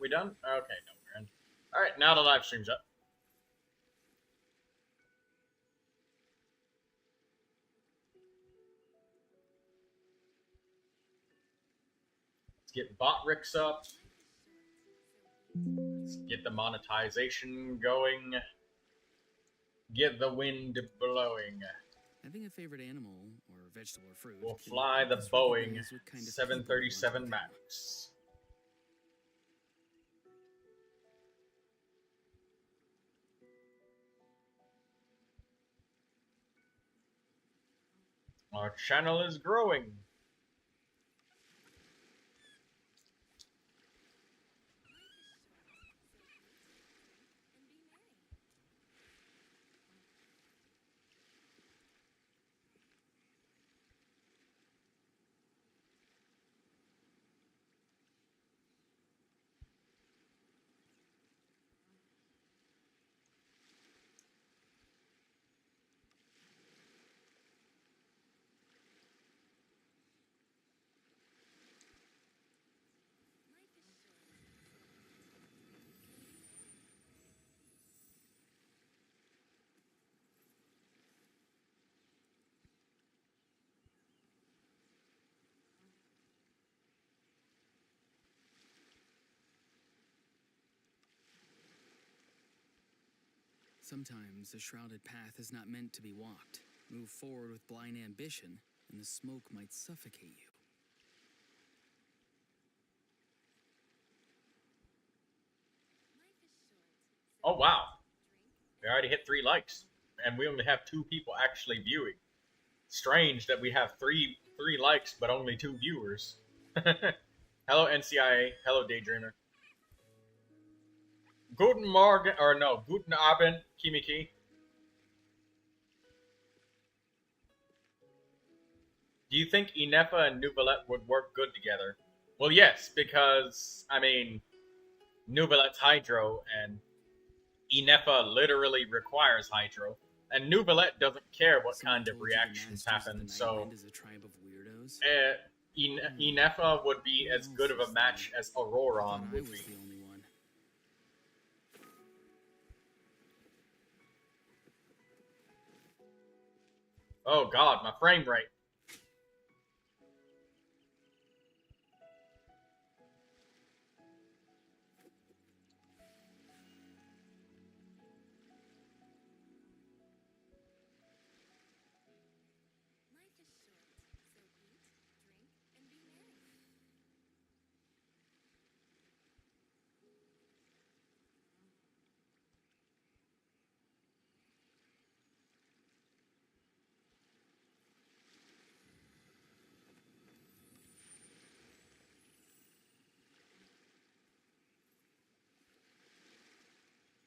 We done? Okay, no, we're in. Alright, now the live stream's up. Let's get bot ricks up. Let's get the monetization going. Get the wind blowing. Having a favorite animal or vegetable or fruit. We'll fly the Boeing 737 MAX. Our channel is growing. Sometimes the shrouded path is not meant to be walked. Move forward with blind ambition, and the smoke might suffocate you. Oh wow. We already hit 3 likes. And we only have 2 people actually viewing. Strange that we have three likes but only 2 viewers. Hello NCIA. Hello Daydreamer. Guten Morgen, or no, Guten Abend, Kimiki. Do you think Inefa and Neuvilette would work good together? Well, yes, because, I mean, Neuvilette's Hydro, and Inefa literally requires Hydro. And Neuvilette doesn't care what kind of reactions happen, so Inefa would be as good of a match as Auroron would be. Oh god, my frame rate.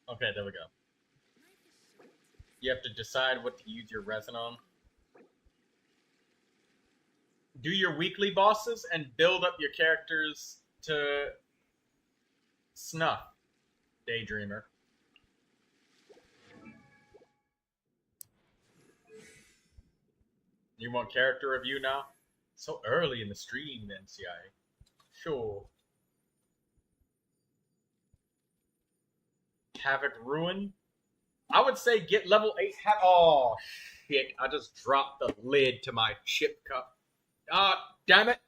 Okay, there we go. You have to decide what to use your resin on. Do your weekly bosses and build up your characters to snuff, Daydreamer. You want character review now? So early in the stream, NCI. Sure. Havoc Ruin? I would say get level 8 Oh, shit. I just dropped the lid to my chip cup. Damn it.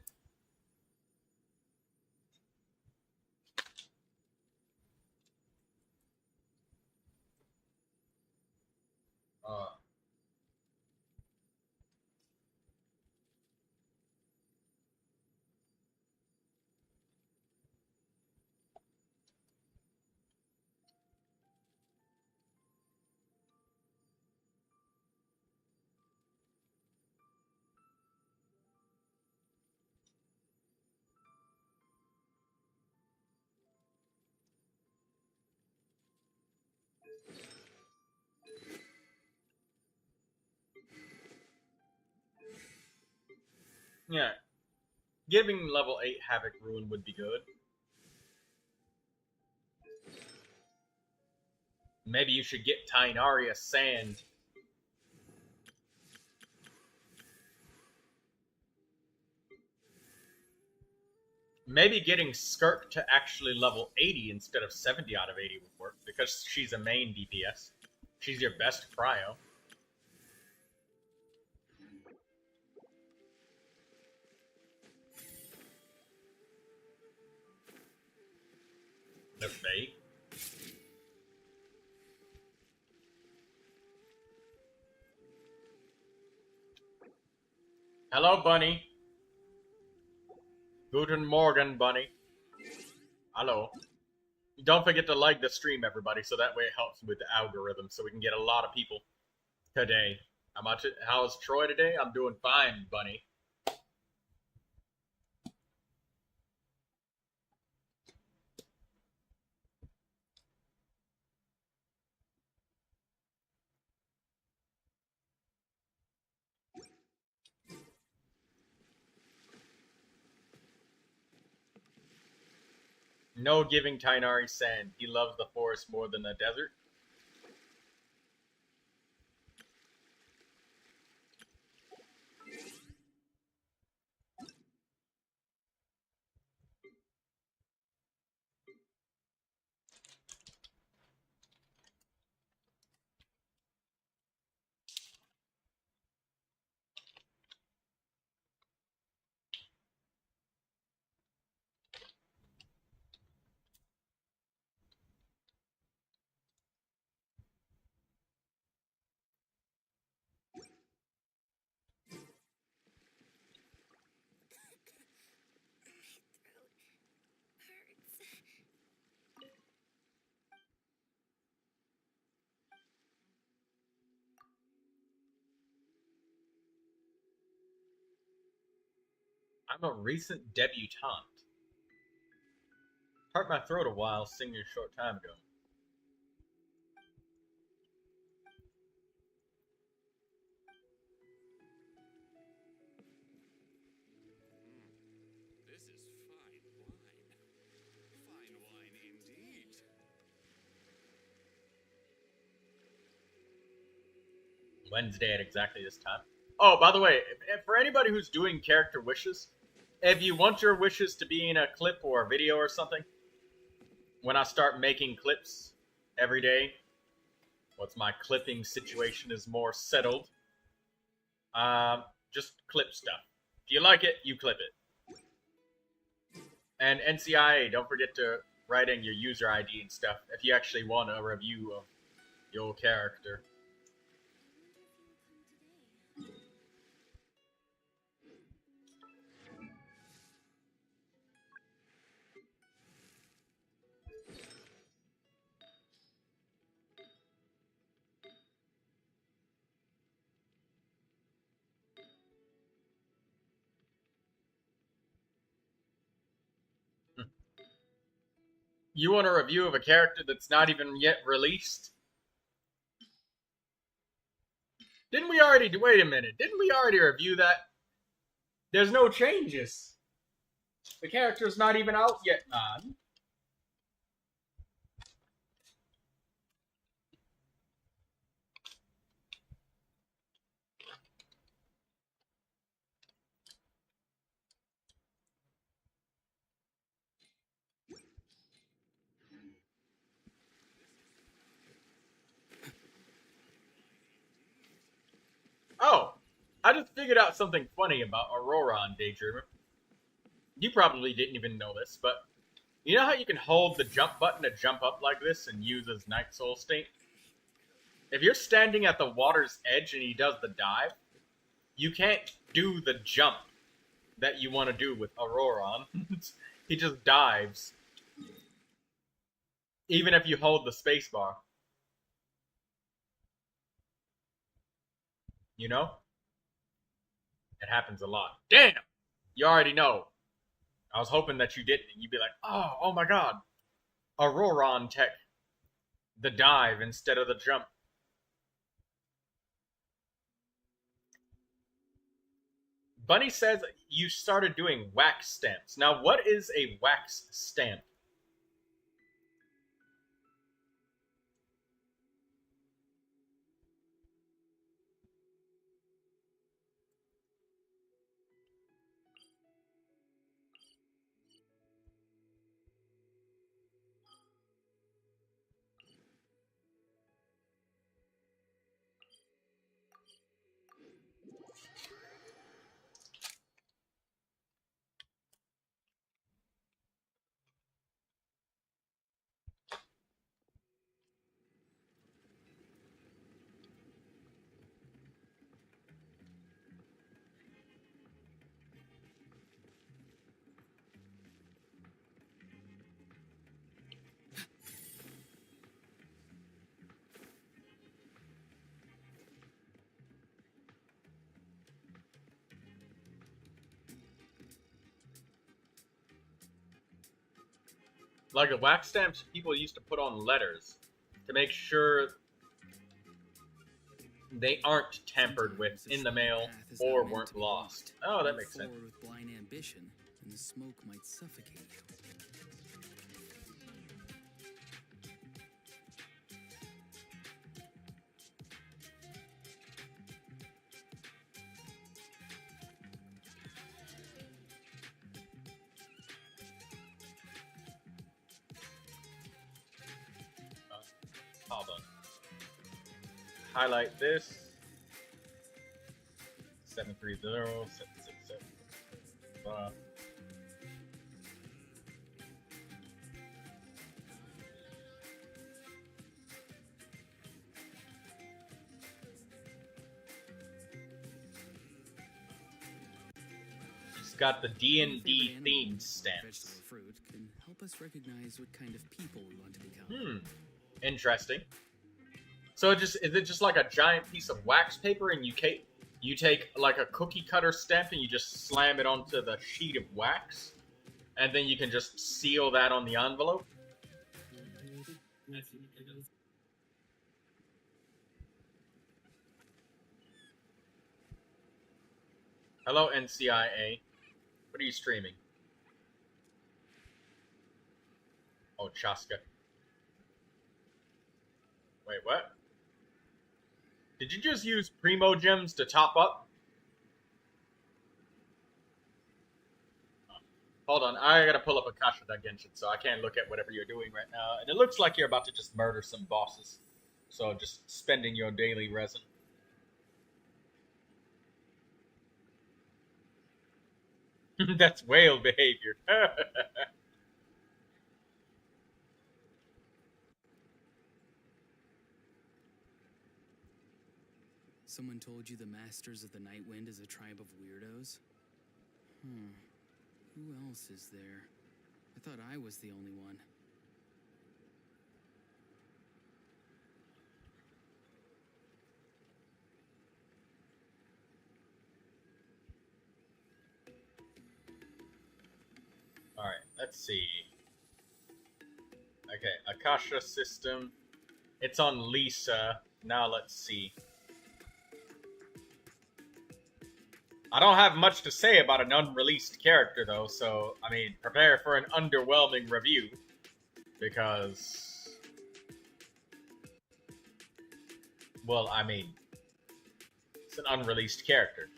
Yeah. Giving level 8 Havoc Ruin would be good. Maybe you should get Tynaria Sand. maybe getting Skirk to actually level 80 instead of 70 out of 80 would work, because she's a main DPS. She's your best prio. The Fae. Hello, Bunny. Guten Morgen, Bunny. Hello. Don't forget to like the stream, everybody, so that way it helps with the algorithm, so we can get a lot of people today. How's Troy today? I'm doing fine, Bunny. No giving Tainari sand. He loves the forest more than the desert. I'm a recent debutante. Hurt my throat a while singing a short time ago. This is fine wine. Fine wine indeed. Wednesday at exactly this time. Oh, by the way, for anybody who's doing character wishes, if you want your wishes to be in a clip or a video or something, when I start making clips every day, once my clipping situation is more settled, just clip stuff. If you like it, you clip it. And NCIA, don't forget to write in your user ID and stuff if you actually want a review of your character. You want a review of a character that's not even yet released? Didn't we already do? Wait a minute. Didn't we already review that? There's no changes. The character's not even out yet, man. Oh, I just figured out something funny about Aurora on Daydreamer. You probably didn't even know this, but you know how you can hold the jump button to jump up like this and use his Night Soul State? If you're standing at the water's edge and he does the dive, you can't do the jump that you want to do with Auroron. He just dives. Even if you hold the spacebar. You know? It happens a lot. Damn! You already know. I was hoping that you didn't. You'd be like, oh my god. Auroron tech. The dive instead of the jump. Bunny says you started doing wax stamps. Now, what is a wax stamp? Like the wax stamps people used to put on letters to make sure they aren't tampered with in the mail or weren't lost. Oh, that makes sense. With blind ambition, and the smoke might suffocate you. Hold on. Highlight this. 730 767. It's got the D&D themed stamps. Vegetable fruit can help us recognize what kind of people we want to become. Interesting. So is it just like a giant piece of wax paper, and you take like a cookie cutter stamp and you just slam it onto the sheet of wax, and then you can just seal that on the envelope? Hello, NCIA. What are you streaming? Oh, Chaska. Wait, what? Did you just use Primo Gems to top up? Hold on, I gotta pull up Akasha Genshin, so I can't look at whatever you're doing right now. And it looks like you're about to just murder some bosses. So just spending your daily resin. That's whale behavior. Someone told you the Masters of the Night Wind is a tribe of weirdos? Who else is there? I thought I was the only one. Alright, let's see. Okay, Akasha system. It's on Lisa. Now let's see. I don't have much to say about an unreleased character, though, so, I mean, prepare for an underwhelming review. Because... well, I mean... it's an unreleased character.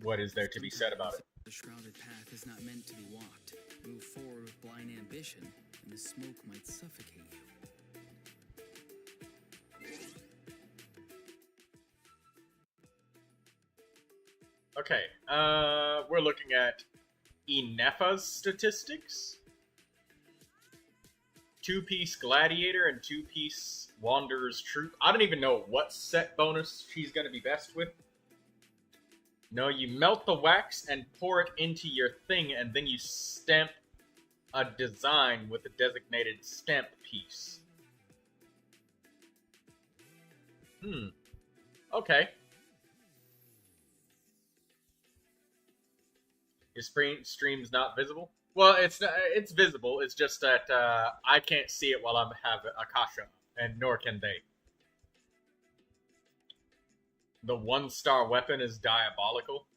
What is there to be said about it? The shrouded path is not meant to be walked. Move forward with blind ambition, and the smoke might suffocate you. Okay, we're looking at Inefa's statistics. 2-piece Gladiator and 2-piece Wanderer's Troop. I don't even know what set bonus she's going to be best with. No, you melt the wax and pour it into your thing, and then you stamp a design with a designated stamp piece. Okay. Your stream's not visible? Well, it's visible. It's just that I can't see it while I have Akasha, and nor can they. The 1-star weapon is diabolical.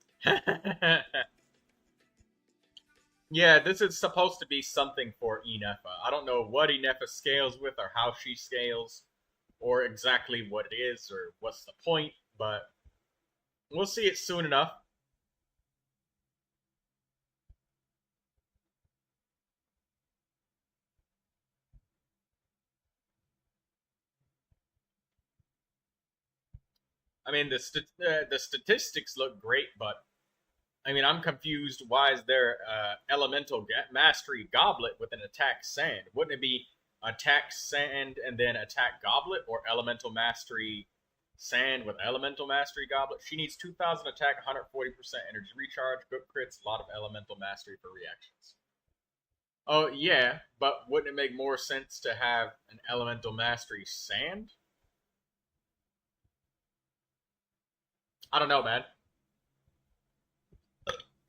Yeah, this is supposed to be something for Inefa. I don't know what Inefa scales with, or how she scales, or exactly what it is, or what's the point, but we'll see it soon enough. I mean, the statistics look great, but I mean, I'm confused. Why is there elemental mastery goblet with an attack sand? Wouldn't it be attack sand and then attack goblet, or elemental mastery sand with elemental mastery goblet? She needs 2,000 attack, 140% energy recharge, good crits, a lot of elemental mastery for reactions. Oh yeah, but wouldn't it make more sense to have an elemental mastery sand? I don't know, man.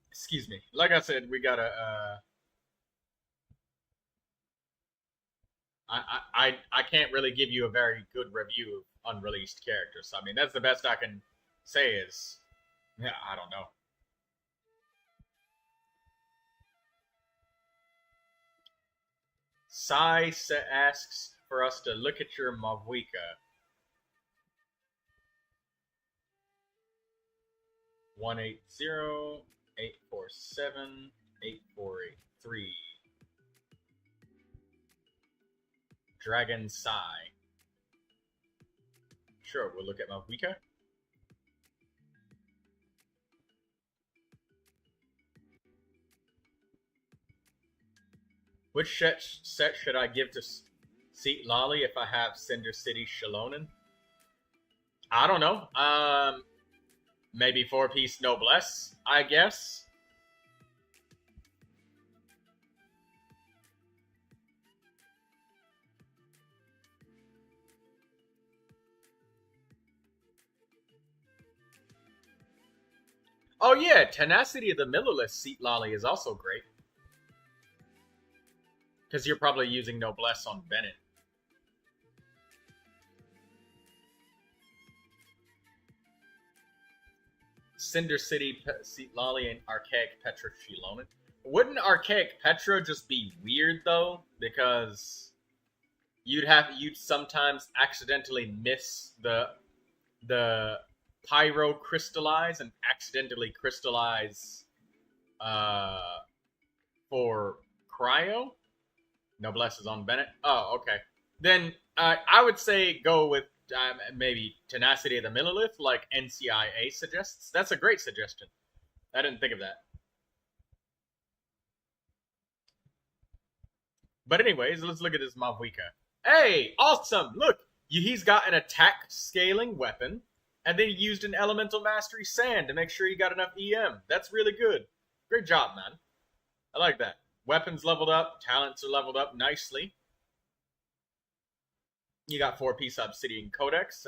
Excuse me. Like I said, we gotta I can't really give you a very good review of unreleased characters. I mean, that's the best I can say is, yeah, I don't know. Sai asks for us to look at your Mavuika. 180-847-8483. Dragon Sai. Sure, we'll look at Mavuika. Which set should I give to Seat Lolly if I have Cinder City Shalonen? I don't know. Maybe 4-piece Noblesse, I guess. Oh yeah, Tenacity of the Millerless Seat Lolly is also great. Because you're probably using Noblesse on Bennett. Cinder City Seat Lolly and Archaic Petra Shilonen. Wouldn't Archaic Petra just be weird though? Because you'd sometimes accidentally miss the pyro crystallize and accidentally crystallize for cryo. Noblesse is on Bennett. Oh, okay. Then I would say go with maybe Tenacity of the Millilith, like NCIA suggests. That's a great suggestion. I didn't think of that. But anyways, let's look at this Mavuika. Hey, awesome! Look, he's got an attack scaling weapon, and then he used an Elemental Mastery Sand to make sure he got enough EM. That's really good. Great job, man. I like that. Weapons leveled up, talents are leveled up nicely. You got 4-piece Obsidian Codex,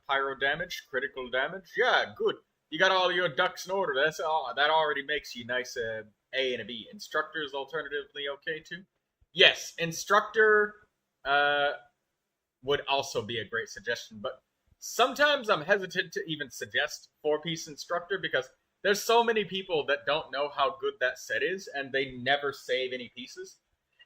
pyro damage, critical damage. Yeah, good. You got all your ducks in order. That already makes you nice A and a B. Instructor is alternatively okay too. Yes, Instructor would also be a great suggestion, but sometimes I'm hesitant to even suggest 4-piece Instructor because there's so many people that don't know how good that set is, and they never save any pieces.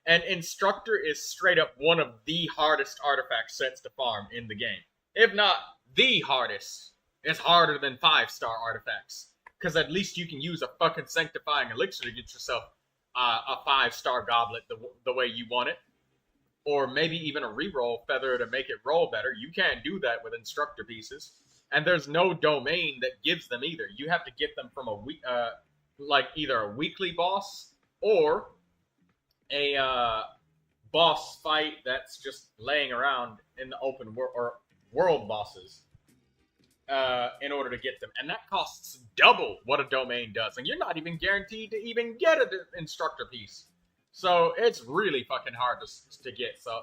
And Instructor is straight up one of the hardest artifact sets to farm in the game. If not the hardest. It's harder than 5-star artifacts. Because at least you can use a fucking Sanctifying Elixir to get yourself a 5-star goblet the way you want it. Or maybe even a reroll feather to make it roll better. You can't do that with Instructor pieces. And there's no domain that gives them either. You have to get them from either a weekly boss or a boss fight that's just laying around in the open world or world bosses in order to get them, and that costs double what a domain does, and you're not even guaranteed to even get an Instructor piece. So it's really fucking hard to get. So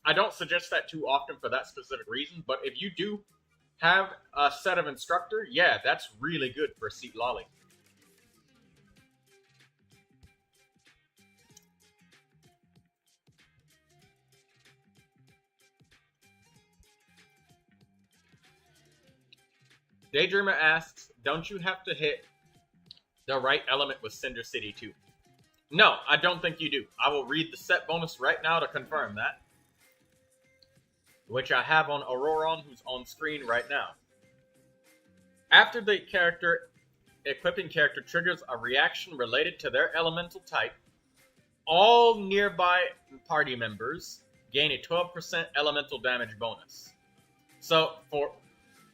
I don't suggest that too often for that specific reason. But if you do have a set of Instructor, yeah, that's really good for Seat Lolly. Daydreamer asks, don't you have to hit the right element with Cinder City too? No, I don't think you do. I will read the set bonus right now to confirm that. Which I have on Auroron, who's on screen right now. After the equipping character triggers a reaction related to their elemental type, all nearby party members gain a 12% elemental damage bonus. So, for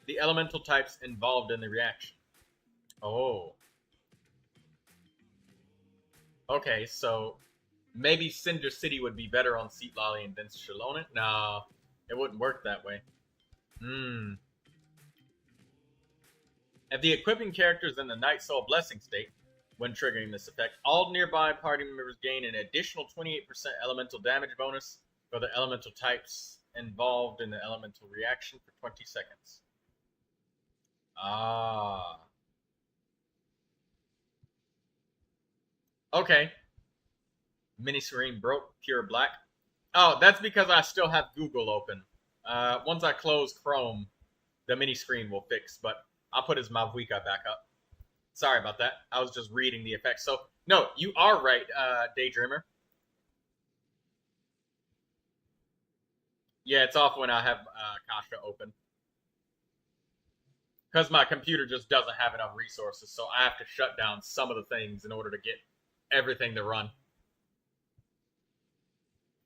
the elemental types involved in the reaction. Oh. Okay, so maybe Cinder City would be better on Seat Lolly than Shalonen? No, it wouldn't work that way. If the equipping character is in the Night Soul Blessing state, when triggering this effect, all nearby party members gain an additional 28% elemental damage bonus for the elemental types involved in the elemental reaction for 20 seconds. Ah. Okay. Mini Serene broke, pure black. Oh, that's because I still have Google open. Once I close Chrome, the mini screen will fix, but I'll put his Mavuika back up. Sorry about that. I was just reading the effects. So, no, you are right, Daydreamer. Yeah, it's off when I have Kasha open. Because my computer just doesn't have enough resources, so I have to shut down some of the things in order to get everything to run.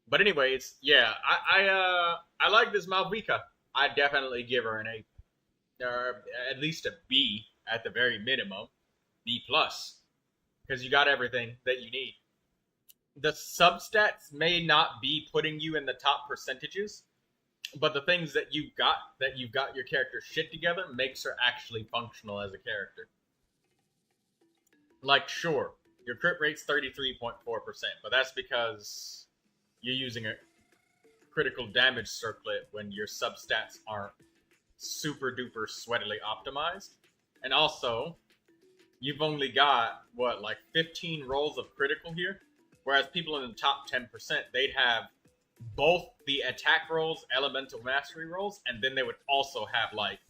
But anyways, yeah, I like this Malvika. I definitely give her an A, or at least a B at the very minimum, B plus, because you got everything that you need. The substats may not be putting you in the top percentages, but the things that you've got your character shit together makes her actually functional as a character. Like, sure, your crit rate's 33.4%, but that's because you're using a critical damage circlet when your substats aren't super duper sweatily optimized. And also, you've only got, what, like 15 rolls of critical here? Whereas people in the top 10%, they'd have both the attack rolls, elemental mastery rolls, and then they would also have like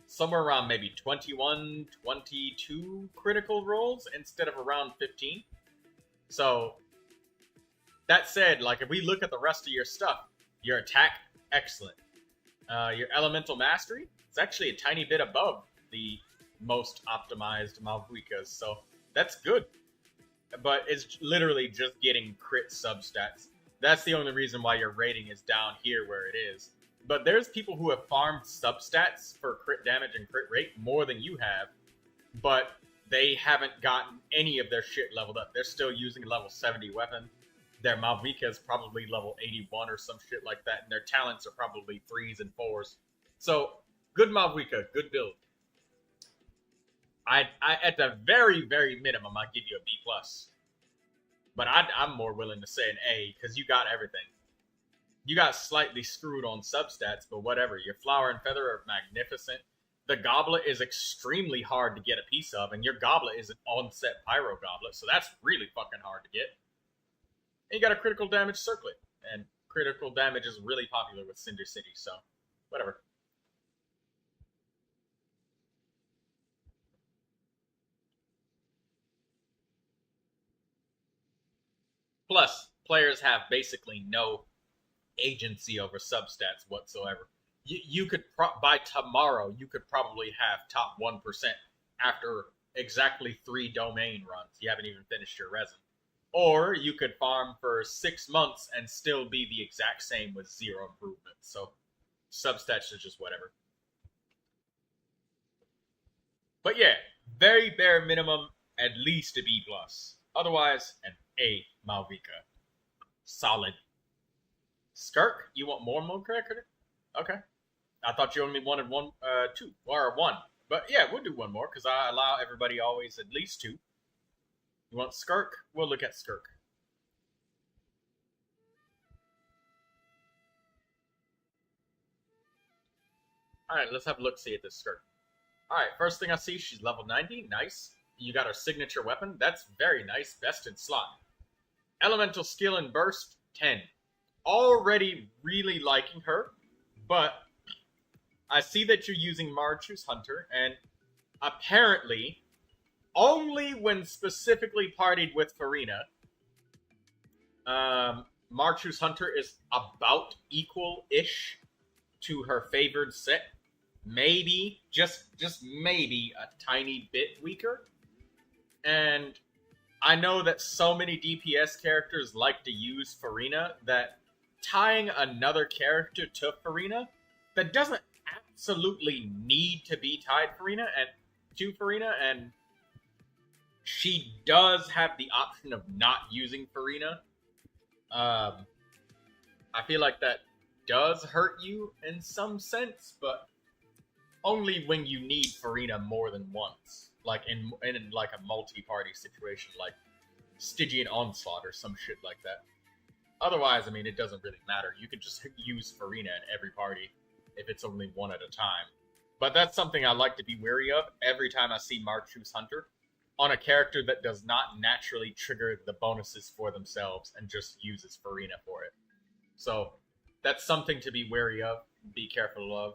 somewhere around maybe 21, 22 critical rolls instead of around 15. So that said, like if we look at the rest of your stuff, your attack, excellent. Your elemental mastery, it's actually a tiny bit above the most optimized Malvuikas, so that's good. But it's literally just getting crit substats. That's the only reason why your rating is down here where it is. But there's people who have farmed substats for crit damage and crit rate more than you have, but they haven't gotten any of their shit leveled up. They're still using a level 70 weapon. Their Malvika is probably level 81 or some shit like that, and their talents are probably 3s and 4s. So, good Malvika, good build. I at the very, very minimum, I'd give you a B+. But I'm more willing to say an A, because you got everything. You got slightly screwed on substats, but whatever. Your flower and feather are magnificent. The goblet is extremely hard to get a piece of, and your goblet is an on-set pyro goblet, so that's really fucking hard to get. And you got a critical damage circlet, and critical damage is really popular with Cinder City, so whatever. Plus, players have basically no agency over substats whatsoever. You could by tomorrow you could probably have top 1% after exactly 3 domain runs. You haven't even finished your resin. Or you could farm for 6 months and still be the exact same with 0 improvement. So substats is just whatever. But yeah, very bare minimum, at least a B+. Otherwise, an A Malvika. Solid. Skirk, you want more mode cracker? Okay. I thought you only wanted 2, or 1. But yeah, we'll do 1 more, because I allow everybody always at least 2. You want Skirk? We'll look at Skirk. Alright, let's have a look-see at this Skirk. Alright, first thing I see, she's level 90. Nice. You got her signature weapon. That's very nice. Best in slot. Elemental skill and burst, 10. Already really liking her, but I see that you're using Marchu's Hunter, and apparently, only when specifically partied with Farina, Marchu's Hunter is about equal-ish to her favored set. Maybe, just maybe, a tiny bit weaker. And I know that so many DPS characters like to use Farina that tying another character to Farina that doesn't absolutely need to be tied to Farina, and she does have the option of not using Farina. I feel like that does hurt you in some sense, but only when you need Farina more than once. Like in like a multi-party situation, like Stygian Onslaught or some shit like that. Otherwise, I mean, it doesn't really matter. You can just use Farina in every party if it's only one at a time. But that's something I like to be wary of every time I see Marchu's Hunter. on a character that does not naturally trigger the bonuses for themselves and just uses Farina for it. So that's something to be wary of, be careful of,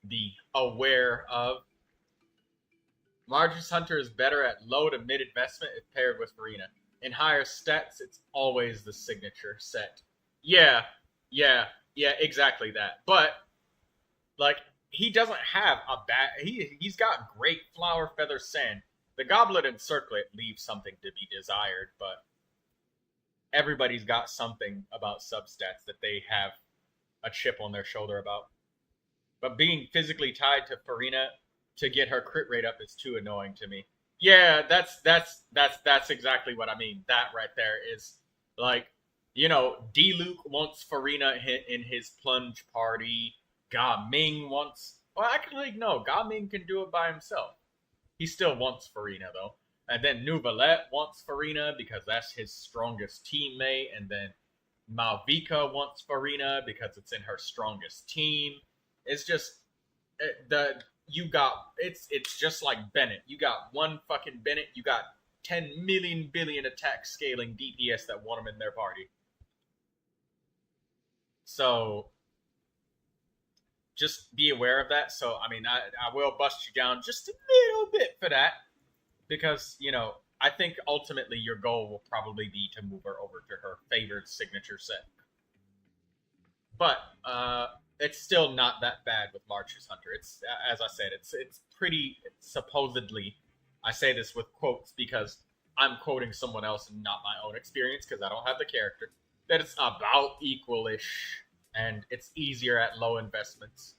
be aware of. Margis Hunter is better at low to mid investment if paired with Farina. In higher stats, it's always the signature set. Yeah, exactly that. But, like, he doesn't have a bad... He's got great Flower, Feather, Sand. The Goblet and Circlet leave something to be desired, but everybody's got something about substats that they have a chip on their shoulder about. But being physically tied to Farina to get her crit rate up is too annoying to me. Yeah, that's exactly what I mean. That right there is, like, you know, D-Luke wants Farina in his plunge party. Ga Ming wants... Well, actually, no. Ga Ming can do it by himself. He still wants Farina, though. And then Neuvilette wants Farina because that's his strongest teammate. And then Malvika wants Farina because it's in her strongest team. It's just... It's just like Bennett. You got one fucking Bennett. You got 10 million billion attack scaling DPS that want him in their party. So just be aware of that. So, I mean, I will bust you down just a little bit for that. Because, you know, I think ultimately your goal will probably be to move her over to her favored signature set. But, it's still not that bad with March's Hunter. It's, as I said, it's pretty, supposedly, I say this with quotes because I'm quoting someone else and not my own experience because I don't have the character, that it's about equal-ish, and it's easier at low investments.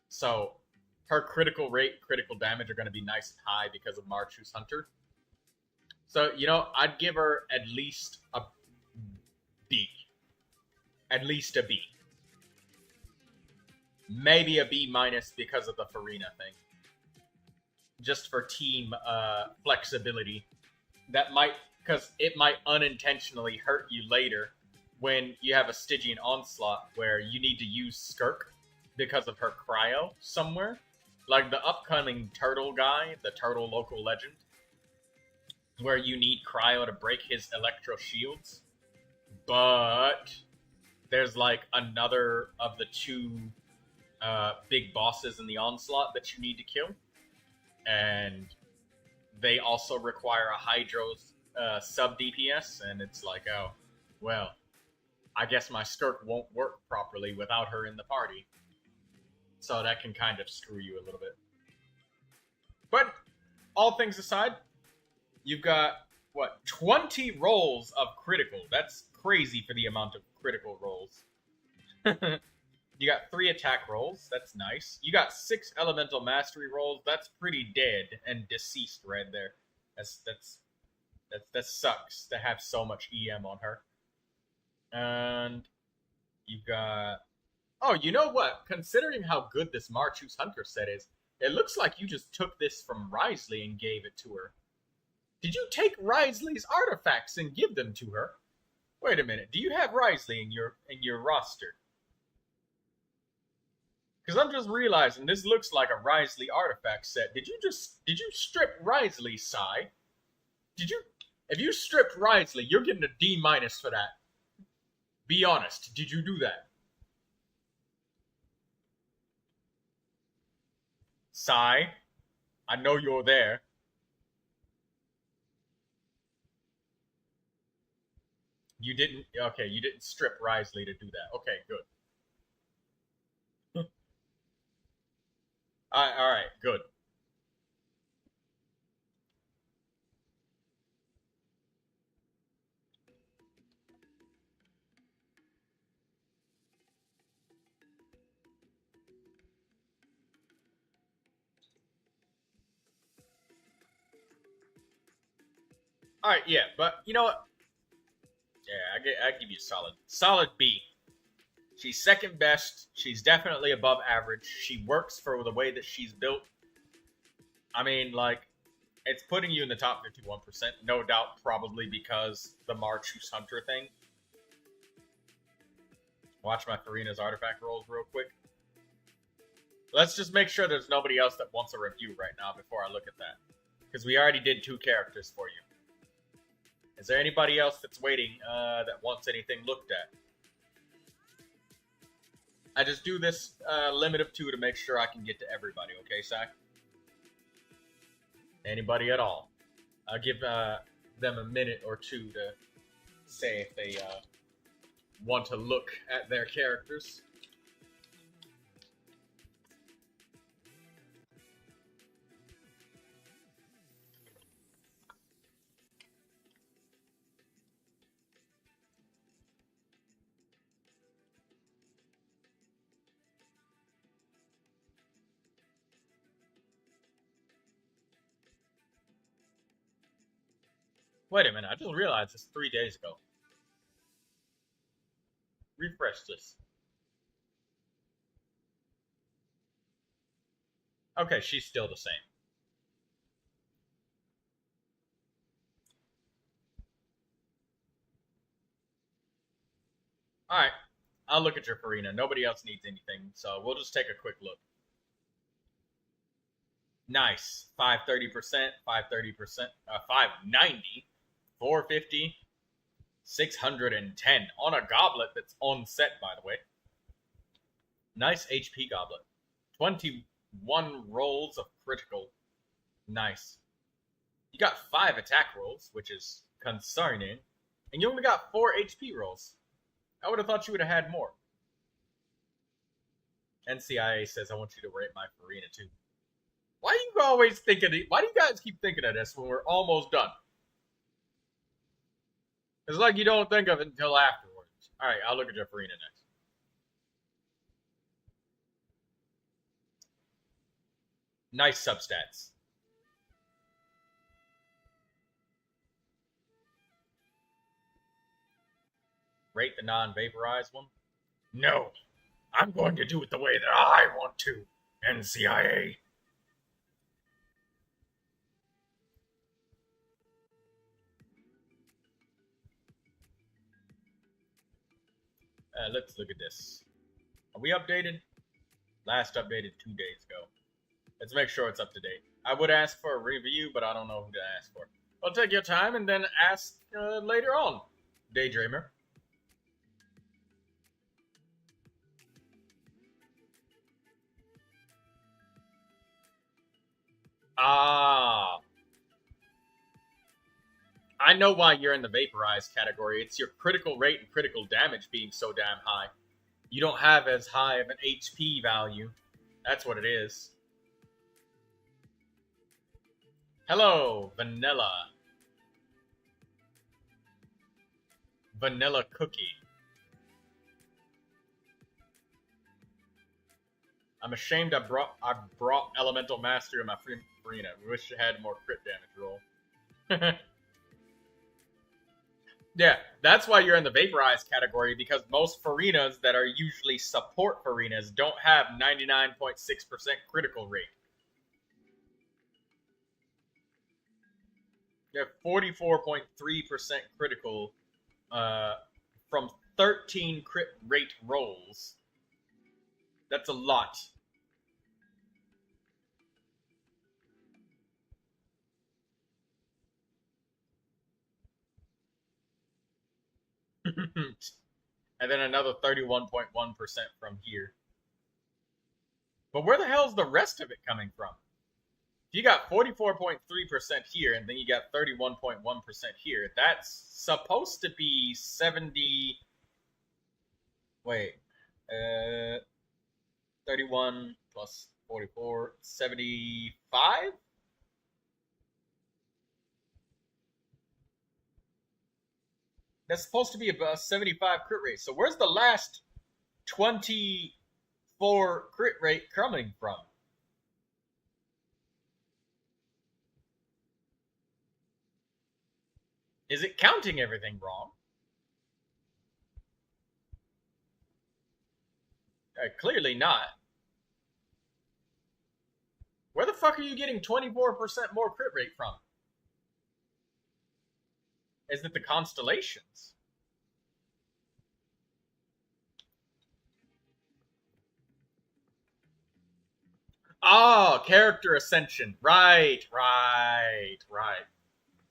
So, her critical rate, critical damage are going to be nice and high because of March's Hunter. So, you know, I'd give her at least a B. At least a B. Maybe a B minus because of the Farina thing. Just for team flexibility. That might, because it might unintentionally hurt you later when you have a Stygian Onslaught where you need to use Skirk because of her cryo somewhere. Like the upcoming turtle guy, the turtle local legend, where you need cryo to break his electro shields. But there's like another of the two big bosses in the Onslaught that you need to kill. And they also require a Hydro's sub DPS, and it's like, oh, well, I guess my Skirk won't work properly without her in the party. So that can kind of screw you a little bit. But, all things aside, you've got, what, 20 rolls of critical. That's crazy for the amount of critical rolls. You got 3 attack rolls. That's nice. You got 6 elemental mastery rolls. That's pretty dead and deceased right there. That sucks to have so much EM on her. And you got... Oh, you know what? Considering how good this Marchus Hunter set is, it looks like you just took this from Wriothesley and gave it to her. Did you take Wriothesley's artifacts and give them to her? Wait a minute. Do you have Wriothesley in your roster? Because I'm just realizing this looks like a Wriothesley artifact set. Did you strip Wriothesley, Sai? If you stripped Wriothesley, you're getting a D- for that. Be honest. Did you do that? Sai, I know you're there. You didn't strip Wriothesley to do that. Okay, good. Alright, good. Alright, yeah, but you know what? Yeah, I give you solid B. She's second best. She's definitely above average. She works for the way that she's built. I mean, like, it's putting you in the top 51%, no doubt, probably because the Marchus Hunter thing. Watch my Farina's artifact rolls real quick. Let's just make sure there's nobody else that wants a review right now before I look at that. Because we already did 2 characters for you. Is there anybody else that's waiting that wants anything looked at? I just do this limit of 2 to make sure I can get to everybody, okay, Sack? Anybody at all? I'll give them a minute or 2 to say if they want to look at their characters. Wait a minute, I just realized it's 3 days ago. Refresh this. Okay, she's still the same. Alright, I'll look at your Farina. Nobody else needs anything, so we'll just take a quick look. Nice. 530%, 530%, 590, 450, 610. On a goblet that's on set, by the way. Nice HP goblet. 21 rolls of critical. Nice. You got 5 attack rolls, which is concerning. And you only got 4 HP rolls. I would have thought you would have had more. NCIA says, I want you to rate my Farina too. Why do you always think of it? Why do you guys keep thinking of this when we're almost done? It's like you don't think of it until afterwards. Alright, I'll look at your Farina next. Nice substats. Rate the non-vaporized one? No. I'm going to do it the way that I want to, NCIA. Let's look at this. Are we updated? Last updated 2 days ago. Let's make sure it's up to date. I would ask for a review, but I don't know who to ask for. Well, take your time and then ask later on, Daydreamer. Ah. I know why you're in the vaporized category. It's your critical rate and critical damage being so damn high. You don't have as high of an HP value. That's what it is. Hello, Vanilla. Vanilla Cookie. I'm ashamed I brought Elemental Mastery in my Farina. Wish it had more crit damage roll. Yeah, that's why you're in the vaporized category, because most Farinas that are usually support Farinas don't have 99.6% critical rate. You have 44.3% critical from 13 crit rate rolls. That's a lot. And then another 31.1% from here. But where the hell's the rest of it coming from? You got 44.3% here, and then you got 31.1% here. That's supposed to be 70... Wait. 31 plus 44, 75? That's supposed to be about 75 crit rate. So where's the last 24 crit rate coming from? Is it counting everything wrong? Clearly not. Where the fuck are you getting 24% more crit rate from? Is it the constellations? Oh, character ascension. Right.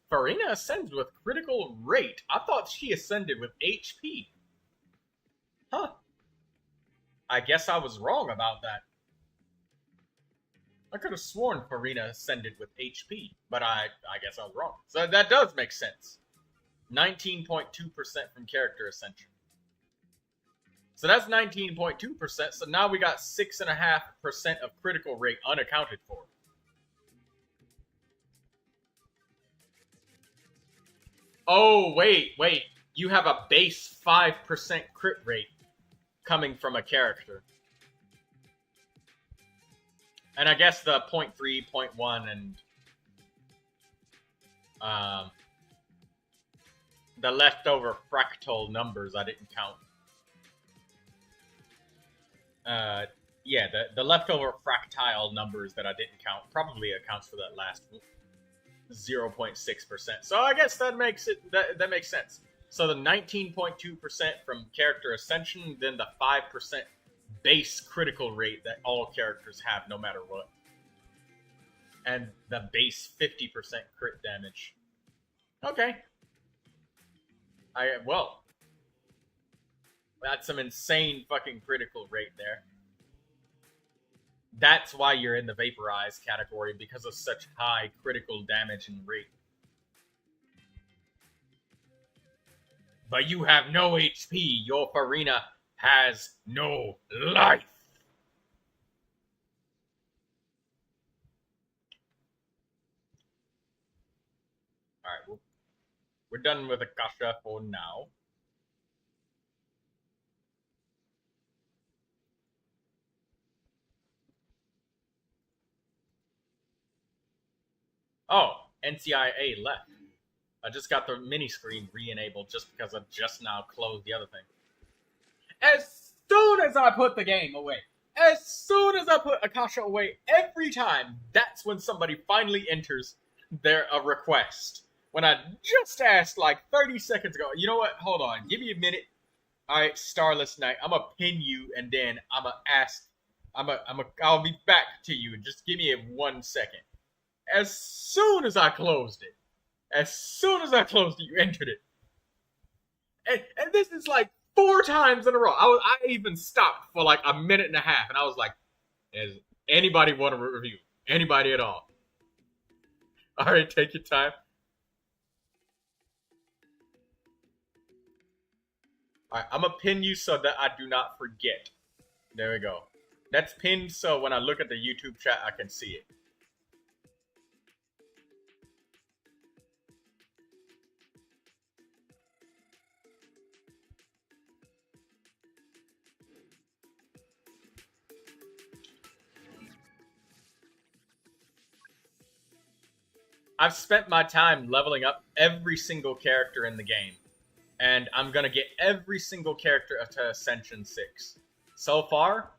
Farina ascends with critical rate. I thought she ascended with HP. Huh. I guess I was wrong about that. I could have sworn Farina ascended with HP, but I guess I was wrong. So that does make sense. 19.2% from character ascension. So that's 19.2%. So now we got 6.5% of critical rate unaccounted for. Oh, wait. You have a base 5% crit rate coming from a character. And I guess the 0.3, 0.1, and the leftover fractal numbers I didn't count. Yeah, the leftover fractile numbers that I didn't count probably accounts for that last 0.6%. So I guess that makes it that makes sense. So the 19.2% from character ascension, then the 5% base critical rate that all characters have no matter what. And the base 50% crit damage. Okay. Well, that's some insane fucking critical rate there. That's why you're in the Vaporize category, because of such high critical damage and rate. But you have no HP. Your Farina has no life. Alright, we're done with Akasha for now. Oh, NCIA left. I just got the mini screen re-enabled just because I just now closed the other thing. As soon as I put the game away, as soon as I put Akasha away, every time, that's when somebody finally enters a request. When I just asked like 30 seconds ago, you know what? Hold on, give me a minute. All right, Starless Knight, I'm gonna pin you, and then I'm gonna ask. I'll be back to you. Just give me 1 second. As soon as I closed it, you entered it. And this is like 4 times in a row. I even stopped for like a minute and a half, and I was like, does anybody want to review? Anybody at all? All right, take your time. All right, I'm going to pin you so that I do not forget. There we go. That's pinned so when I look at the YouTube chat, I can see it. I've spent my time leveling up every single character in the game. And I'm going to get every single character to Ascension 6. So far,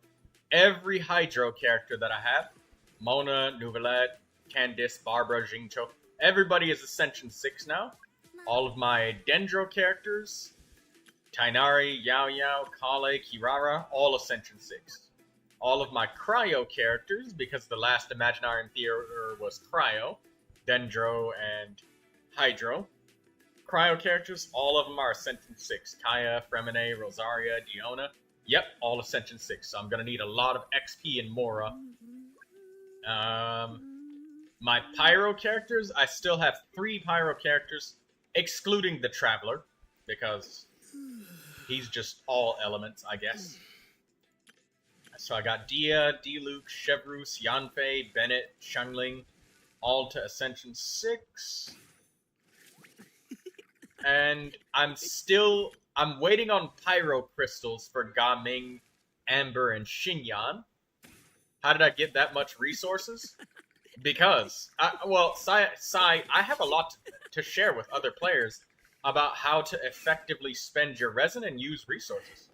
every Hydro character that I have, Mona, Neuvilette, Candice, Barbara, Jincho, everybody is Ascension 6 now. All of my Dendro characters, Tainari, Yao Yao, Kale, Kirara, all Ascension 6. All of my Cryo characters, because the last Imaginarium Theater was Cryo, Dendro, and Hydro. Cryo characters, all of them are Ascension 6. Kaya, Fremine, Rosaria, Diona. Yep, all Ascension 6. So I'm going to need a lot of XP in Mora. My Pyro characters, I still have 3 Pyro characters, excluding the Traveler, because he's just all elements, I guess. So I got Dia, D-Luke, Chevreuse, Yanfei, Bennett, Shangling, all to Ascension 6. And I'm waiting on Pyro Crystals for Gaming, Amber, and Xinyan. How did I get that much resources? Because, Sai, I have a lot to share with other players about how to effectively spend your resin and use resources.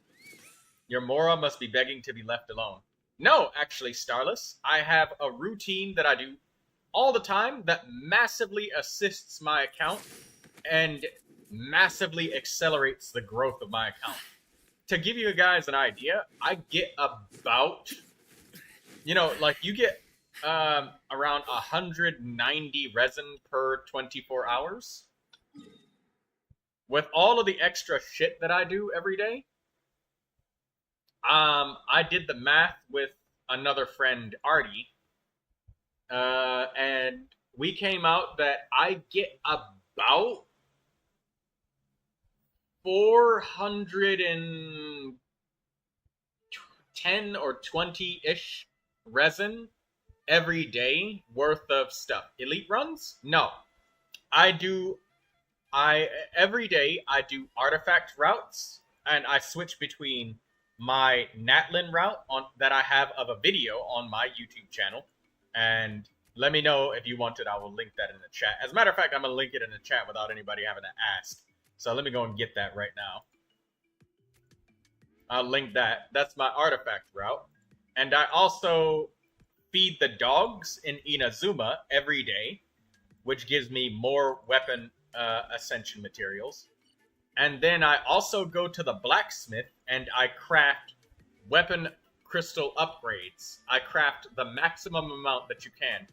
Your Mora must be begging to be left alone. No, actually, Starless, I have a routine that I do all the time that massively assists my account and massively accelerates the growth of my account. To give you guys an idea, I get about, like you get around 190 resin per 24 hours. With all of the extra shit that I do every day, I did the math with another friend, Artie, and we came out that I get about 410 or 20-ish resin every day worth of stuff. Elite runs? No. Every day I do artifact routes, and I switch between my Natlin route that I have of a video on my YouTube channel. And let me know if you want it. I will link that in the chat. As a matter of fact, I'm gonna link it in the chat without anybody having to ask. So let me go and get that right now. I'll link that. That's my artifact route. And I also feed the dogs in Inazuma every day, which gives me more weapon ascension materials. And then I also go to the blacksmith and I craft weapon crystal upgrades. I craft the maximum amount that you can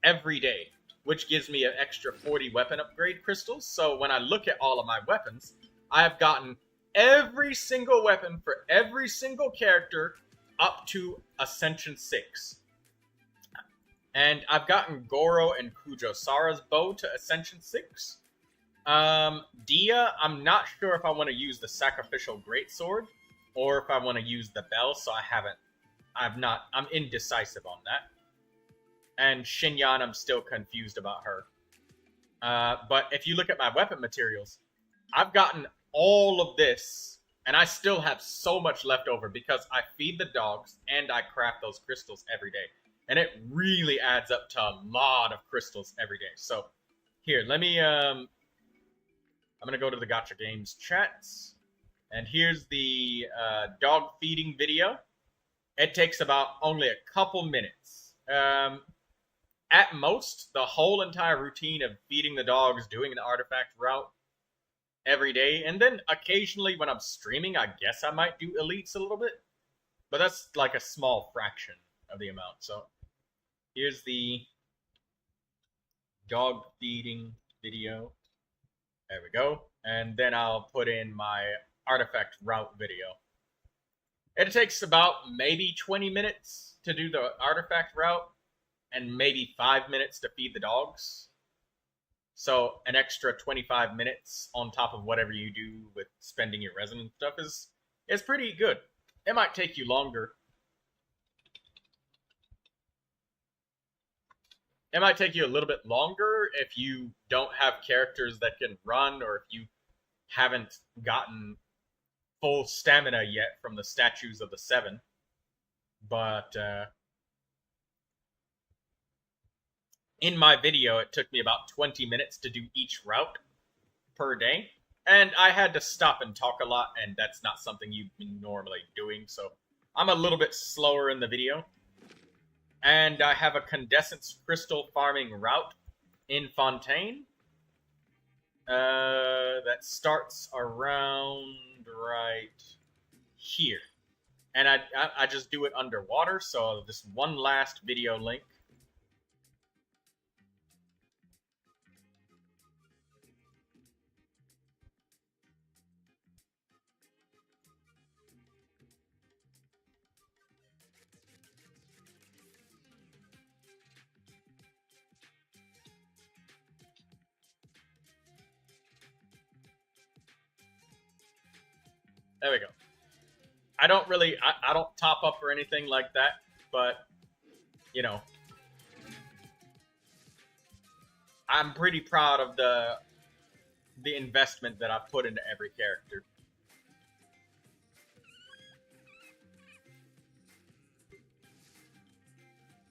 every day, which gives me an extra 40 weapon upgrade crystals. So when I look at all of my weapons, I have gotten every single weapon for every single character up to Ascension 6. And I've gotten Goro and Kujo-Sara's bow to Ascension 6. Dia, I'm not sure if I want to use the Sacrificial Greatsword or if I want to use the bell, so I'm indecisive on that. And Xinyan, I'm still confused about her. But if you look at my weapon materials, I've gotten all of this, and I still have so much left over because I feed the dogs and I craft those crystals every day. And it really adds up to a lot of crystals every day. So, here, let me, I'm going to go to the Gacha Games chats. And here's the dog feeding video. It takes about only a couple minutes. At most, the whole entire routine of feeding the dogs, doing an artifact route every day, and then occasionally when I'm streaming, I guess I might do elites a little bit. But that's like a small fraction of the amount. So, here's the dog feeding video. There we go. And then I'll put in my artifact route video. It takes about maybe 20 minutes to do the artifact route and maybe 5 minutes to feed the dogs. So an extra 25 minutes on top of whatever you do with spending your resin and stuff is pretty good. It might take you longer. It might take you a little bit longer if you don't have characters that can run, or if you haven't gotten full stamina yet from the statues of the 7. But in my video, it took me about 20 minutes to do each route per day. And I had to stop and talk a lot, and that's not something you'd be normally doing. So I'm a little bit slower in the video. And I have a Condescence Crystal farming route in Fontaine. That starts around right here. And I just do it underwater, so this one last video link. There we go. I don't top up or anything like that, but, you know, I'm pretty proud of the investment that I've put into every character.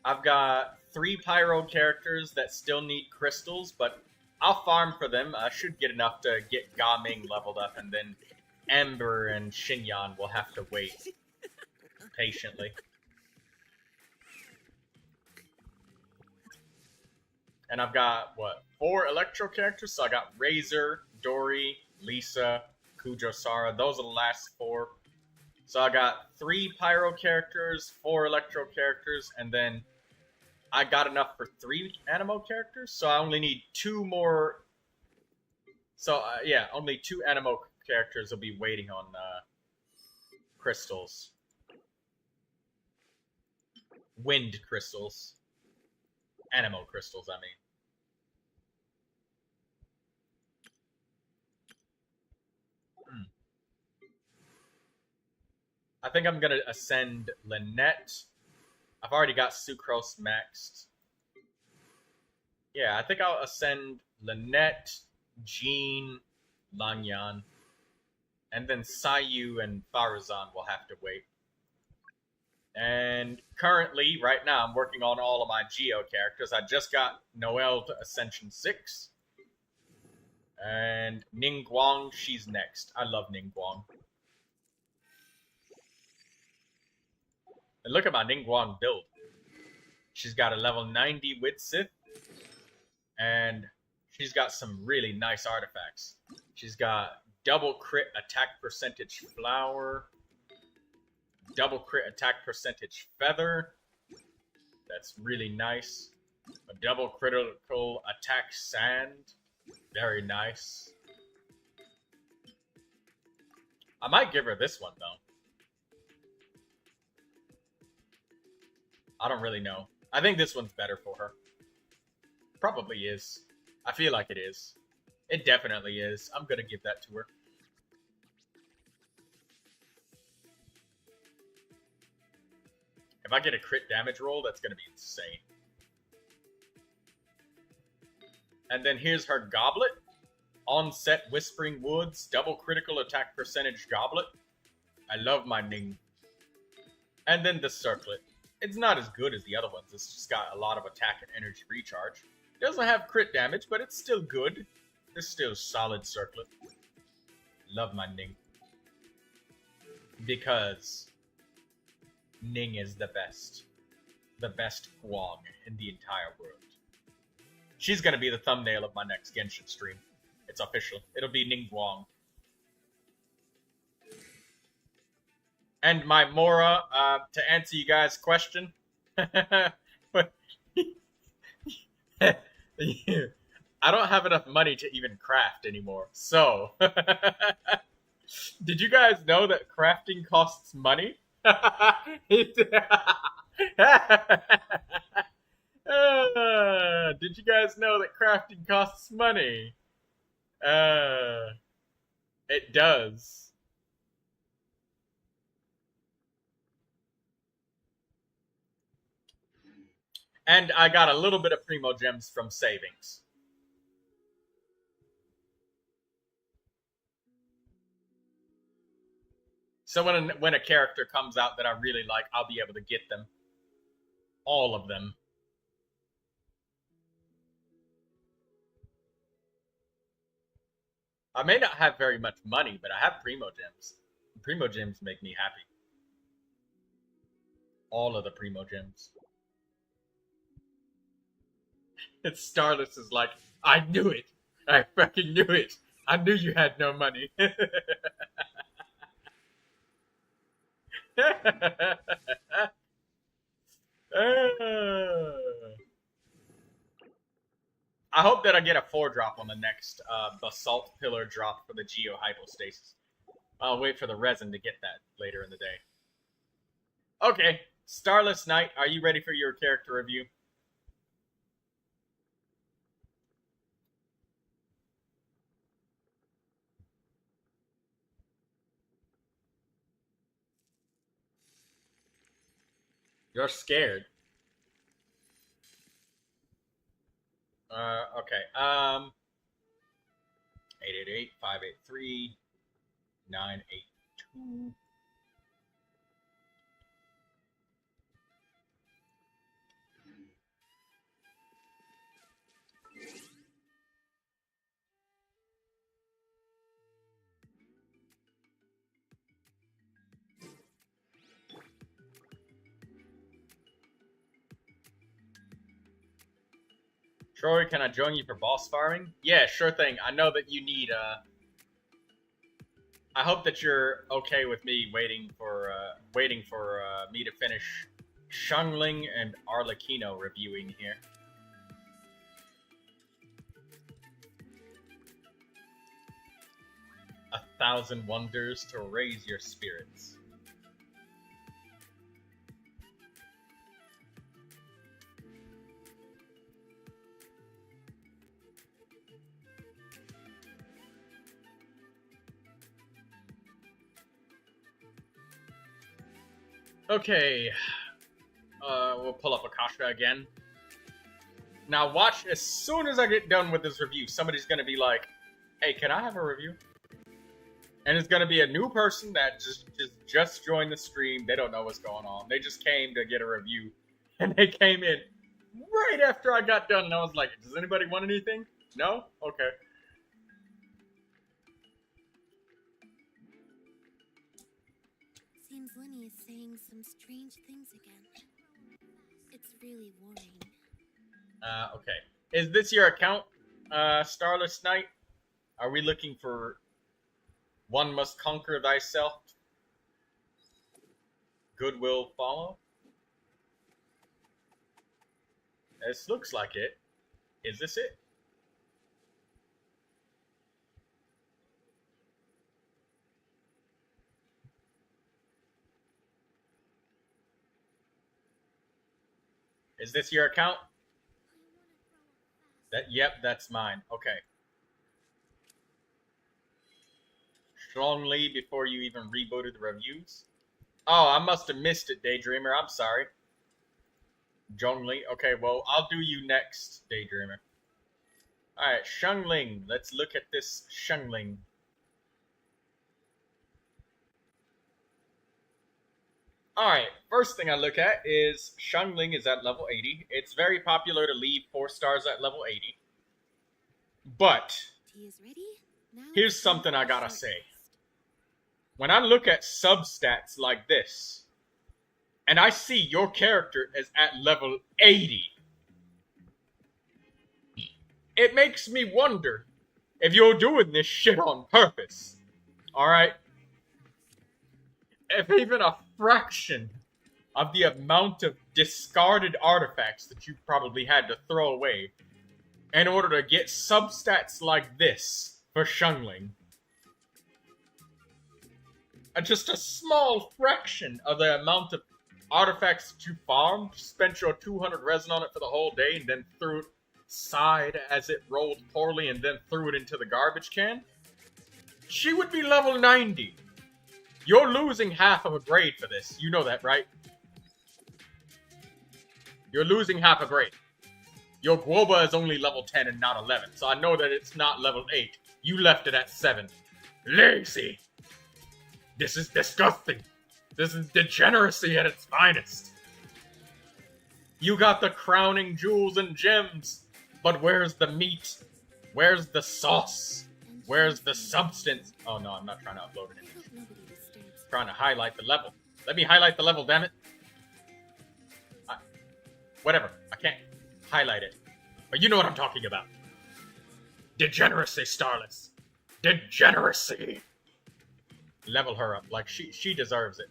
I've got 3 Pyro characters that still need crystals, but I'll farm for them. I should get enough to get Gaming leveled up, and then Ember and Xinyan will have to wait patiently. And I've got, what, 4 Electro characters? So I got Razor, Dory, Lisa, Kujo-Sara. Those are the last 4. So I got 3 Pyro characters, 4 Electro characters, and then I got enough for 3 Animo characters, so I only need 2 more. So yeah, only 2 Animo characters will be waiting on crystals. Wind crystals. Animo crystals, I mean. I think I'm gonna ascend Lynette. I've already got Sucrose maxed. Yeah, I think I'll ascend Lynette, Jean, Langyan, and then Sayu and Farazan will have to wait. And currently, right now, I'm working on all of my Geo characters. I just got Noelle to Ascension 6. And Ningguang, she's next. I love Ningguang. And look at my Ningguang build. She's got a level 90 with Sith. And she's got some really nice artifacts. She's got double crit attack percentage flower. Double crit attack percentage feather. That's really nice. A double critical attack sand. Very nice. I might give her this one, though. I don't really know. I think this one's better for her. Probably is. I feel like it is. It definitely is. I'm gonna give that to her. If I get a crit damage roll, that's gonna be insane. And then here's her goblet. Onset Whispering Woods, double critical attack percentage goblet. I love my Ning. And then the circlet. It's not as good as the other ones. It's just got a lot of attack and energy recharge. It doesn't have crit damage, but it's still good. It's still a solid circlet. Love my Ning. Because Ning is the best. The best Guang in the entire world. She's gonna be the thumbnail of my next Genshin stream. It's official. It'll be Ningguang. And my Mora, to answer you guys' question. I don't have enough money to even craft anymore. So, did you guys know that crafting costs money? Did you guys know that crafting costs money? It does. And I got a little bit of Primo Gems from savings. So when a character comes out that I really like, I'll be able to get them. All of them. I may not have very much money, but I have Primo Gems. Primo Gems make me happy. All of the Primo Gems. And Starless is like, I knew it. I fucking knew it. I knew you had no money. I hope that I get a 4-drop on the next Basalt Pillar drop for the Geo Hypostasis. I'll wait for the resin to get that later in the day. Okay, Starless Knight, are you ready for your character review? You're scared. Okay. 888-583-982. Troy, can I join you for boss farming? Yeah, sure thing. I know that you need, I hope that you're okay with me waiting for me to finish Xiangling and Arlecchino reviewing here. A thousand wonders to raise your spirits. Okay, we'll pull up Akasha again. Now watch, as soon as I get done with this review, somebody's gonna be like, hey, can I have a review? And it's gonna be a new person that just joined the stream, they don't know what's going on. They just came to get a review, and they came in right after I got done, and I was like, does anybody want anything? No? Okay. Seems Lenny is saying some strange things again. It's really worrying. Okay. Is this your account, Starless Knight? Are we looking for one must conquer thyself? Goodwill follow? This looks like it. Is this it? Is this your account? Yep, that's mine. Okay. Strongly before you even rebooted the reviews. Oh, I must have missed it, Daydreamer. I'm sorry. Zhongli. Okay, well, I'll do you next, Daydreamer. Alright, Xiangling. Let's look at this Xiangling. Alright, first thing I look at is Xiangling is at level 80. It's very popular to leave 4 stars at level 80. But Tea is ready. Now here's something I gotta say. When I look at substats like this, and I see your character is at level 80, it makes me wonder if you're doing this shit on purpose. Alright? If even a fraction of the amount of discarded artifacts that you probably had to throw away in order to get substats like this for Xiangling. Just a small fraction of the amount of artifacts that you farmed, spent your 200 resin on it for the whole day, and then threw it, sighed as it rolled poorly, and then threw it into the garbage can, she would be level 90. You're losing half of a grade for this. You know that, right? You're losing half a grade. Your Guoba is only level 10 and not 11, so I know that it's not level 8. You left it at 7. Lazy! This is disgusting! This is degeneracy at its finest! You got the crowning jewels and gems, but where's the meat? Where's the sauce? Where's the substance? Oh no, I'm not trying to upload it. I hope nobody disturbs. Trying to highlight the level. Let me highlight the level, damn it. Whatever. I can't highlight it. But you know what I'm talking about. Degeneracy, Starless. Degeneracy. Level her up. Like, she deserves it.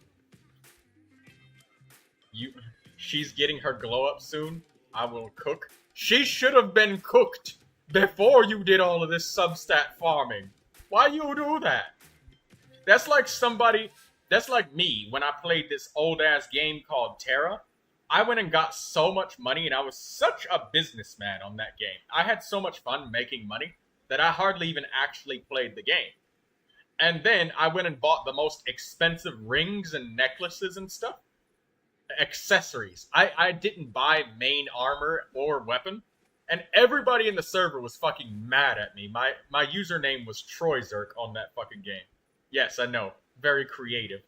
She's getting her glow up soon. I will cook. She should have been cooked before you did all of this substat farming. Why you do that? That's like somebody... That's like me when I played this old-ass game called Terra. I went and got so much money, and I was such a businessman on that game. I had so much fun making money that I hardly even actually played the game. And then I went and bought the most expensive rings and necklaces and stuff. Accessories. I didn't buy main armor or weapon. And everybody in the server was fucking mad at me. My username was TroyZerk on that fucking game. Yes, I know. Very creative.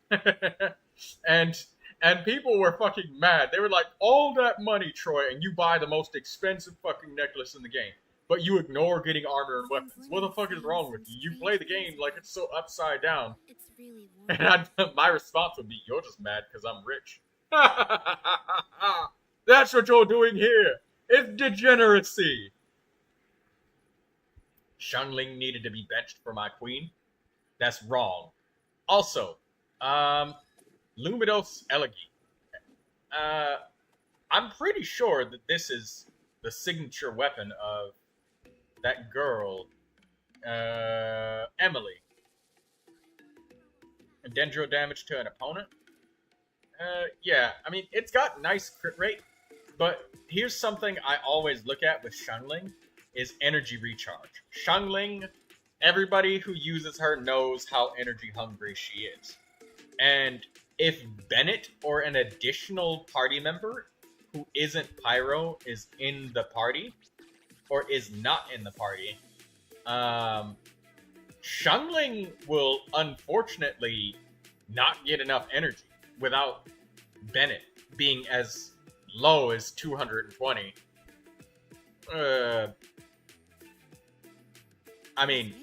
And people were fucking mad. They were like, all that money, Troy, and you buy the most expensive fucking necklace in the game. But you ignore getting armor and weapons. What the fuck is wrong with you? You play the game like it's so upside down. It's really worrying. And my response would be, you're just mad because I'm rich. That's what you're doing here. It's degeneracy. Xiangling needed to be benched for my queen. That's wrong. Also, Lumidos Elegy. I'm pretty sure that this is the signature weapon of that girl, Emily. Dendro damage to an opponent. Yeah, I mean, it's got nice crit rate, but here's something I always look at with Xiangling, is energy recharge. Xiangling, everybody who uses her knows how energy hungry she is. And if Bennett or an additional party member who isn't Pyro is in the party, or is not in the party, Xiangling will unfortunately not get enough energy without Bennett being as low as 220. I mean,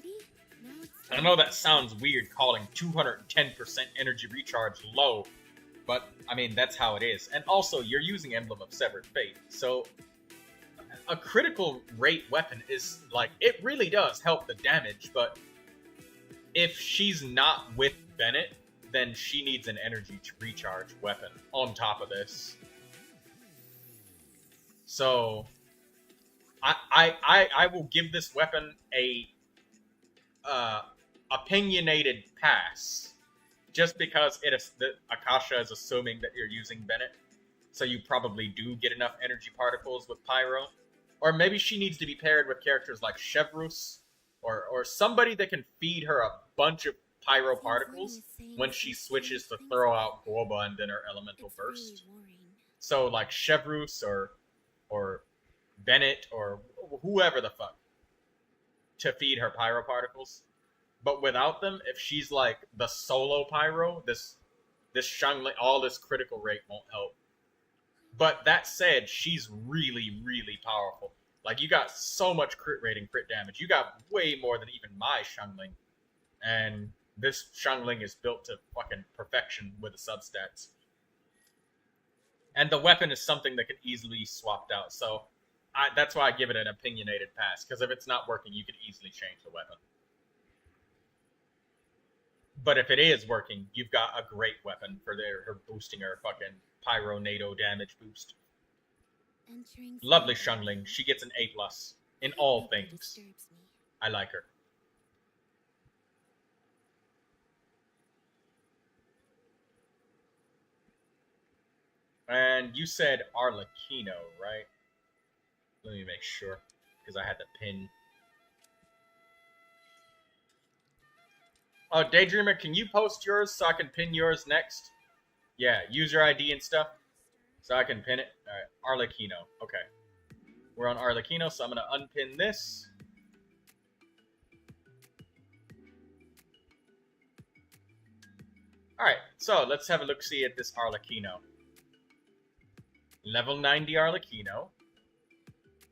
I know that sounds weird calling 210% energy recharge low, but I mean, that's how it is. And also, you're using Emblem of Severed Fate, so a critical rate weapon is like, it really does help the damage, but if she's not with Bennett, then she needs an energy recharge weapon on top of this. So I will give this weapon a opinionated pass, just because Akasha is assuming that you're using Bennett, so you probably do get enough energy particles with Pyro. Or maybe she needs to be paired with characters like Chevrus, or somebody that can feed her a bunch of Pyro particles when she switches to throw out Guoba and then her Elemental Burst. So like Chevrus or Bennett or whoever the fuck to feed her Pyro particles. But without them, if she's like the solo Pyro, this Xiangling, all this critical rate won't help. But that said, she's really, really powerful. Like, you got so much crit rate and crit damage. You got way more than even my Xiangling. And this Xiangling is built to fucking perfection with the substats. And the weapon is something that can easily be swapped out. So that's why I give it an opinionated pass. Because if it's not working, you can easily change the weapon. But if it is working, you've got a great weapon for her boosting her fucking Pyro NATO damage boost. Lovely Xiangling. She gets an A+ in all things. I like her. And you said Arlecchino, right? Let me make sure, because I had the pin. Oh, Daydreamer, can you post yours so I can pin yours next? Yeah, user ID and stuff, so I can pin it. All right, Arlecchino. Okay. We're on Arlecchino, so I'm going to unpin this. Alright, so let's have a look-see at this Arlecchino. Level 90 Arlecchino.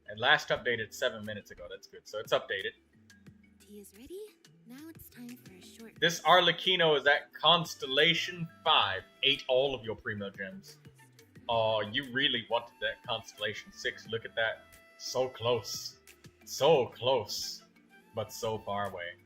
And last updated 7 minutes ago. That's good. So it's updated. Tea is ready. Now it's time for a short. This Arlecchino is at Constellation 5. Ate all of your Primo Gems. Oh, you really wanted that Constellation 6. Look at that. So close. So close. But so far away.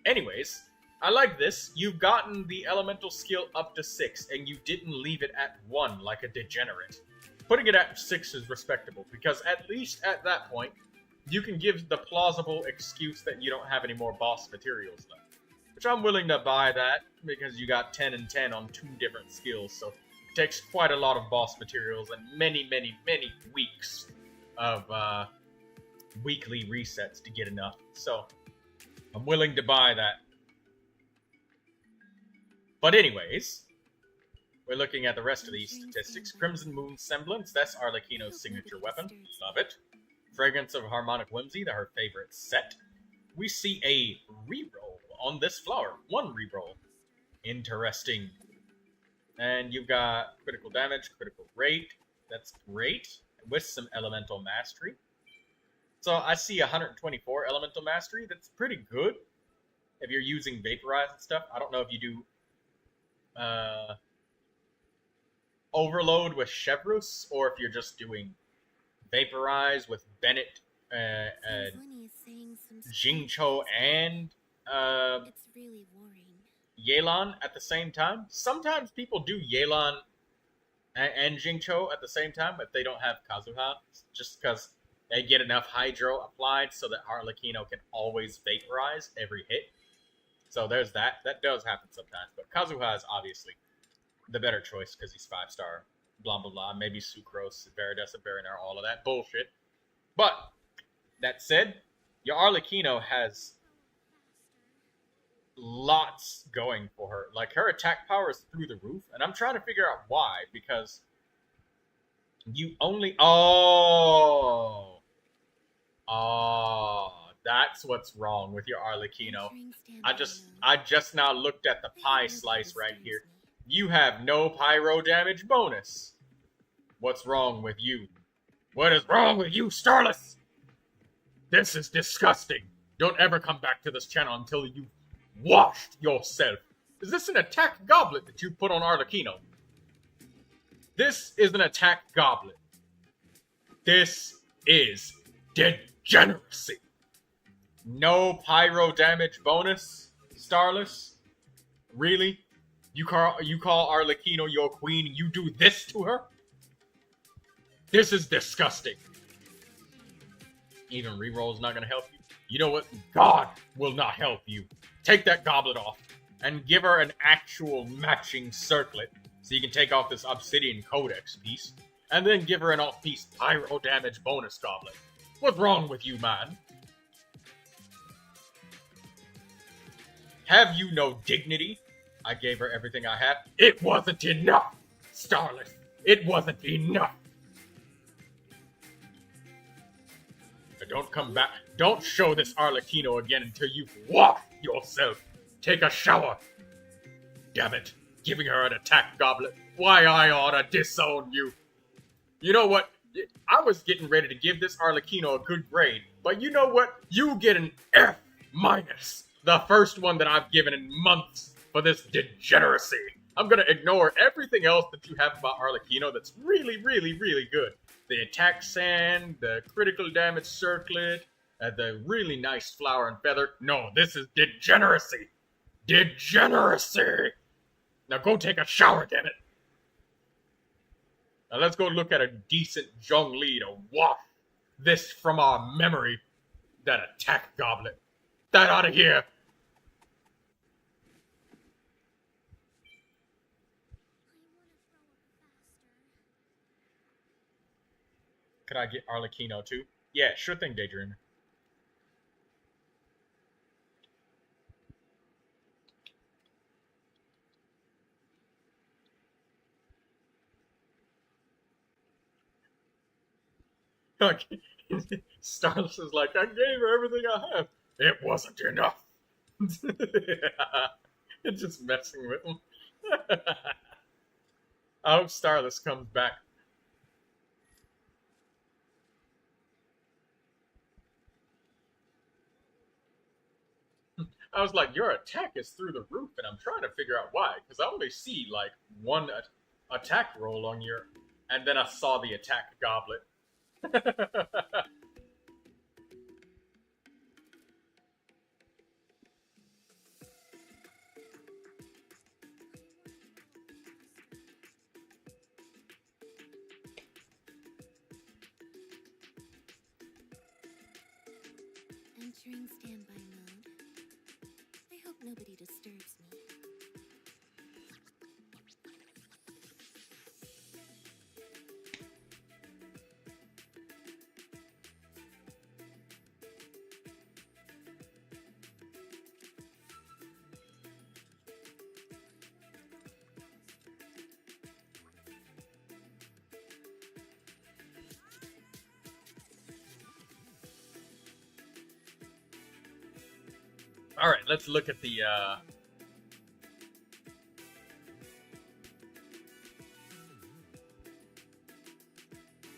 Anyways, I like this. You've gotten the elemental skill up to 6, and you didn't leave it at 1 like a degenerate. Putting it at 6 is respectable, because at least at that point, you can give the plausible excuse that you don't have any more boss materials left. Which I'm willing to buy that, because you got 10 and 10 on 2 different skills, so it takes quite a lot of boss materials and many, many, many weeks of weekly resets to get enough. So, I'm willing to buy that. But anyways, we're looking at the rest of these statistics. Crimson Moon Semblance, that's Arlecchino's signature weapon. Love it. Fragrance of Harmonic Whimsy, her favorite set. We see a reroll on this flower. 1 reroll. Interesting. And you've got critical damage, critical rate. That's great. With some elemental mastery. So I see 124 elemental mastery. That's pretty good. If you're using Vaporize and stuff. I don't know if you do Overload with Chevrus, or if you're just doing Vaporize with Bennett, Jingcho, and It's really worrying. Yelan at the same time. Sometimes people do Yelan and Jingcho at the same time, but they don't have Kazuha, just because they get enough Hydro applied so that Arlecchino can always vaporize every hit. So there's that. That does happen sometimes, but Kazuha is obviously the better choice because he's 5-star. Blah blah blah. Maybe Sucrose, Veridesa, Verinar, all of that bullshit. But that said, your Arlecchino has lots going for her. Like, her attack power is through the roof, and I'm trying to figure out why, because you only... Oh, that's what's wrong with your Arlecchino. I just now looked at the pie slice right here. You have no pyro damage bonus. What's wrong with you? What is wrong with you, Starless? This is disgusting. Don't ever come back to this channel until you've washed yourself. Is this an attack goblet that you put on Arlecchino? This is an attack goblet. This is degeneracy. No pyro damage bonus, Starless? Really? You call Arlecchino your queen and you do this to her? This is disgusting. Even reroll's not gonna help you. You know what? God will not help you. Take that goblet off and give her an actual matching circlet so you can take off this Obsidian Codex piece, and then give her an off-piece pyro damage bonus goblet. What's wrong with you, man? Have you no dignity? I gave her everything I have. It wasn't enough, Starless. It wasn't enough. Don't come back. Don't show this Arlecchino again until you've washed yourself. Take a shower. Damn it. Giving her an attack goblet. Why I oughta disown you. You know what? I was getting ready to give this Arlecchino a good grade, but you know what? You get an F-. The first one that I've given in months for this degeneracy. I'm gonna ignore everything else that you have about Arlecchino that's really, really, really good. The attack sand, the critical damage circlet, the really nice flower and feather. No, this is degeneracy. Degeneracy! Now go take a shower, damn it. Now let's go look at a decent Zhongli to wash this from our memory. That attack goblet. That out of here. Could I get Arlecchino too? Yeah, sure thing, Daydreamer. Starless is like, I gave her everything I have. It wasn't enough. It's just messing with him. I hope Starless comes back. I was like, your attack is through the roof, and I'm trying to figure out why, because I only see, like, one attack roll on your... And then I saw the attack goblet. Entering standby mode. I hope nobody disturbs me. Alright, let's look at the,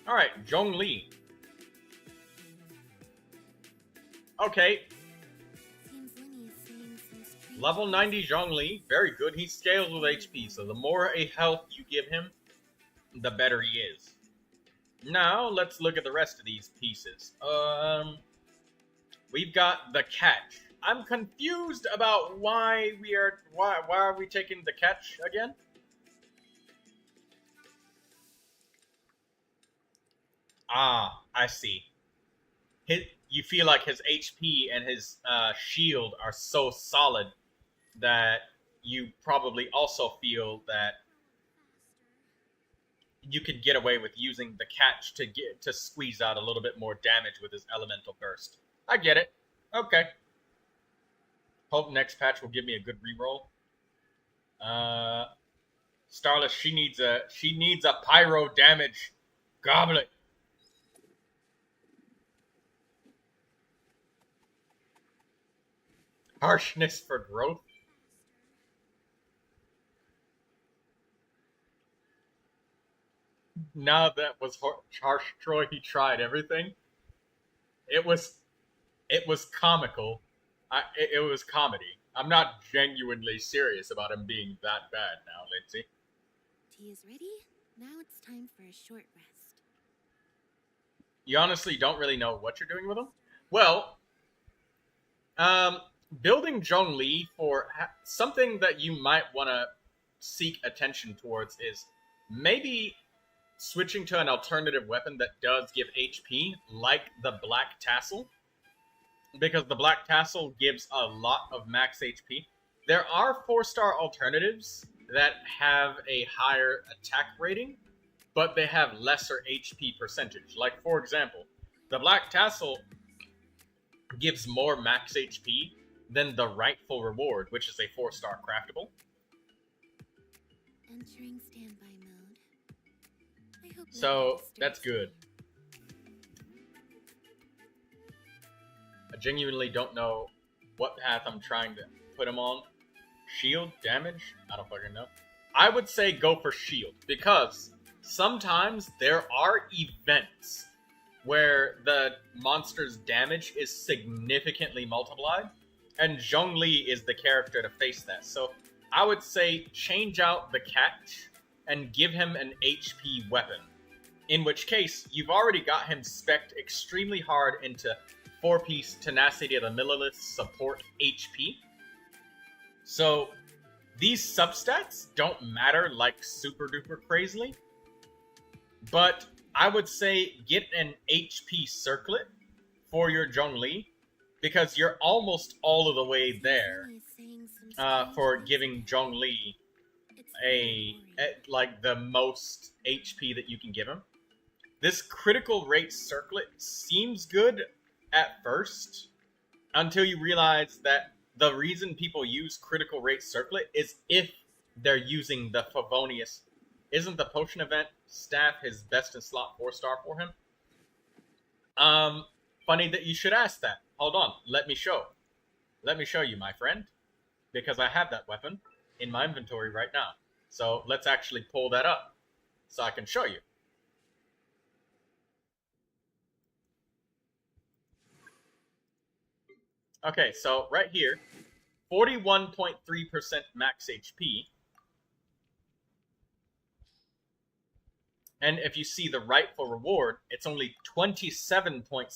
Alright, Zhongli. Okay, Seems Winnie is saying some strange level 90 Zhongli, very good. He scales with HP, so the more a health you give him, the better he is. Now, let's look at the rest of these pieces. We've got the catch. I'm confused about why are we taking the catch again? Ah, I see. You feel like his HP and his shield are so solid that you probably also feel that you could get away with using the catch to squeeze out a little bit more damage with his elemental burst. I get it. Okay. Hope next patch will give me a good reroll. Starless, she needs a pyro damage goblet. Harshness for growth. Now that was harsh Troy. He tried everything. It was comical. It was comedy. I'm not genuinely serious about him being that bad now, Lindsay. Tea is ready. Now it's time for a short rest. You honestly don't really know what you're doing with him? Well, building Zhongli for something that you might want to seek attention towards is maybe switching to an alternative weapon that does give HP, like the Black Tassel, because the Black Tassel gives a lot of max HP. There are 4-star alternatives that have a higher attack rating, but they have lesser HP percentage. Like, for example, the Black Tassel gives more max HP than the Rightful Reward, which is a 4-star craftable. Entering standby mode. I hope So, that's good. I genuinely don't know what path I'm trying to put him on. Shield? Damage? I don't fucking know. I would say go for shield, because sometimes there are events where the monster's damage is significantly multiplied, and Zhongli is the character to face that. So I would say change out the catch and give him an HP weapon. In which case, you've already got him spec'd extremely hard into 4-piece Tenacity of the Millilith support HP. So these substats don't matter like super duper crazily, but I would say get an HP circlet for your Zhongli, because you're almost all of the way there for giving Zhongli like the most HP that you can give him. This critical rate circlet seems good at first, until you realize that the reason people use critical rate circlet is if they're using the Favonius. Isn't the potion event staff his best in slot 4-star for him? Funny that you should ask that. Hold on, let me show you, my friend, because I have that weapon in my inventory right now. So let's actually pull that up so I can show you. Okay, so right here, 41.3% max HP. And if you see the Rightful Reward, it's only 27.6%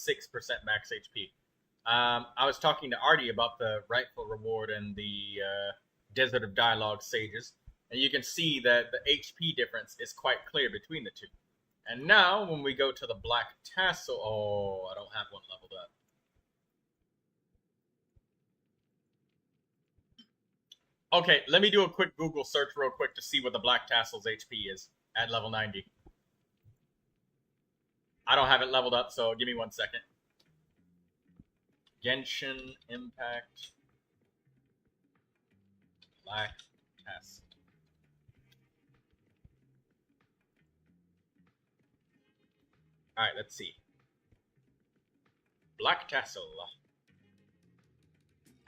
max HP. I was talking to Artie about the Rightful Reward and the Desert of Dialogue Sages, and you can see that the HP difference is quite clear between the two. And now, when we go to the Black Tassel... Oh, I don't have one leveled up. Okay, let me do a quick Google search real quick to see what the Black Tassel's HP is at level 90. I don't have it leveled up, so give me 1 second. Genshin Impact. Black Tassel. Alright, let's see. Black Tassel.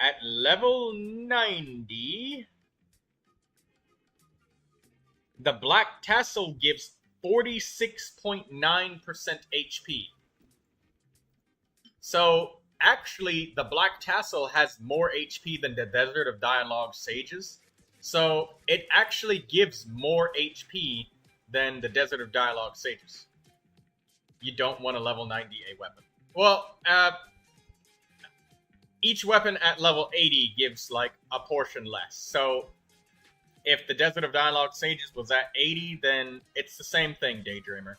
At level 90, the Black Tassel gives 46.9% HP. So, actually, the Black Tassel has more HP than the Desert of Dialogue Sages. So, it actually gives more HP than the Desert of Dialogue Sages. You don't want a level 90 A weapon. Well, each weapon at level 80 gives, like, a portion less. So, if the Desert of Dialogue Sages was at 80, then it's the same thing, Daydreamer.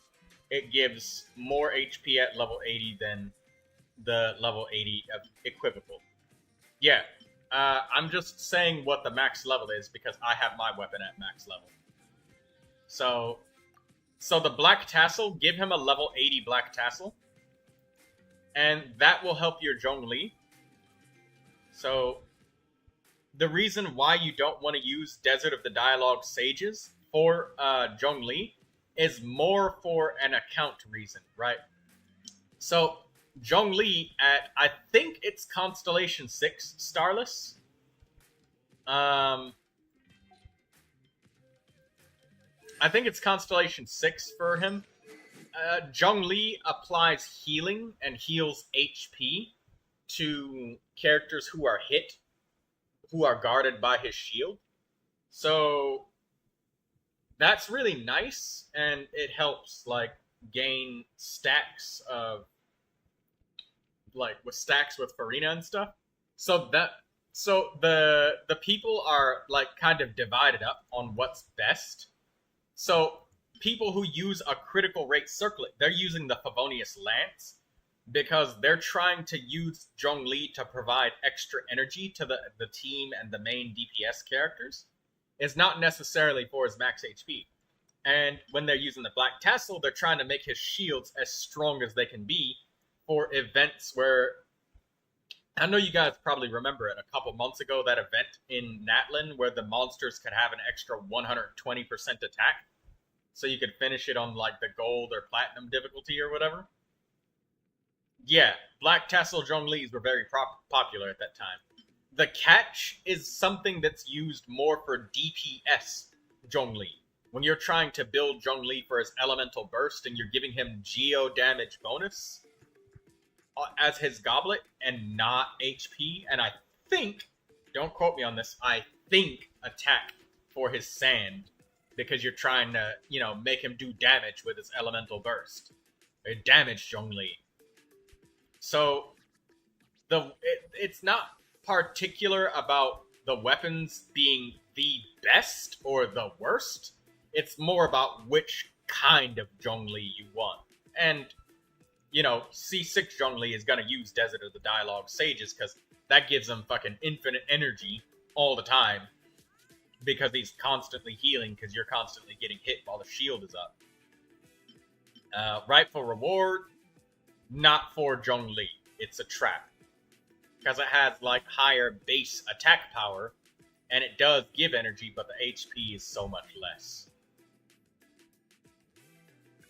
it gives more HP at level 80 than the level 80 of equivocal. Yeah, I'm just saying what the max level is because I have my weapon at max level. So the Black Tassel, give him a level 80 Black Tassel, and that will help your Zhongli. So the reason why you don't want to use Desert of the Dialogue Sages for Zhongli is more for an account reason, right? So Zhongli at, I think it's Constellation 6 Starless. I think it's Constellation 6 for him. Zhongli applies healing and heals HP to characters who are hit, who are guarded by his shield. So that's really nice, and it helps like gain stacks of with stacks with Farina and stuff. So the people are like kind of divided up on what's best. So people who use a critical rate circlet, they're using the Favonius Lance because they're trying to use Zhongli to provide extra energy to the team and the main DPS characters. It's not necessarily for his max HP. And when they're using the Black Tassel, they're trying to make his shields as strong as they can be for events where, I know you guys probably remember it, a couple months ago, that event in Natlin where the monsters could have an extra 120% attack. So you could finish it on like the gold or platinum difficulty or whatever. Yeah, Black Tassel Zhonglis were very popular at that time. The catch is something that's used more for DPS Zhongli. When you're trying to build Zhongli for his elemental burst and you're giving him geo damage bonus as his goblet and not HP, and I think, don't quote me on this, I think attack for his sand, because you're trying to, make him do damage with his elemental burst. Or damage Zhongli. So it's not particular about the weapons being the best or the worst. It's more about which kind of Zhongli you want. And, C6 Zhongli is going to use Desert of the Dialogue Sages because that gives him fucking infinite energy all the time. Because he's constantly healing because you're constantly getting hit while the shield is up. Rightful Reward, not for Zhongli. It's a trap. Because it has, higher base attack power, and it does give energy, but the HP is so much less.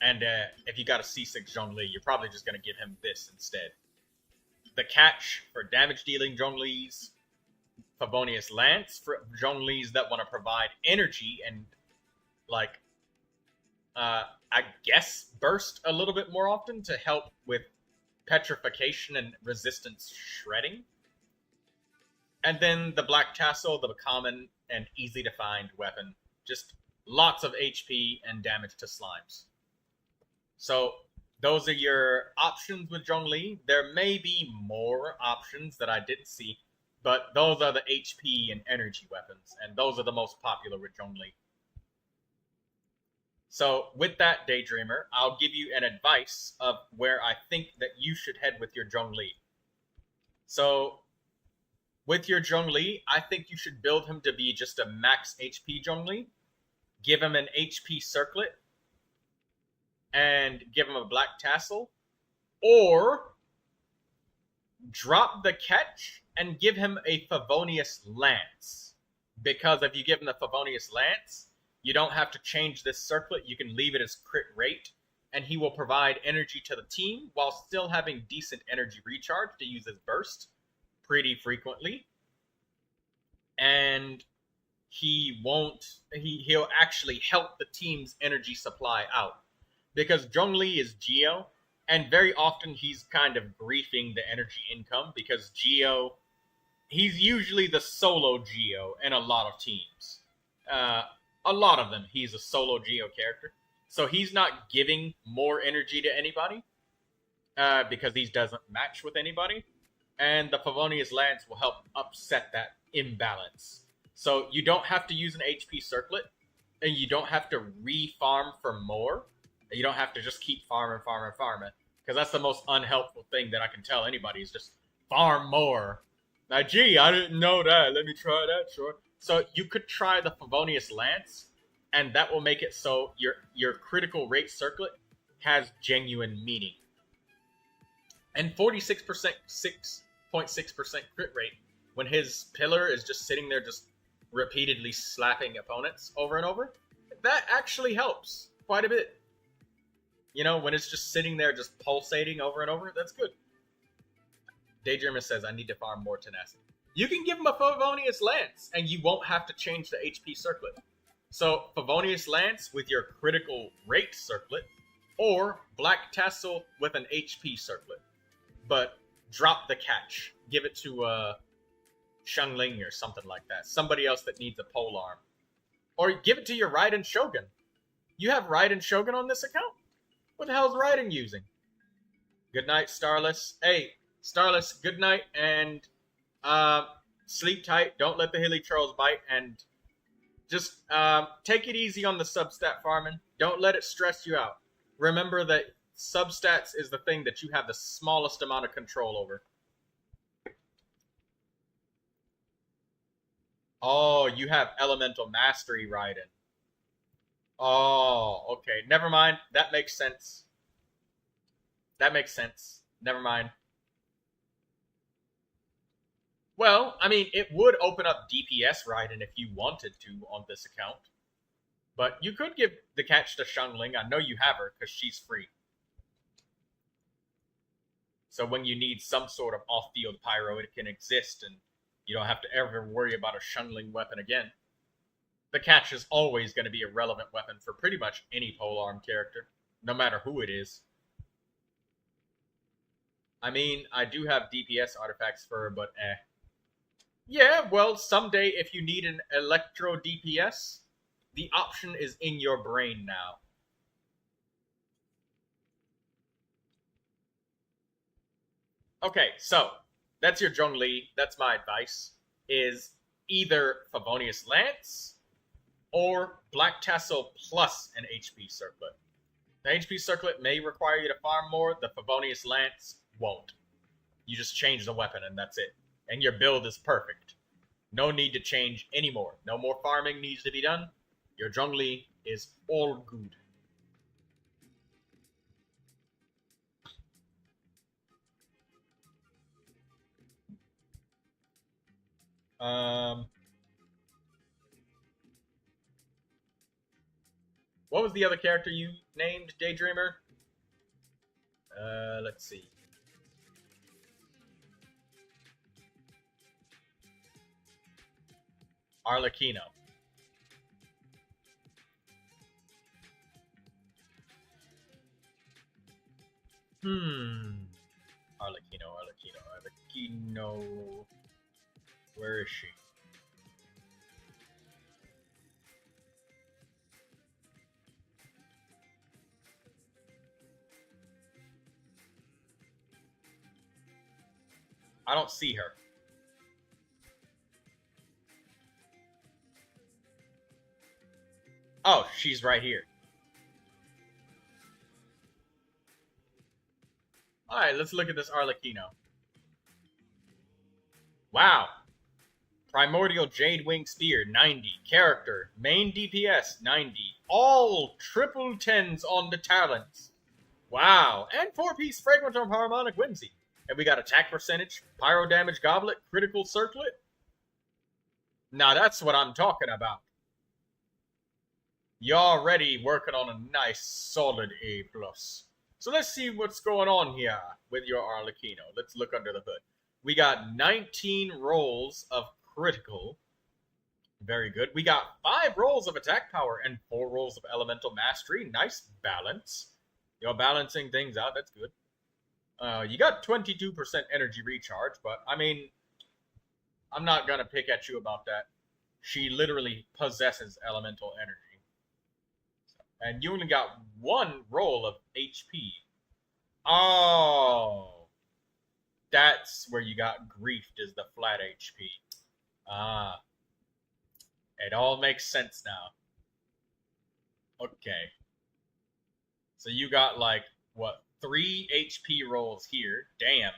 And if you got a C6 Zhongli, you're probably just going to give him this instead. The catch for damage-dealing Zhonglis, Favonius Lance for Zhonglis that want to provide energy and, I guess, burst a little bit more often to help with petrification and resistance shredding. And then the Black Tassel, the common and easy to find weapon. Just lots of HP and damage to slimes. So those are your options with Zhongli. There may be more options that I didn't see, but those are the HP and energy weapons, and those are the most popular with Zhongli. So with that, Daydreamer, I'll give you an advice of where I think that you should head with your Zhongli. So with your Zhongli, I think you should build him to be just a max HP Zhongli. Give him an HP circlet. And give him a Black Tassel. Or drop the catch and give him a Favonius Lance. Because if you give him the Favonius Lance, you don't have to change this circlet. You can leave it as crit rate. And he will provide energy to the team while still having decent energy recharge to use his burst pretty frequently. And he'll actually help the team's energy supply out. Because Zhongli is Geo, and very often he's kind of griefing the energy income, because Geo, he's usually the solo Geo in a lot of teams. A lot of them, he's a solo Geo character. So he's not giving more energy to anybody, because he doesn't match with anybody. And the Favonius Lance will help upset that imbalance. So you don't have to use an HP circlet, and you don't have to re-farm for more. You don't have to just keep farming. Because that's the most unhelpful thing that I can tell anybody is just farm more. Now, gee, I didn't know that. Let me try that, sure. So you could try the Favonius Lance, and that will make it so your critical rate circlet has genuine meaning. And 46%, 6.6% crit rate when his pillar is just sitting there just repeatedly slapping opponents over and over, that actually helps quite a bit. You know, when it's just sitting there just pulsating over and over, that's good. Daydreamer says, I need to farm more tenacity. You can give him a Favonius Lance, and you won't have to change the HP circlet. So, Favonius Lance with your critical rate circlet, or Black Tassel with an HP circlet. But drop the catch. Give it to Xiangling or something like that. Somebody else that needs a polearm. Or give it to your Raiden Shogun. You have Raiden Shogun on this account? What the hell is Raiden using? Good night, Starless. Hey, Starless, good night, and sleep tight. Don't let the hilly trolls bite, and just take it easy on the substat farming. Don't let it stress you out. Remember that substats is the thing that you have the smallest amount of control over. Oh, you have Elemental Mastery, Raiden. Oh, okay. Never mind. That makes sense. Never mind. Well, I mean, it would open up DPS Raiden if you wanted to on this account. But you could give the catch to Xiangling. I know you have her, because she's free. So when you need some sort of off-field pyro, it can exist, and you don't have to ever worry about a Xiangling weapon again. The catch is always going to be a relevant weapon for pretty much any polearm character, no matter who it is. I mean, I do have DPS artifacts for her, but eh. Yeah, well, someday if you need an Electro DPS, the option is in your brain now. Okay, so that's your Zhongli. That's my advice. Is either Favonius Lance or Black Tassel plus an HP circlet. The HP circlet may require you to farm more. The Favonius Lance won't. You just change the weapon and that's it. And your build is perfect. No need to change anymore. No more farming needs to be done. Your Zhongli is all good. What was the other character you named, Daydreamer? Let's see. Arlecchino. Arlecchino. Where is she? I don't see her. Oh, she's right here. Alright, let's look at this Arlecchino. Wow. Primordial Jade Wing Spear, 90. Character, main DPS, 90. All triple 10s on the talents. Wow. And 4-piece Fragment of Harmonic Whimsy. And we got attack percentage, pyro damage goblet, critical circlet. Now that's what I'm talking about. You're already working on a nice, solid A+. So let's see what's going on here with your Arlecchino. Let's look under the hood. We got 19 rolls of critical. Very good. We got 5 rolls of attack power and 4 rolls of elemental mastery. Nice balance. You're balancing things out. That's good. You got 22% energy recharge, but I mean, I'm not going to pick at you about that. She literally possesses elemental energy. And you only got 1 roll of HP. Oh. That's where you got griefed, is the flat HP. Ah. It all makes sense now. Okay. So you got like, what, 3 HP rolls here. Damn.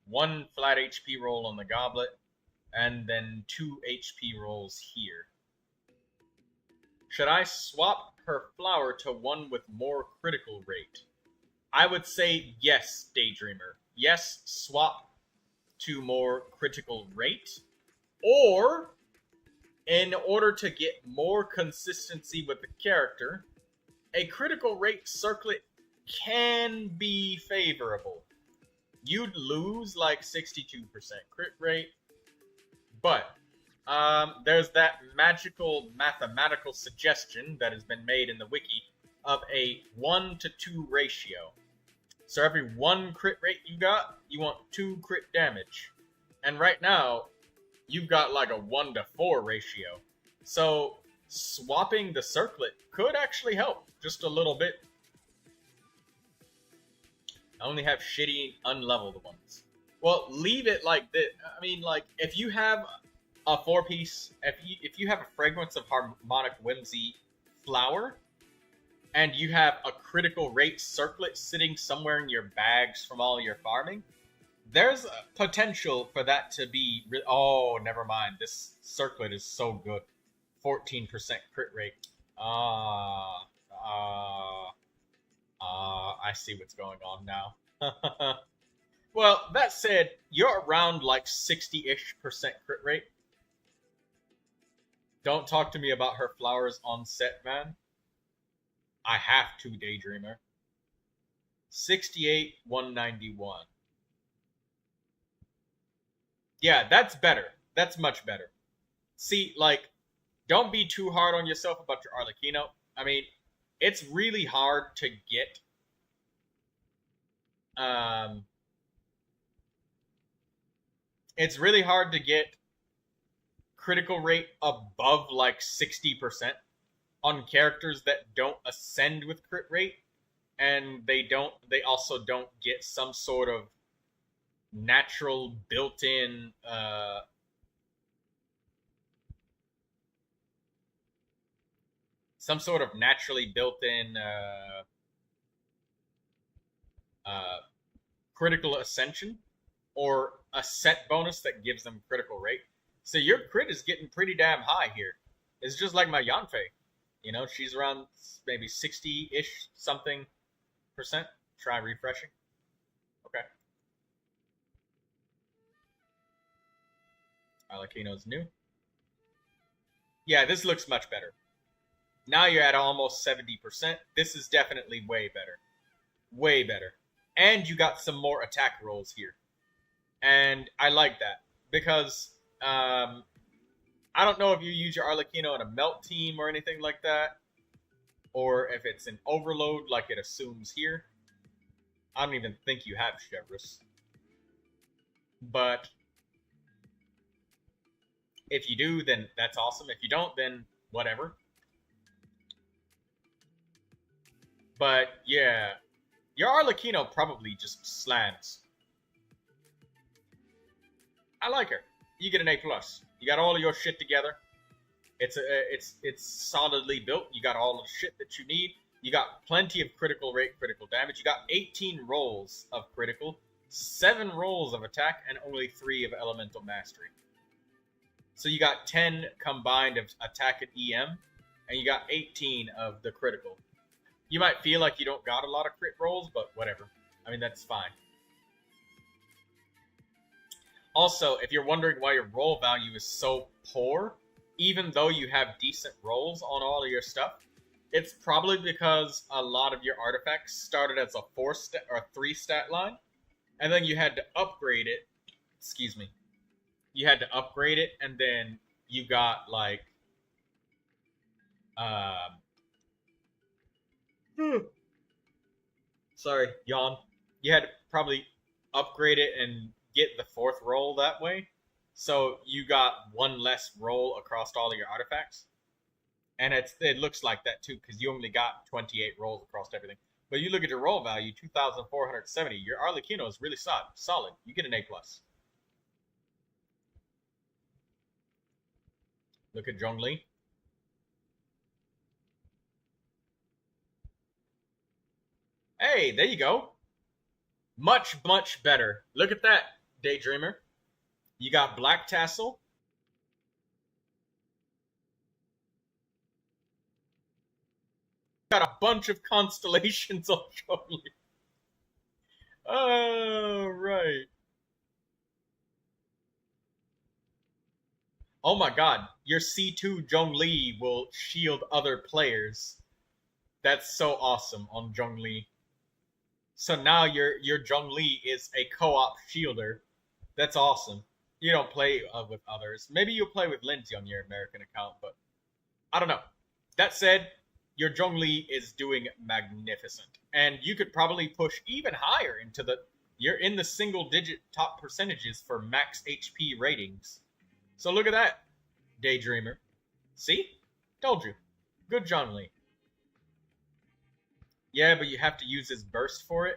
1 flat HP roll on the goblet, and then 2 HP rolls here. Should I swap her flower to one with more critical rate? I would say yes, Daydreamer. Yes, swap to more critical rate. Or, in order to get more consistency with the character, a critical rate circlet can be favorable. You'd lose like 62% crit rate, but there's that magical mathematical suggestion that has been made in the wiki of a 1 to 2 ratio. So every 1 crit rate you got, you want 2 crit damage. And right now, you've got like a 1 to 4 ratio. So swapping the circlet could actually help just a little bit. I only have shitty unleveled ones. Well, leave it like this. I mean, like, if you have a 4-piece, if you have a Fragrance of Harmonic Whimsy flower, and you have a critical rate circlet sitting somewhere in your bags from all your farming, there's a potential for that to be... Oh, never mind. This circlet is so good. 14% crit rate. I see what's going on now. Well, that said, you're around like 60-ish% crit rate. Don't talk to me about her flowers on set, man. I have to, Daydreamer. 68, 191. Yeah, that's better. That's much better. See, like, don't be too hard on yourself about your Arlecchino. I mean, it's really hard to get it's really hard to get critical rate above like 60% on characters that don't ascend with crit rate, and they also don't get some sort of natural built-in critical ascension or a set bonus that gives them critical rate. So your crit is getting pretty damn high here. It's just like my Yanfei. You know, she's around maybe 60-ish something percent. Try refreshing. Okay. Arlecchino's new. Yeah, this looks much better. Now you're at almost 70%. This is definitely way better. Way better. And you got some more attack rolls here. And I like that. Because, I don't know if you use your Arlecchino in a melt team or anything like that. Or if it's an overload like it assumes here. I don't even think you have Chevreuse. But if you do, then that's awesome. If you don't, then whatever. But yeah, your Arlecchino probably just slams. I like her. You get an A+. You got all of your shit together. It's solidly built. You got all of the shit that you need. You got plenty of critical rate, critical damage. You got 18 rolls of critical, 7 rolls of attack, and only 3 of elemental mastery. So you got 10 combined of attack and EM, and you got 18 of the critical. You might feel like you don't got a lot of crit rolls, but whatever. I mean, that's fine. Also, if you're wondering why your roll value is so poor, even though you have decent rolls on all of your stuff, it's probably because a lot of your artifacts started as a 4-stat or 3-stat line, and then you had to upgrade it. Excuse me. You had to upgrade it, and then you got like sorry, yawn. You had to probably upgrade it and get the 4th roll that way. So you got 1 less roll across all of your artifacts. And it looks like that too, because you only got 28 rolls across everything. But you look at your roll value, 2,470. Your Arlecchino is really solid. You get an A+. Look at Zhongli. Hey, there you go. Much, much better. Look at that, Daydreamer. You got Black Tassel. Got a bunch of constellations on Zhongli. Oh, right. Oh my god, your C2 Zhongli will shield other players. That's so awesome on Zhongli. So now your Zhongli is a co-op shielder. That's awesome. You don't play with others. Maybe you'll play with Lindsay on your American account, but I don't know. That said, your Zhongli is doing magnificent. And you could probably push even higher into the... You're in the single-digit top percentages for max HP ratings. So look at that, Daydreamer. See? Told you. Good Zhongli. Yeah, but you have to use his burst for it.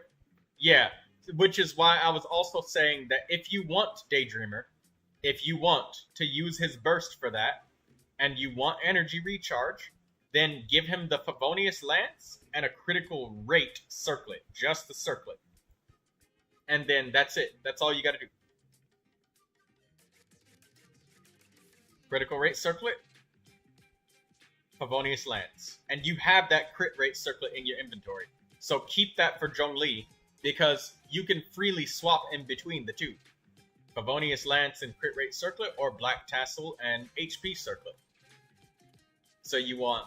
Yeah, which is why I was also saying that if you want Daydreamer, if you want to use his burst for that, and you want energy recharge, then give him the Favonius Lance and a critical rate circlet. Just the circlet. And then that's it. That's all you gotta do. Critical rate circlet, Favonius Lance. And you have that crit rate circlet in your inventory. So keep that for Zhongli, because you can freely swap in between the two. Favonius Lance and crit rate circlet, or Black Tassel and HP circlet. So you want...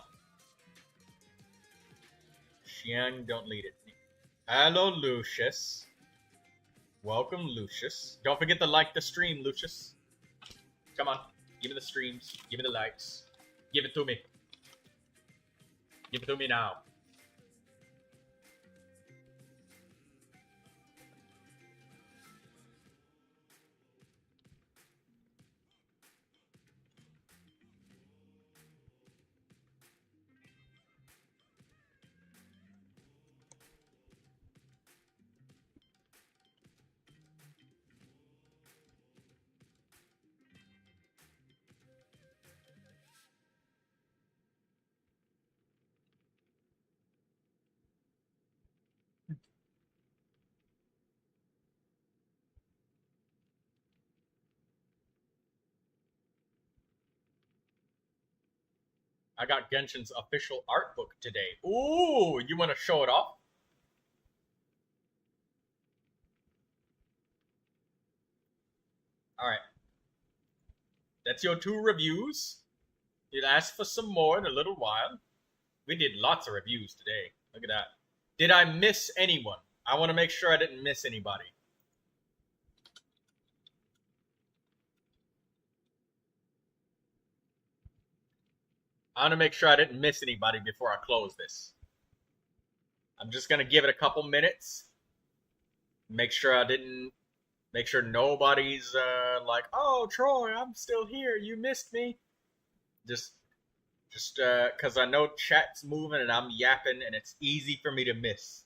Xiang, don't lead it. Hello, Lucius. Welcome, Lucius. Don't forget to like the stream, Lucius. Come on. Give me the streams. Give me the likes. Give it to me. Give it to me now. I got Genshin's official art book today. Ooh, you want to show it off? Alright. That's your 2 reviews. You'd ask for some more in a little while. We did lots of reviews today. Look at that. Did I miss anyone? I want to make sure I didn't miss anybody. I want to make sure I didn't miss anybody before I close this. I'm just going to give it a couple minutes. Make sure nobody's like, oh, Troy, I'm still here. You missed me. Just because I know chat's moving and I'm yapping and it's easy for me to miss.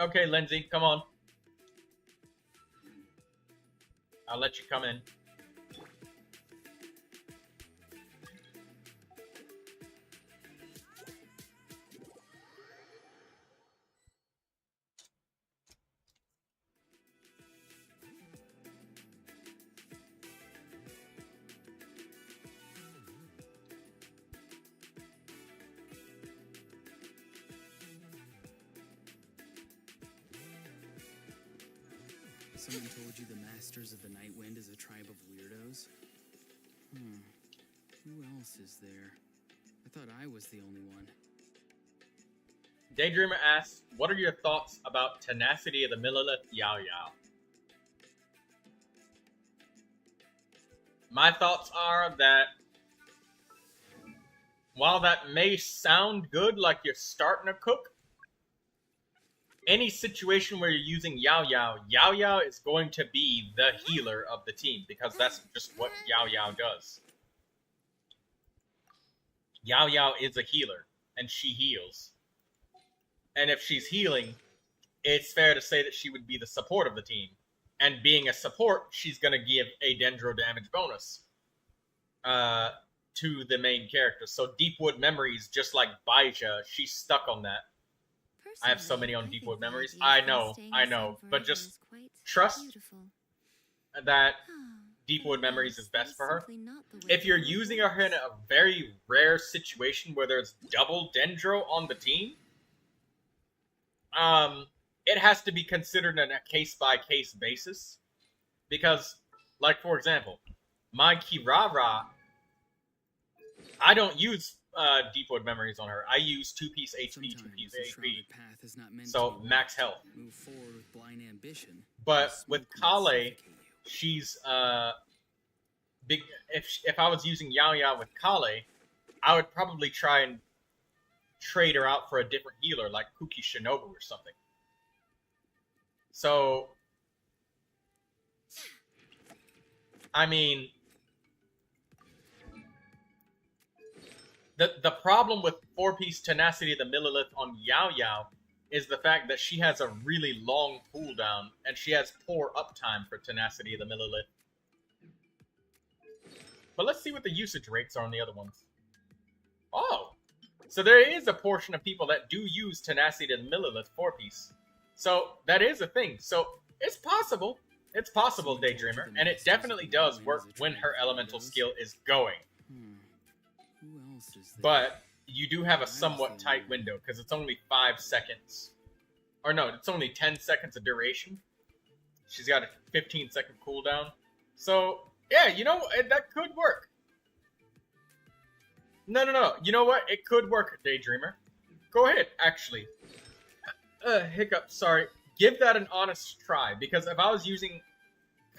Okay, Lindsay, come on. I'll let you come in. Someone told you the Masters of the Night Wind is a tribe of weirdos? Who else is there? I thought I was the only one. Daydreamer asks, what are your thoughts about Tenacity of the Millilith Yao Yao? my thoughts are that while that may sound good, like you're starting to cook, any situation where you're using Yao Yao, Yao Yao is going to be the healer of the team because that's just what Yao Yao does. Yao Yao is a healer, and she heals. And if she's healing, it's fair to say that she would be the support of the team. And being a support, she's going to give a dendro damage bonus to the main character. So Deepwood Memories, just like Baija, she's stuck on that. I have so many on Deepwood Memories. I know. But just trust that Deepwood Memories is best for her. If you're using her in a very rare situation where there's double dendro on the team, it has to be considered on a case-by-case basis. Because, like, for example, my Kirara, I don't use Deepwood Memories on her. I use 2-piece HP, 2-piece HP. So, max health. But with Kale, she's big. If I was using Yao Yao with Kale, I would probably try and trade her out for a different healer like Kuki Shinobu or something. So, I mean, the problem with 4-piece Tenacity of the Millilith on Yao Yao is the fact that she has a really long cooldown and she has poor uptime for Tenacity of the Millilith. But let's see what the usage rates are on the other ones. Oh! So there is a portion of people that do use Tenacity of the Millilith 4-piece. So that is a thing. So it's possible. It's possible, Daydreamer. And it definitely does work when her elemental skill is going. But you do have a somewhat tight window because it's only 5 seconds. Or no, it's only 10 seconds of duration. She's got a 15-second cooldown. So, yeah, you know, that could work. No. You know what? It could work, Daydreamer. Go ahead, actually. Hiccup, sorry. Give that an honest try. Because if I was using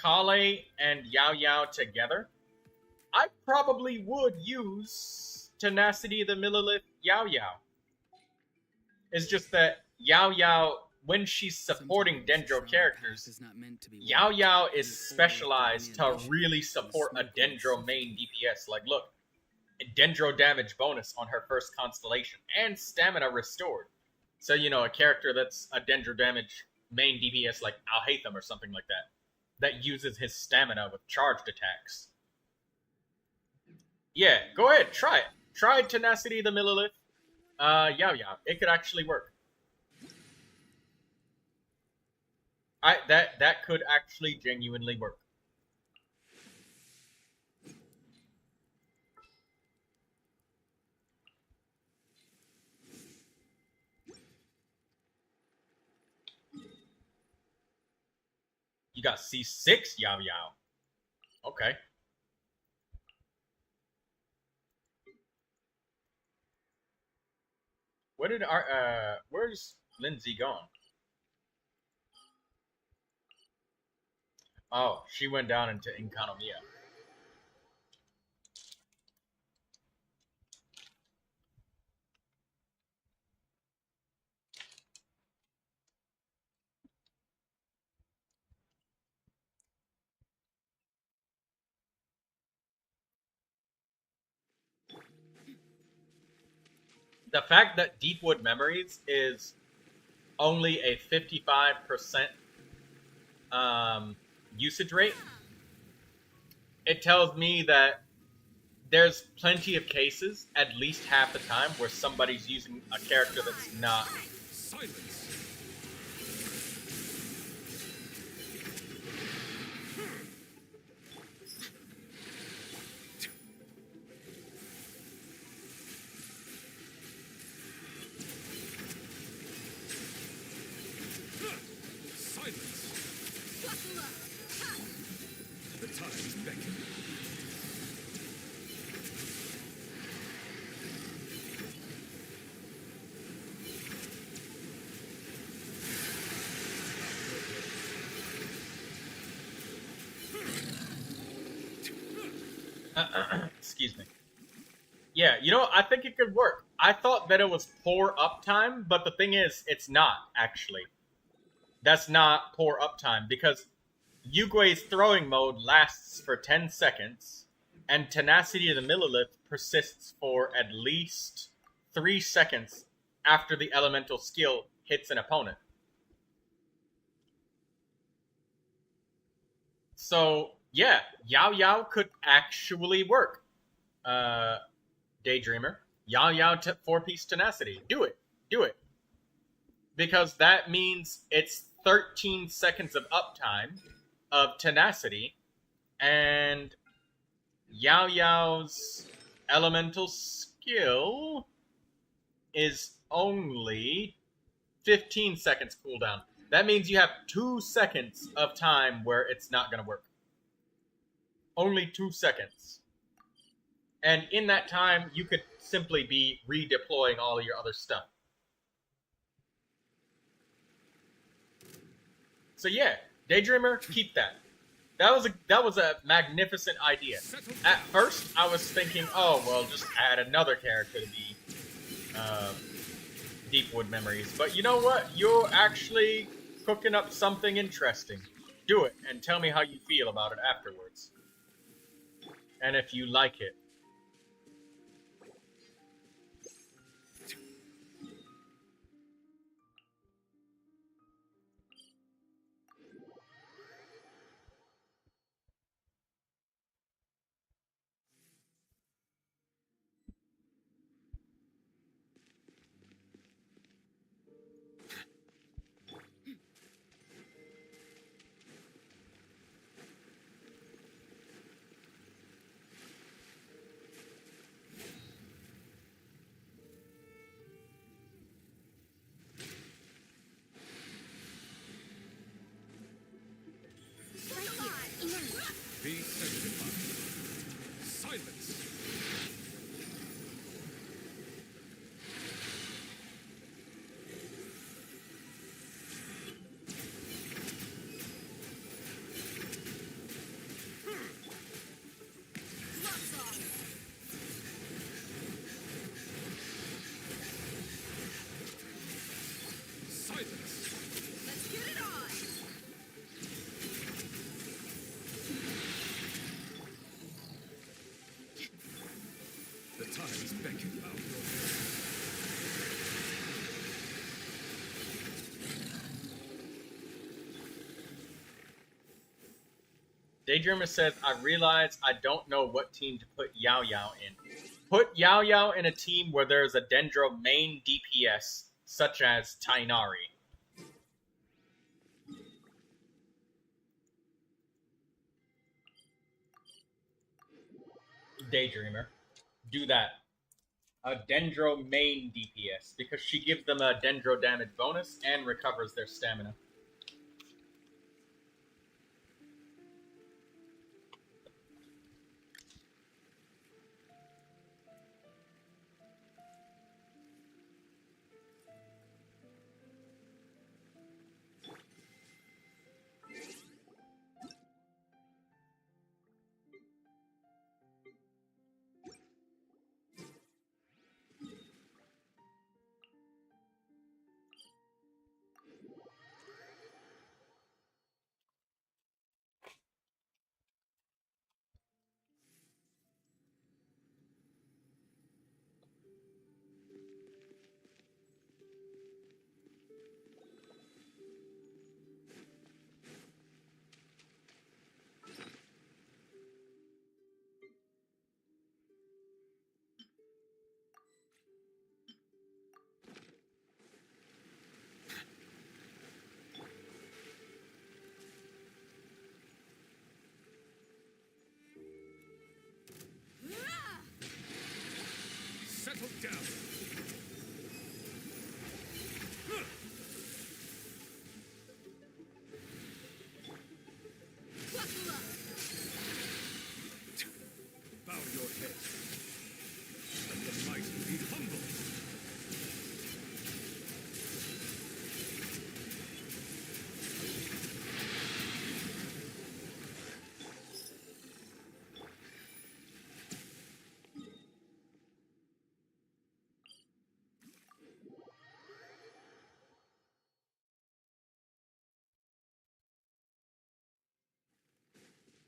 Kale and Yao Yao together, I probably would use Tenacity of the Millilith Yao Yao. It's just that Yao Yao, when she's supporting Dendro characters, Yao Yao is specialized to really support a Dendro main DPS. Like, look, Dendro damage bonus on her first constellation, and stamina restored. So, you know, a character that's a Dendro damage main DPS like Alhaitham or something like that, that uses his stamina with charged attacks. Yeah, go ahead, try it. Try Tenacity of the Millilith. Yao Yao. It could actually work. That could actually genuinely work. You got C6 Yao Yao. Okay. Where's Lindsay gone? Oh, she went down into Inkanomiya. The fact that Deepwood Memories is only a 55% usage rate, it tells me that there's plenty of cases, at least half the time, where somebody's using a character that's not. Silence. The times beckon. Excuse me. Yeah, you know, I think it could work. I thought that it was poor uptime, but the thing is, it's not, actually. That's not poor uptime, because Yugue's throwing mode lasts for 10 seconds, and Tenacity of the Millilith persists for at least 3 seconds after the elemental skill hits an opponent. So, yeah, Yao Yao could actually work. Daydreamer. Yao Yao 4-piece Tenacity. Do it. Do it. Because that means it's 13 seconds of uptime of Tenacity, and Yao Yao's elemental skill is only 15 seconds cooldown. That means you have 2 seconds of time where it's not going to work. Only 2 seconds. And in that time, you could simply be redeploying all of your other stuff. So yeah, Daydreamer, keep that. That was a magnificent idea. At first, I was thinking, oh well, just add another character to the Deepwood Memories. But you know what? You're actually cooking up something interesting. Do it, and tell me how you feel about it afterwards. And if you like it. Be sanctified. Silence. Silence. Let's get it on! The times beckon out your Daydreamer says, I realize I don't know what team to put Yao Yao in. Put Yao Yao in a team where there's a Dendro main DPS, such as Tainari. Daydreamer. Do that. A Dendro main DPS, because she gives them a Dendro damage bonus and recovers their stamina.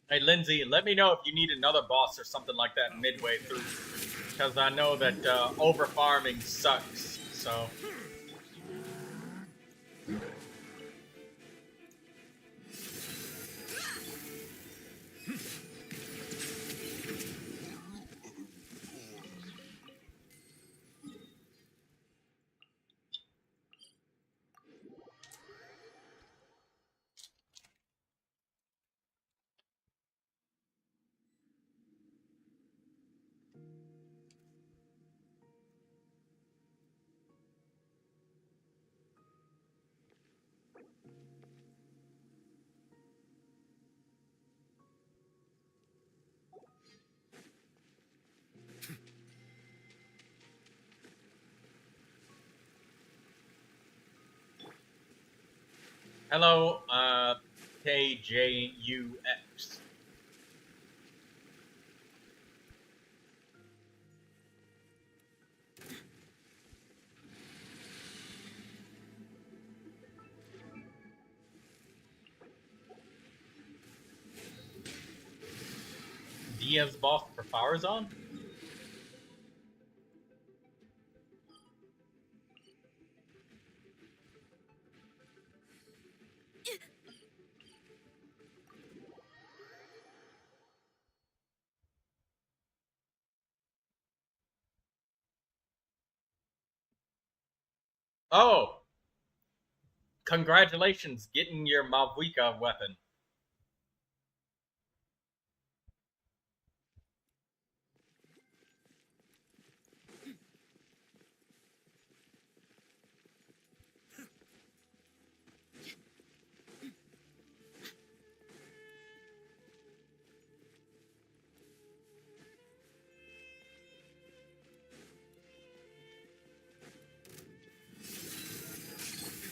Hey, Lindsay, let me know if you need another boss or something like that midway through. Because I know that over farming sucks. So. Hello, KJUX. Diaz boss for Farazan? Oh, congratulations getting your Mavuika weapon.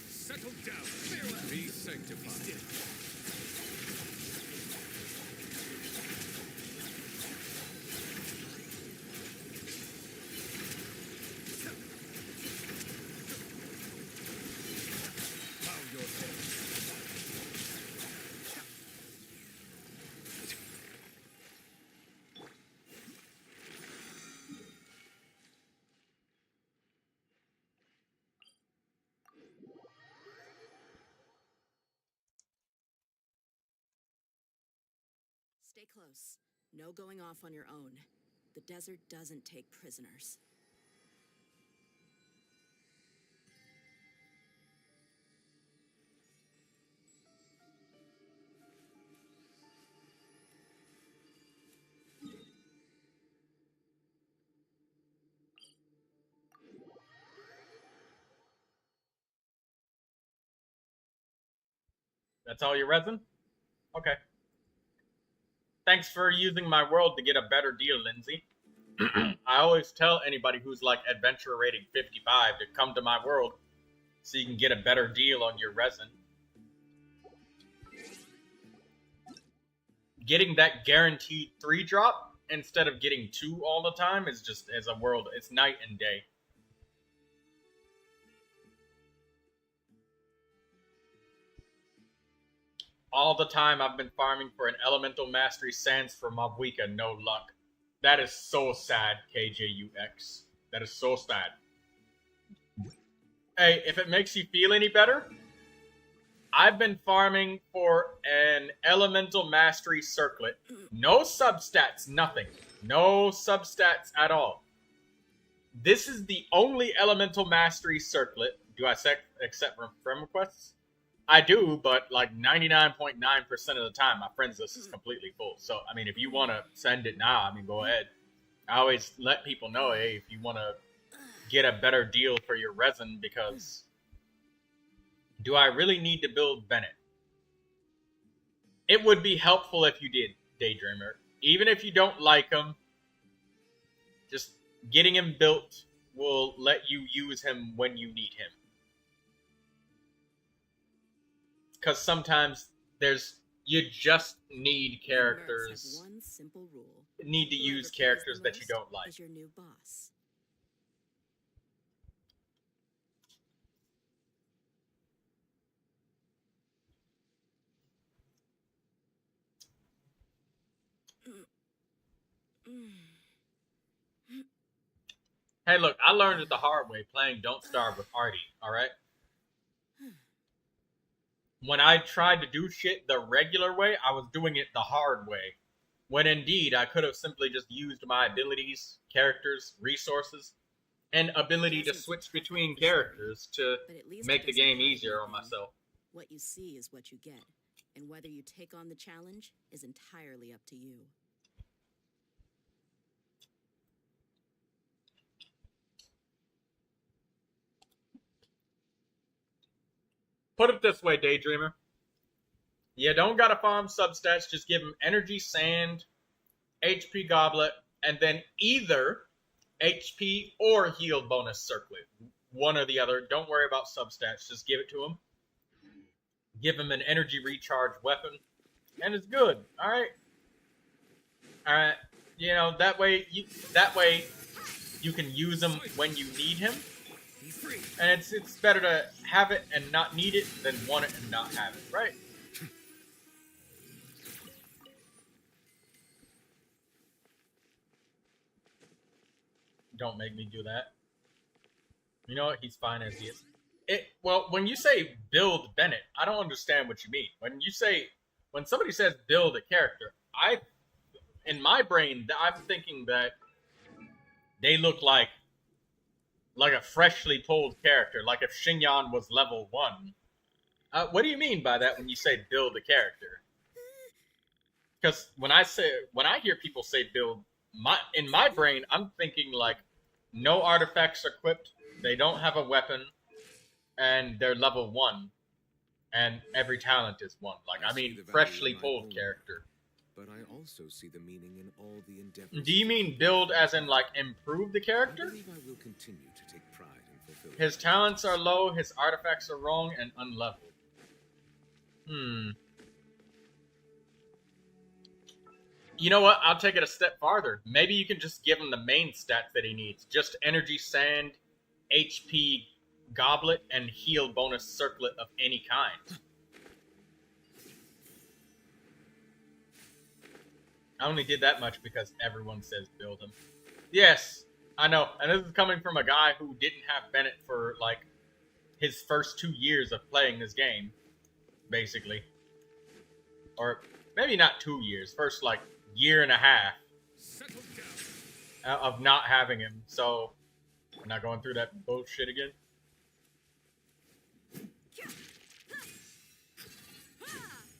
Settle down. Farewell. Be sanctified. Bow your head. Stay close. No going off on your own. The desert doesn't take prisoners. That's all your resin? Okay. Thanks for using my world to get a better deal, Lindsay. I always tell anybody who's like adventure rating 55 to come to my world so you can get a better deal on your resin. Getting that guaranteed 3 drop instead of getting 2 all the time is just, as a world, it's night and day. All the time I've been farming for an elemental mastery sans for Mavuika, no luck. That is so sad, KJUX. That is so sad. Hey, if it makes you feel any better, I've been farming for an elemental mastery circlet. No substats, nothing. No substats at all. This is the only elemental mastery circlet. Do I accept friend requests? I do, but like 99.9% of the time, my friends list is completely full. So, I mean, if you want to send it now, I mean, go ahead. I always let people know, hey, if you want to get a better deal for your resin, because do I really need to build Bennett? It would be helpful if you did, Daydreamer. Even if you don't like him, just getting him built will let you use him when you need him. Because sometimes you just need characters. One simple rule. Need to use characters that you don't like. Is your new boss. Hey, look, I learned it the hard way playing Don't Starve with Artie, alright? When I tried to do shit the regular way, I was doing it the hard way. When indeed, I could have simply just used my abilities, characters, resources, and ability to switch between characters to But at least make it the doesn't game hide easier on anything. myself. What you see is what you get, and whether you take on the challenge is entirely up to you. Put it this way, Daydreamer. You don't gotta farm substats, just give him energy sand, HP goblet, and then either HP or heal bonus circlet. One or the other. Don't worry about substats, just give it to him. Give him an energy recharge weapon, and it's good. Alright? Alright. You know, that way you can use him when you need him. And it's better to have it and not need it than want it and not have it, right? Don't make me do that. You know what? He's fine as he is. Well, when you say build Bennett, I don't understand what you mean. When somebody says build a character, in my brain, I'm thinking that they look like a freshly pulled character, like if Xingyan was level 1. What do you mean by that when you say build a character? Because when I hear people say build, in my brain, I'm thinking like no artifacts equipped, they don't have a weapon, and they're level 1, and every talent is 1. Like, I mean, freshly pulled character. But I also see the meaning in all the endeavors. Do you mean build as in like improve the I character? believe I will continue to take pride in fulfilling His talents are low, his artifacts are wrong, and unleveled. You know what? I'll take it a step farther. Maybe you can just give him the main stats that he needs. Just energy sand, HP goblet, and heal bonus circlet of any kind. I only did that much because everyone says build him. Yes, I know. And this is coming from a guy who didn't have Bennett for, like, his first 2 years of playing this game. Basically. Or maybe not 2 years. First, like, year and a half of not having him. So, we're not going through that bullshit again.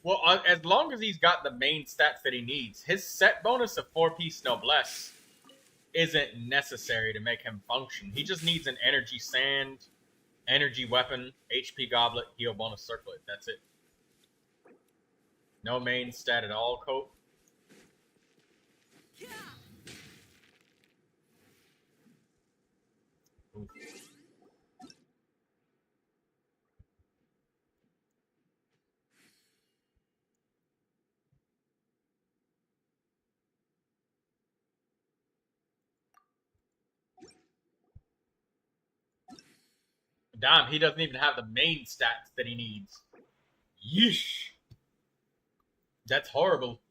Well, as long as he's got the main stats that he needs, his set bonus of 4-piece noblesse isn't necessary to make him function. He just needs an energy sand, energy weapon, HP goblet, heal bonus circlet. That's it. No main stat at all, Cope. Oof. Damn, he doesn't even have the main stats that he needs. Yeesh. That's horrible.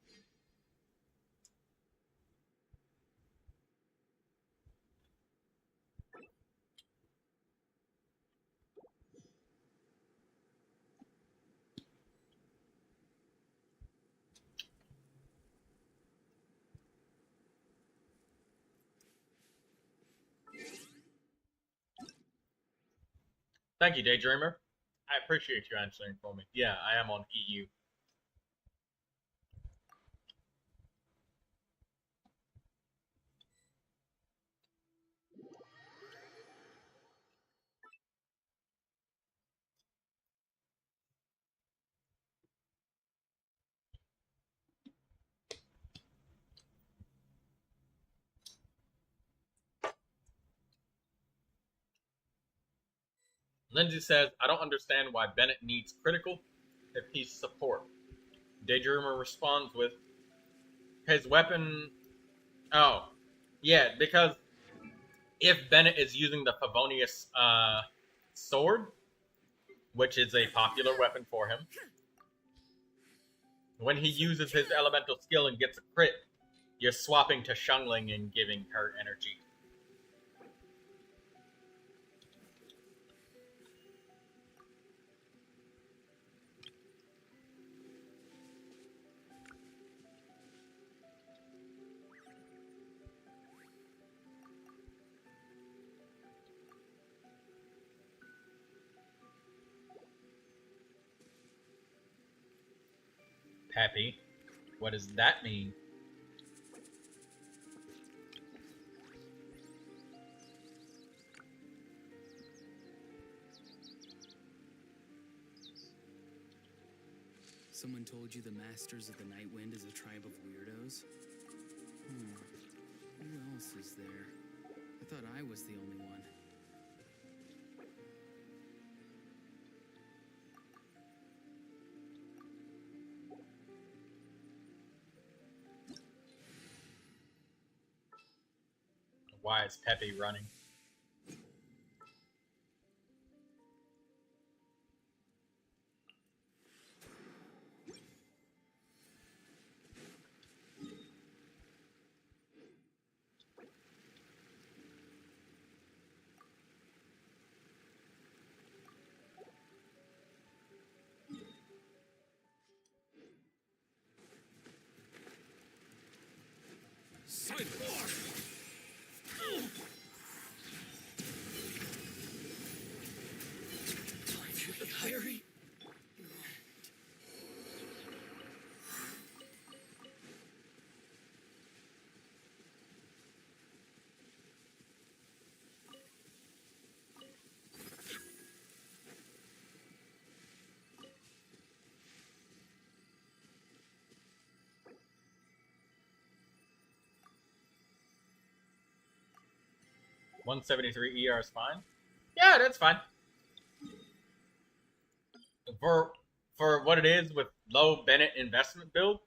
Thank you, Daydreamer. I appreciate you answering for me. Yeah, I am on EU. Lindsay says, I don't understand why Bennett needs critical if he's support. Daydreamer responds with, his weapon... Oh, yeah, because if Bennett is using the Favonius sword, which is a popular weapon for him, when he uses his elemental skill and gets a crit, you're swapping to Shungling and giving her energy. Peppy, what does that mean? Someone told you the Masters of the Night Wind is a tribe of weirdos? Who else is there? I thought I was the only one. Why is Peppy running? Sidewalk! Time for the diary. $173 ER is fine. Yeah, that's fine. For what it is with low Bennett investment build.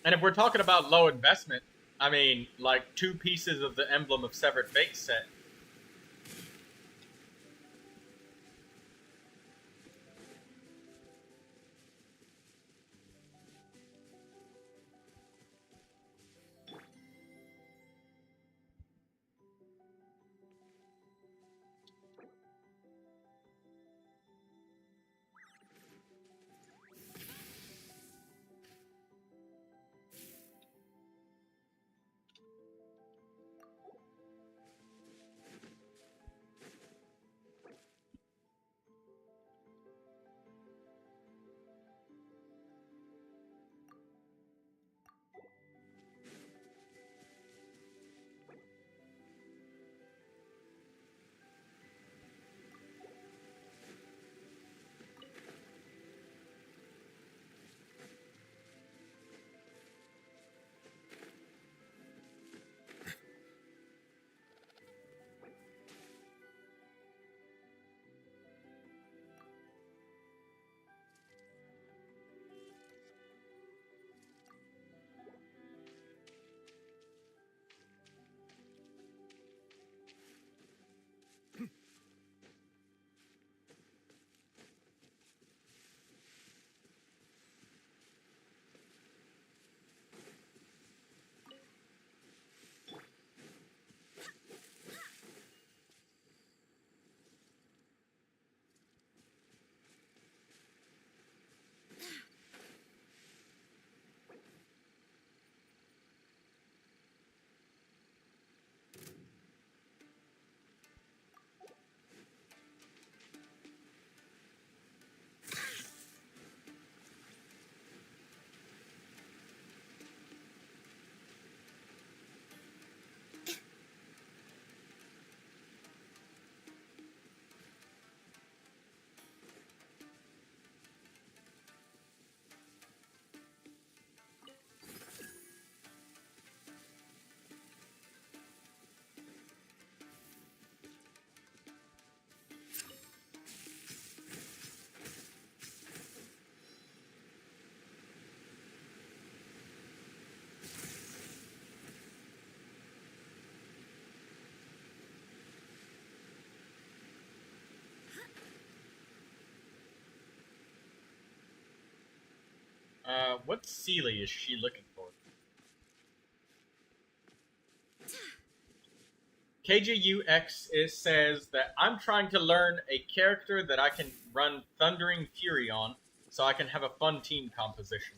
And if we're talking about low investment, I mean, like 2 pieces of the Emblem of Severed Fate set. what Sealy is she looking for? KJUX says that I'm trying to learn a character that I can run Thundering Fury on, so I can have a fun team composition.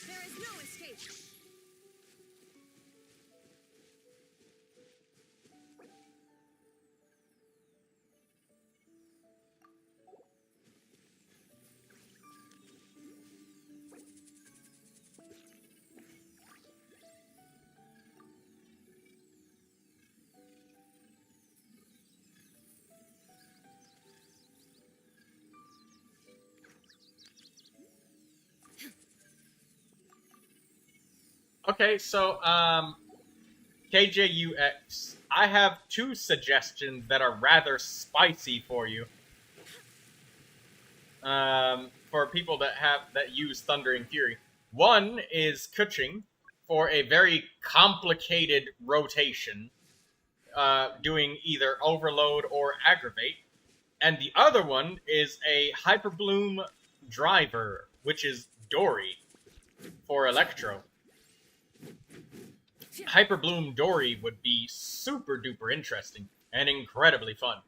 There is no escape. Okay, so, KJUX, I have two suggestions that are rather spicy for you. For people that use Thundering Fury. One is Kuching for a very complicated rotation, doing either Overload or Aggravate. And the other one is a Hyperbloom Driver, which is Dory for Electro. Hyperbloom Dory would be super duper interesting and incredibly fun.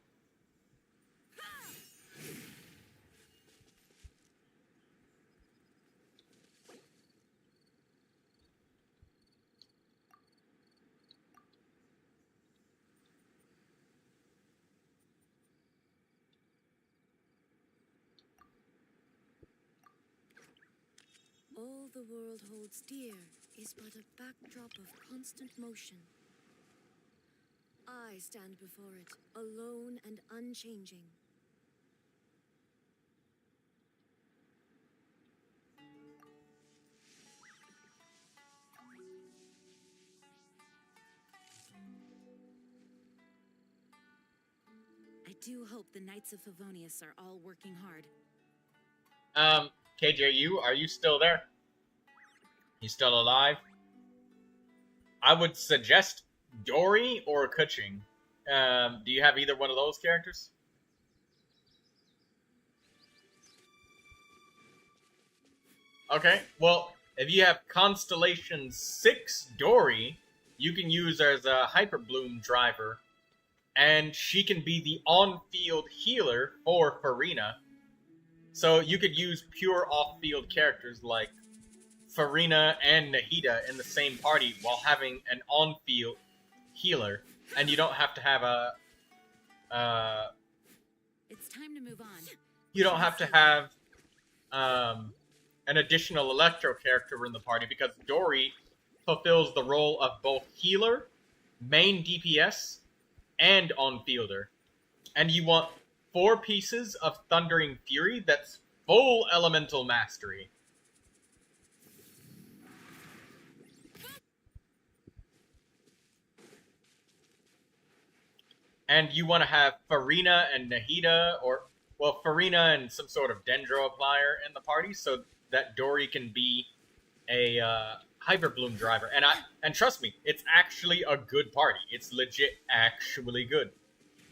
All the world holds dear is but a backdrop of constant motion. I stand before it, alone and unchanging. I do hope the Knights of Favonius are all working hard. KJU, are you still there? He's still alive? I would suggest Dory or Kuching. Do you have either one of those characters? Okay, well, if you have Constellation 6 Dory, you can use her as a Hyperbloom driver, and she can be the on-field healer for Farina. So you could use pure off-field characters like Farina and Nahida in the same party while having an on-field healer, and you don't have to have It's time to move on. you don't have to have an additional Electro character in the party, because Dory fulfills the role of both healer, main DPS, and on-fielder. And you want 4 pieces of Thundering Fury that's full elemental mastery. And you want to have Farina and Nahida, or, well, Farina and some sort of Dendro applier in the party, so that Dory can be a Hyperbloom driver. And trust me, it's actually a good party. It's legit actually good.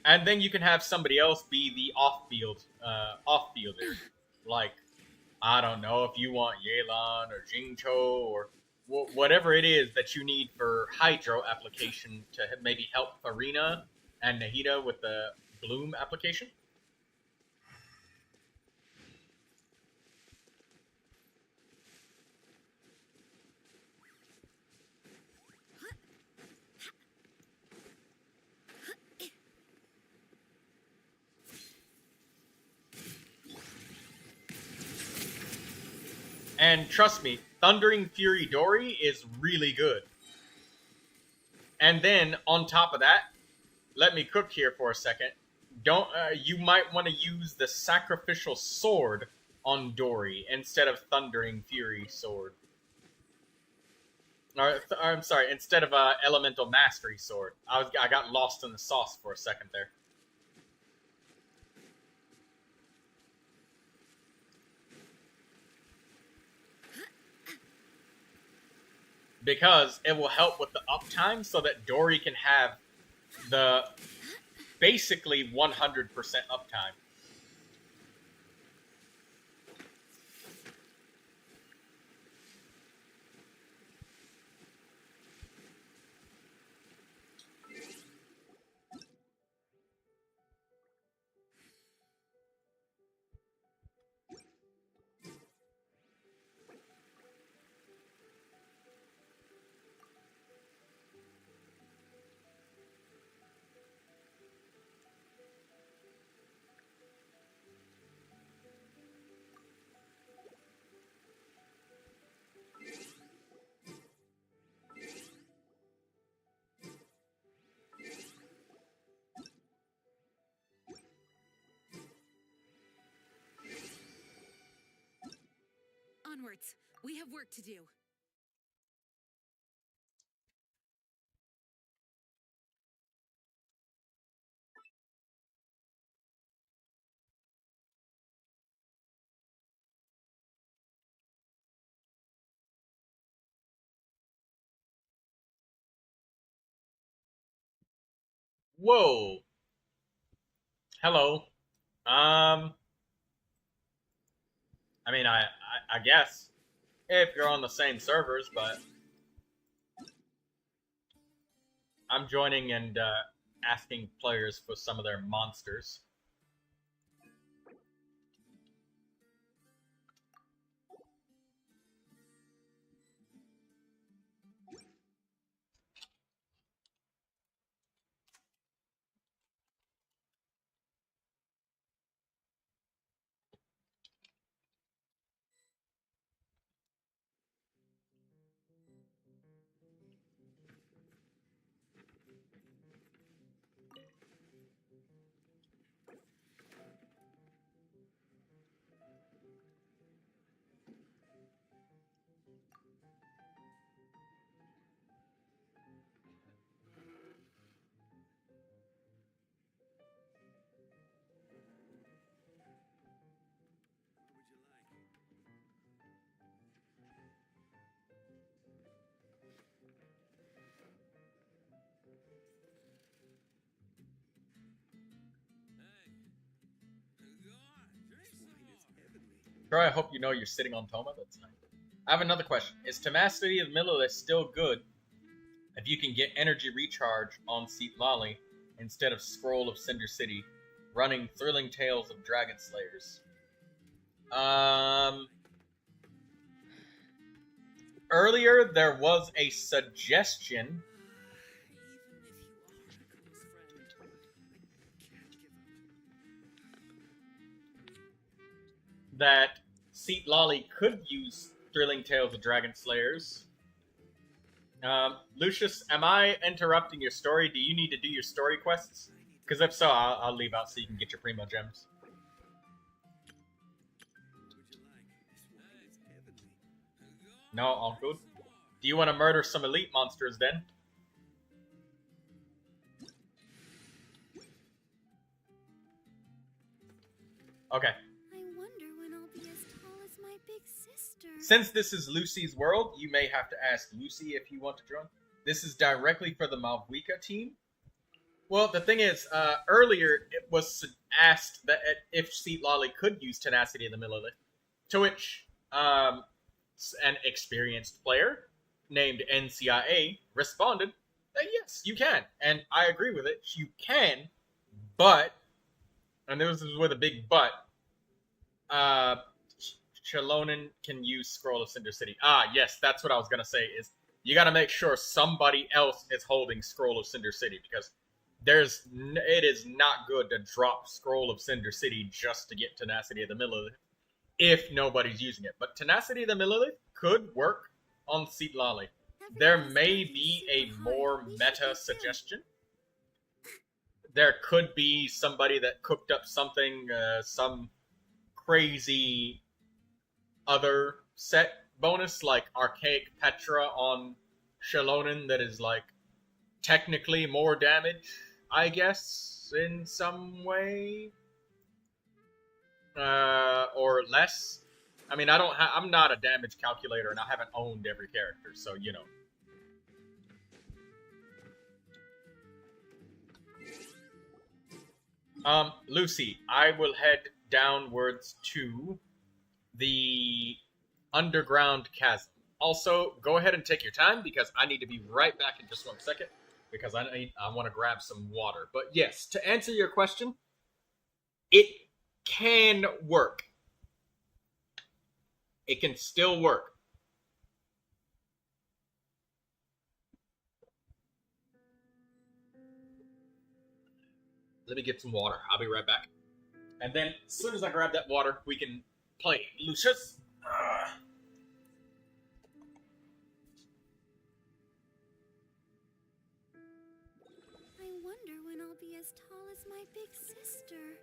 And then you can have somebody else be the off-fielder. Like, I don't know, if you want Yelan or Jingcho or whatever it is that you need for Hydro application to maybe help Farina and Nahida with the Bloom application. And trust me, Thundering Fury Dory is really good. And then on top of that, let me cook here for a second. Don't you might want to use the sacrificial sword on Dory instead of Thundering Fury sword. Or I'm sorry, instead of Elemental Mastery sword. I got lost in the sauce for a second there. Because it will help with the uptime so that Dory can have the basically 100% uptime. Onwards. We have work to do. Whoa. Hello. I mean, I guess if you're on the same servers, but I'm joining and asking players for some of their monsters. Troy, I hope you know you're sitting on Toma. That's nice. I have another question. Is Tenacity of Millilith still good if you can get energy recharge on Seat Lolly instead of Scroll of Cinder City, running Thrilling Tales of Dragon Slayers? Earlier there was a suggestion that Seat Lolly could use Thrilling Tales of Dragon Slayers. Lucius, am I interrupting your story? Do you need to do your story quests? Because if so, I'll leave out so you can get your Primo Gems. No, all good. Do you want to murder some elite monsters then? Okay. I wonder when I'll be as tall as my big sister. Since this is Lucy's world, you may have to ask Lucy if you want to join. This is directly for the Malvika team. Well, the thing is, earlier it was asked that if Seat Lolly could use Tenacity of the Millilith, to which an experienced player named NCIA responded that yes, you can. And I agree with it. You can, but, and this is with a big but, Chalonin can use Scroll of Cinder City. Ah, yes, that's what I was going to say, is you got to make sure somebody else is holding Scroll of Cinder City, because it is not good to drop Scroll of Cinder City just to get Tenacity of the Millilith if nobody's using it. But Tenacity of the Millilith could work on Seat Lolly. there may be a more meta suggestion. There could be somebody that cooked up something, some crazy other set bonus, like Archaic Petra on Shalonen, that is like technically more damage, I guess, in some way, or less. I mean, I'm not a damage calculator, and I haven't owned every character, so you know. Lucy, I will head downwards to the underground chasm. Also, go ahead and take your time, because I need to be right back in just 1 second, because I want to grab some water. But yes, to answer your question, it can work. It can still work. Let me get some water. I'll be right back. And then, as soon as I grab that water, we can play. Lucius? I wonder when I'll be as tall as my big sister.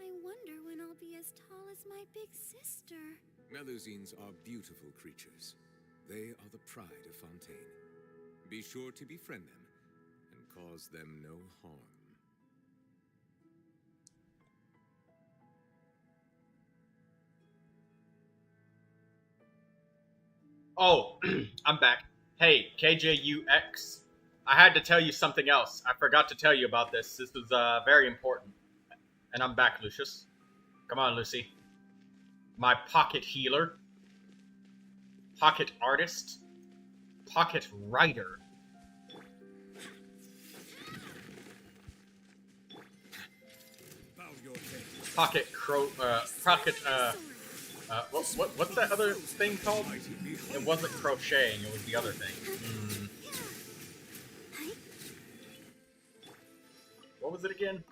I wonder when I'll be as tall as my big sister. Melusines are beautiful creatures. They are the pride of Fontaine. Be sure to befriend them and cause them no harm. Oh, I'm back. Hey, KJUX. I had to tell you something else. I forgot to tell you about this. This was very important. And I'm back, Lucius. Come on, Lucy. My pocket healer. Pocket artist. Pocket writer. Pocket what's that other thing called? It wasn't crocheting, it was the other thing. What was it again?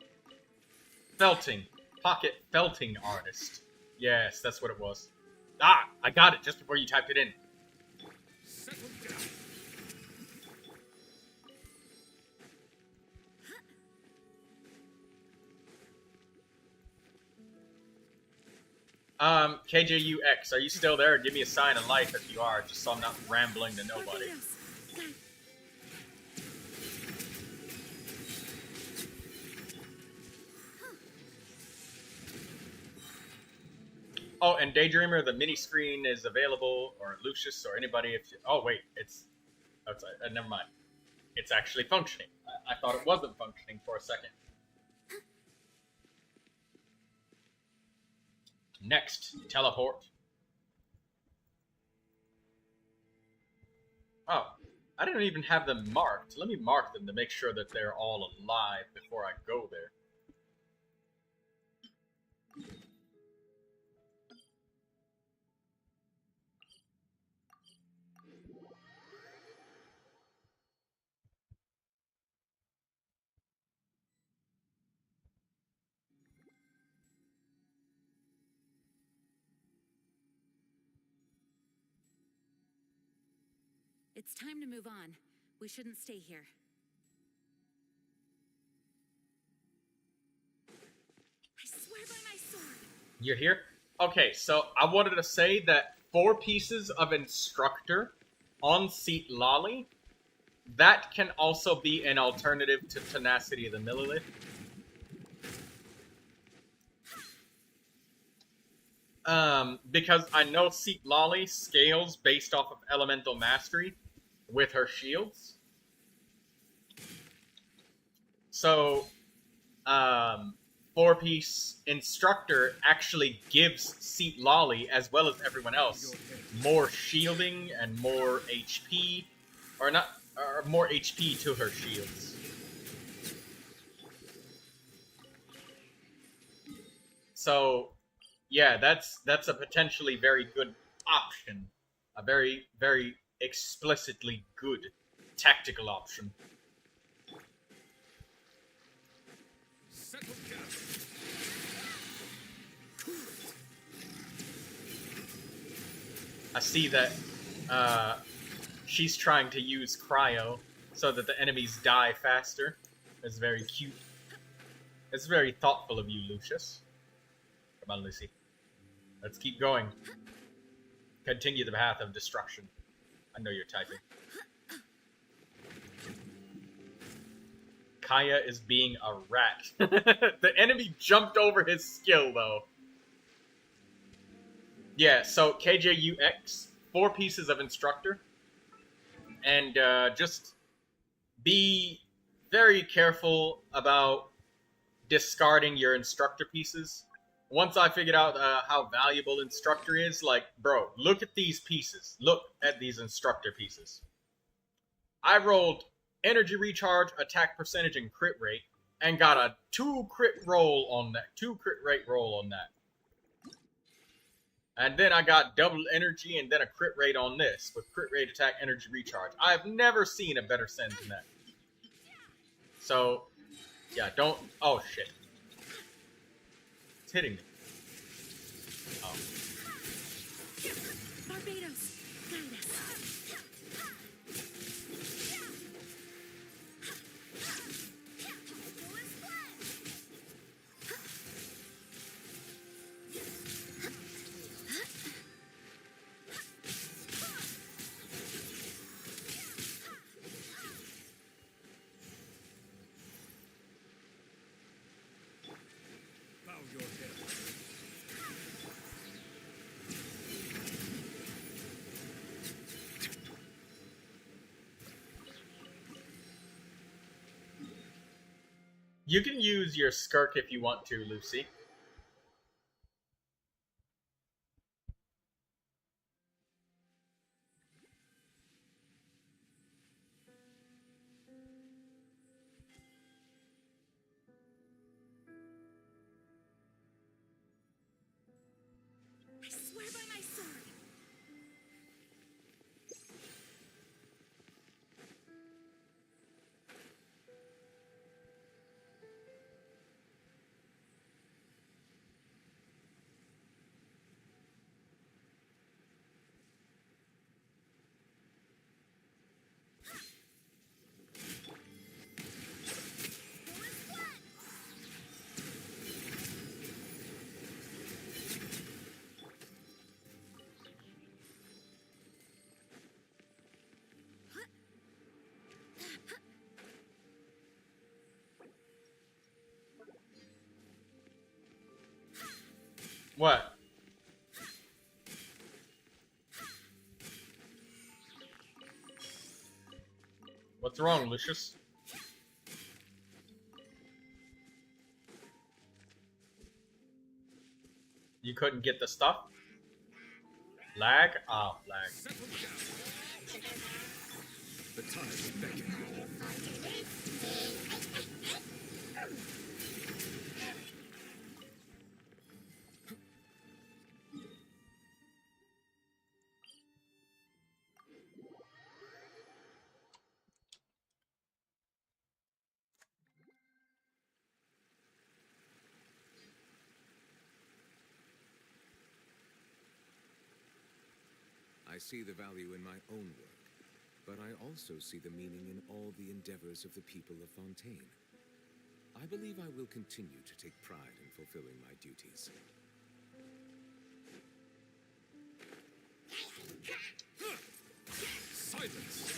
Felting. Pocket felting artist. Yes, that's what it was. Ah, I got it just before you typed it in. KJUX, are you still there? Give me a sign of life if you are, just so I'm not rambling to nobody. Oh, and Daydreamer, the mini screen is available, or Lucius, or anybody. If you, oh wait, it's outside. Never mind. It's actually functioning. I thought it wasn't functioning for a second. Next, teleport. Oh, I didn't even have them marked. Let me mark them to make sure that they're all alive before I go there. It's time to move on. We shouldn't stay here. I swear by my sword. You're here? Okay, so I wanted to say that 4 pieces of instructor on seat lolly, that can also be an alternative to tenacity of the millilith. because I know Seat Lolly scales based off of elemental mastery with her shields. So, 4-piece instructor actually gives Seat Lolly, as well as everyone else, more shielding and more HP, or more HP to her shields. So, yeah, that's a potentially very good option, a very, very explicitly good tactical option. I see that she's trying to use cryo so that the enemies die faster. It's very cute. It's very thoughtful of you, Lucius. Come on, Lucy. Let's keep going. Continue the path of destruction. I know you're typing. Kaya is being a rat. The enemy jumped over his skill, though. Yeah, so KJUX, 4 pieces of instructor. And just be very careful about discarding your instructor pieces. Once I figured out how valuable instructor is, like, bro, look at these pieces. Look at these instructor pieces. I rolled energy recharge, attack percentage, and crit rate, and got a 2 crit roll on that. 2 crit rate roll on that. And then I got double energy and then a crit rate on this, with crit rate, attack, energy recharge. I've never seen a better send than that. So, yeah, don't... Oh, shit. It's hitting me. Oh. Barbados, guide us. You can use your skirk if you want to, Lucy. I swear by my sword. What? What's wrong, Lucius? You couldn't get the stuff? Lag? Ah, lag. The time is beckoning. I see the value in my own work, but I also see the meaning in all the endeavors of the people of Fontaine. I believe I will continue to take pride in fulfilling my duties. Silence!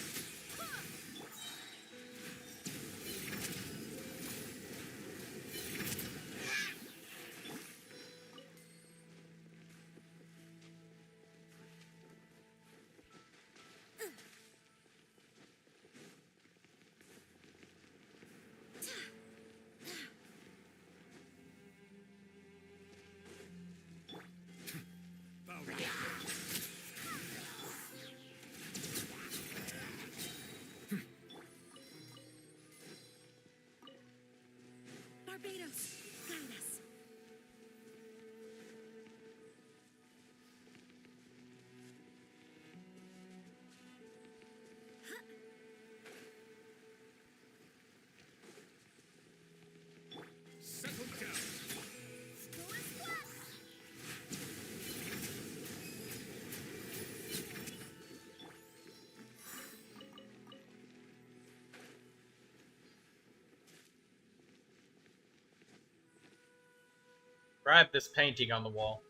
Grab this painting on the wall.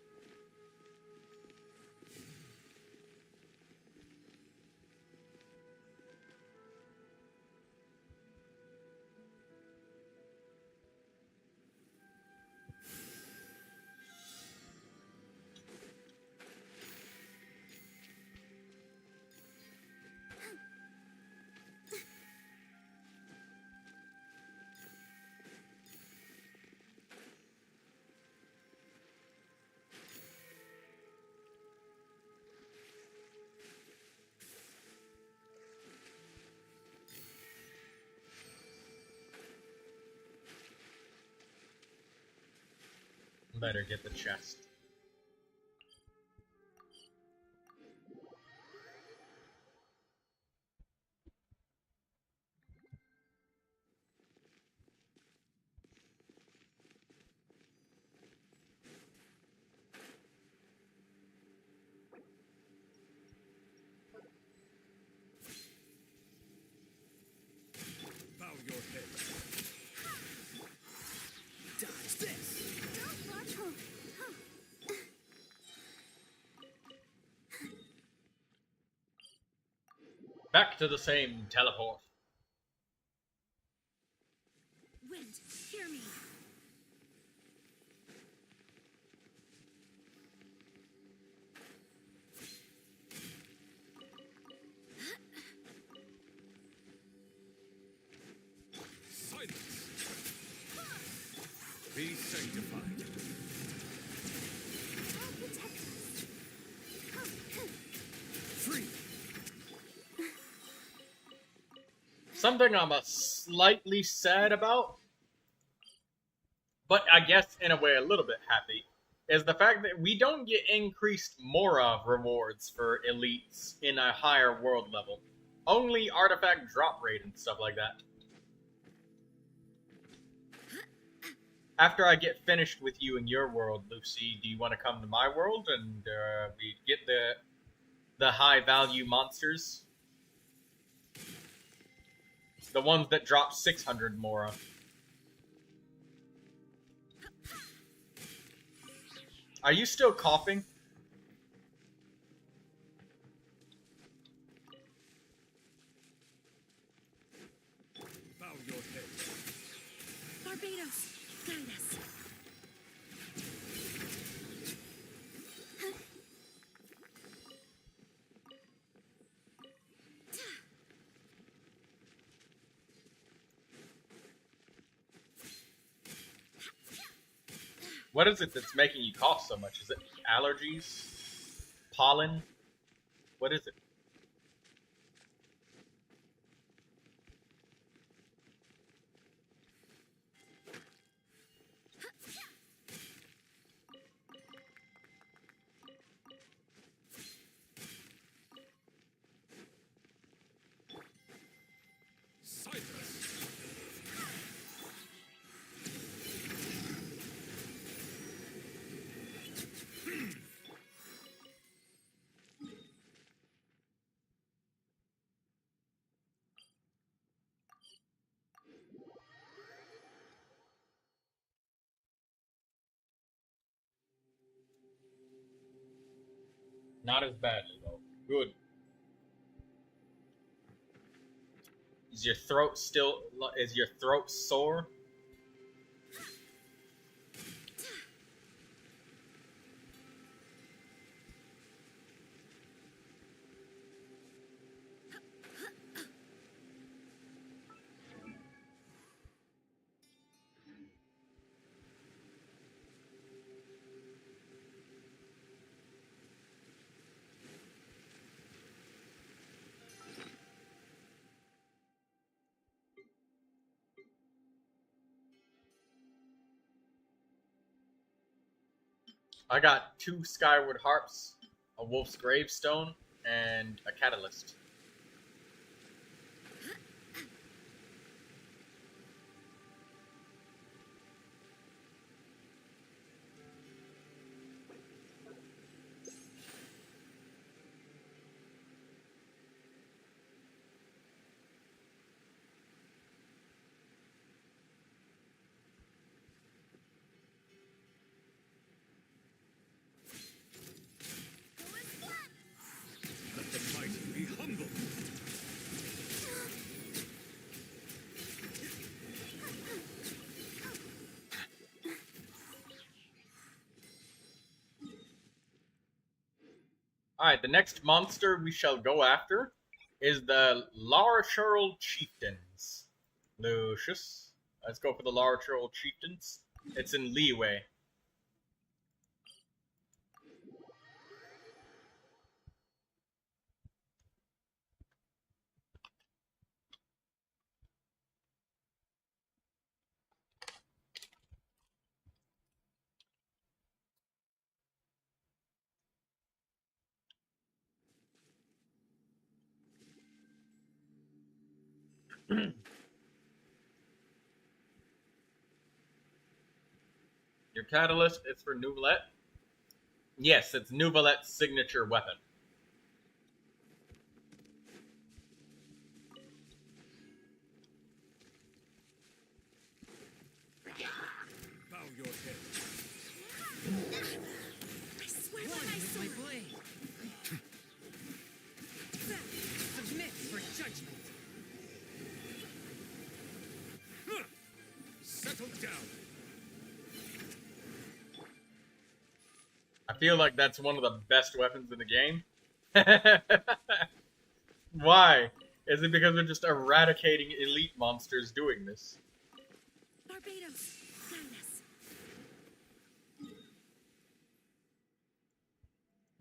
Better get the chest. Bow your head. Dodge this. Back to the same teleport. Wind, hear me. Silence. Be sanctified. I'll protect us. Free. Something I'm slightly sad about, but I guess in a way a little bit happy, is the fact that we don't get increased Mora rewards for elites in a higher world level. Only artifact drop rate and stuff like that. After I get finished with you in your world, Lucy, do you want to come to my world and we get the high value monsters? The ones that drop 600 Mora. Are you still coughing? Bow your head. Barbados, guide us. What is it that's making you cough so much? Is it allergies? Pollen? What is it? Silence. Not as badly though. Good. Is your throat sore? I got 2 Skyward Harps, a Wolf's Gravestone, and a Catalyst. Alright, the next monster we shall go after is the Larchural Chieftains. Lucius, let's go for the Larchural Chieftains. It's in Leeway. Your catalyst is for Neuvilette? Yes, it's Neuvilette's signature weapon. Bow your head. I swear by my sword. Submit for judgment. Settle down. I feel like that's one of the best weapons in the game. Why? Is it because they're just eradicating elite monsters doing this? Barbados, guide us.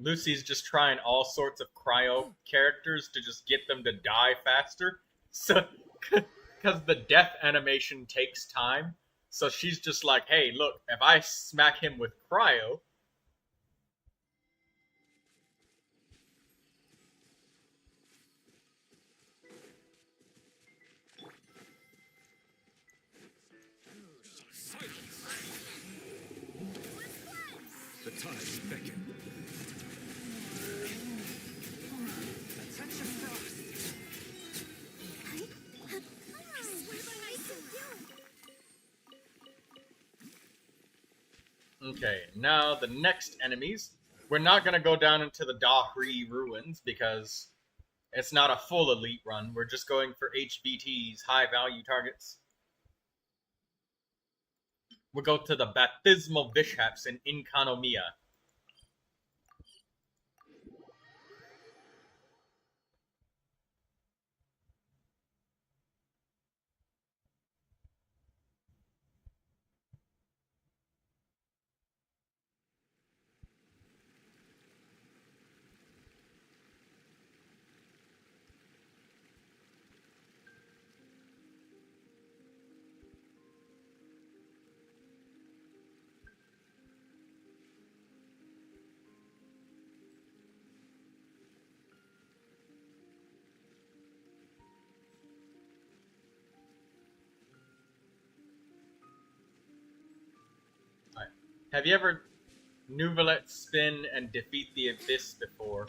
Lucy's just trying all sorts of cryo characters to just get them to die faster. So, because the death animation takes time. So she's just like, hey, look, if I smack him with cryo, The tides beckon. A touch of frost. I swear by my sword. okay, now the next enemies. We're not going to go down into the Dahri ruins because it's not a full elite run. We're just going for HVTs, high value targets. We'll go to the Baptismal Bishops in Inkanomia. Have you ever Neuvilette spin and defeat the Abyss before?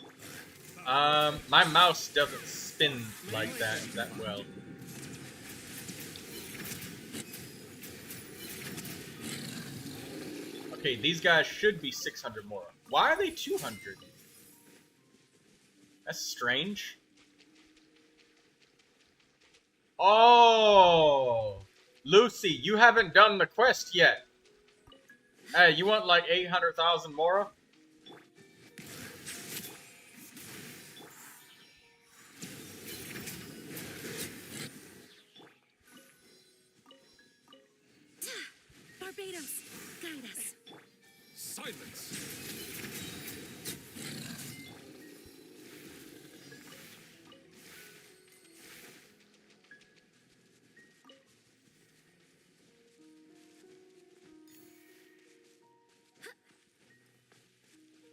My mouse doesn't spin like that well. Okay, these guys should be 600 Mora. Why are they 200? That's strange. Oh! Lucy, you haven't done the quest yet. Hey, you want like 800,000 Mora? Barbados, guide us. Silence.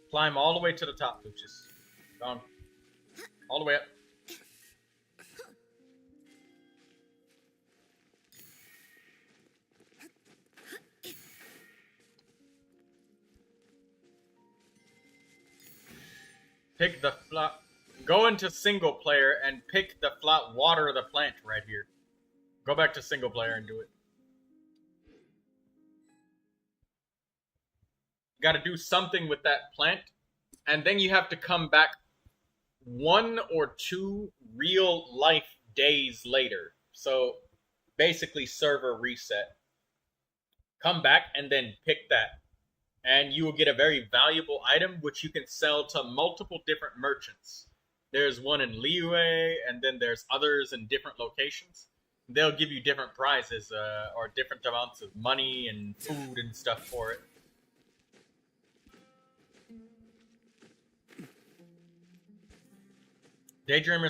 Climb all the way to the top, Lucius. Gone. All the way up. Pick the flat. Go into single player and pick the flat water the plant right here. Go back to single player and do it. You gotta do something with that plant, and then you have to come back 1 or 2 real life days later. So basically server reset. Come back and then pick that. and you will get a very valuable item which you can sell to multiple different merchants. There's one in Liyue, and then there's others in different locations. They'll give you different prizes or different amounts of money and food and stuff for it. Daydreamer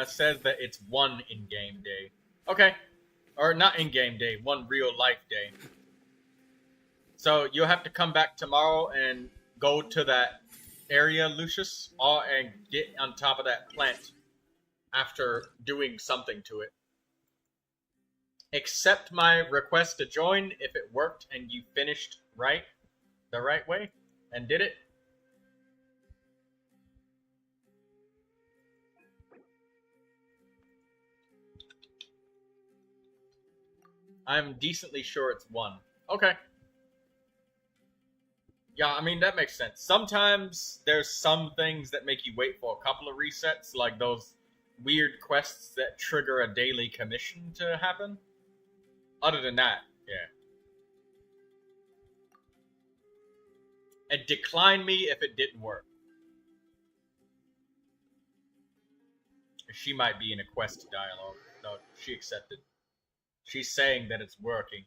says that it's one in-game day. Okay. Or not in-game day, one real-life day. So you'll have to come back tomorrow and go to that area, Lucius, and get on top of that plant after doing something to it. Accept my request to join if it worked and you finished the right way and did it. I'm decently sure it's one. Okay. Yeah, I mean, that makes sense. Sometimes there's some things that make you wait for a couple of resets, like those weird quests that trigger a daily commission to happen. Other than that, yeah. And decline me if it didn't work. She might be in a quest dialogue. No, she accepted. She's saying that it's working.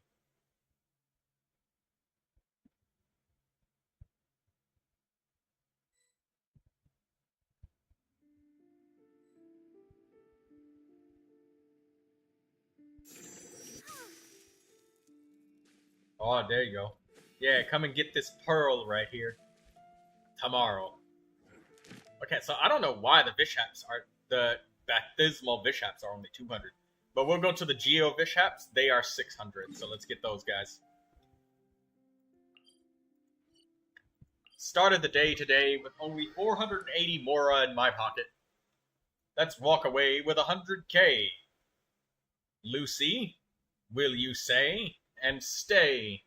Oh, there you go. Yeah, come and get this pearl right here. Tomorrow. Okay, so I don't know why the baptismal Vishaps are only 200. But we'll go to the Geo Vishaps. They are 600, so let's get those guys. Started the day today with only 480 Mora in my pocket. Let's walk away with 100k. Lucy, will you say and stay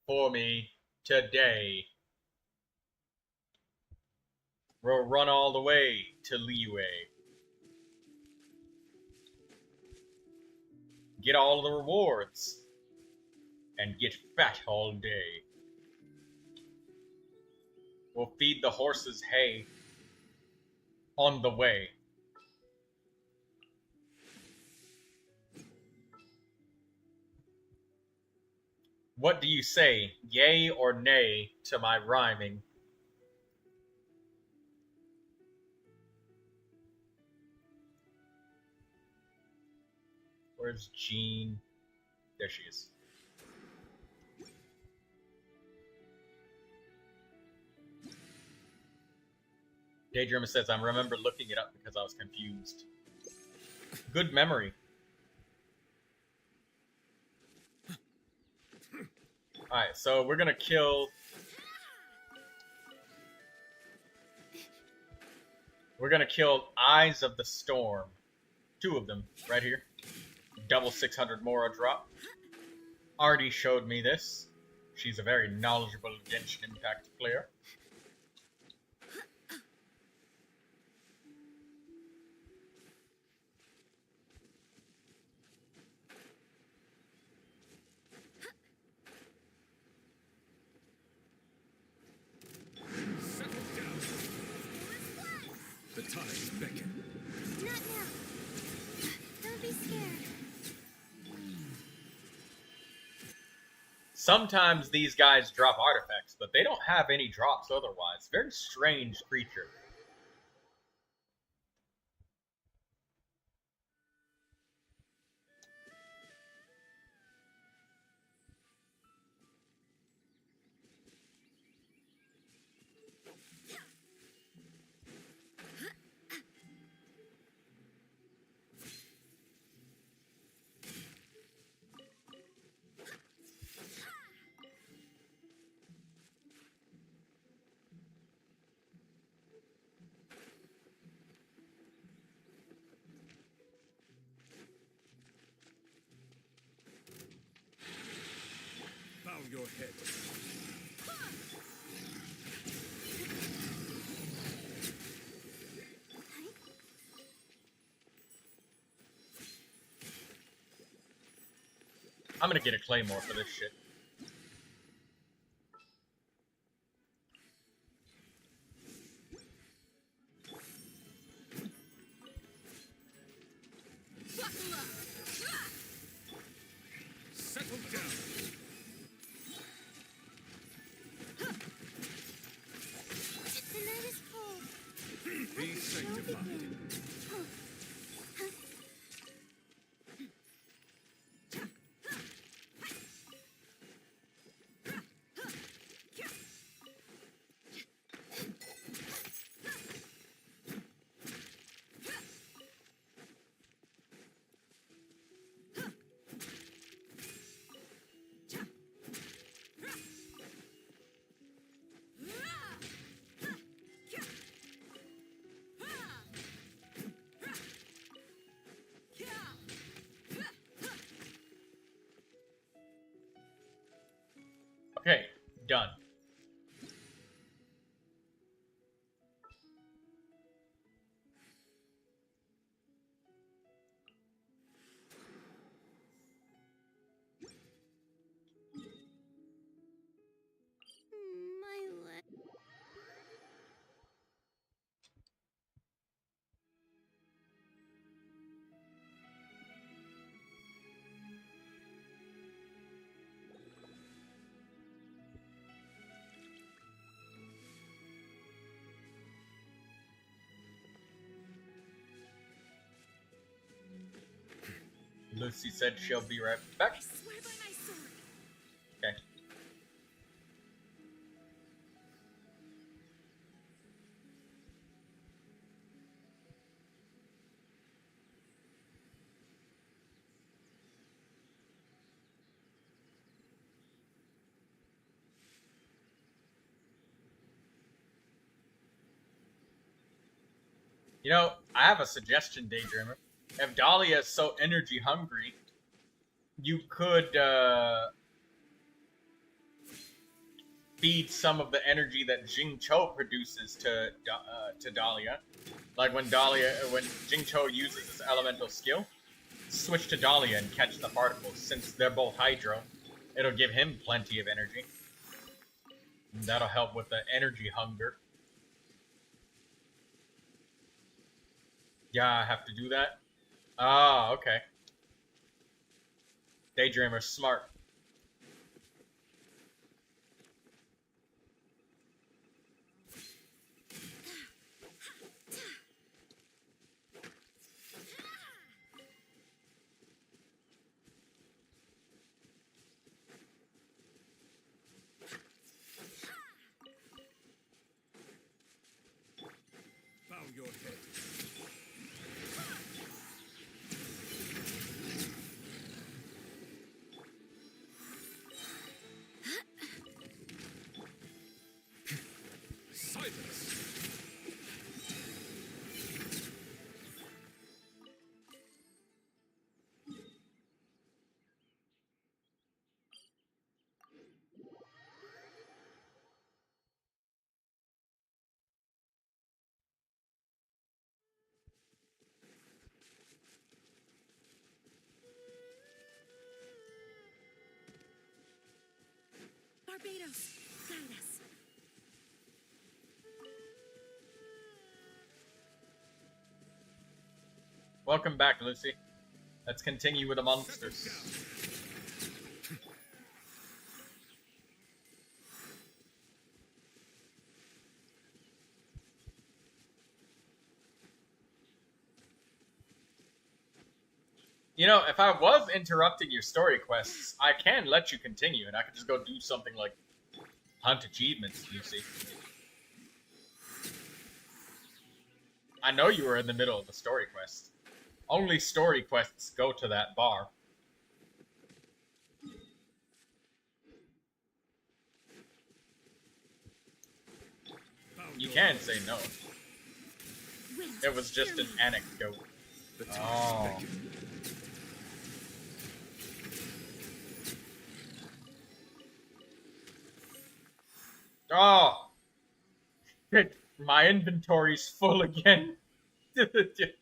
for me today? We'll run all the way to Liyue. Get all the rewards. And get fat all day. We'll feed the horses hay on the way. What do you say, yay or nay, to my rhyming? Where's Jean? There she is. Daydreamer says, I remember looking it up because I was confused. Good memory. Alright, so we're gonna kill... We're gonna kill Eyes of the Storm. 2 of them, right here. Double 600 Mora drop. Artie showed me this. She's a very knowledgeable Genshin Impact player. The tides beckon. Not now. Don't be scared. Sometimes these guys drop artifacts, but they don't have any drops otherwise. Very strange creature. Bow your head. I'm gonna get a claymore for this shit. The night is cold. Be sanctified. Okay, done. My leg. Lucy said she'll be right back. I swear by my sword. Okay. You know, I have a suggestion, Daydreamer. If Dahlia is so energy hungry, you could feed some of the energy that Jing Cho produces to Dahlia. Like when Jing Cho uses his elemental skill, switch to Dahlia and catch the particles. Since they're both hydro, it'll give him plenty of energy. And that'll help with the energy hunger. Yeah, I have to do that? Ah, okay. Daydreamer's smart. Bow your head. Silence. Barbados, guide us. Welcome back, Lucy. Let's continue with the monsters. You know, if I was interrupting your story quests, I can let you continue, and I could just go do something like hunt achievements, Lucy. I know you were in the middle of the story quest. Only story quests go to that bar. You can say no. It was just an anecdote. Oh. Oh. My inventory's full again. Shit.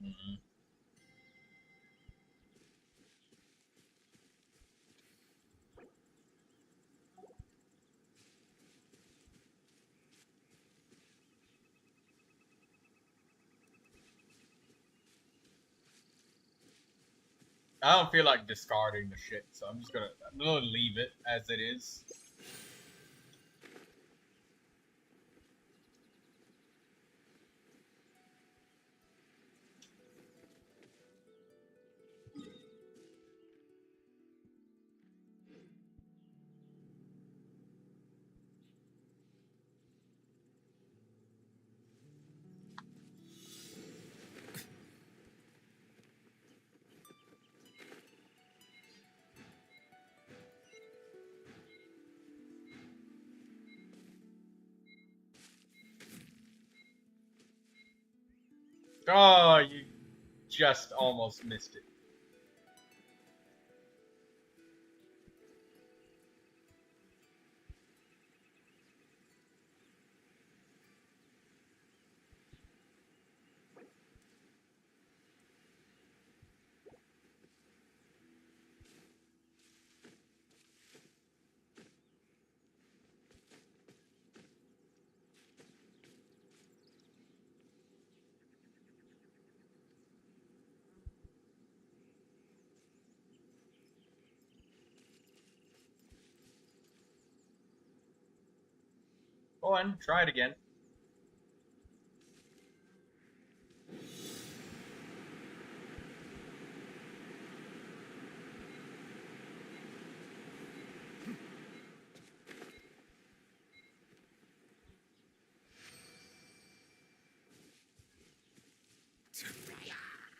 Mm-hmm. I don't feel like discarding the shit, so I'm gonna leave it as it is. Oh, you just almost missed it. Go on, try it again.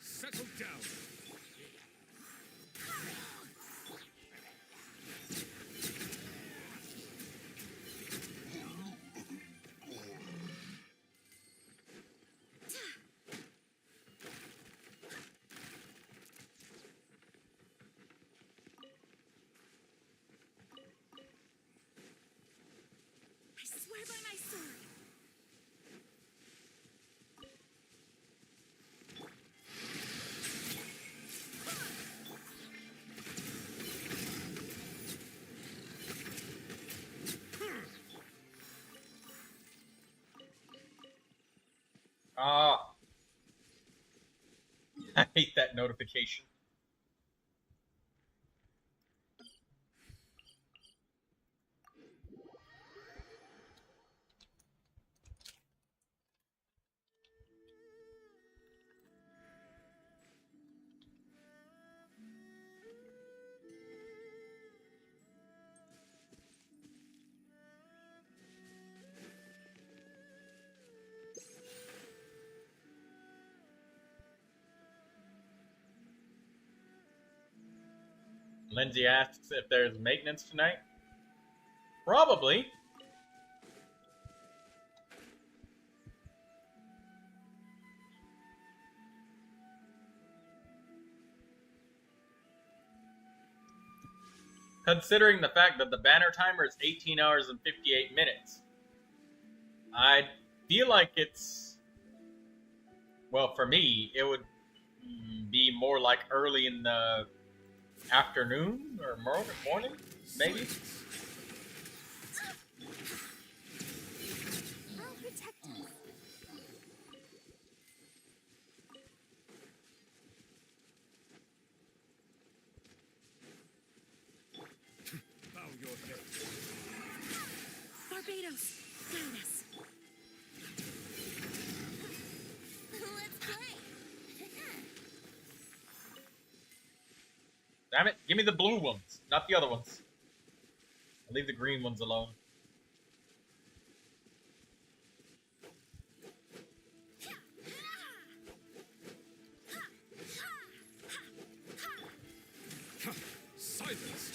Settle down. I swear by my sword. Ah, I hate that notification. Lindsay asks if there's maintenance tonight. Probably. Considering the fact that the banner timer is 18 hours and 58 minutes. I feel like it's... Well, for me, it would be more like early in the afternoon or morning, maybe? I'll protect us. Bow your head. Barbados, guide us. Let's play. Damn it, give me the blue ones, not the other ones. I'll leave the green ones alone. Silence.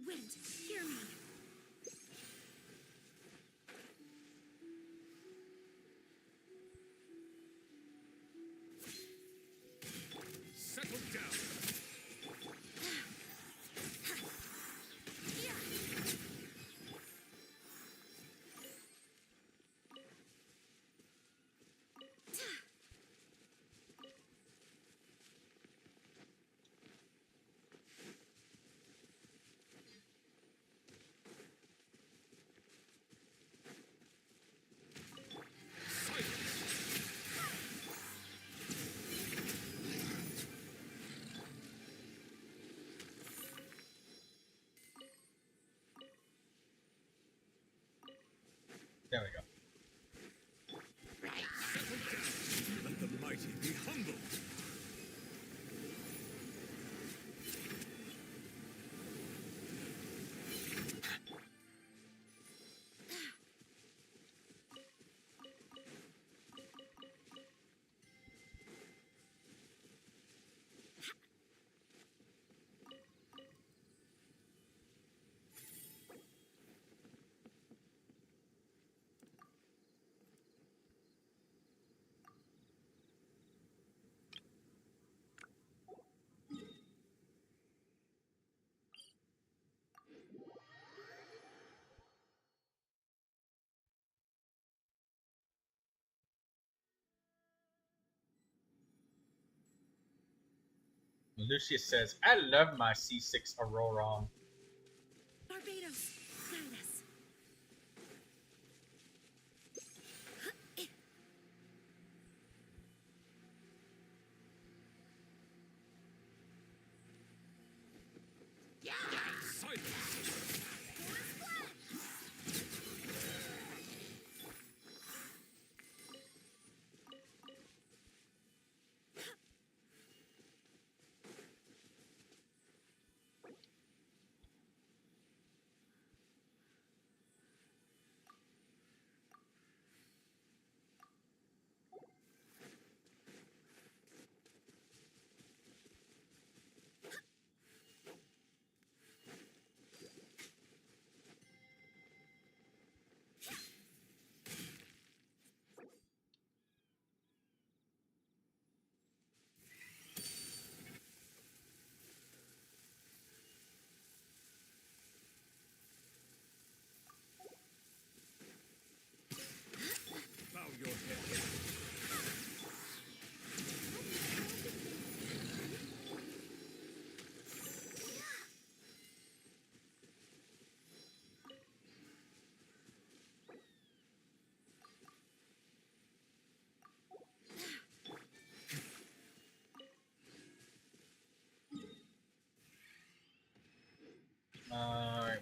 Wind, hear me. Settle down. Lucius says, I love my C6 Auroron. Barbados, guide us.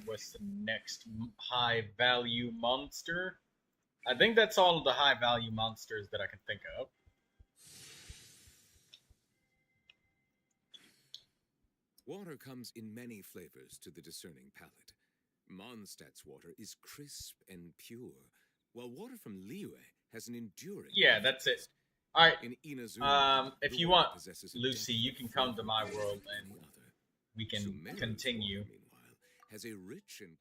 What's the next high value monster? I think that's all of the high value monsters that I can think of. Water comes in many flavors to the discerning palate. Mondstadt's water is crisp and pure, while water from Liyue has an enduring. Yeah, that's it. All right. In Inazuma, if you want, Lucy, you can come to my world and we can continue. Meanwhile, has a rich and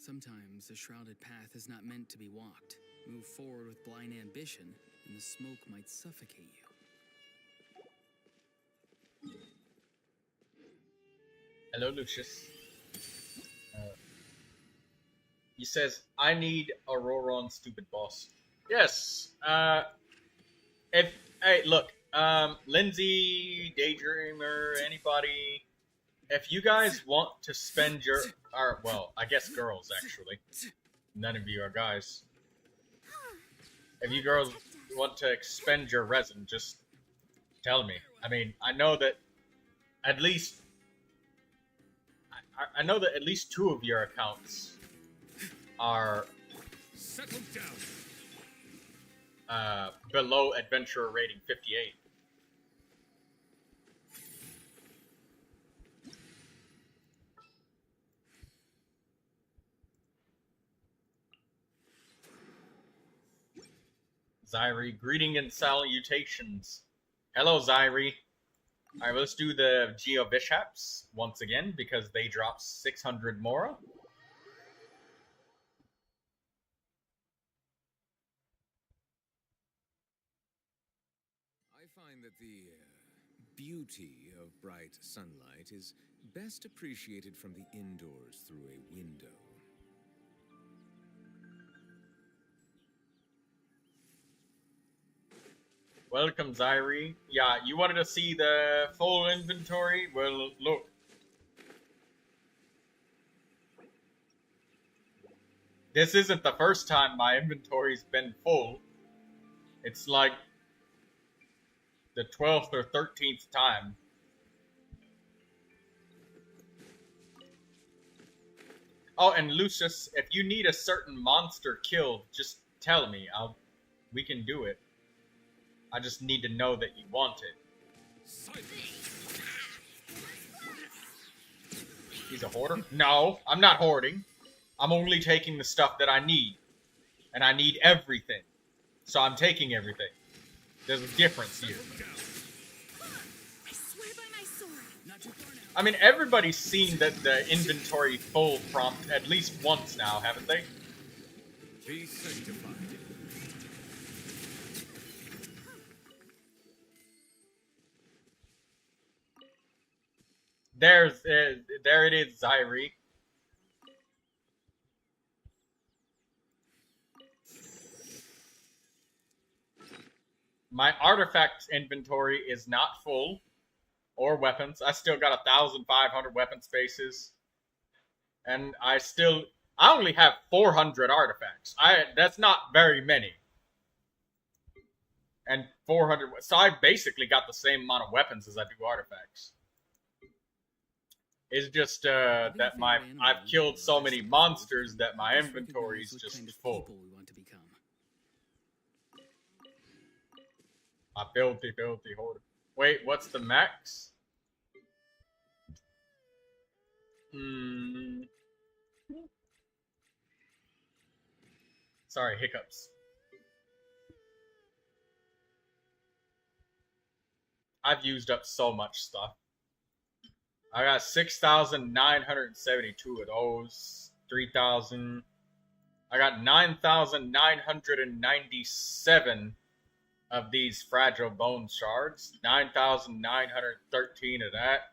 Sometimes a shrouded path is not meant to be walked. Move forward with blind ambition, and the smoke might suffocate you. Hello, Lucius. He says, I need Auroron, stupid boss. Yes. Hey, look, Lindsay, Daydreamer, anybody, if you guys want to spend your, or, well, I guess girls, actually. None of you are guys. If you girls want to expend your resin, just tell me. I mean, I know that at least, I know that at least 2 of your accounts are below adventurer rating 58. Zyri, greeting and salutations. Hello, Zyri. Alright, let's do the Geo Bishops once again because they dropped 600 Mora. I find that the beauty of bright sunlight is best appreciated from the indoors through a window. Welcome, Zyri. Yeah, you wanted to see the full inventory? Well, look. This isn't the first time my inventory's been full. It's like the 12th or 13th time. Oh, and Lucius, if you need a certain monster killed, just tell me. We can do it. I just need to know that you want it. He's a hoarder? No, I'm not hoarding. I'm only taking the stuff that I need. And I need everything. So I'm taking everything. There's a difference here. I swear by my sword. Not too far now. I mean, everybody's seen the inventory full prompt at least once now, haven't they? Be sanctified. There it is, Zyrie. My artifact inventory is not full, or weapons. I still got 1,500 weapon spaces, and I only have 400 artifacts. That's not very many, and 400. So I basically got the same amount of weapons as I do artifacts. It's just that I've killed so many monsters that my inventory is just full. A filthy hoarder. Wait, what's the max? Sorry, hiccups. I've used up so much stuff. I got 6,972 of those. 3,000. I got 9,997 of these fragile bone shards. 9,913 of that.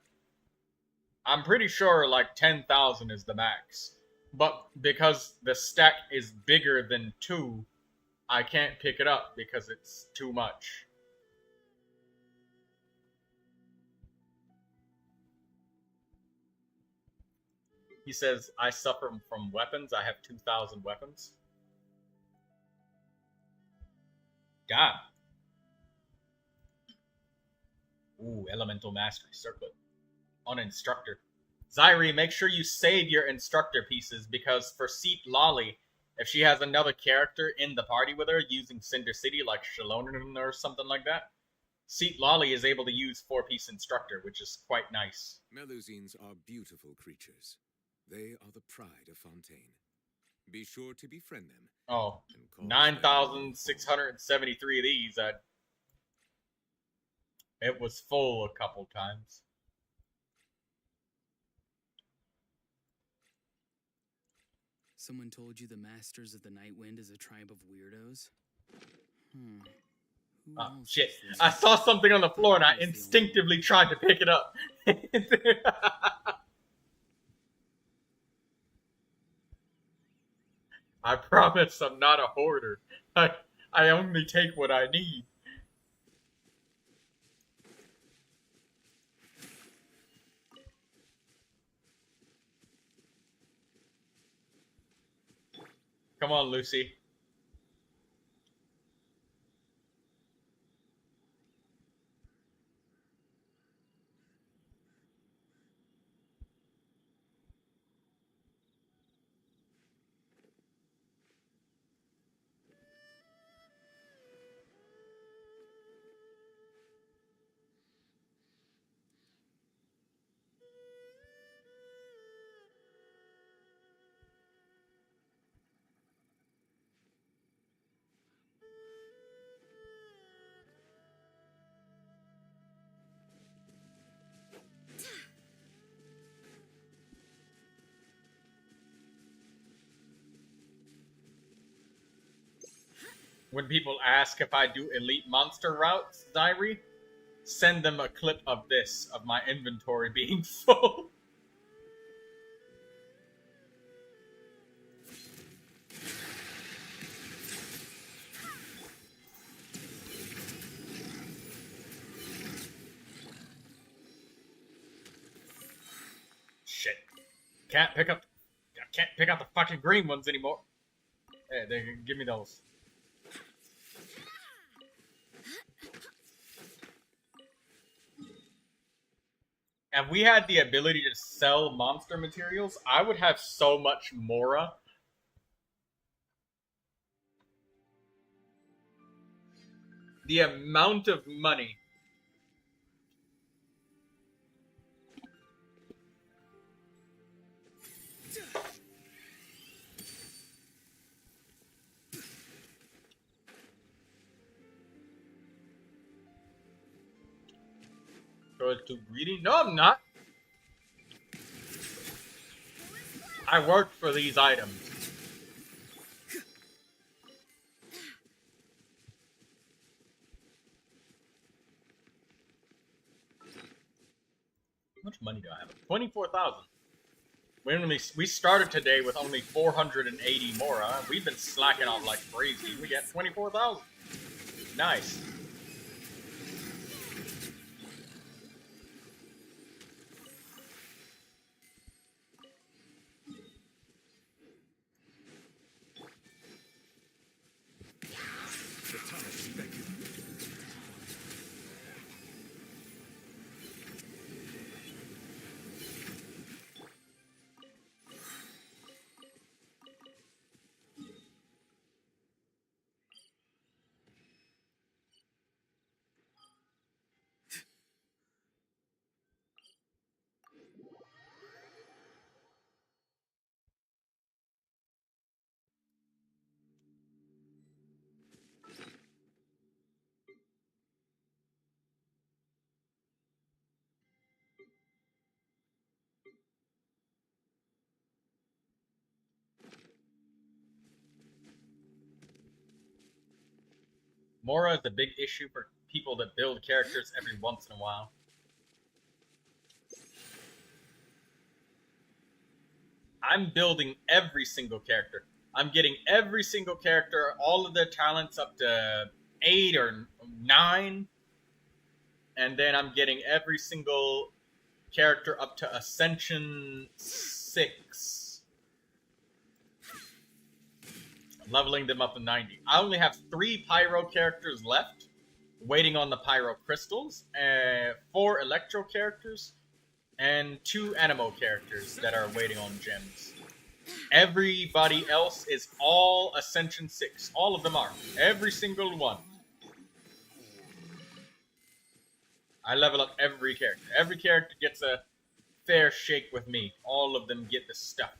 I'm pretty sure like 10,000 is the max. But because the stack is bigger than 2, I can't pick it up because it's too much. He says, I suffer from weapons. I have 2,000 weapons. God. Ooh, Elemental Mastery Circlet. On Instructor. Zyrie, make sure you save your Instructor pieces, because for Seat Lolly, if she has another character in the party with her using Cinder City, like Shalonen or something like that, Seat Lolly is able to use 4-piece Instructor, which is quite nice. Melusines are beautiful creatures. They are the pride of Fontaine. Be sure to befriend them. Oh, 9,673 of these. It was full a couple times. Someone told you the Masters of the Night Wind is a tribe of weirdos? Who Oh, else shit. is this? I saw something on the floor and I instinctively tried to pick it up. I promise I'm not a hoarder. I only take what I need. Come on, Lucy. When people ask if I do elite monster routes, Zyrie, send them a clip of this, of my inventory being full. Shit. Can't pick up the fucking green ones anymore. Hey, give me those. If we had the ability to sell monster materials, I would have so much Mora. The amount of money. So it's too greedy? No, I'm not. I worked for these items. How much money do I have? 24,000. We started today with only 480 Mora. We've been slacking off like crazy. We get 24,000. Nice. Mora is a big issue for people that build characters every once in a while. I'm building every single character. I'm getting every single character, all of their talents up to 8 or 9. And then I'm getting every single character up to Ascension 6. Leveling them up to 90. I only have 3 Pyro characters left, waiting on the Pyro Crystals, 4 Electro characters, and 2 Anemo characters that are waiting on gems. Everybody else is all Ascension 6. All of them are. Every single one. I level up every character. Every character gets a fair shake with me. All of them get the stuff.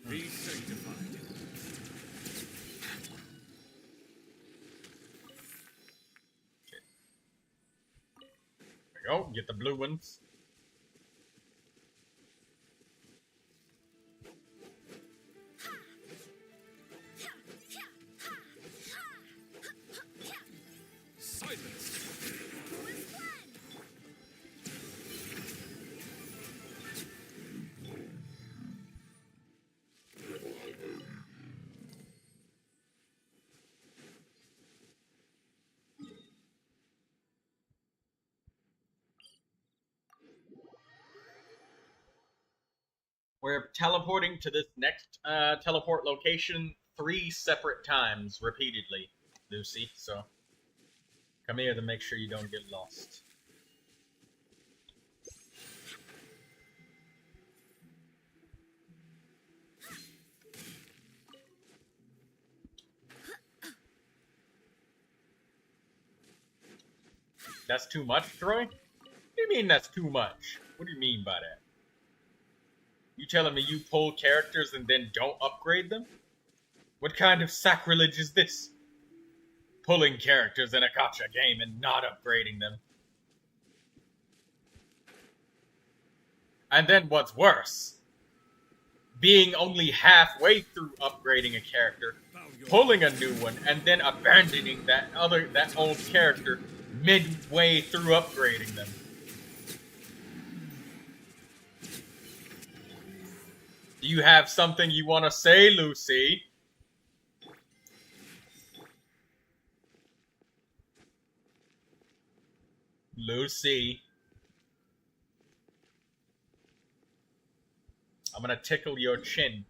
Be sanctified. There we go. Get the blue ones. Silence. We're teleporting to this next teleport location 3 separate times repeatedly, Lucy. So come here to make sure you don't get lost. That's too much, Troy? What do you mean that's too much? What do you mean by that? You telling me you pull characters and then don't upgrade them? What kind of sacrilege is this? Pulling characters in a gacha game and not upgrading them. And then what's worse, being only halfway through upgrading a character, pulling a new one, and then abandoning that old character midway through upgrading them. Do you have something you want to say, Lucy? Lucy. I'm gonna tickle your chin.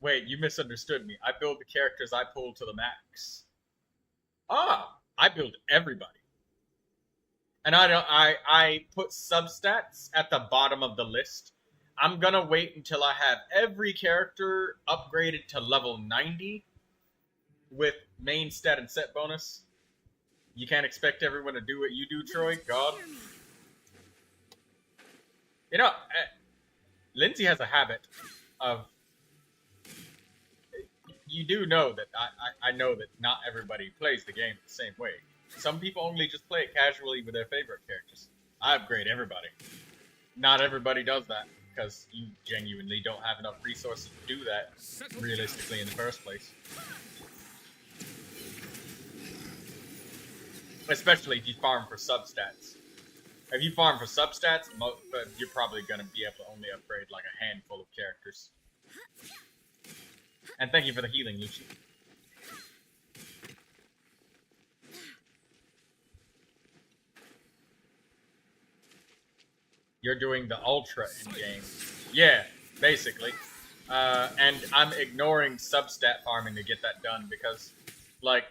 Wait, you misunderstood me. I build the characters I pull to the max. Ah, I build everybody. And I put substats at the bottom of the list. I'm gonna wait until I have every character upgraded to level 90 with main stat and set bonus. You can't expect everyone to do what you do, Troy. God. You know, Lindsay has a habit of. You do know that I know that not everybody plays the game the same way. Some people only just play it casually with their favorite characters. I upgrade everybody. Not everybody does that because you genuinely don't have enough resources to do that realistically in the first place. Especially if you farm for substats. If you farm for substats, you're probably going to be able to only upgrade like a handful of characters. And thank you for the healing, Lucy. You're doing the ultra in-game. Yeah, basically. And I'm ignoring substat farming to get that done because, like,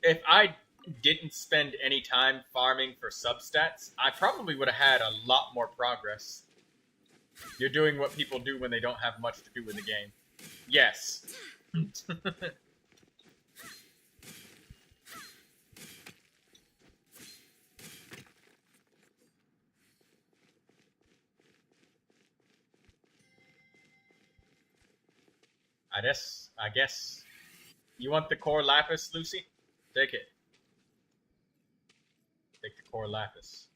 if I didn't spend any time farming for substats, I probably would have had a lot more progress. You're doing what people do when they don't have much to do in the game. Yes. I guess. You want the core lapis, Lucy? Take it. Take the core lapis.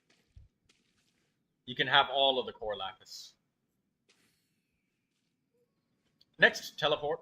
You can have all of the core lapis. Next, teleport.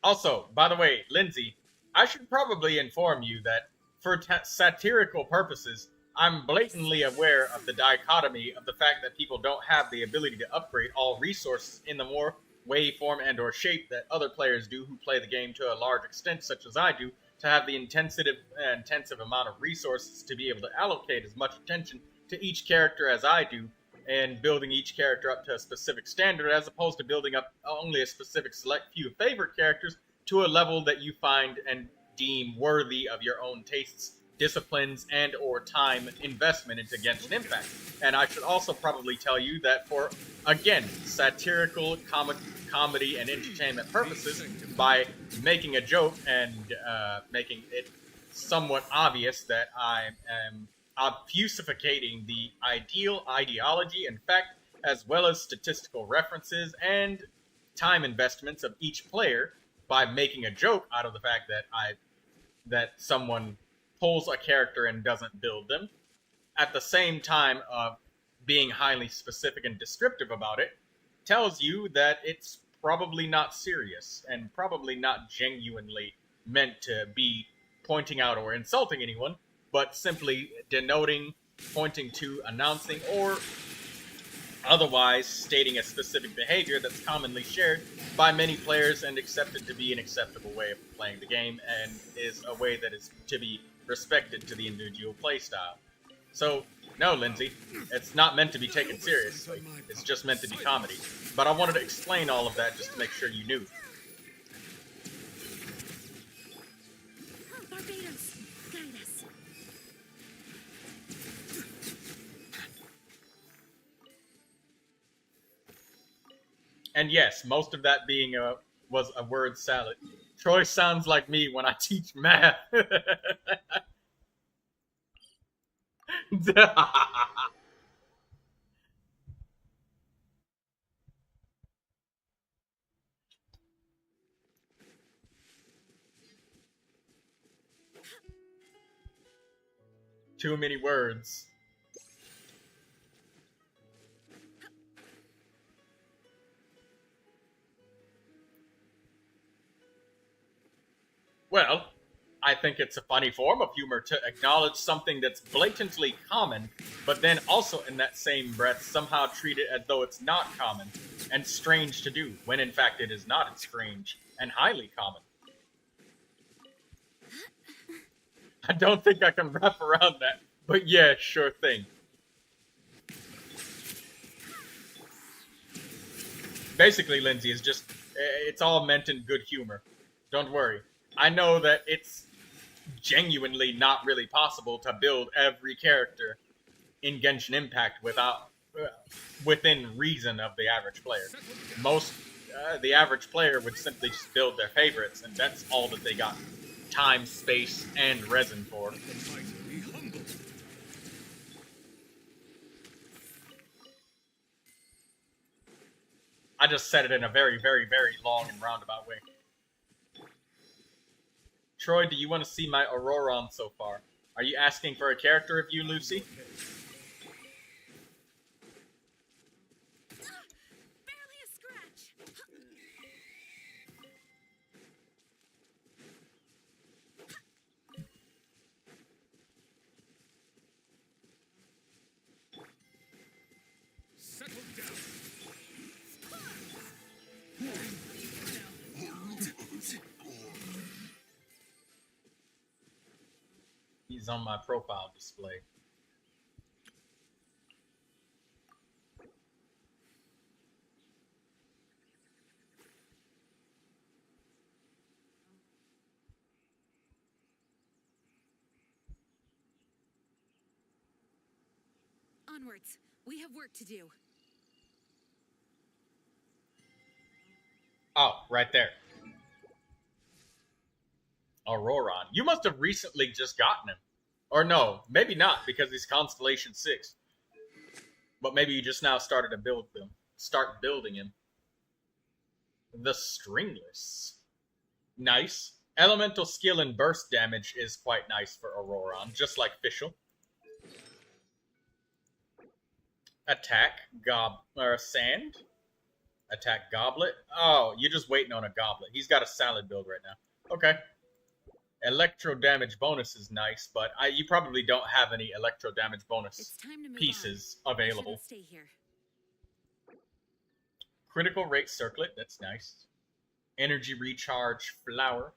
Also, by the way, Lindsay, I should probably inform you that for satirical purposes, I'm blatantly aware of the dichotomy of the fact that people don't have the ability to upgrade all resources in the more way, form, and or shape that other players do who play the game to a large extent, such as I do, to have the intensive amount of resources to be able to allocate as much attention to each character as I do, and building each character up to a specific standard, as opposed to building up only a specific select few favorite characters to a level that you find and deem worthy of your own tastes, disciplines, and or time investment into Genshin Impact. And I should also probably tell you that for, again, satirical comedy and entertainment purposes, by making a joke and making it somewhat obvious that I am obfuscificating the ideology and fact, as well as statistical references and time investments of each player, by making a joke out of the fact that someone pulls a character and doesn't build them, at the same time of being highly specific and descriptive about it, tells you that it's probably not serious and probably not genuinely meant to be pointing out or insulting anyone, but simply denoting, pointing to, announcing, or otherwise stating a specific behavior that's commonly shared by many players and accepted to be an acceptable way of playing the game, and is a way that is to be respected to the individual playstyle. So, no, Lindsay, it's not meant to be taken seriously. It's just meant to be comedy. But I wanted to explain all of that just to make sure you knew. Barbados, guide us. And yes, most of that being was a word salad. Troy sounds like me when I teach math. Too many words. Well, I think it's a funny form of humor to acknowledge something that's blatantly common, but then also in that same breath somehow treat it as though it's not common and strange to do, when in fact it is not. It's strange and highly common. I don't think I can wrap around that, but yeah, sure thing. Basically, Lindsay, is just, it's all meant in good humor. Don't worry. I know that it's genuinely not really possible to build every character in Genshin Impact within reason of the average player. The average player would simply just build their favorites, and that's all that they got time, space, and resin for. I just said it in a very, very, very long and roundabout way. Troy, do you want to see my Auroron so far? Are you asking for a character review, Lucy? Barely a scratch. Settle down. He's on my profile display. Onwards. We have work to do. Oh, right there. Auroron. You must have recently just gotten him. Or no, maybe not, because he's Constellation 6. But maybe you just now started to start building him. The Stringless. Nice. Elemental skill and burst damage is quite nice for Auroron, just like Fischl. Attack, Sand? Attack Goblet? Oh, you're just waiting on a Goblet. He's got a salad build right now. Okay. Electro damage bonus is nice, but you probably don't have any electro damage bonus pieces available. Stay here. Critical rate circlet, that's nice. Energy recharge flower.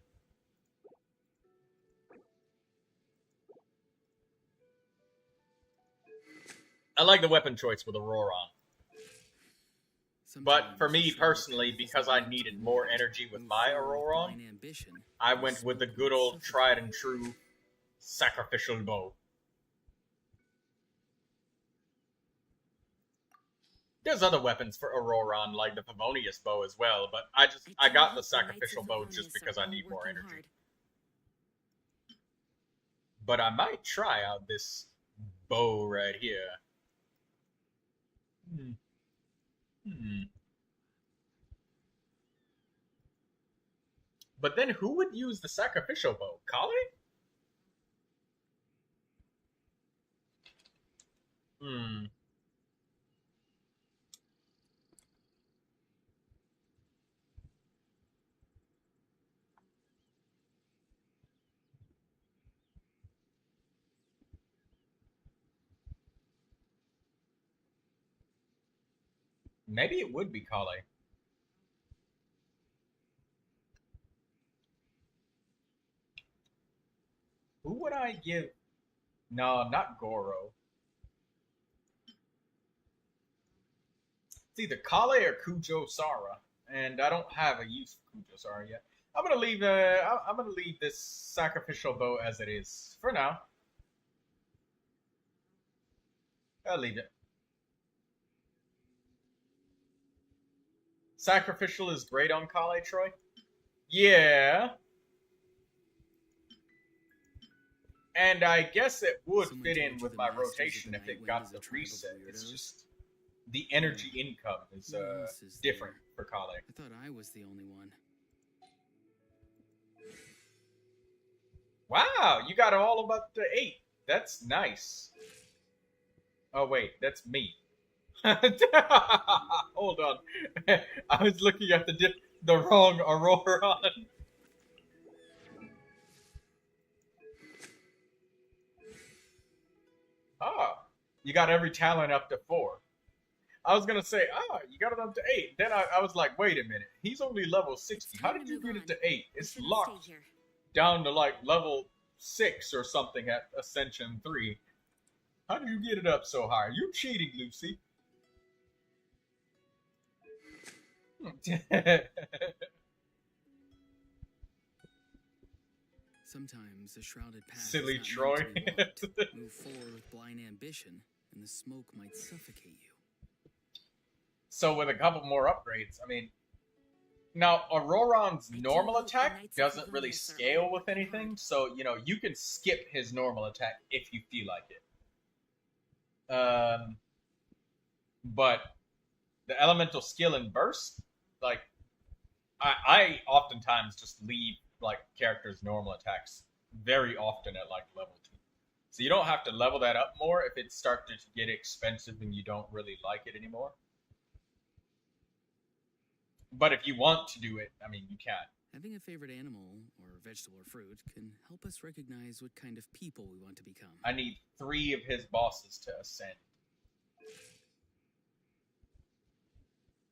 I like the weapon choice with Auroron. But for me personally, because I needed more energy with my Auroron, I went with the good old tried and true sacrificial bow. There's other weapons for Auroron, like the Favonius bow as well, but I got the sacrificial bow just because I need more energy. But I might try out this bow right here. But then who would use the sacrificial bow? Kale? Maybe it would be Kale. Who would I give? No, not Goro. It's either Kale or Kujo Sara, and I don't have a use for Kujo Sara yet. I'm gonna leave this sacrificial bow as it is for now. I'll leave it. Sacrificial is great on Kale, Troy? Yeah. And I guess it would fit in with my rotation if it got the reset. It's just the energy income is different for Kale. I thought I was the only one. Wow, you got all about the 8. That's nice. Oh wait, that's me. Hold on. I was looking at the wrong Auroron. Ah, you got every talent up to 4. I was gonna say, you got it up to 8. Then I was like, wait a minute, he's only level 60. How did you get it to 8? It's locked down to like level 6 or something at Ascension 3. How did you get it up so high? You cheating, Lucy. Sometimes the shrouded path Silly is not Troy. meant to be walked. Move forward with blind ambition, and the smoke might suffocate you. So with a couple more upgrades, I mean, now Auroron's normal attack doesn't really scale with anything, so you know you can skip his normal attack if you feel like it. But the elemental skill and burst, like I oftentimes just leave like characters' normal attacks very often at like level 2. So you don't have to level that up more if it starts to get expensive and you don't really like it anymore. But if you want to do it, I mean, you can. Having a favorite animal, or vegetable or fruit, can help us recognize what kind of people we want to become. I need 3 of his bosses to ascend.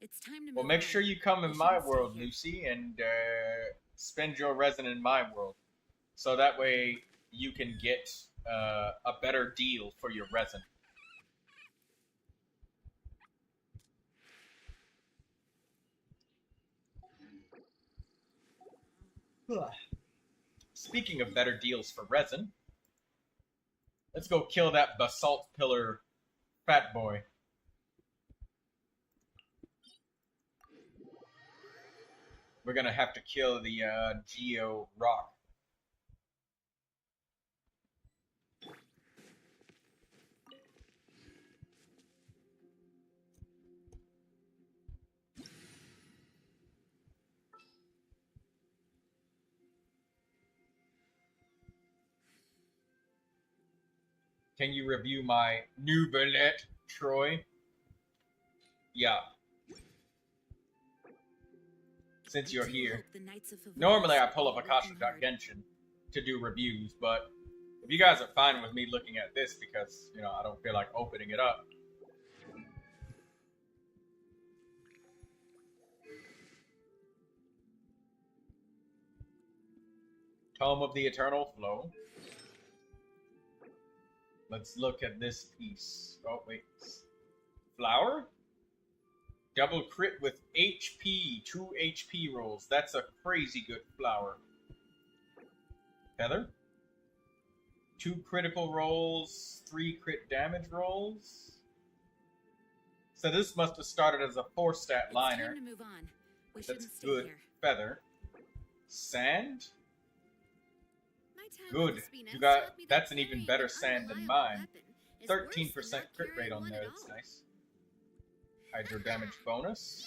It's time to Well, move make on. sure you come in We my shouldn't stay world, here. Lucy, and spend your resin in my world. So that way you can get a better deal for your resin. Speaking of better deals for resin, let's go kill that basalt pillar fat boy. We're gonna have to kill the Geo Rock. Can you review my Neuvilette, Troy? Yeah. Since you're here. Normally I pull up Akasha.Genshin to do reviews, but if you guys are fine with me looking at this because, you know, I don't feel like opening it up. Tome of the Eternal Flow. Let's look at this piece. Oh, wait. Flower? Double crit with HP. 2 HP rolls. That's a crazy good flower. Feather? 2 critical rolls. 3 crit damage rolls. So this must have started as a 4-stat liner. That's good. Feather. Sand? Good. You got that's an even better sand than mine. 13% crit rate on there. That's nice. Hydro damage bonus.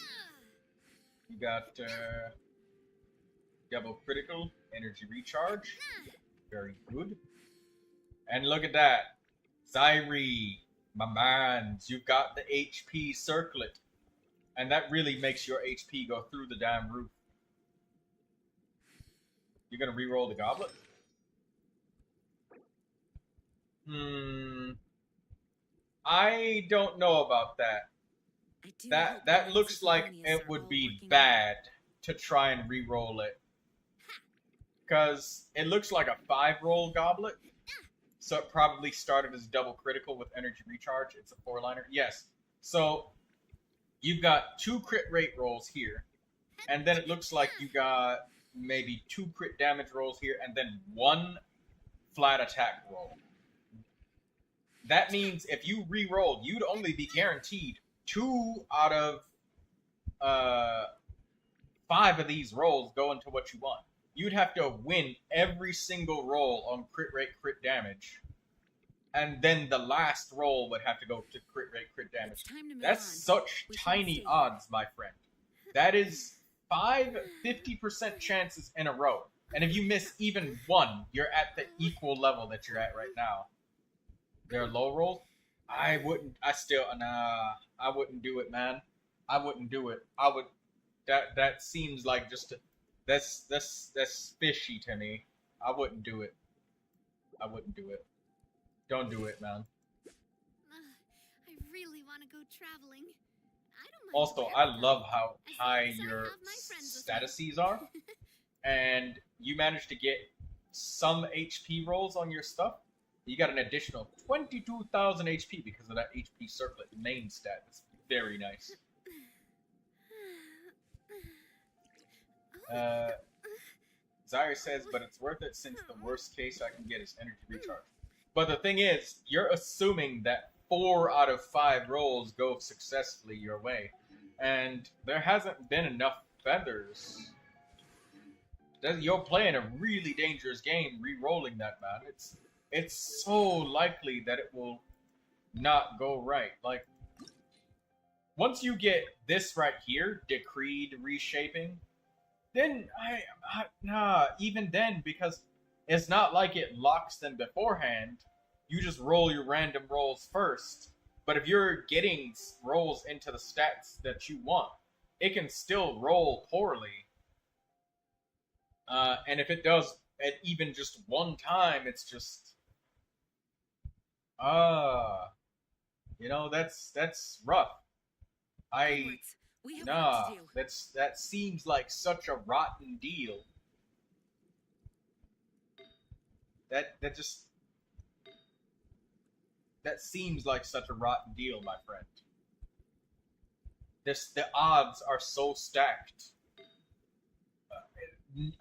You got double critical energy recharge. Very good. And look at that. Zyri, my mans, you've got the HP circlet. And that really makes your HP go through the damn roof. You're gonna re-roll the goblet? I don't know about that. That looks like it would be bad to try and re-roll it. Because it looks like a 5-roll goblet. So it probably started as double critical with energy recharge. It's a 4-liner. Yes. So you've got 2 crit rate rolls here. And then it looks like you got maybe 2 crit damage rolls here. And then 1 flat attack roll. That means if you re-rolled, you'd only be guaranteed 2 out of 5 of these rolls go into what you want. You'd have to win every single roll on crit rate, crit damage. And then the last roll would have to go to crit rate, crit damage. That's such tiny odds, my friend. That is 50% chances in a row. And if you miss even 1, you're at the equal level that you're at right now. Their low rolls. I wouldn't. I still nah. I wouldn't do it, man. I wouldn't do it. I would. That seems like just that's fishy to me. I wouldn't do it. I wouldn't do it. Don't do it, man. I really want to go traveling. I don't mind Also, where I we go, love how as long high as I your have my friends with me. statuses are, and you managed to get some HP rolls on your stuff. You got an additional 22,000 HP because of that HP circlet main stat. It's very nice. Zyre says, but it's worth it since the worst case I can get is energy recharge. But the thing is, you're assuming that 4 out of 5 rolls go successfully your way. And there hasn't been enough feathers. You're playing a really dangerous game re-rolling that, man. It's so likely that it will not go right. Like, once you get this right here, decreed reshaping, then even then, because it's not like it locks them beforehand. You just roll your random rolls first. But if you're getting rolls into the stats that you want, it can still roll poorly. And if it does at even just one time, it's just that's rough. Onwards. We have work to do. That seems like such a rotten deal. That seems like such a rotten deal, my friend. The odds are so stacked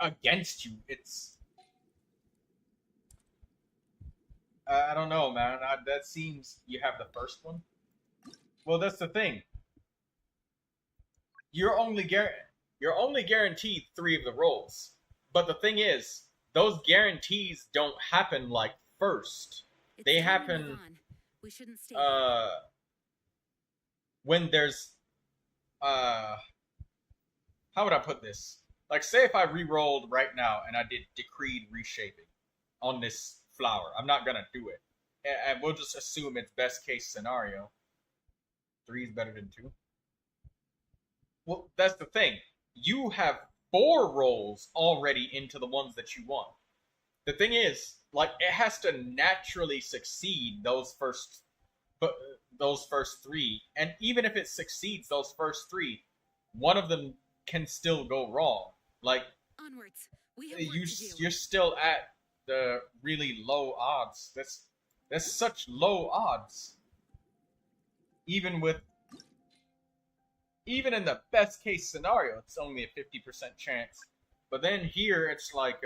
against you. It's I don't know, man. That seems you have the first one. Well, that's the thing. You're only guaranteed 3 of the rolls. But the thing is, those guarantees don't happen like first. They happen We shouldn't stay when there's how would I put this? Like, say if I re-rolled right now and I did decreed reshaping on this flower. I'm not gonna do it. And we'll just assume it's best case scenario. 3 is better than 2. Well, that's the thing. You have 4 rolls already into the ones that you want. The thing is, like, it has to naturally succeed those first 3, and even if it succeeds those first 3, one of them can still go wrong. Like, onwards. We have work to do. you're still at the really low odds. That's such low odds. Even in the best case scenario, it's only a 50% chance. But then here it's like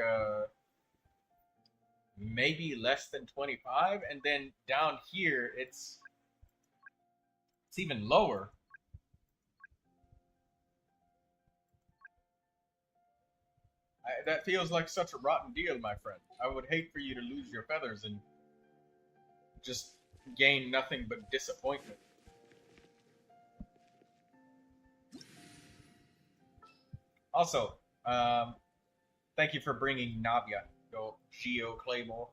maybe less than 25, and then down here it's even lower. That feels like such a rotten deal, my friend. I would hate for you to lose your feathers and just gain nothing but disappointment. Also, thank you for bringing Navia, your Geo Claymore.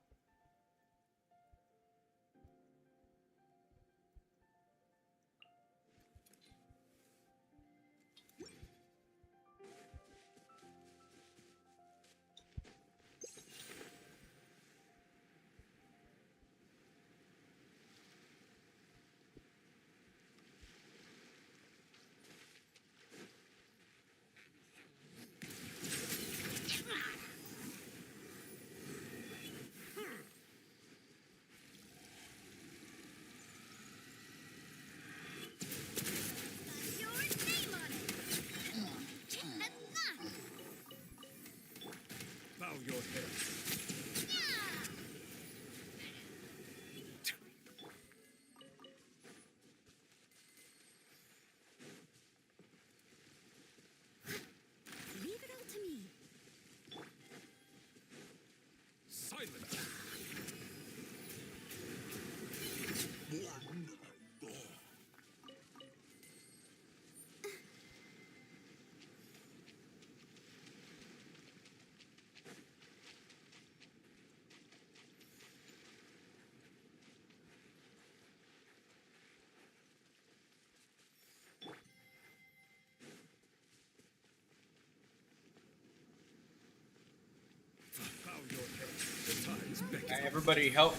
Everybody help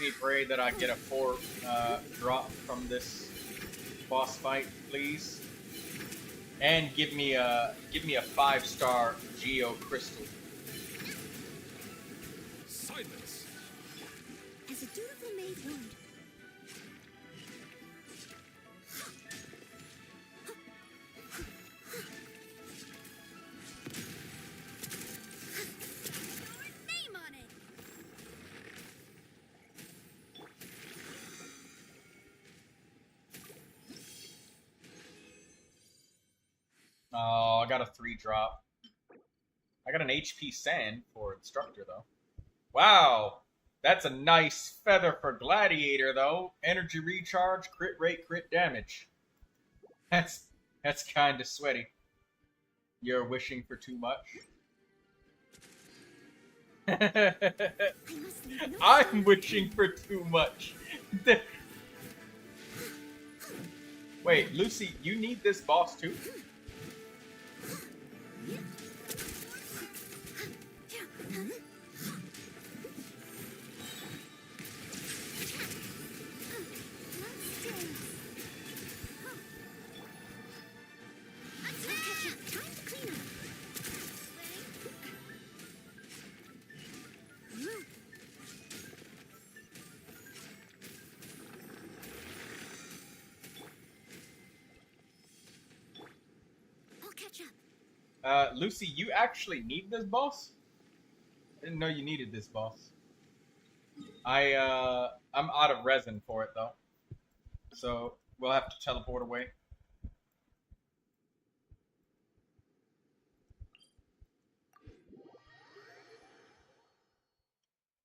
me pray that I get a 4 drop from this boss fight, please. And give me a 5-star Geo Crystal. Silence! As a dutiful maid would. Name on it! Oh, I got a 3 drop. I got an HP Sand for Instructor, though. Wow! That's a nice feather for Gladiator, though. Energy recharge, crit rate, crit damage. That's kind of sweaty. You're wishing for too much? I'm wishing for too much. Wait, Lucy, you need this boss too? Lucy, you actually need this boss? I didn't know you needed this boss. I'm out of resin for it though. So we'll have to teleport away.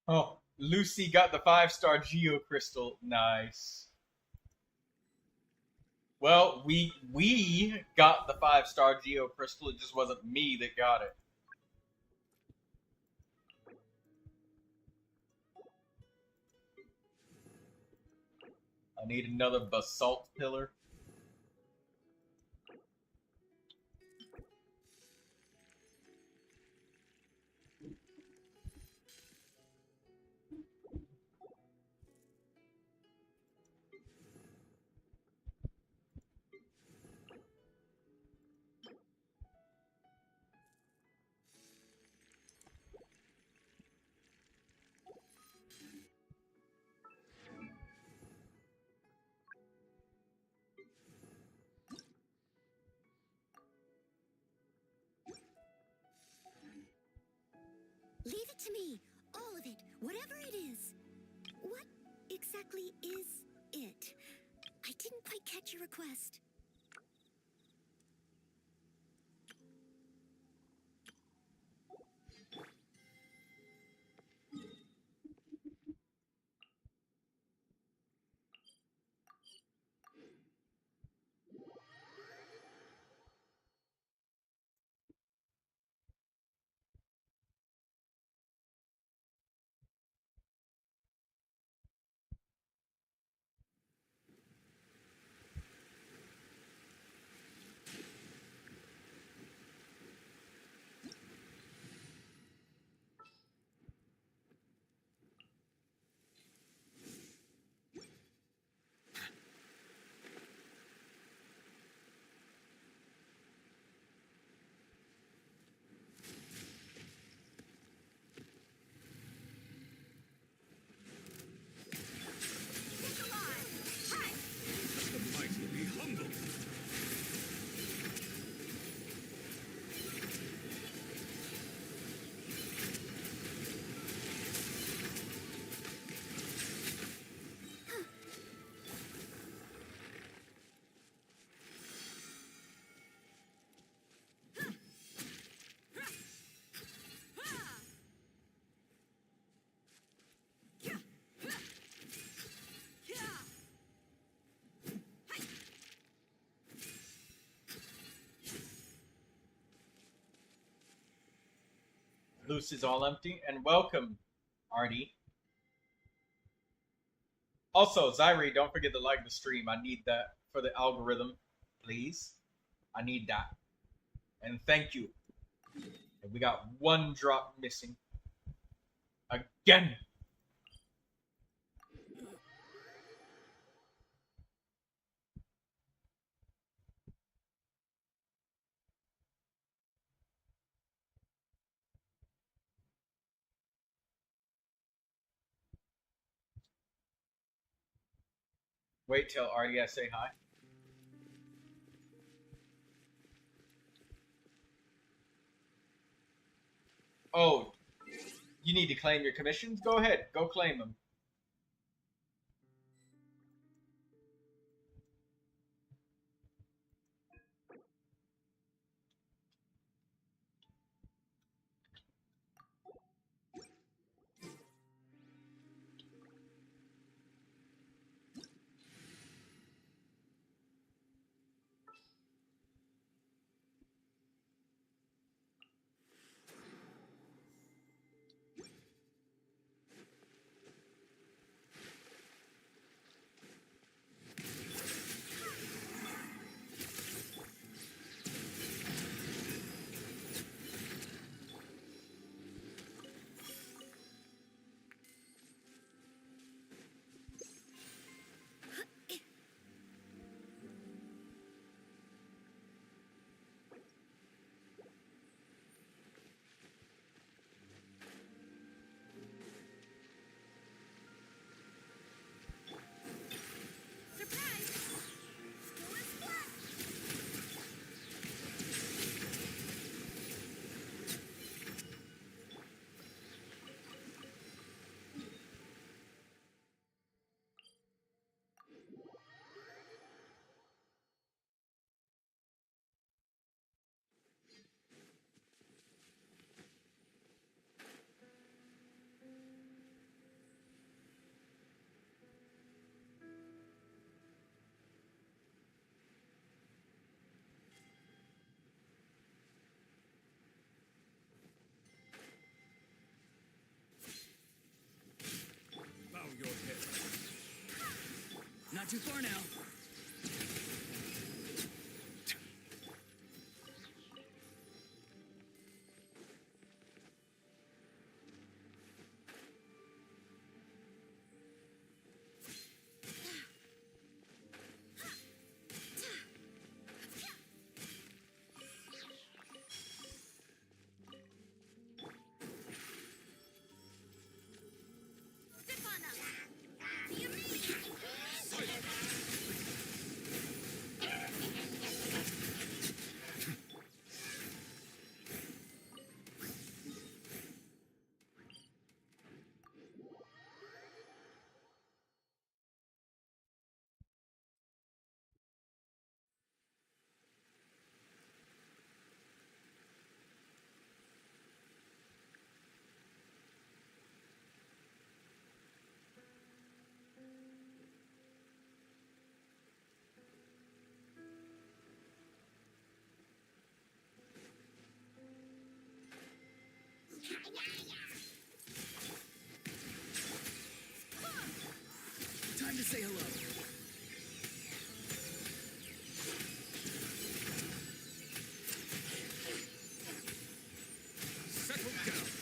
Oh, Lucy got the 5-star Geo Crystal. Nice. Well, we got the 5-star Geo Crystal. It just wasn't me that got it. I need another basalt pillar. Leave it to me. All of it. Whatever it is. What exactly is it? I didn't quite catch your request. Loose is all empty. And welcome, Artie. Also, Zyri, don't forget to like the stream. I need that for the algorithm, please. I need that. And thank you. And we got 1 drop missing. Again. Wait till Arya say hi. Oh, you need to claim your commissions? Go ahead, go claim them. Bow your head. Not too far now. Time to say hello. Settle down.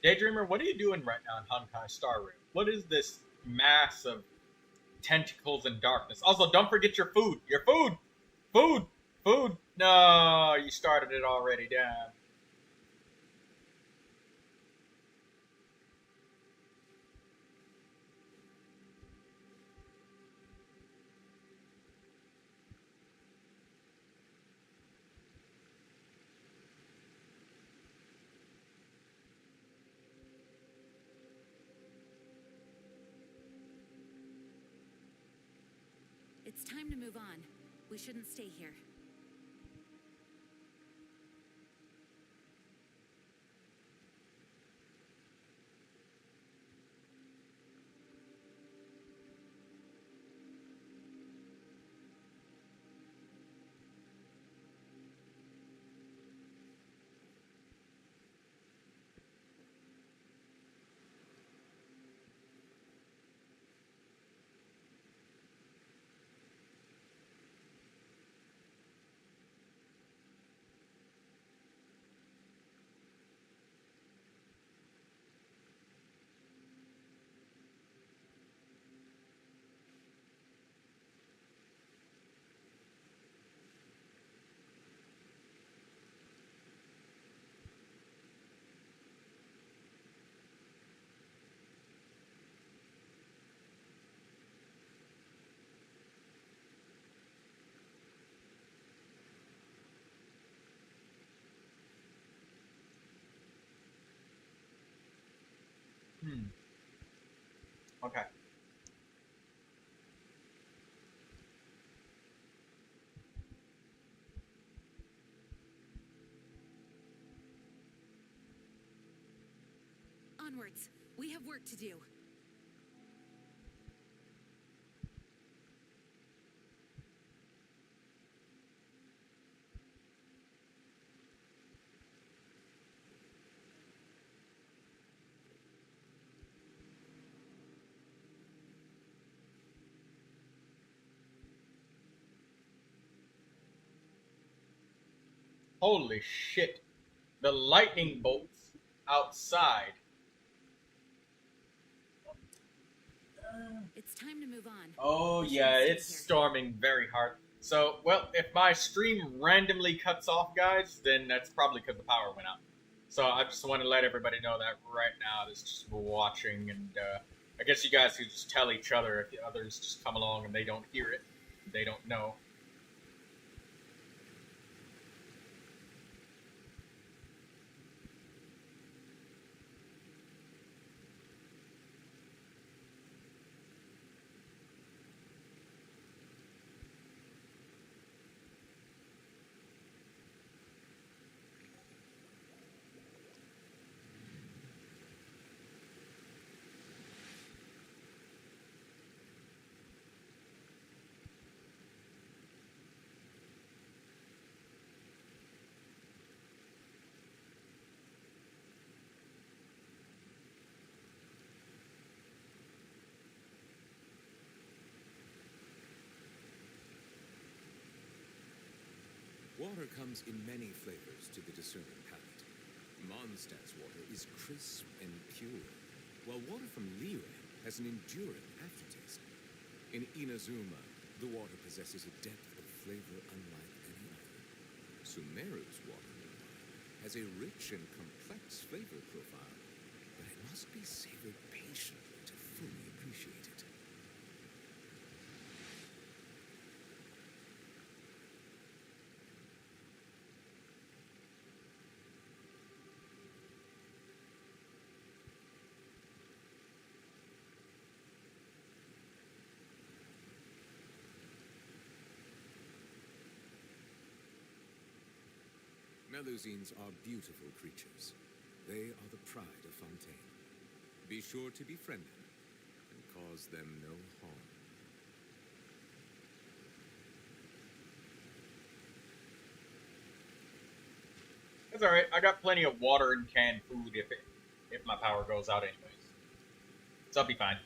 Daydreamer, what are you doing right now in Honkai Star Rail? What is this mass of tentacles and darkness? Also, don't forget your food. Your food! Food! Food! No, you started it already. Damn. It's time to move on. We shouldn't stay here. Okay. Onwards. We have work to do. Holy shit. The lightning bolts outside. It's time to move on. Oh We yeah, shouldn't stay it's here. storming very hard. So, well, if my stream randomly cuts off, guys, then that's probably because the power went out. So I just want to let everybody know that right now that's just watching, and I guess you guys could just tell each other if the others just come along and they don't hear it, they don't know. Water comes in many flavors to the discerning palate. Mondstadt's water is crisp and pure, while water from Liyue has an enduring aftertaste. In Inazuma, the water possesses a depth of flavor unlike any other. Sumeru's water, meanwhile, has a rich and complex flavor profile, but it must be savored patiently to fully appreciate it. Melusines are beautiful creatures. They are the pride of Fontaine. Be sure to befriend them and cause them no harm. That's alright, I got plenty of water and canned food if my power goes out anyways. So I'll be fine.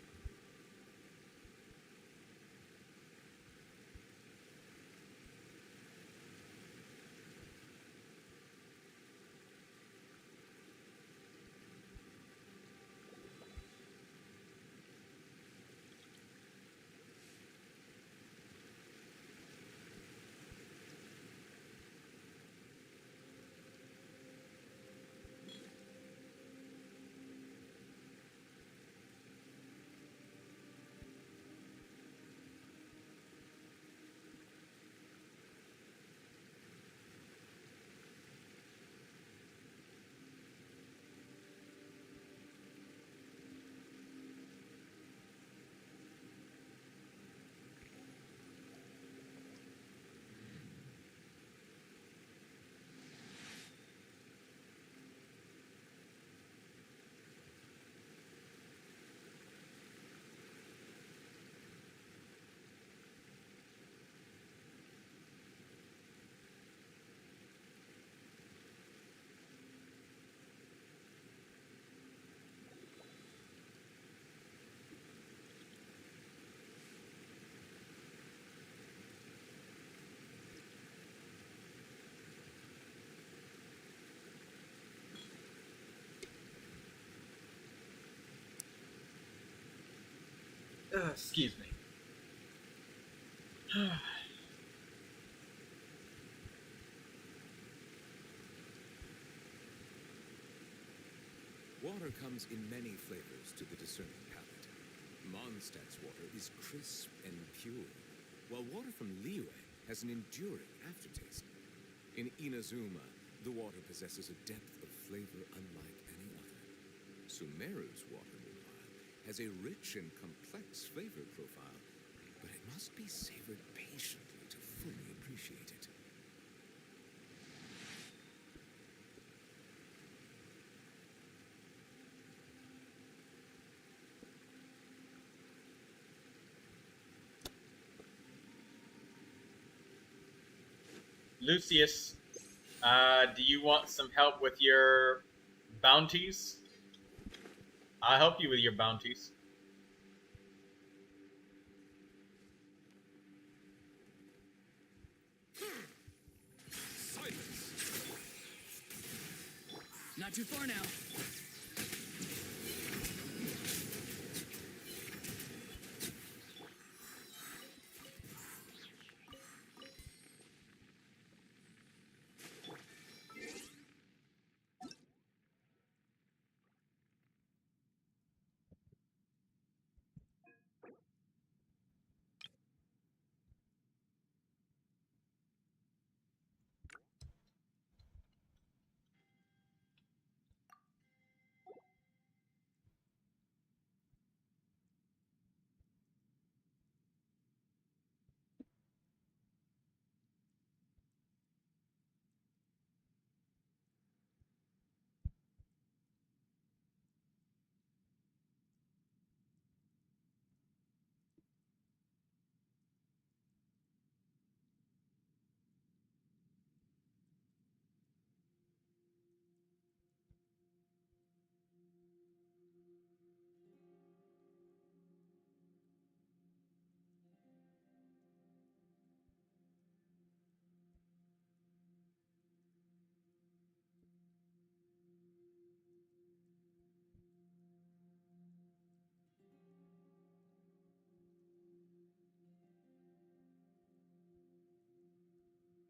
Excuse me. Water comes in many flavors to the discerning palate. Mondstadt's water is crisp and pure, while water from Liyue has an enduring aftertaste. In Inazuma, the water possesses a depth of flavor unlike any other. Sumeru's water, meanwhile, has a rich and complex flavor profile, but it must be savored patiently to fully appreciate it. Lucius, do you want some help with your bounties? I'll help you with your bounties. Silence! Not too far now.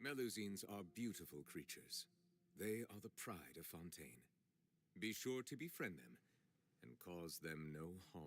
Melusines are beautiful creatures. They are the pride of Fontaine. Be sure to befriend them and cause them no harm.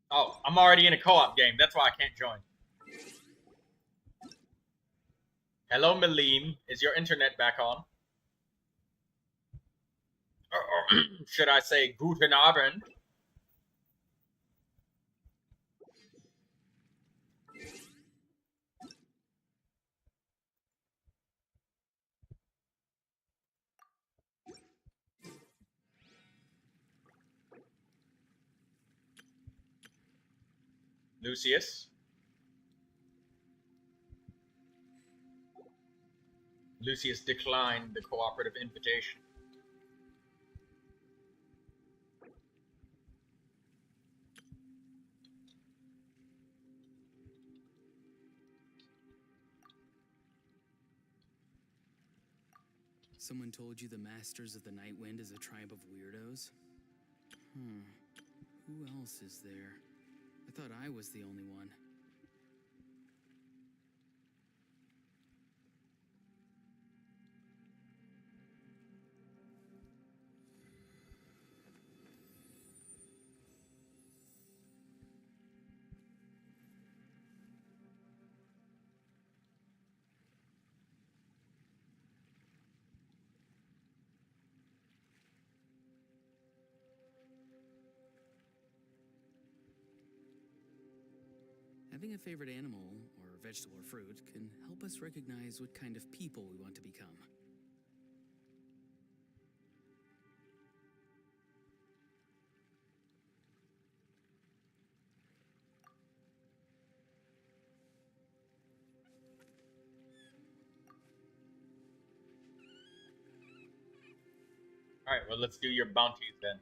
Oh, I'm already in a co-op game. That's why I can't join. Hello, Meline. Is your internet back on? Should I say Guten Abend? Lucius? Lucius declined the cooperative invitation. Someone told you the Masters of the Night Wind is a tribe of weirdos? Who else is there? I thought I was the only one. Having a favorite animal, or vegetable or fruit, can help us recognize what kind of people we want to become. Alright, well, let's do your bounties then.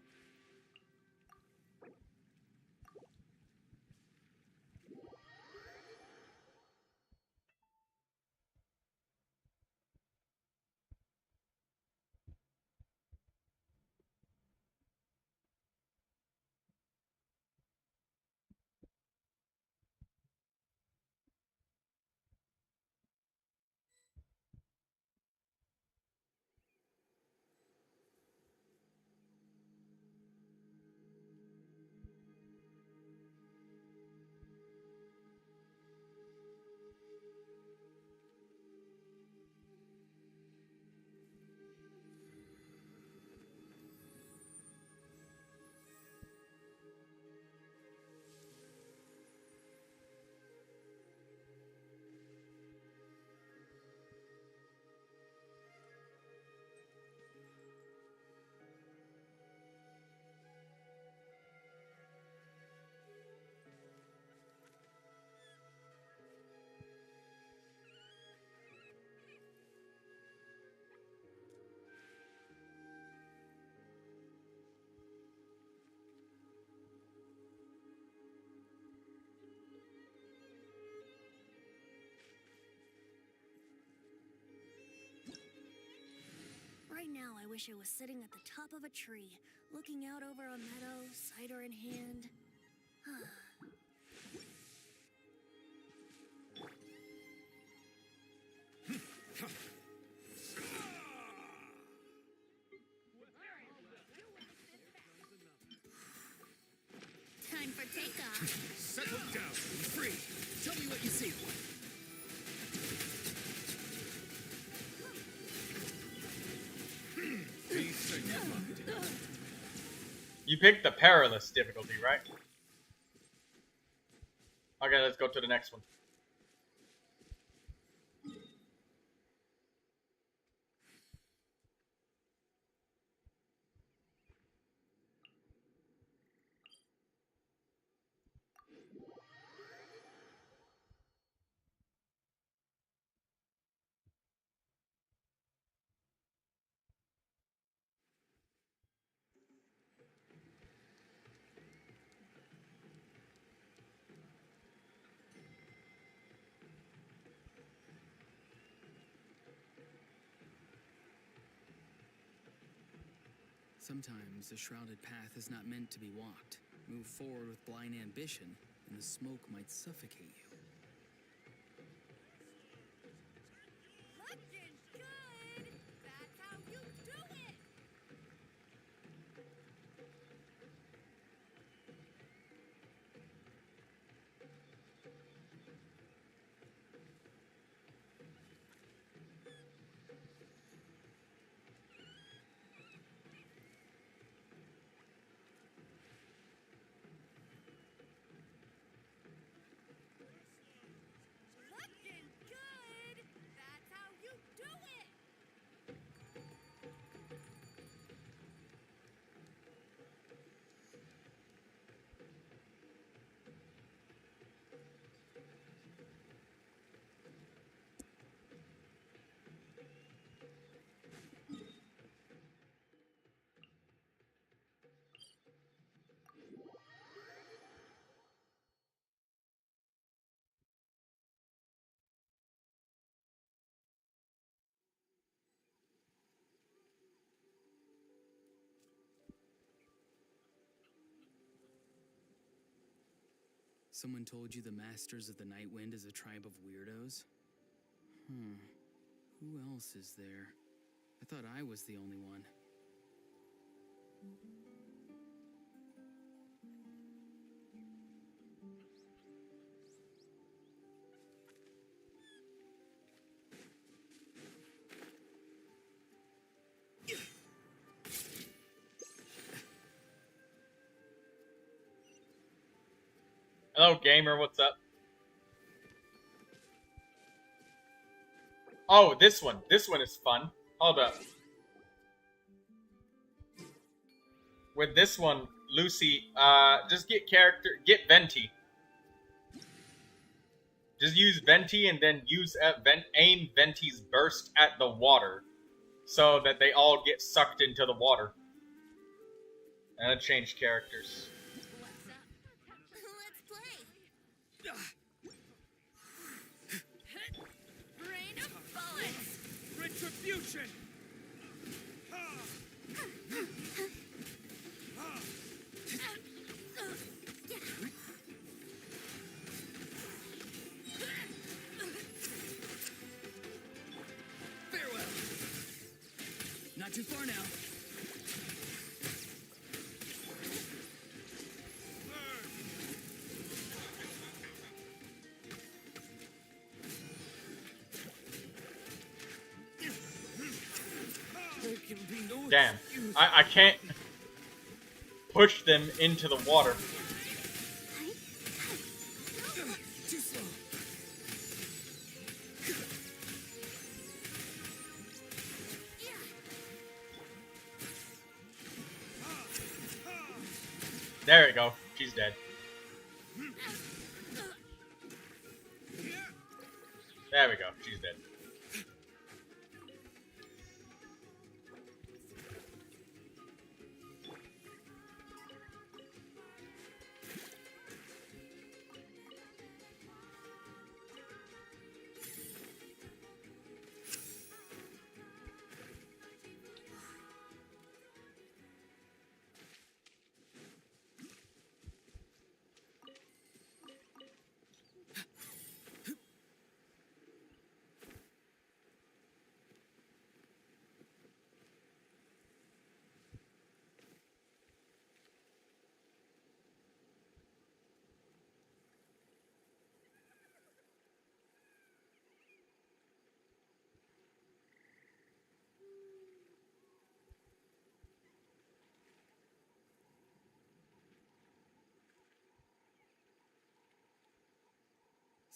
Right now, I wish I was sitting at the top of a tree, looking out over a meadow, cider in hand. Time for takeoff. Settle down. Be free. Tell me what you see. You picked the perilous difficulty, right? Okay, let's go to the next one. Sometimes the shrouded path is not meant to be walked. Move forward with blind ambition, and the smoke might suffocate you. Looking good! That's how you do it! Someone told you the Masters of the Night Wind is a tribe of weirdos? Who else is there? I thought I was the only one. Hello, gamer. What's up? Oh, this one. This one is fun. Hold up. With this one, Lucy, just get Venti. Just use Venti and then use aim Venti's burst at the water so that they all get sucked into the water. And then change characters. What's up? Let's play. Rain of bullets. Retribution! Farewell. Not too far now. There can be no Damn. excuse. I can't push them into the water. Too slow. There we go. She's dead. There we go. She's dead.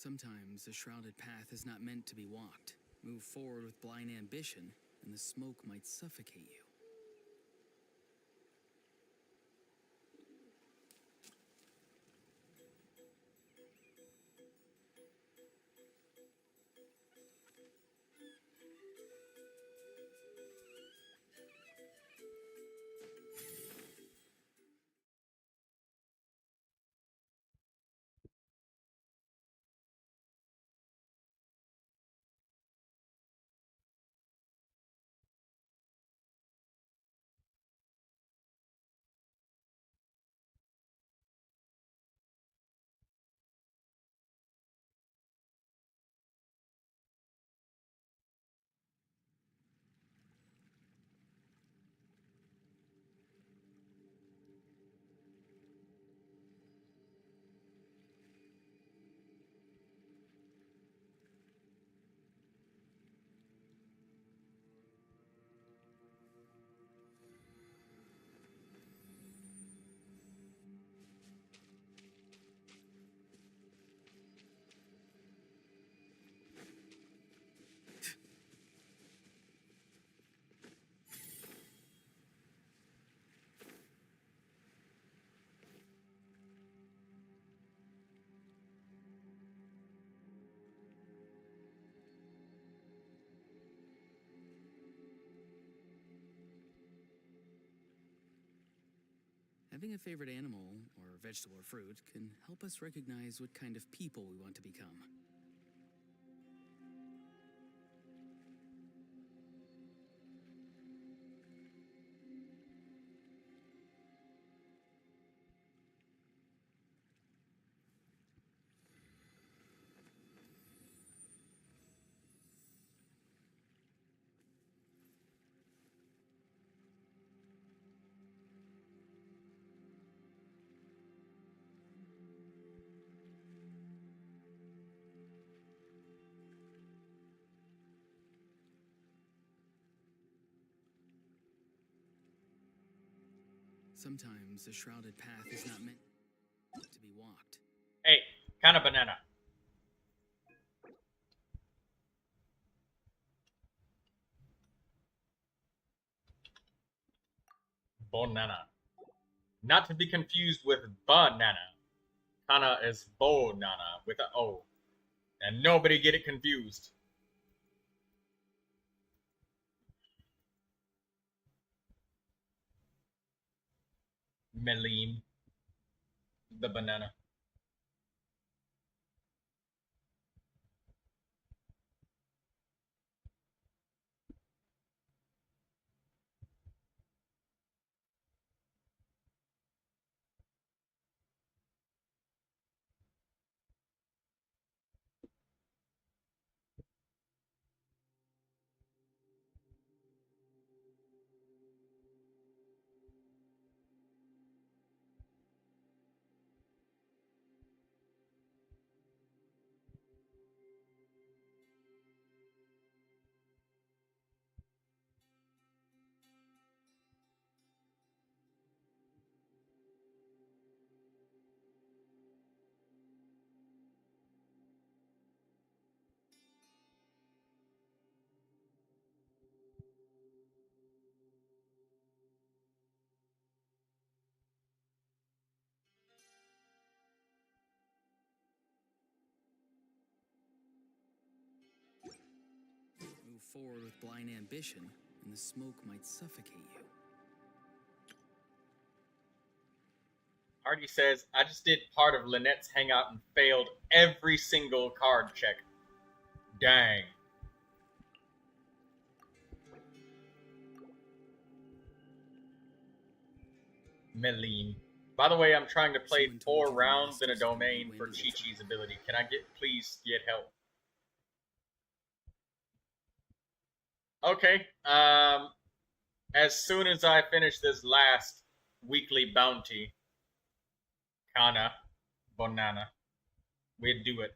Sometimes a shrouded path is not meant to be walked. Move forward with blind ambition, and the smoke might suffocate you. Having a favorite animal, or vegetable or fruit, can help us recognize what kind of people we want to become. Sometimes a shrouded path is not meant to be walked. Hey, kind of banana. Bonana. Not to be confused with banana. Kana is bonana with an O. And nobody get it confused. Melim. The banana. Move forward with blind ambition, and the smoke might suffocate you. Hardy says, I just did part of Lynette's hangout and failed every single card check. Dang. Melim. By the way, I'm trying to play 4 rounds in a domain for Chi-Chi's ability. Can I please get help? Okay. As soon as I finish this last weekly bounty, Kana, Bonana, we'd do it.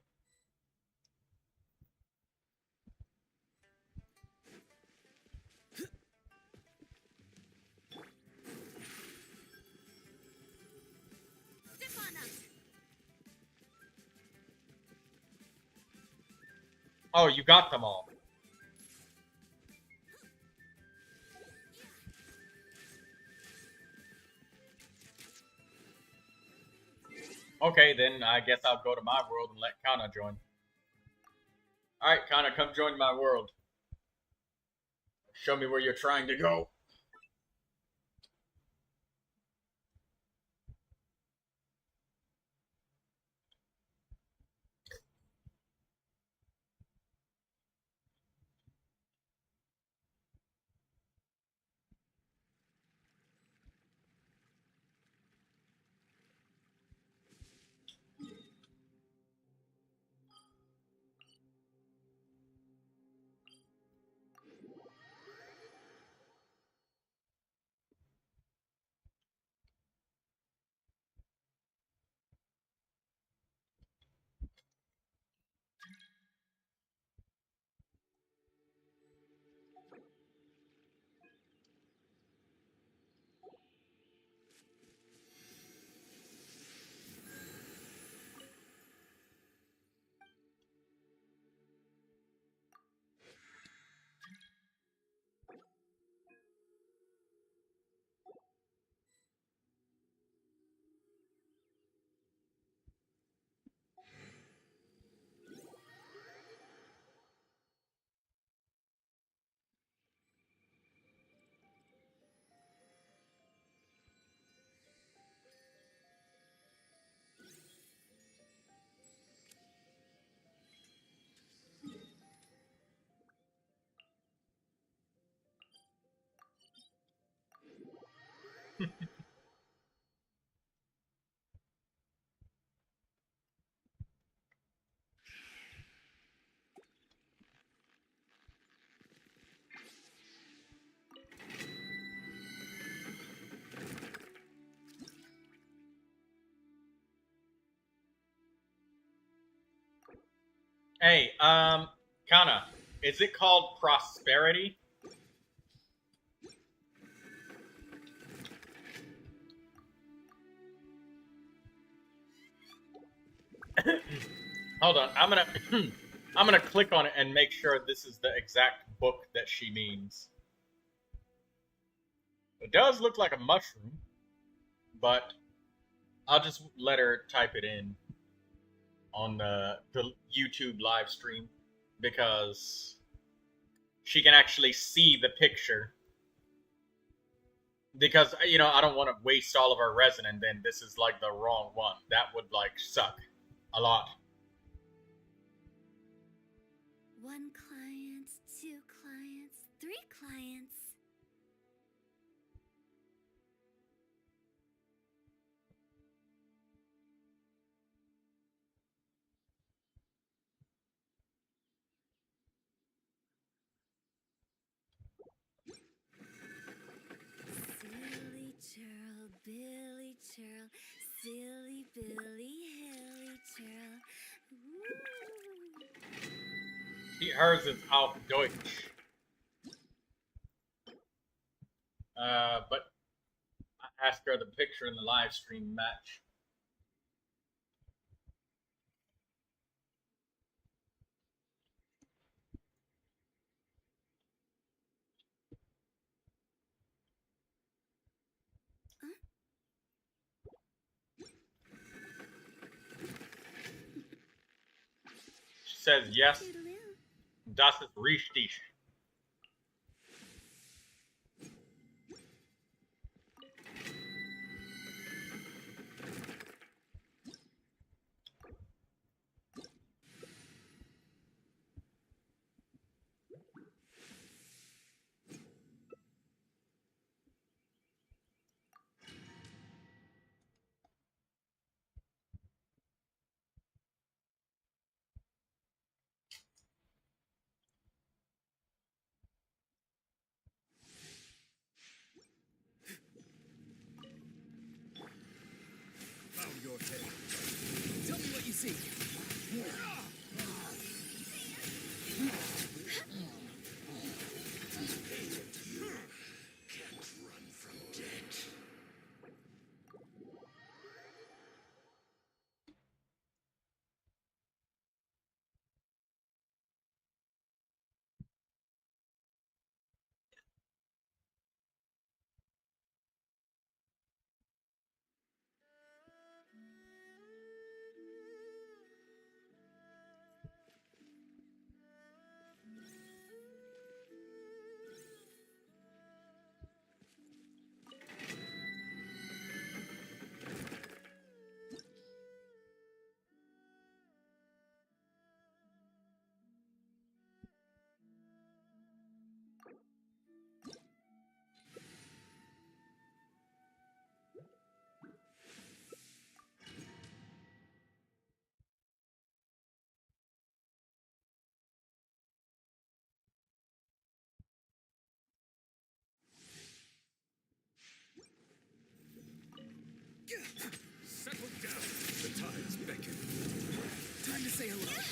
Oh, you got them all. Okay, then I guess I'll go to my world and let Kana join. Alright, Kana, come join my world. Show me where you're trying to go. Hey, Kana, is it called prosperity? Hold on, I'm gonna I'm gonna click on it and make sure this is the exact book that she means. It does look like a mushroom, but I'll just let her type it in on the YouTube live stream because she can actually see the picture. Because I don't want to waste all of our resin and then this is like the wrong one. That would like suck a lot. One client, two clients, three clients. Silly churl, Billy churl, silly Billy, hilly churl. Hers is auf Deutsch. But I asked her the picture in the live stream match. She says yes, Toodaloo. das ist richtig. Bow your head. Tell me what you see. Settle down. The tides beckon. Time to say hello.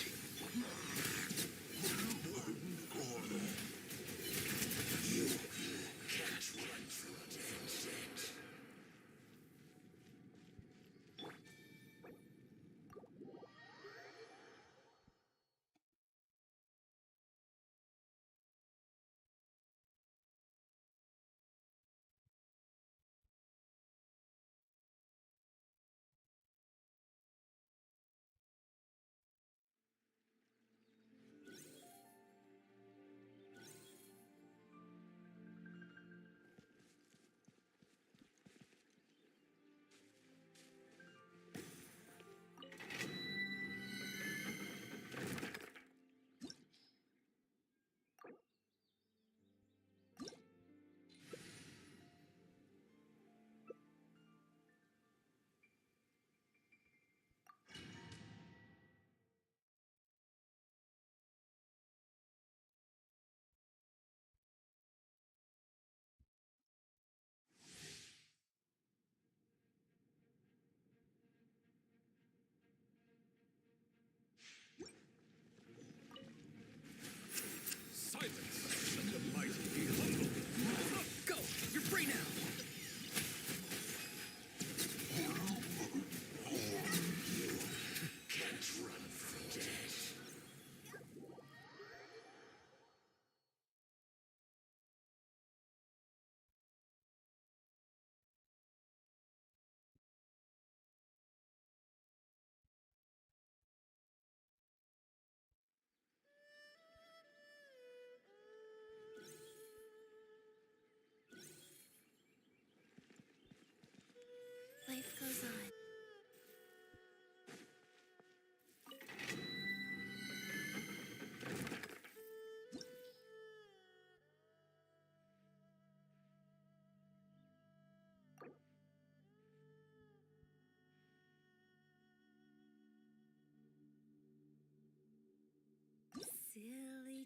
silly.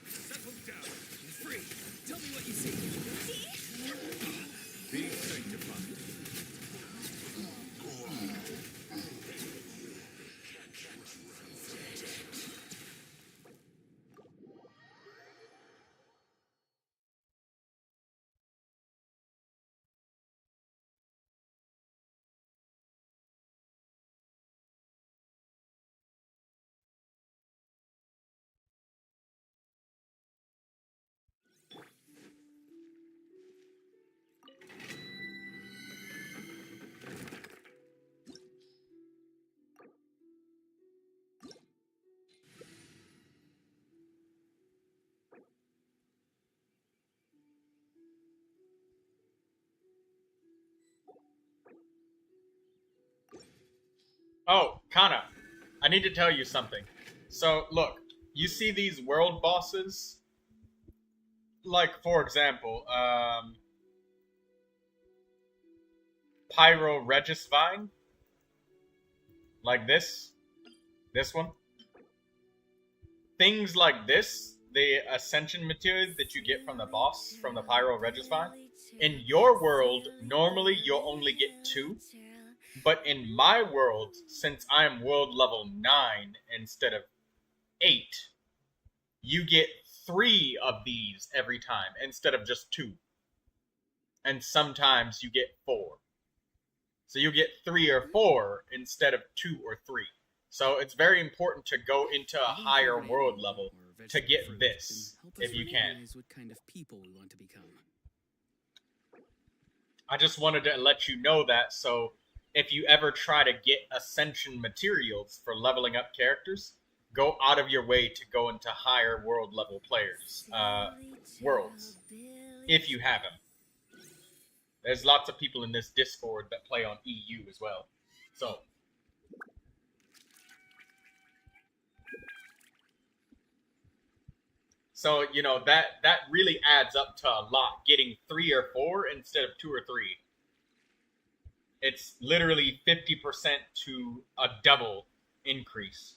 Settle down and free. Tell me what you see. Be sanctified. Oh, Kana, I need to tell you something. So, look, you see these world bosses? Like, for example, Pyro Regisvine? Like this? This one? Things like this, the ascension materials that you get from the boss, from the Pyro Regisvine, in your world, normally you'll only get 2. But in my world, since I'm world level 9 instead of 8, you get 3 of these every time instead of just 2. And sometimes you get 4. So you get 3 or 4 instead of 2 or 3. So it's very important to go into a higher world level to get this, if you can. What kind of people we want to become. I just wanted to let you know that, so if you ever try to get ascension materials for leveling up characters, go out of your way to go into higher world level players, worlds, if you have them. There's lots of people in this Discord that play on EU as well. So you know, that really adds up to a lot, getting 3 or 4 instead of 2 or 3. It's literally 50% to a double increase.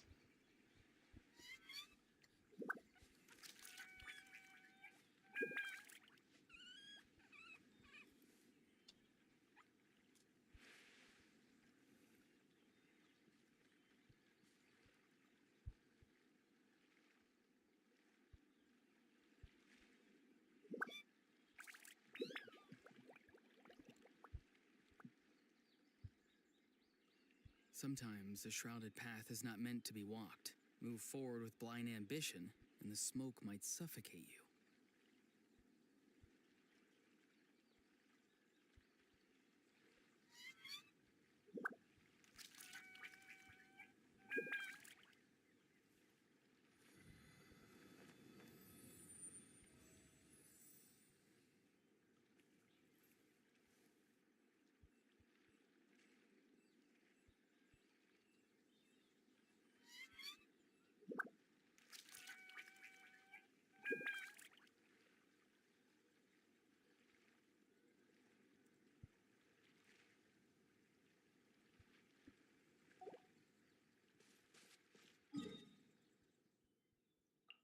Sometimes a shrouded path is not meant to be walked. Move forward with blind ambition, and the smoke might suffocate you.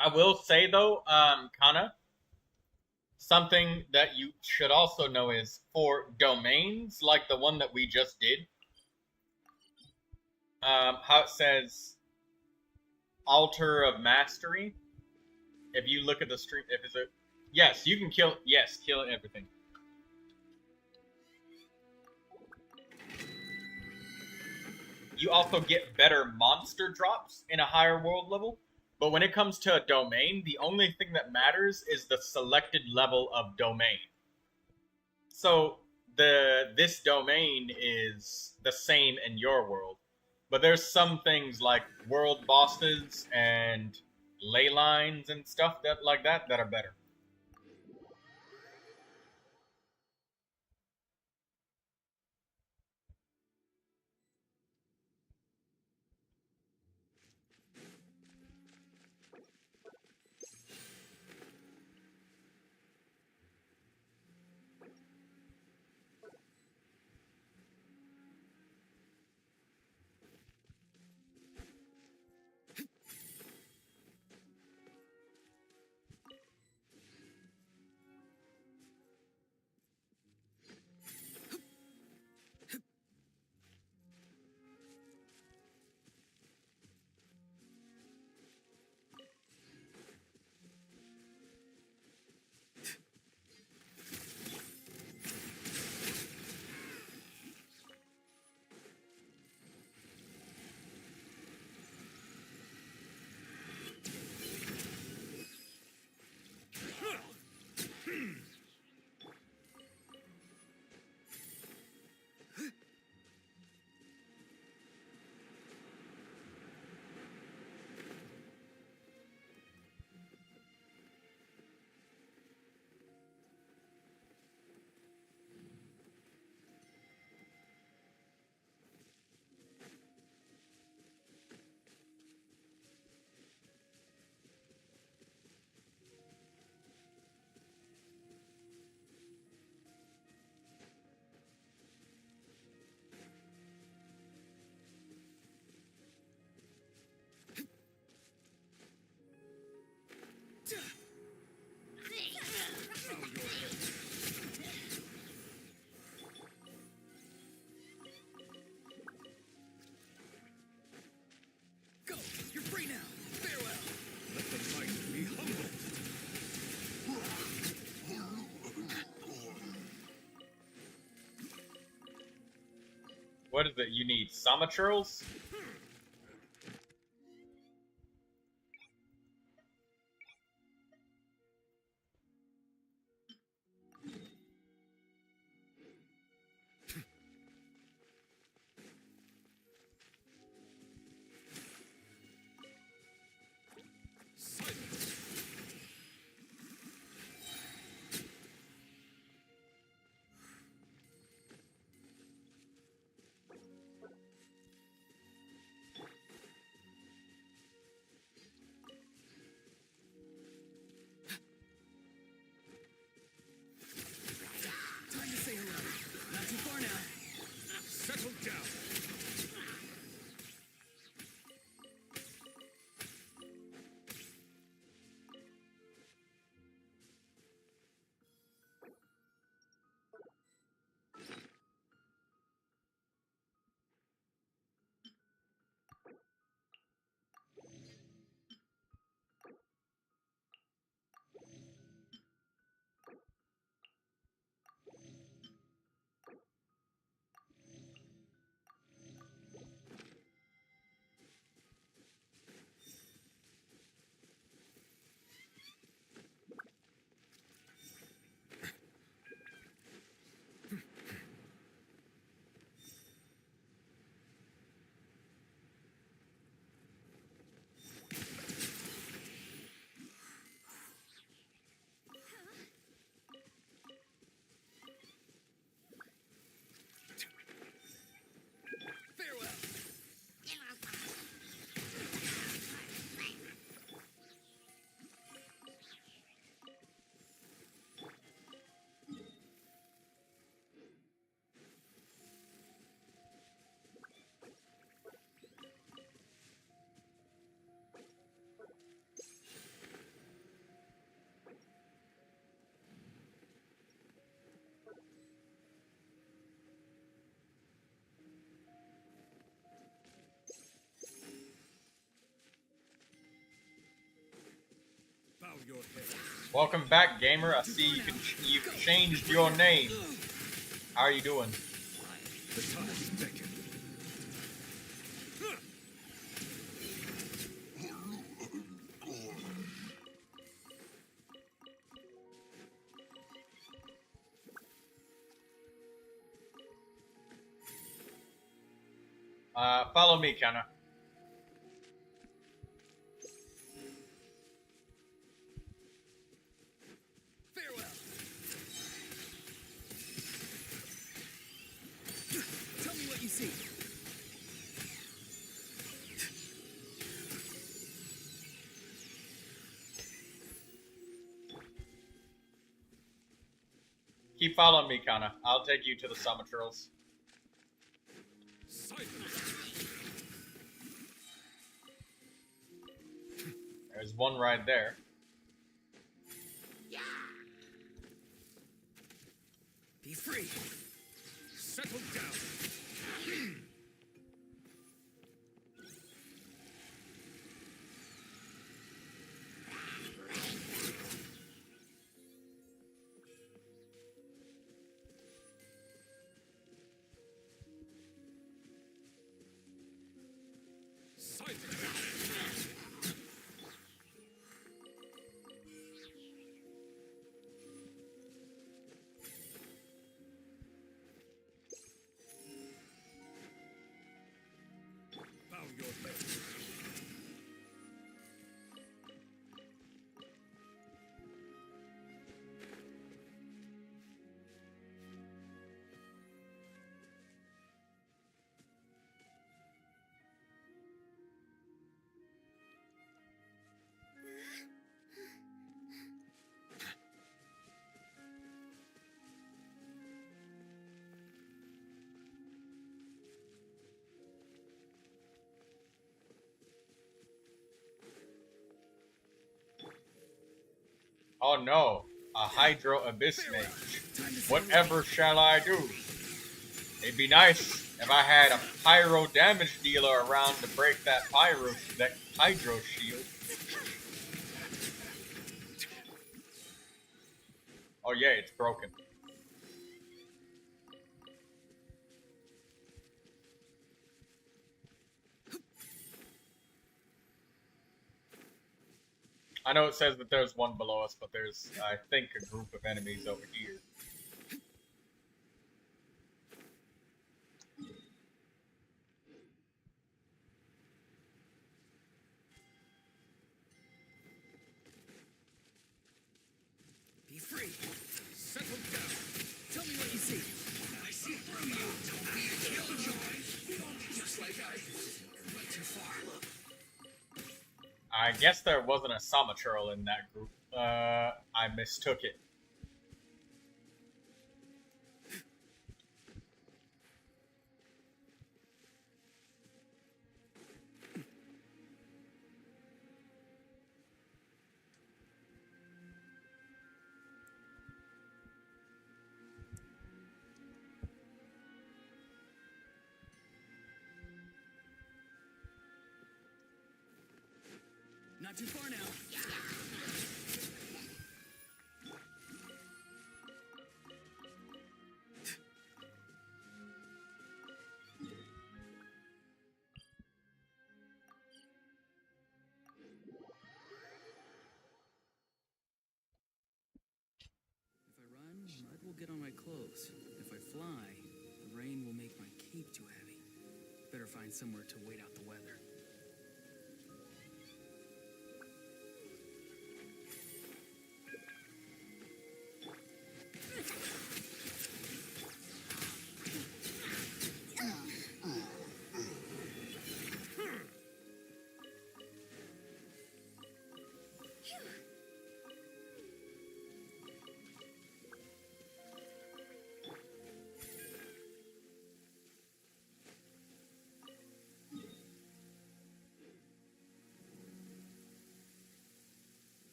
I will say though, Kana, something that you should also know is for domains like the one that we just did, how it says Altar of Mastery. if you look at the stream, if it's a yes, you can kill. Yes, kill everything. You also get better monster drops in a higher world level. But when it comes to a domain, the only thing that matters is the selected level of domain. So this domain is the same in your world. But there's some things like world bosses and ley lines and stuff that like that are better. Go! You're free now! Farewell! Let the might be humble! What is it? You need Samaturls? your head. Welcome back, gamer. I see you've changed your name. How are you doing? The tides beckon. Follow me, Kenna. Farewell. Tell me what you see. Keep following me, Kenna. I'll take you to the summiturals. There's one right there. Be free. Settle down. Bow your head. Oh no, a Hydro Abyss Mage. Whatever shall I do? It'd be nice if I had a pyro damage dealer around to break that Hydro shield. Oh yeah, it's broken. I know it says that there's one below us, but there's, I think, a group of enemies over here. Be free. Settle down. Tell me what you see. I see through you. Don't be a killjoy. Just like I went too far. I guess there wasn't a Summiturl in that group. I mistook it. Not too far now. If I run, mud will get on my clothes. If I fly, the rain will make my cape too heavy. Better find somewhere to wait out the weather.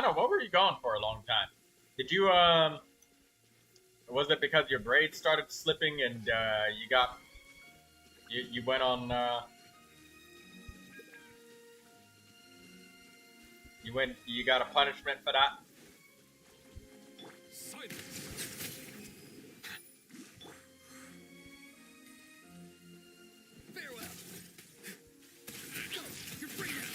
Kana, what were you gone for a long time? Did you, was it because your grades started slipping and, you went on, you got a punishment for that? Silence. Farewell. Go. You're free now.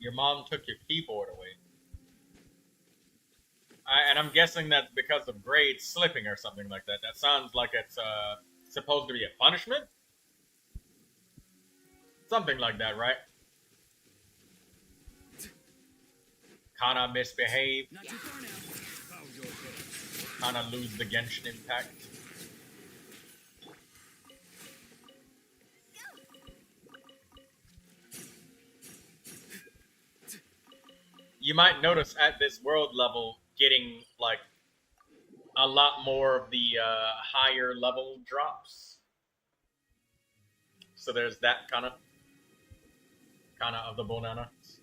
Your mom took your keyboard away. And I'm guessing that's because of grades slipping or something like that. That sounds like it's supposed to be a punishment? Something like that, right? Kana misbehave. Not too far now. Bow your head. Kana lose the Genshin impact. You might notice at this world level getting like a lot more of the higher level drops. So there's that Kana of the bananas.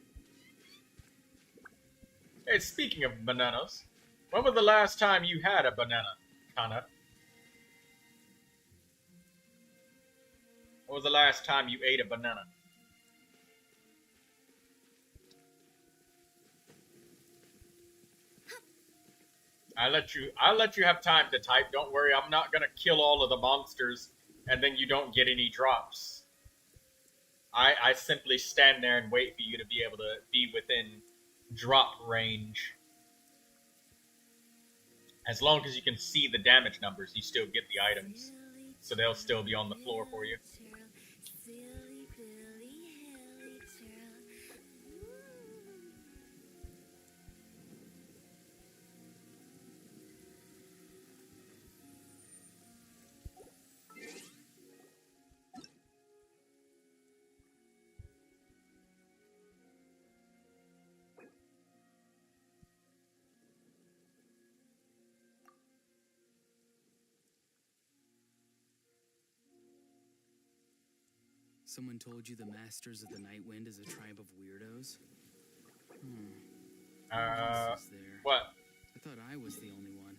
Hey, speaking of bananas, when was the last time you had a banana, Kana? When was the last time you ate a banana? I'll let you have time to type. Don't worry, I'm not gonna kill all of the monsters and then you don't get any drops. I simply stand there and wait for you to be able to be within drop range. As long as you can see the damage numbers, you still get the items. So they'll still be on the floor for you. Someone told you the Masters of the Night Wind is a tribe of weirdos? Who else is there? What? I thought I was the only one.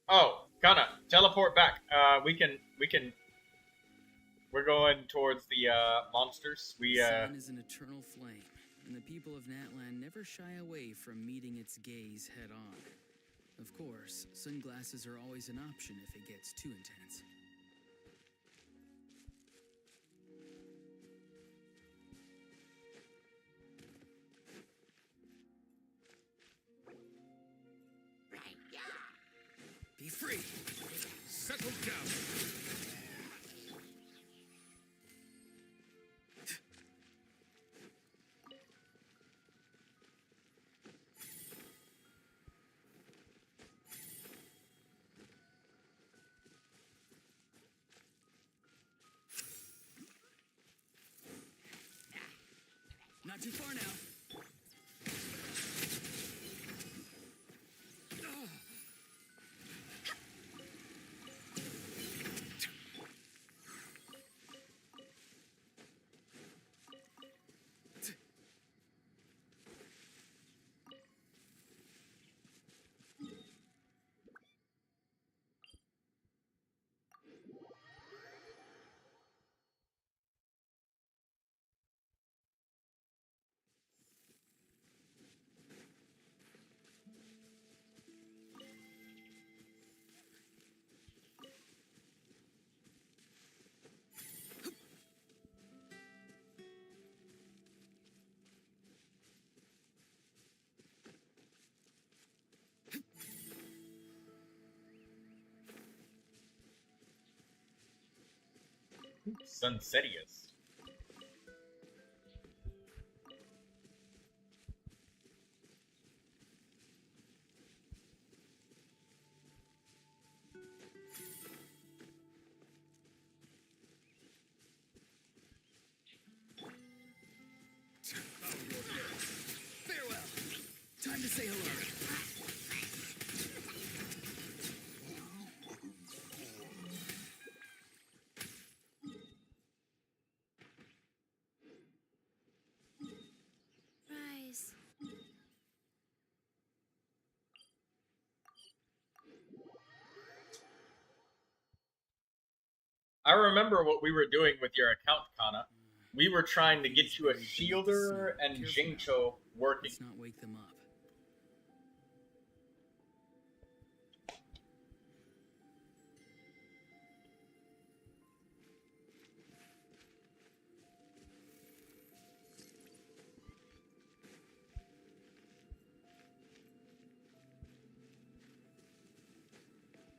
Oh, Kana, teleport back. We're going towards the monsters. The sun is an eternal flame, and the people of Natlan never shy away from meeting its gaze head on. Of course, sunglasses are always an option if it gets too intense. Be free. Settle down. Not too far now. Sunsetius. Farewell. Time to say hello. Rise. I remember what we were doing with your account, Kana. We were trying to get you a Shielder and Jingcho working. Let's not wake them up.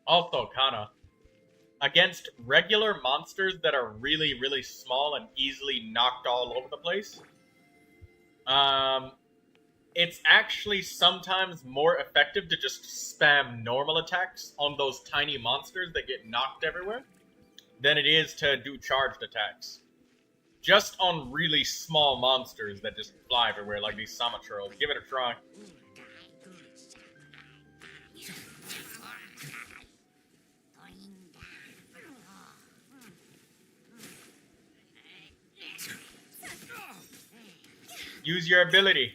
Also, Kana, against regular monsters that are really, really small and easily knocked all over the place, it's actually sometimes more effective to just spam normal attacks on those tiny monsters that get knocked everywhere than it is to do charged attacks. Just on really small monsters that just fly everywhere, like these Samatrils. Give it a try. Use your ability.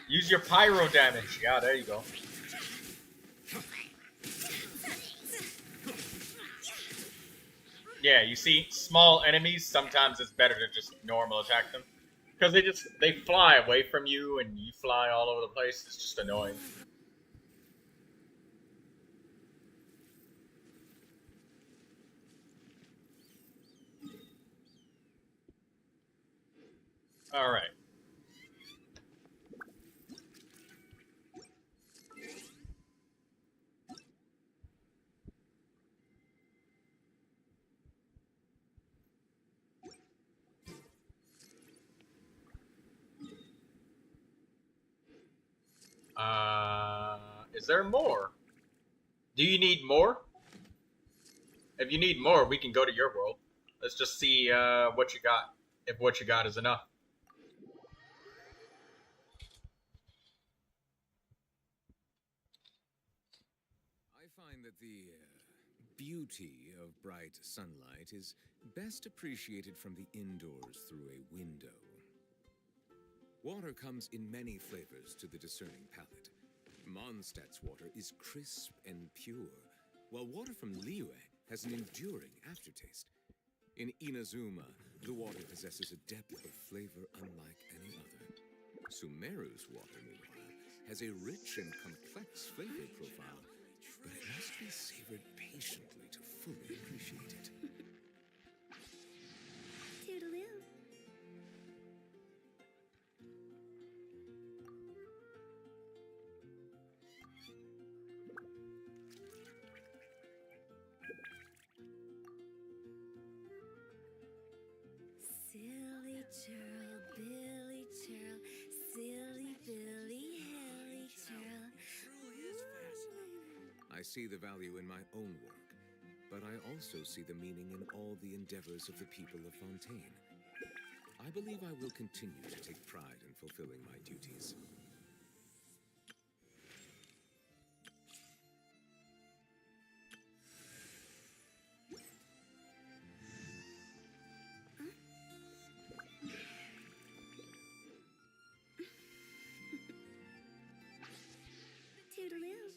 Use your pyro damage. Yeah, there you go. Yeah, you see, small enemies, sometimes it's better to just normal attack them. Because they fly away from you and you fly all over the place. It's just annoying. Alright. Is there more? Do you need more? If you need more, we can go to your world. Let's just see what you got. If what you got is enough. I find that the beauty of bright sunlight is best appreciated from the indoors through a window. Water comes in many flavors to the discerning palate. Mondstadt's water is crisp and pure, while water from Liyue has an enduring aftertaste. In Inazuma, the water possesses a depth of flavor unlike any other. Sumeru's water, meanwhile, has a rich and complex flavor profile, but it must be savored patiently to fully appreciate it. Toodaloo. Silly churl, Billy churl, silly Billy, hilly churl. Truly is fascinating. I see the value in my own work, but I also see the meaning in all the endeavors of the people of Fontaine. I believe I will continue to take pride in fulfilling my duties. Toodaloo.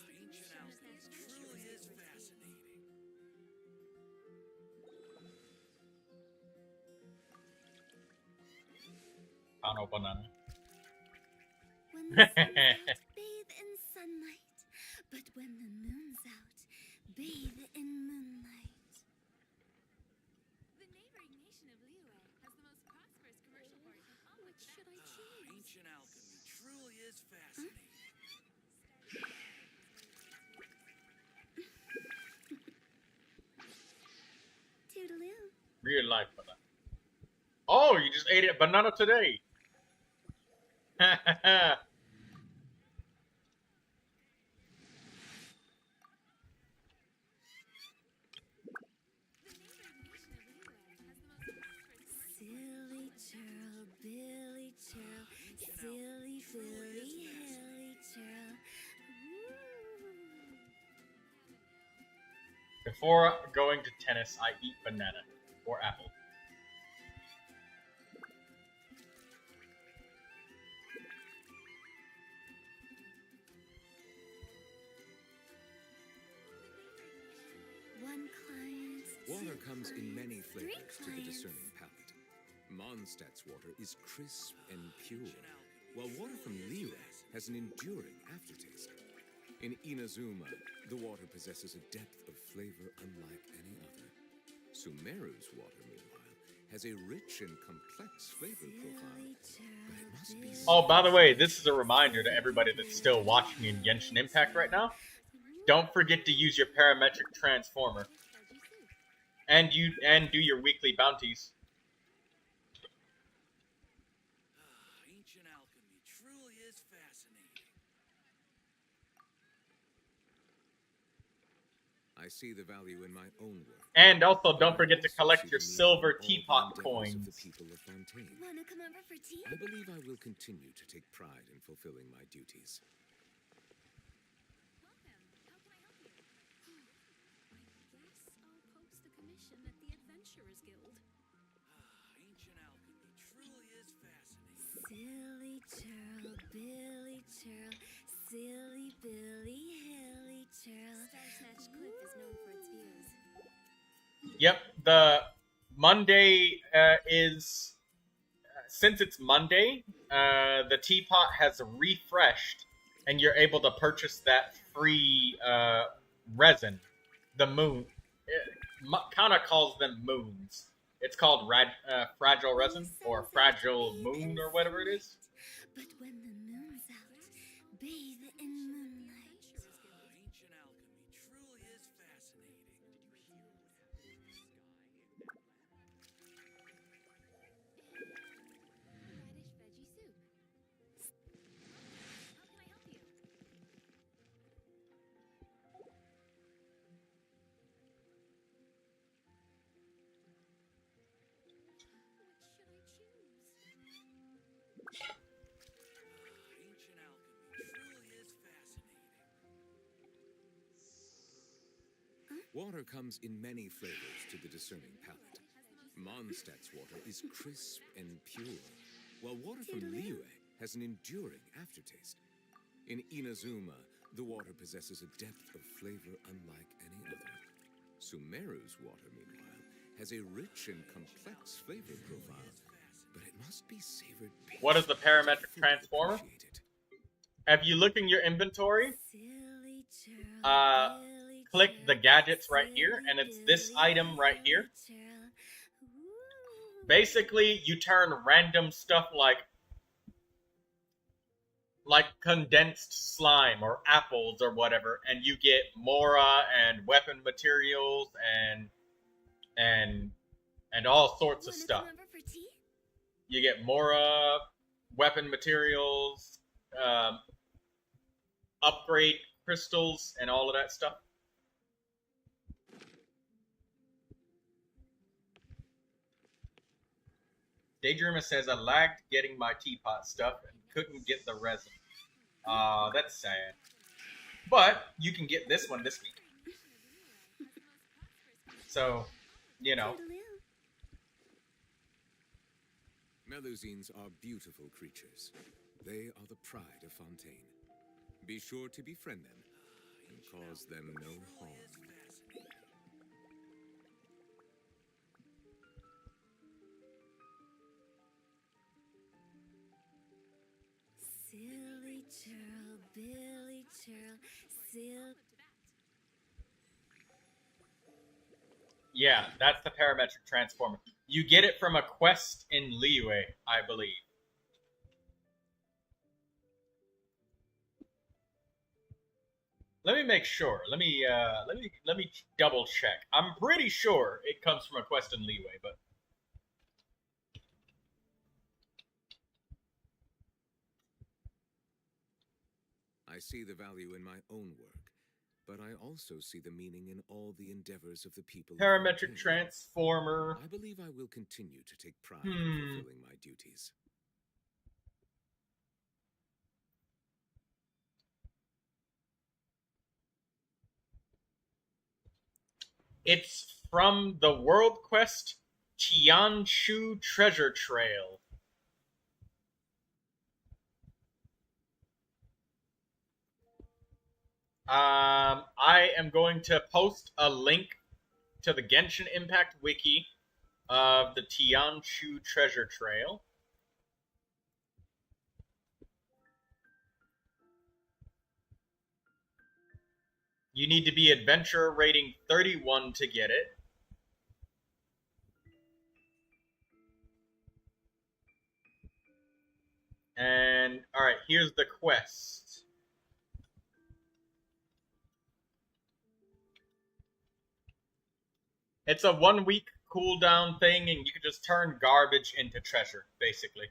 Ancient alchemy truly is fascinating. Kano banana. When the sun's out, bathe in sunlight. But when the moon's out, bathe in moonlight. The neighboring nation of Liyue has the most prosperous commercial port in all What of should I choose? Ancient alchemy truly is fascinating. just ate a banana today. Silly churl, Billy churl, silly Billy, hilly churl. Before going to tennis, I eat banana or apple. One client. Water two comes in many clients, three flavors to the clients. discerning palate. Mondstadt's water is crisp and pure, while water from Liyue has an enduring aftertaste. In Inazuma, the water possesses a depth of flavor unlike any other. Sumeru's water, meanwhile, has a rich and complex flavor profile, but it must be Oh, by the way, this is a reminder to everybody that's still watching in Genshin Impact right now. Don't forget to use your parametric transformer, and do your weekly bounties. Ancient alchemy truly is fascinating. I see the value in my own work. And also, don't forget to I also collect see your the need silver for all the teapot endeavors of coins. the people of Fontaine. Wanna come over for tea? I believe I will continue to take pride in fulfilling my duties. Adventurers Guild. Ancient alchemy truly is fascinating. Silly churl, Billy churl, silly Billy, hilly churl. Star Snatch Cliff is known for its views. Yep, the Monday is since it's Monday, the teapot has refreshed, and you're able to purchase that free resin, the moon. Kind of calls them moons. It's called fragile resin or fragile moon or whatever it is. But when the moon's out, bathe in moonlight. Ancient alchemy truly is fascinating. Radish veggie soup. How can I help you? Which should I choose? Ancient alchemy truly is fascinating. Water comes in many flavors to the discerning palate. Mondstadt's water is crisp and pure, while water from Liyue has an enduring aftertaste. In Inazuma, the water possesses a depth of flavor unlike any other. Sumeru's water, meanwhile, has a rich and complex flavor profile, but it must be savored. What is the parametric Fully transformer? appreciated. If you look in your inventory, Silly churl, Billy click the churl, gadgets right here, and it's this silly item right Billy here. churl. Ooh. Basically, you turn random stuff like condensed slime or apples or whatever, and you get Mora and weapon materials and all sorts of Wanna stuff. come over for tea? You get Mora, weapon materials, upgrade crystals, and all of that stuff. Daydreamer says, I lagged getting my teapot stuff and couldn't get the resin. That's sad. But you can get this one this week. So, you know. Toodaloo. Melusines are beautiful creatures. They are the pride of Fontaine. Be sure to befriend them and cause them no harm. Silly churl, Billy churl, silly. Yeah, that's the parametric transformer. You get it from a quest in Liyue, I believe. Let me make sure. Let me double check. I'm pretty sure it comes from a quest in Liyue, but I see the value in my own work, but I also see the meaning in all the endeavors of the people. Parametric transformer. I believe I will continue to take pride in fulfilling my duties. It's from the World Quest Tianshu Treasure Trail. I am going to post a link to the Genshin Impact wiki of the Tianshu Treasure Trail. You need to be Adventurer rating 31 to get it. And, alright, here's the quest. It's a 1 week cooldown thing, and you can just turn garbage into treasure, basically.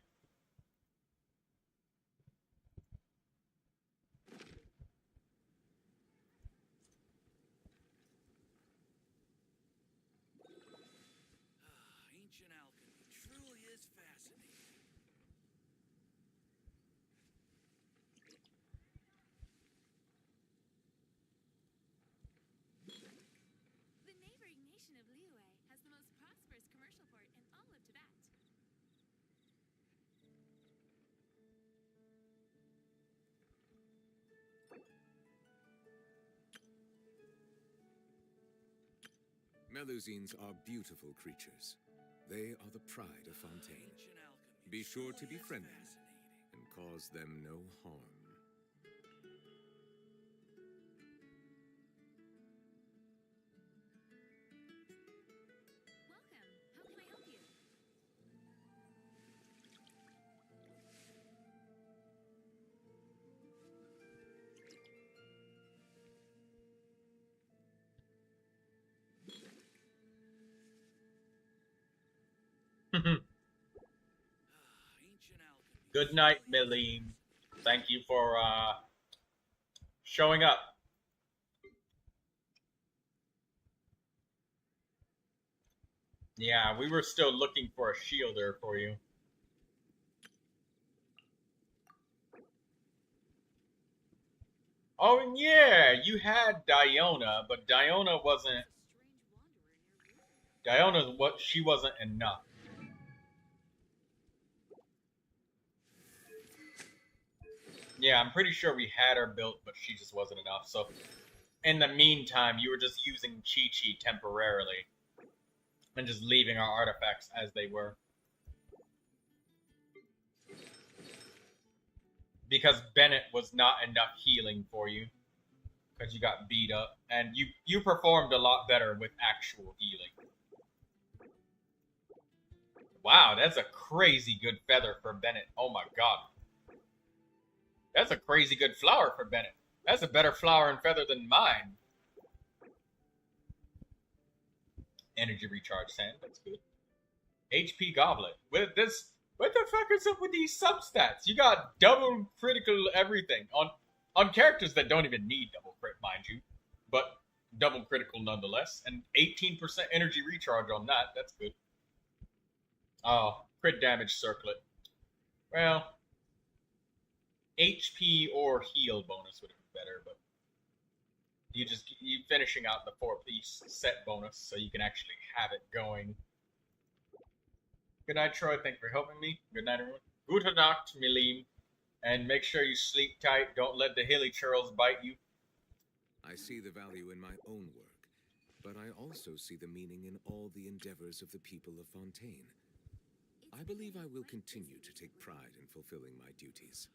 Ancient alchemy truly is fascinating. The neighboring nation of Liyue has the most prosperous commercial port in all of Tibet. Melusines are beautiful creatures. They are the pride of Fontaine. Ancient alchemy Be sure to truly is befriend them fascinating. and cause them no harm. Welcome. How can I help you? Ancient alchemy. Good night, Melim. Thank you for showing up. Yeah, we were still looking for a shielder for you. Oh yeah, you had Diona, but Diona wasn't. Diona's what she wasn't enough. Yeah, I'm pretty sure we had her built, but she just wasn't enough. So, in the meantime, you were just using Chi-Chi temporarily and just leaving our artifacts as they were. Because Bennett was not enough healing for you. Because you got beat up. And you performed a lot better with actual healing. Wow, that's a crazy good feather for Bennett. Oh my god. That's a crazy good flower for Bennett. That's a better flower and feather than mine. Energy recharge sand, that's good. HP goblet. What the fuck is up with these substats? You got double critical everything on characters that don't even need double crit, mind you, but double critical nonetheless, and 18% energy recharge on that. That's good. Oh, crit damage circlet. Well, HP or heal bonus would have been better, but you finishing out the 4-piece set bonus so you can actually have it going. Good night, Troy. Thank you for helping me. Good night, everyone. Gute Nacht, Melim. And make sure you sleep tight. Don't let the hilly churls bite you. I see the value in my own work, but I also see the meaning in all the endeavors of the people of Fontaine. I believe I will continue to take pride in fulfilling my duties.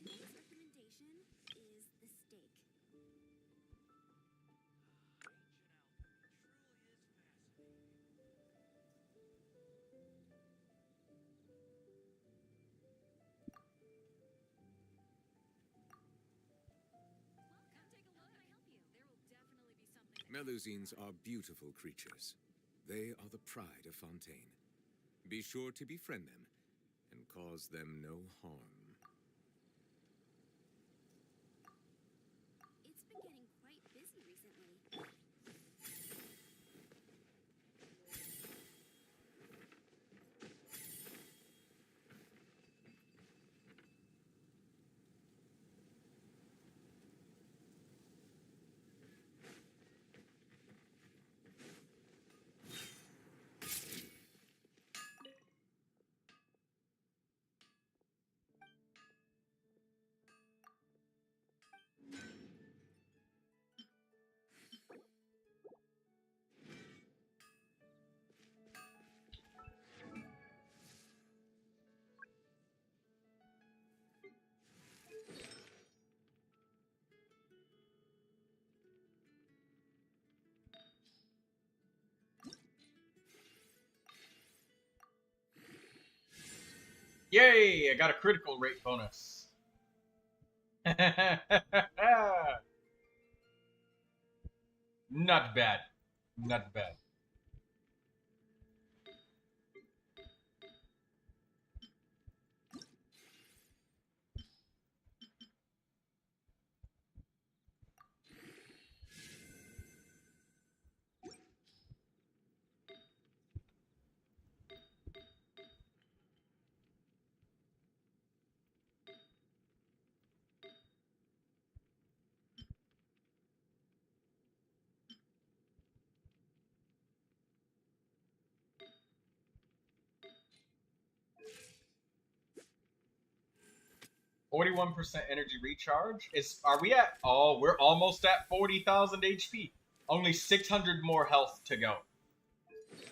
Today's recommendation is the steak. Melusines are beautiful creatures. They are the pride of Fontaine. Be sure to befriend them and cause them no harm. It's been getting quite busy recently. Yay! I got a critical rate bonus. Not bad. Not bad. %41 energy recharge. Are we at? Oh, we're almost at 40,000 HP. Only 600 more health to go. Haven't you heard?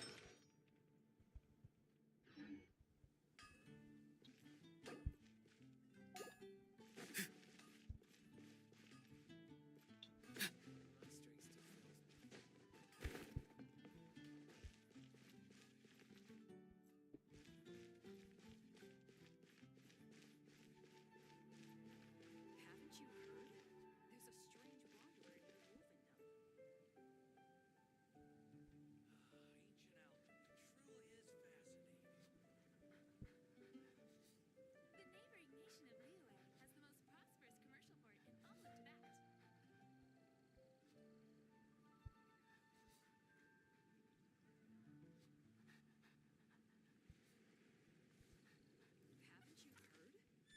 There's a strange wanderer in Wolfendom. The neighboring nation of Liyue has the most prosperous commercial port in all of Tibet.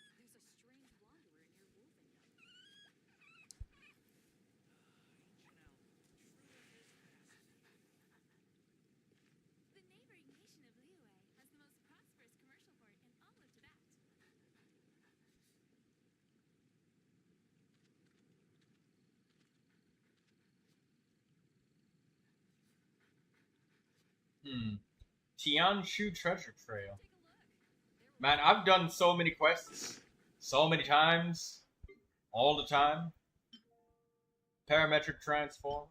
Haven't you heard? There's a strange wanderer near Wolfendom. The neighboring nation of Liyue has the most prosperous commercial port in all of Tibet. Tianshu Treasure Trail. Take a look. Man, I've done so many quests. So many times. All the time. Parametric transform.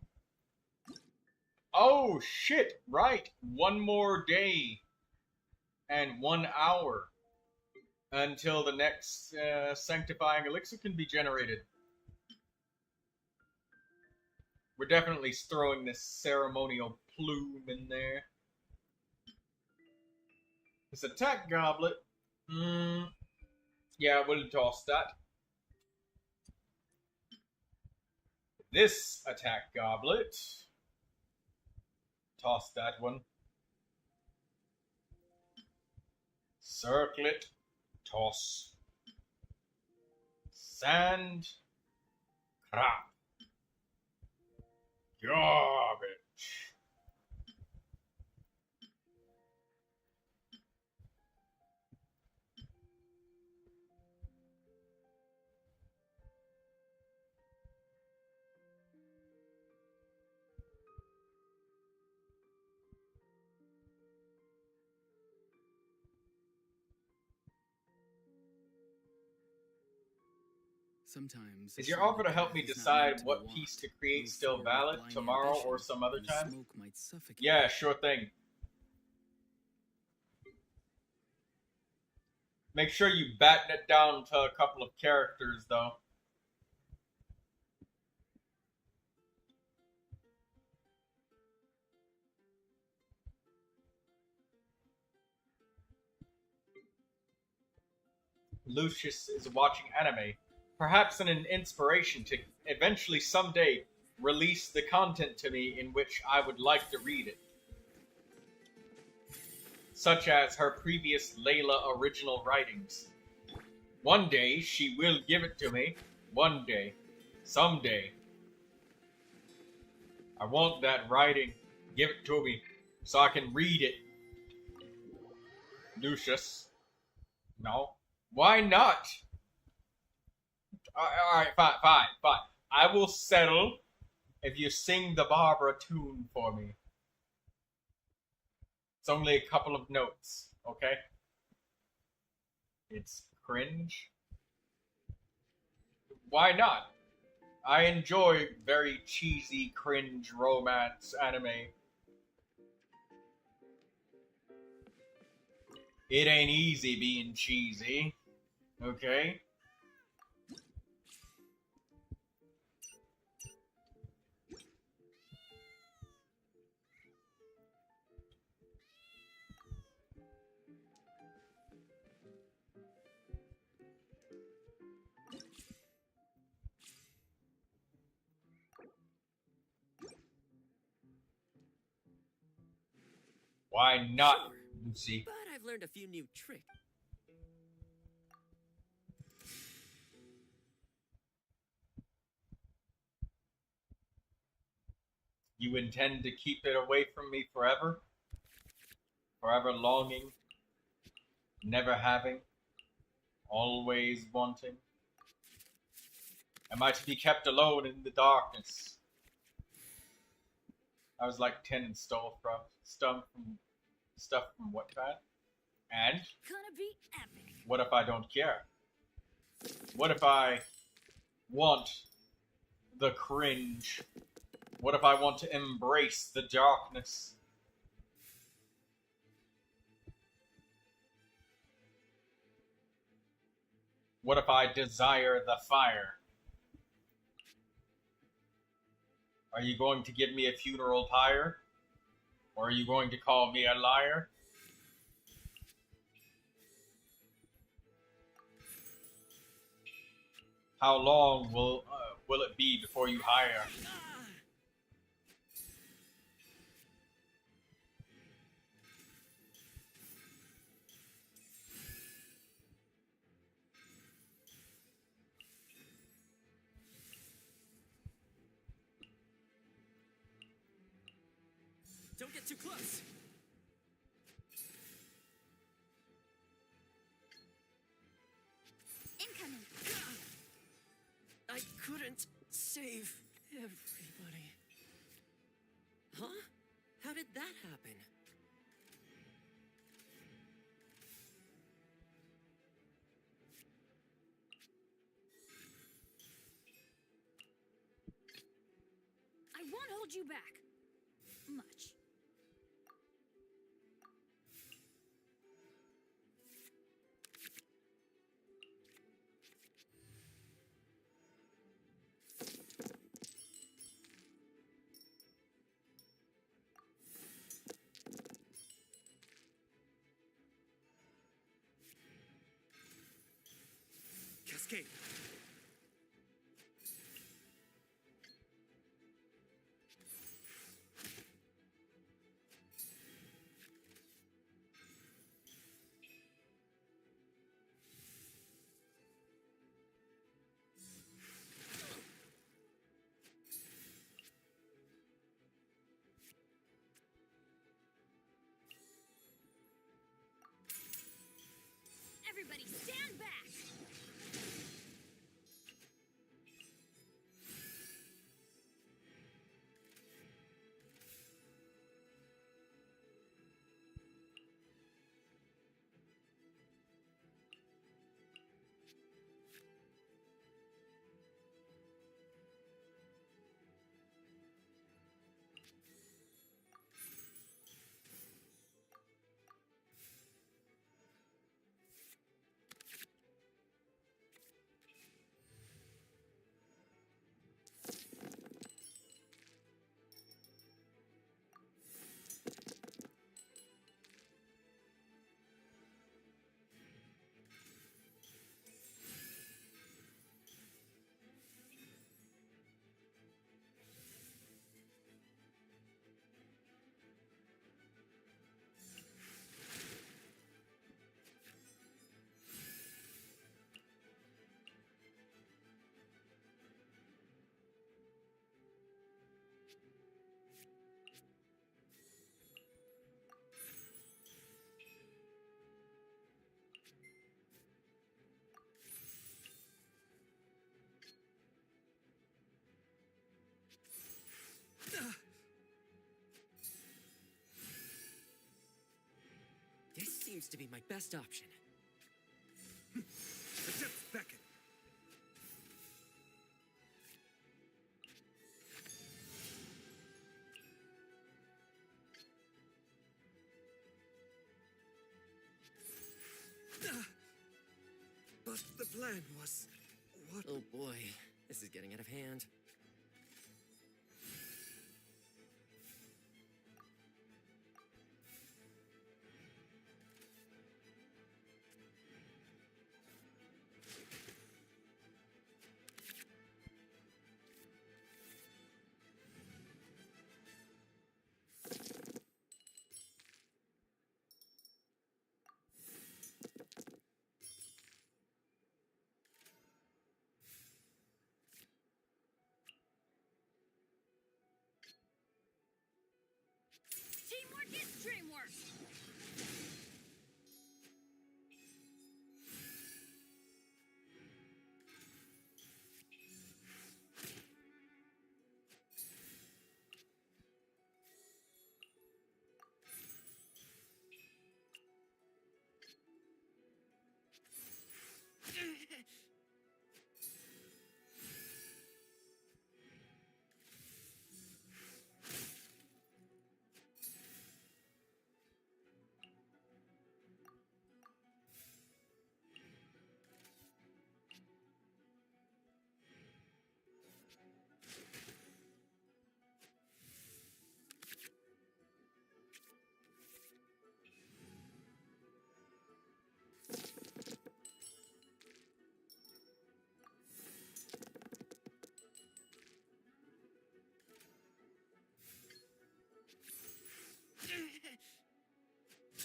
Oh, shit. Right. One more day. And 1 hour. Until the next sanctifying elixir can be generated. We're definitely throwing this ceremonial plume in there. This attack goblet. Yeah, we'll toss that. This attack goblet. Toss that one. Circlet. Toss. Sand. Crap. Garbage. Sometimes Is your offer to help me decide what piece to create still valid tomorrow or some other time? Smoke might suffocate. Yeah, sure thing. Make sure you batten it down to a couple of characters, though. Lucius is watching anime, perhaps an inspiration to eventually someday release the content to me in which I would like to read it. Such as her previous Layla original writings. One day she will give it to me. One day. Someday. I want that writing. Give it to me so I can read it. Lucius. No. Why not? Alright, fine. I will settle if you sing the Barbara tune for me. It's only a couple of notes, okay? It's cringe. Why not? I enjoy very cheesy, cringe romance anime. It ain't easy being cheesy, okay? Why not, Sure, Lucy? but I've learned a few new tricks. You intend to keep it away from me forever? Forever longing, never having, always wanting? Am I to be kept alone in the darkness? I was like 10 and stole from stuff from Wattpad. And Gonna be epic. what if I don't care? What if I want the cringe? What if I want to embrace the darkness? What if I desire the fire? Are you going to give me a funeral pyre? Or are you going to call me a liar? How long will it be before you hire? Don't get too close. Incoming. I couldn't save everybody. Huh? How did that happen? I won't hold you back. Much. Cascade. Everybody stand back. seems to be my best option. The depths beckon. But the plan was... what? Oh boy, this is getting out of hand. Teamwork is dreamwork!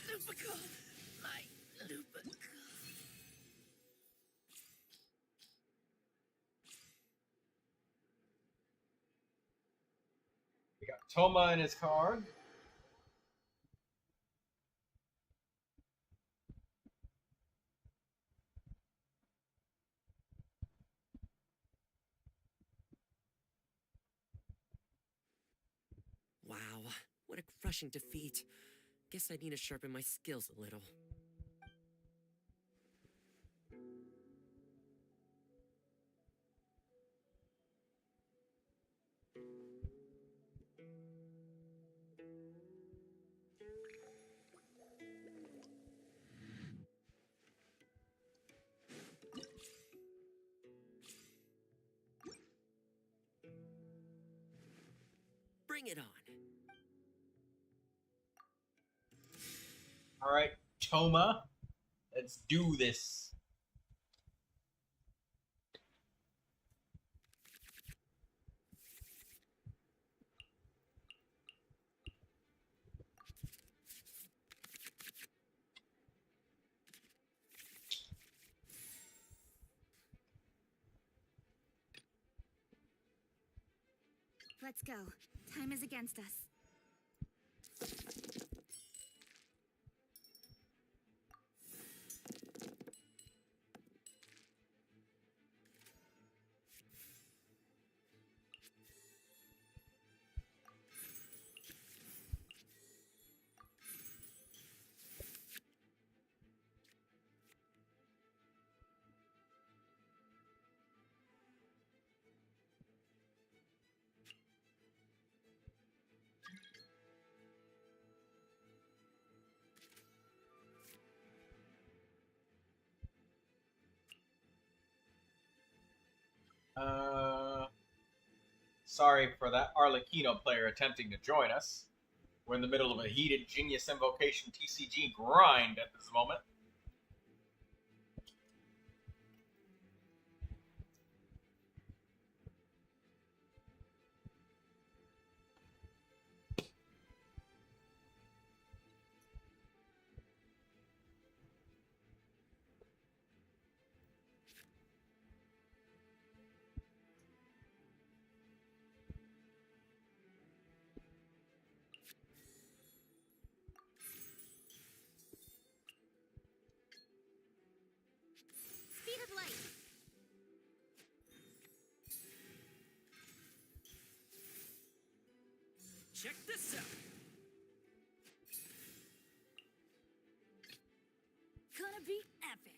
Lupical! My Lupical. We got Toma in his car. Wow, what a crushing defeat. Guess I need to sharpen my skills a little. Bring it on. All right, Toma, let's do this. Let's go. Time is against us. Sorry for that Arlecchino player attempting to join us. We're in the middle of a heated Genius Invocation TCG grind at this moment. be epic.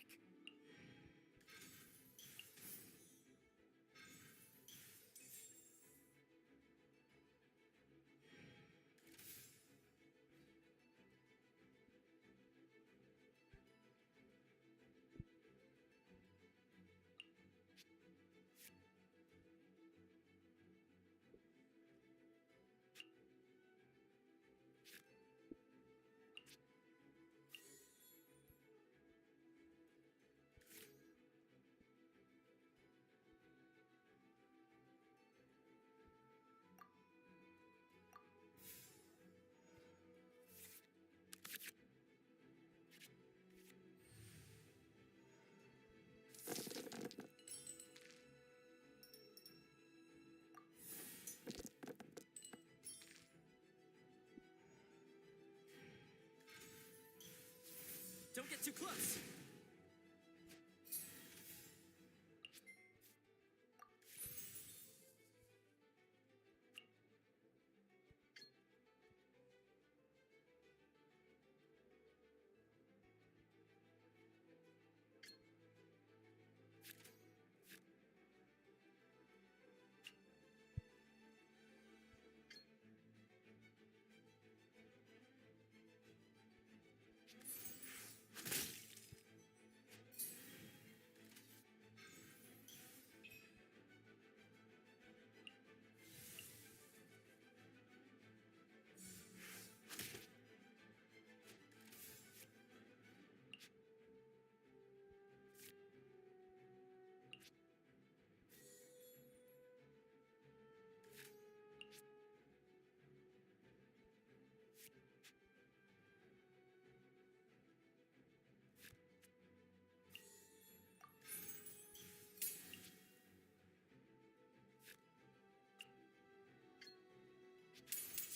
Don't get too close!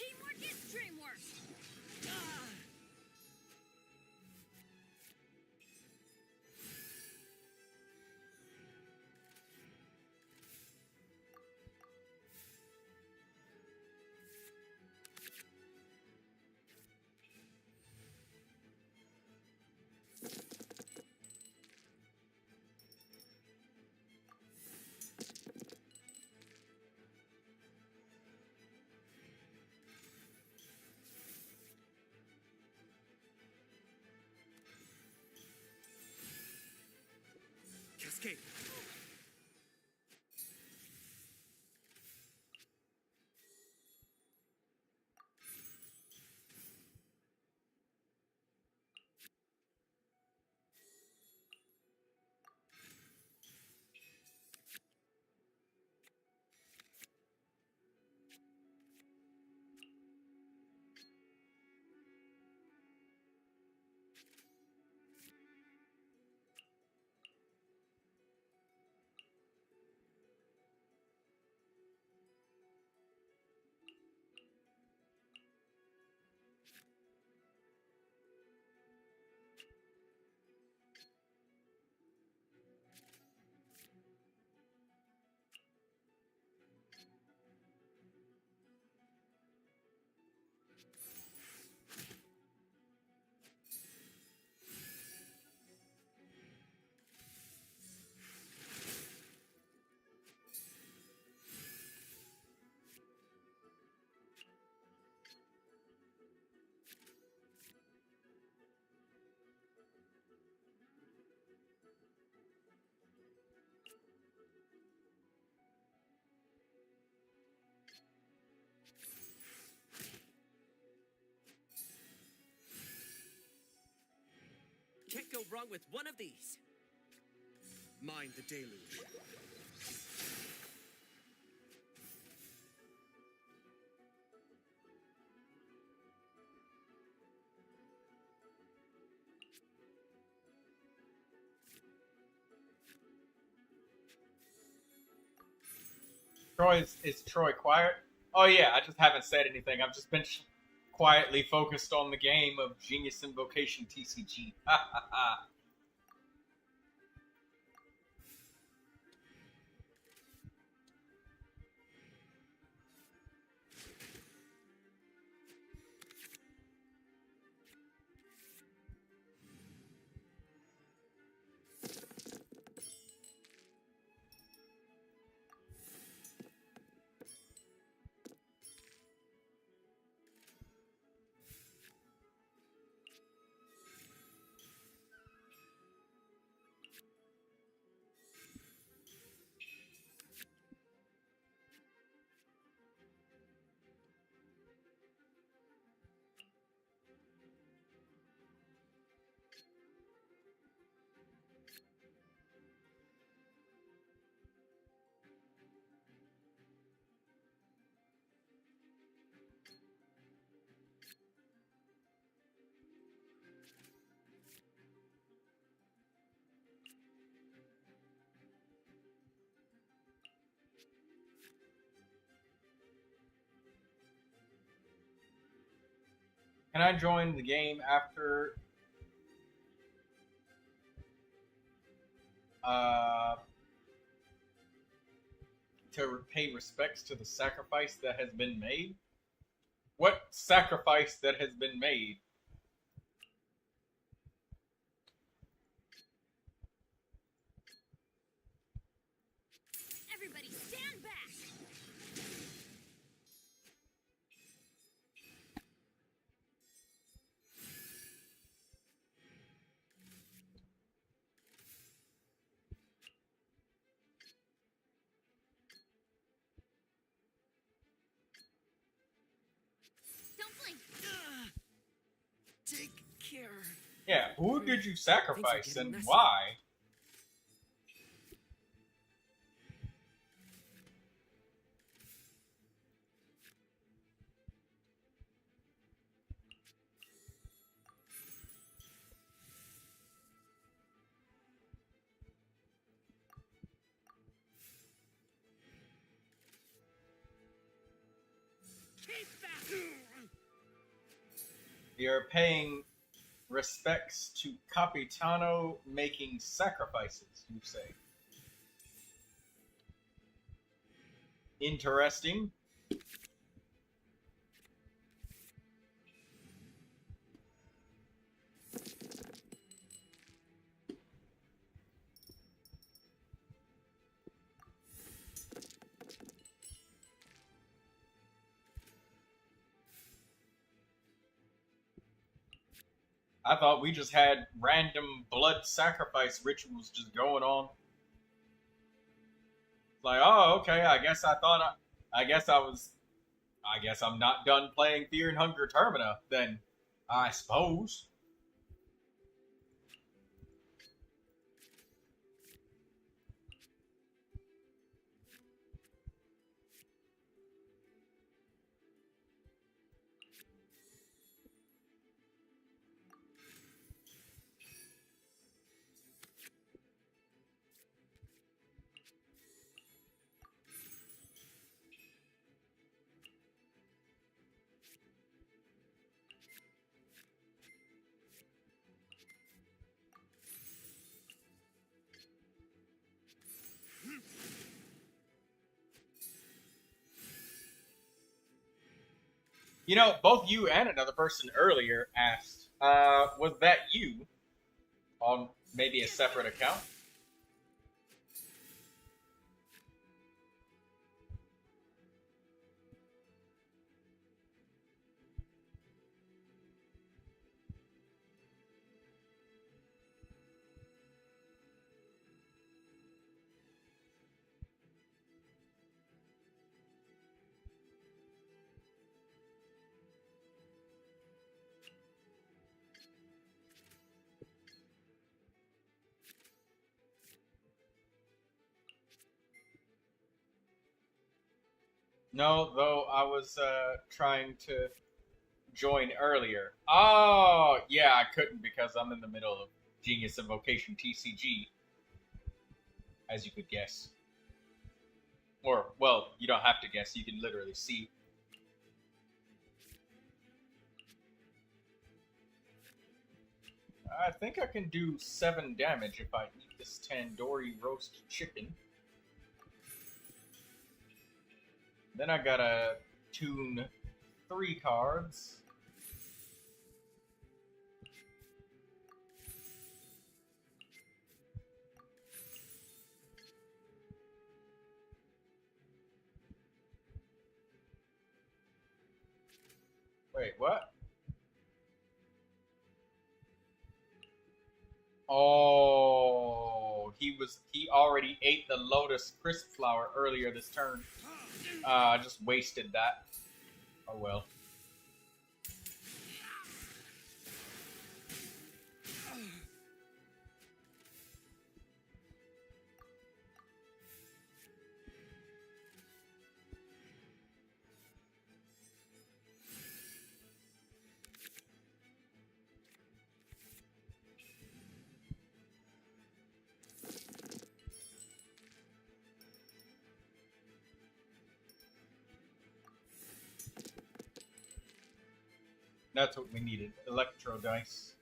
Teamwork is dreamwork. Cascade! Can't go wrong with one of these. Mind the deluge. Is Troy quiet? Oh yeah, I just haven't said anything. I've just been quietly focused on the game of Genius Invocation TCG. Ha ha ha. Can I join the game after to pay respects to the sacrifice that has been made? What sacrifice that has been made? Everybody stand back! Don't blink! Take care. Yeah, who did you sacrifice getting and messy. why? Keep that. You're paying respects to Capitano making sacrifices, you say. Interesting. I thought we just had random blood sacrifice rituals just going on. Like, oh, okay, I guess I'm not done playing Fear and Hunger Termina, then, I suppose. You know, both you and another person earlier asked, was that you on maybe a separate account? No, though I was trying to join earlier. Oh, yeah, I couldn't because I'm in the middle of Genius Invocation TCG, as you could guess. Or, well, you don't have to guess, you can literally see. I think I can do 7 damage if I eat this tandoori roast chicken. Then I gotta tune 3 cards. Wait, what? Oh, he already ate the lotus crisp flower earlier this turn. I just wasted that. Oh well. That's what we needed. Electro dice.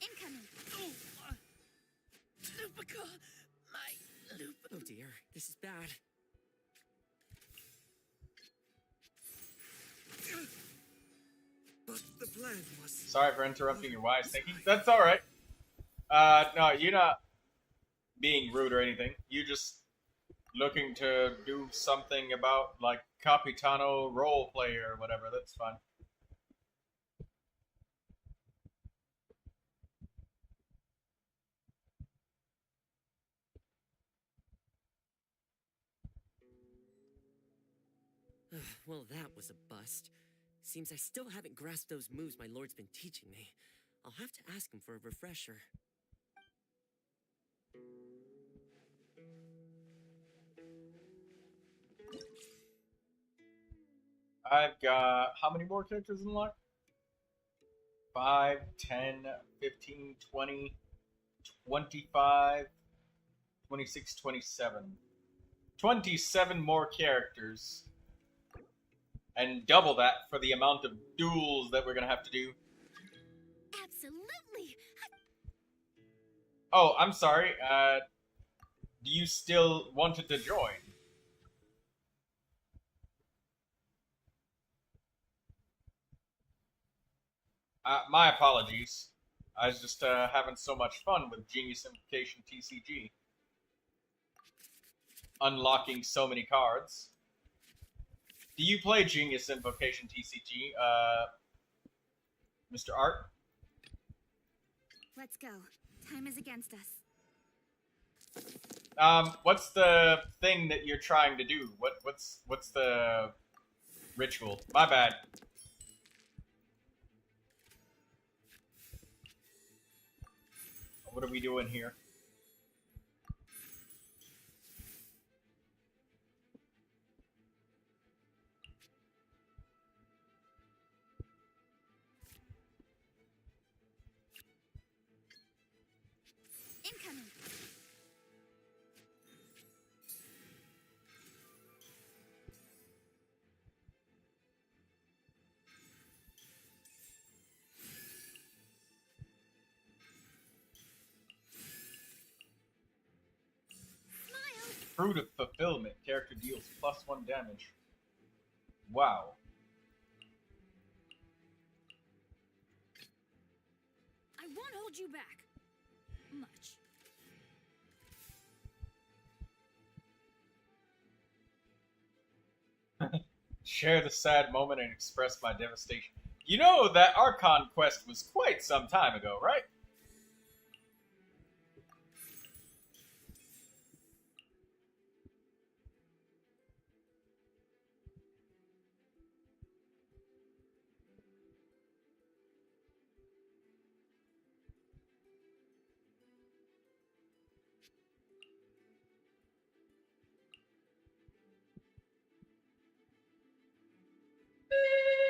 Incoming. Lupica! My Lupica. Oh dear, this is bad. But the plan was... Sorry for interrupting your wise thinking. That's alright. No, you're not being rude or anything. You just looking to do something about, like, Capitano roleplay or whatever. That's fine. Well, that was a bust. Seems I still haven't grasped those moves my lord's been teaching me. I'll have to ask him for a refresher. I've got how many more characters in line? 5, 10, 15, 20, 25, 26, 27. 27 more characters. And double that for the amount of duels that we're going to have to do. Absolutely. Oh, I'm sorry. Do you still wanted to join? My apologies. I was just having so much fun with Genius Implication TCG. Unlocking so many cards. Do you play Genius Invocation TCG, Mr. Art? Let's go. Time is against us. What's the thing that you're trying to do? What's the ritual? My bad. What are we doing here? Incoming. Fruit of Fulfillment. Character deals +1 damage. Wow. I won't hold you back. Much. Share the sad moment and express my devastation. You know that Archon quest was quite some time ago, right?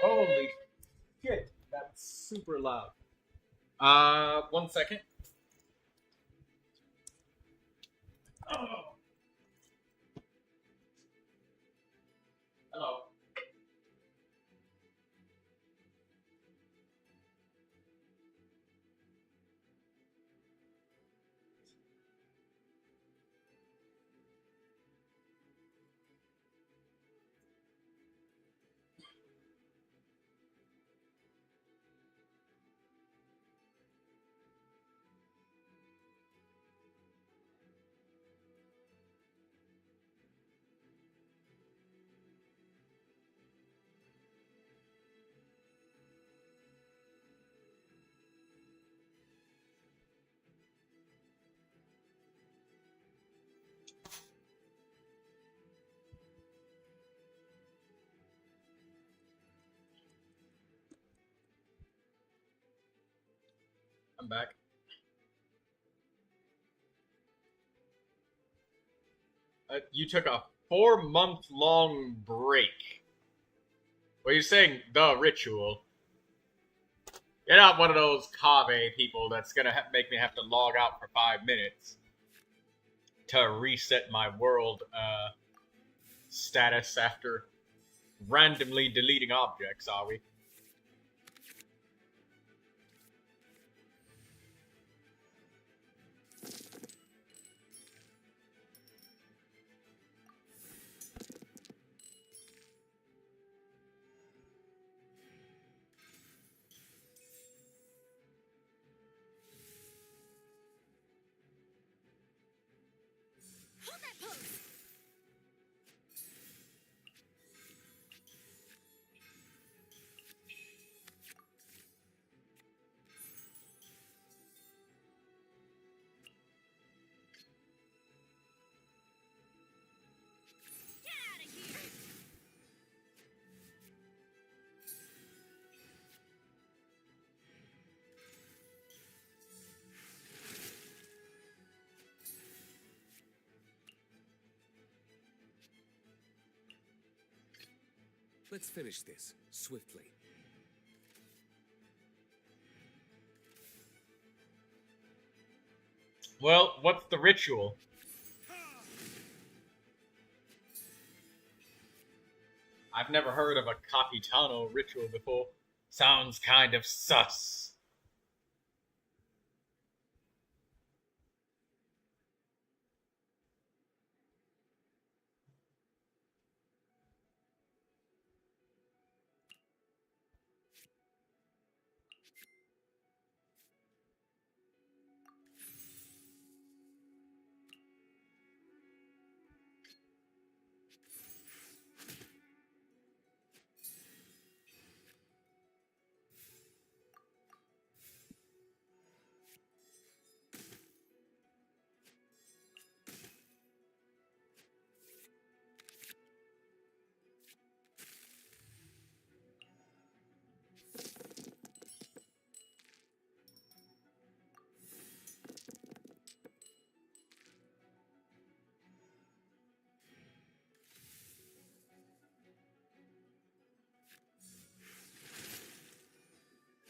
Holy shit, that's super loud. 1 second. Oh. Hello. I'm back. You took a 4-month-long break. Well, you're saying the ritual. You're not one of those Kave people that's gonna make me have to log out for 5 minutes. to reset my world status after randomly deleting objects, are we? Hold that pose! Get out of here! Let's finish this swiftly. Well, what's the ritual? I've never heard of a Capitano ritual before. Sounds kind of sus.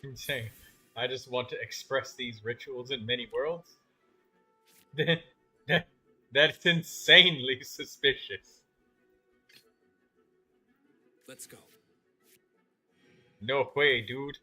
Insane. I just want to express these rituals in many worlds. That's insanely suspicious. Let's go. No way, dude.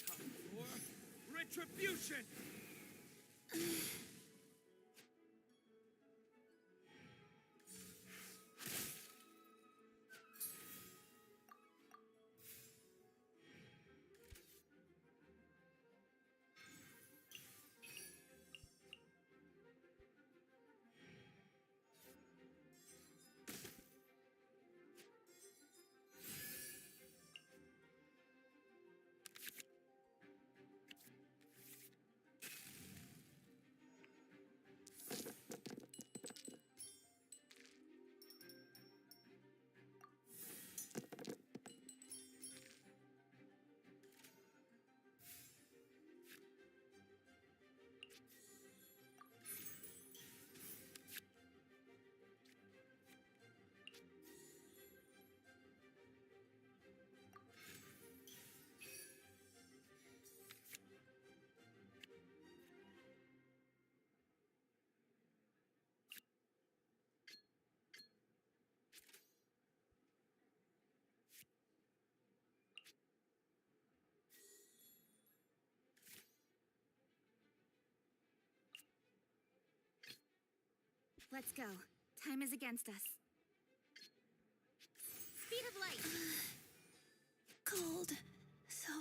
Time for retribution! Let's go. Time is against us. Speed of light. Cold. So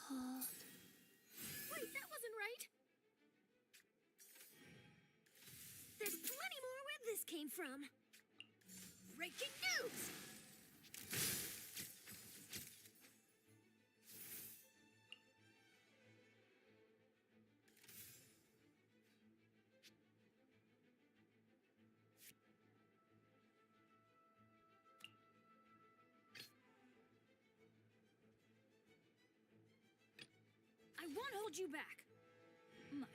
cold. Wait, that wasn't right. There's plenty more where this came from. Breaking news! I won't hold you back. Much.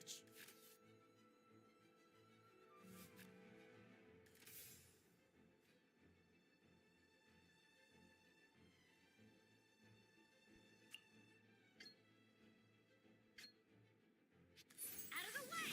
Out of the way!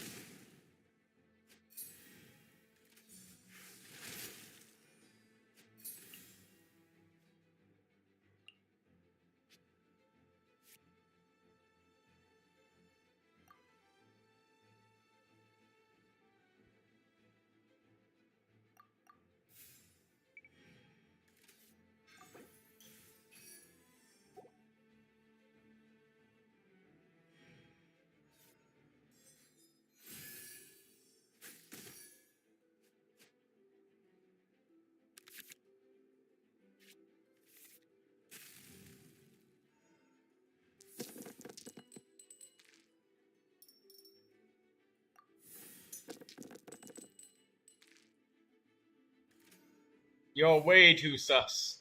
You're way too sus.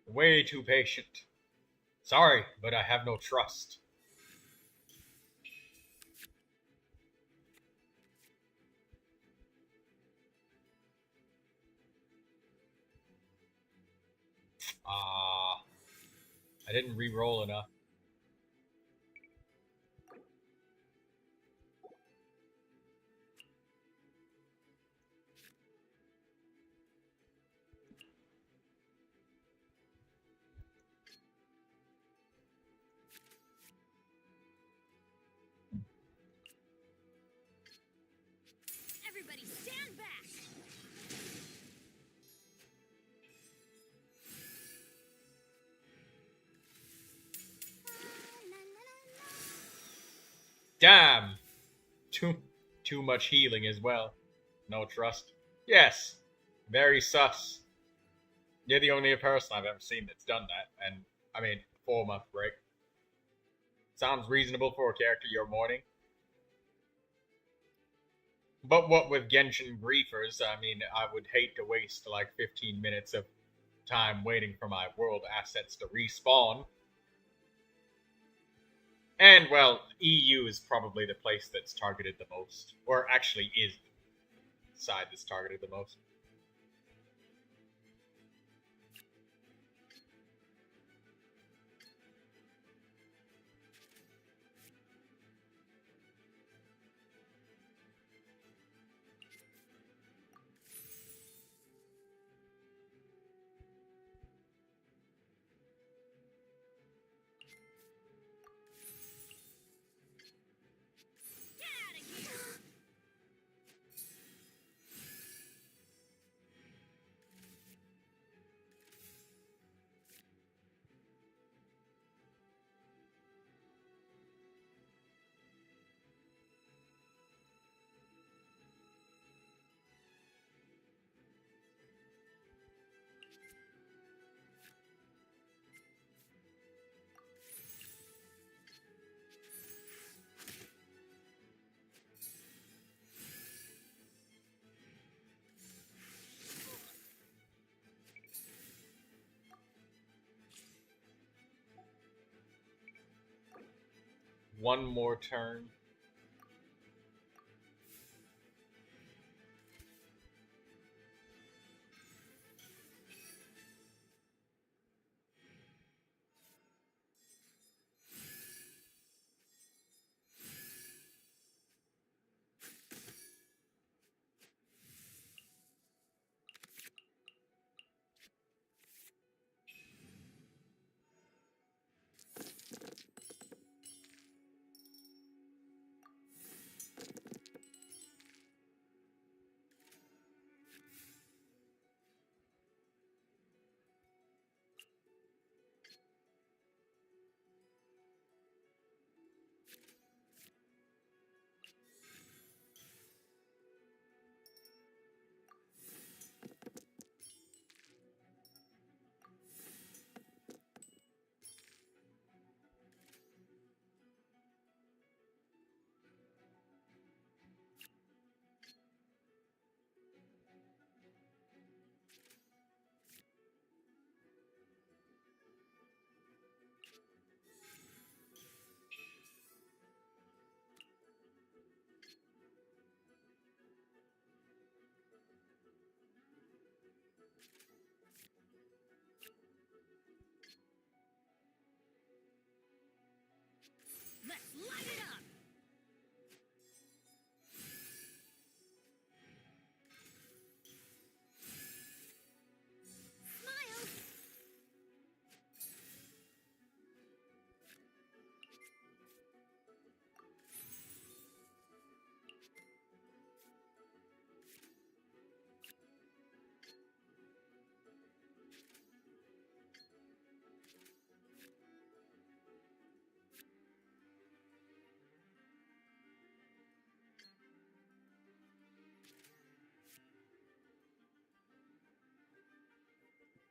Way too patient. Sorry, but I have no trust. I didn't re-roll enough. Everybody stand back! Damn! Too much healing as well. No trust. Yes. Very sus. You're the only person I've ever seen that's done that. And, I mean, 4-month break. Sounds reasonable for a character you're mourning. But what with Genshin griefers, I mean, I would hate to waste like 15 minutes of time waiting for my world assets to respawn. And, well, EU is probably the place that's targeted the most. Or actually is the side that's targeted the most. Get out of here! One more turn.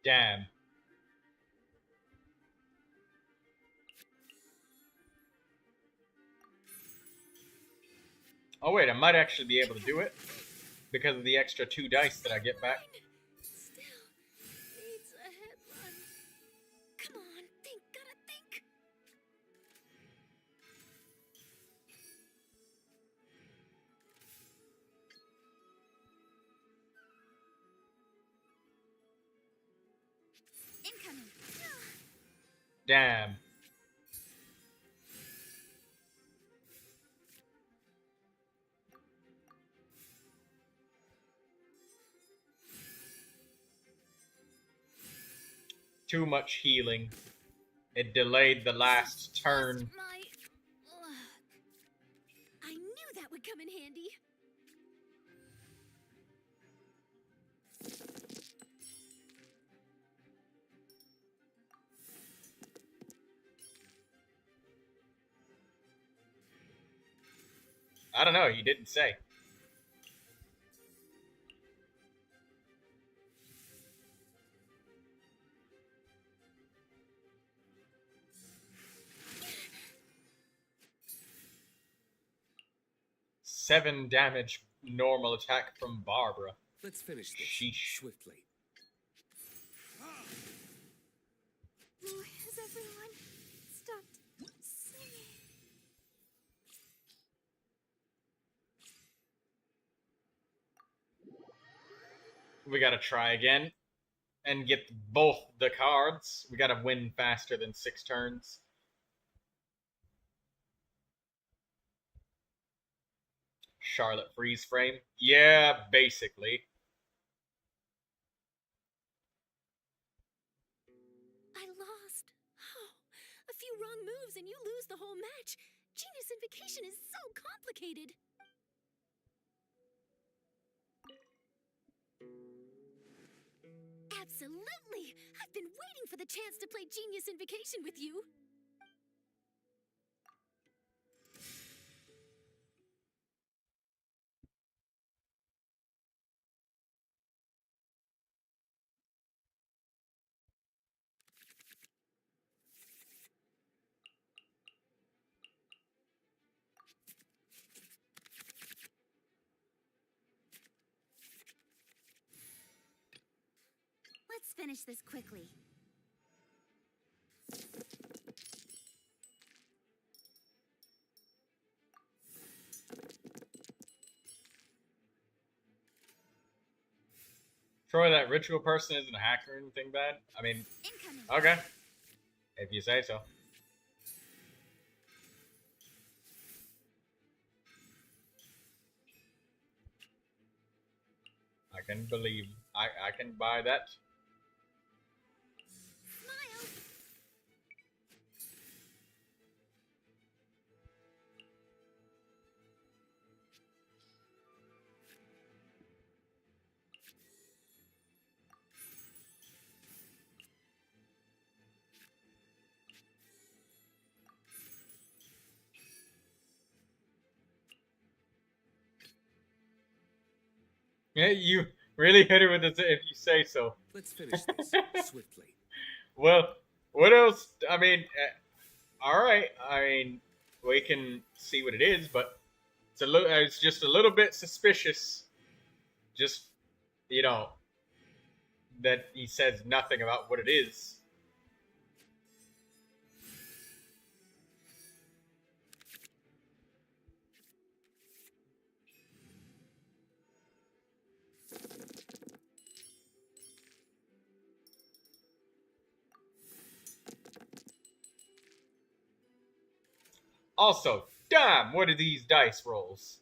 Damn. Oh wait, I might actually be able to do it because of the extra 2 dice that I get back. Still needs a headline. Come on, think, gotta think. Incoming. Damn. Too much healing. It delayed the last turn. My luck. I knew that would come in handy. I don't know, he didn't say. Seven damage normal attack from Barbara. Let's finish this Sheesh. swiftly. Oh, has everyone stopped singing? We gotta try again and get both the cards. We gotta win faster than 6 turns. Charlotte freeze frame? Yeah, basically. I lost. Oh, a few wrong moves and you lose the whole match. Genius Invocation is so complicated. Absolutely! I've been waiting for the chance to play Genius Invocation with you. Let's finish this quickly. Troy, that ritual person isn't a hacker or anything bad? I mean, Incoming. okay. If you say so. I can believe. I can buy that. Smile. Yeah, you really hit it with it if you say so. Let's finish this swiftly. Well, what else? I mean, all right. I mean, we can see what it is, but it's a little. It's just a little bit suspicious. Just you know that he says nothing about what it is. Also, damn, what are these dice rolls?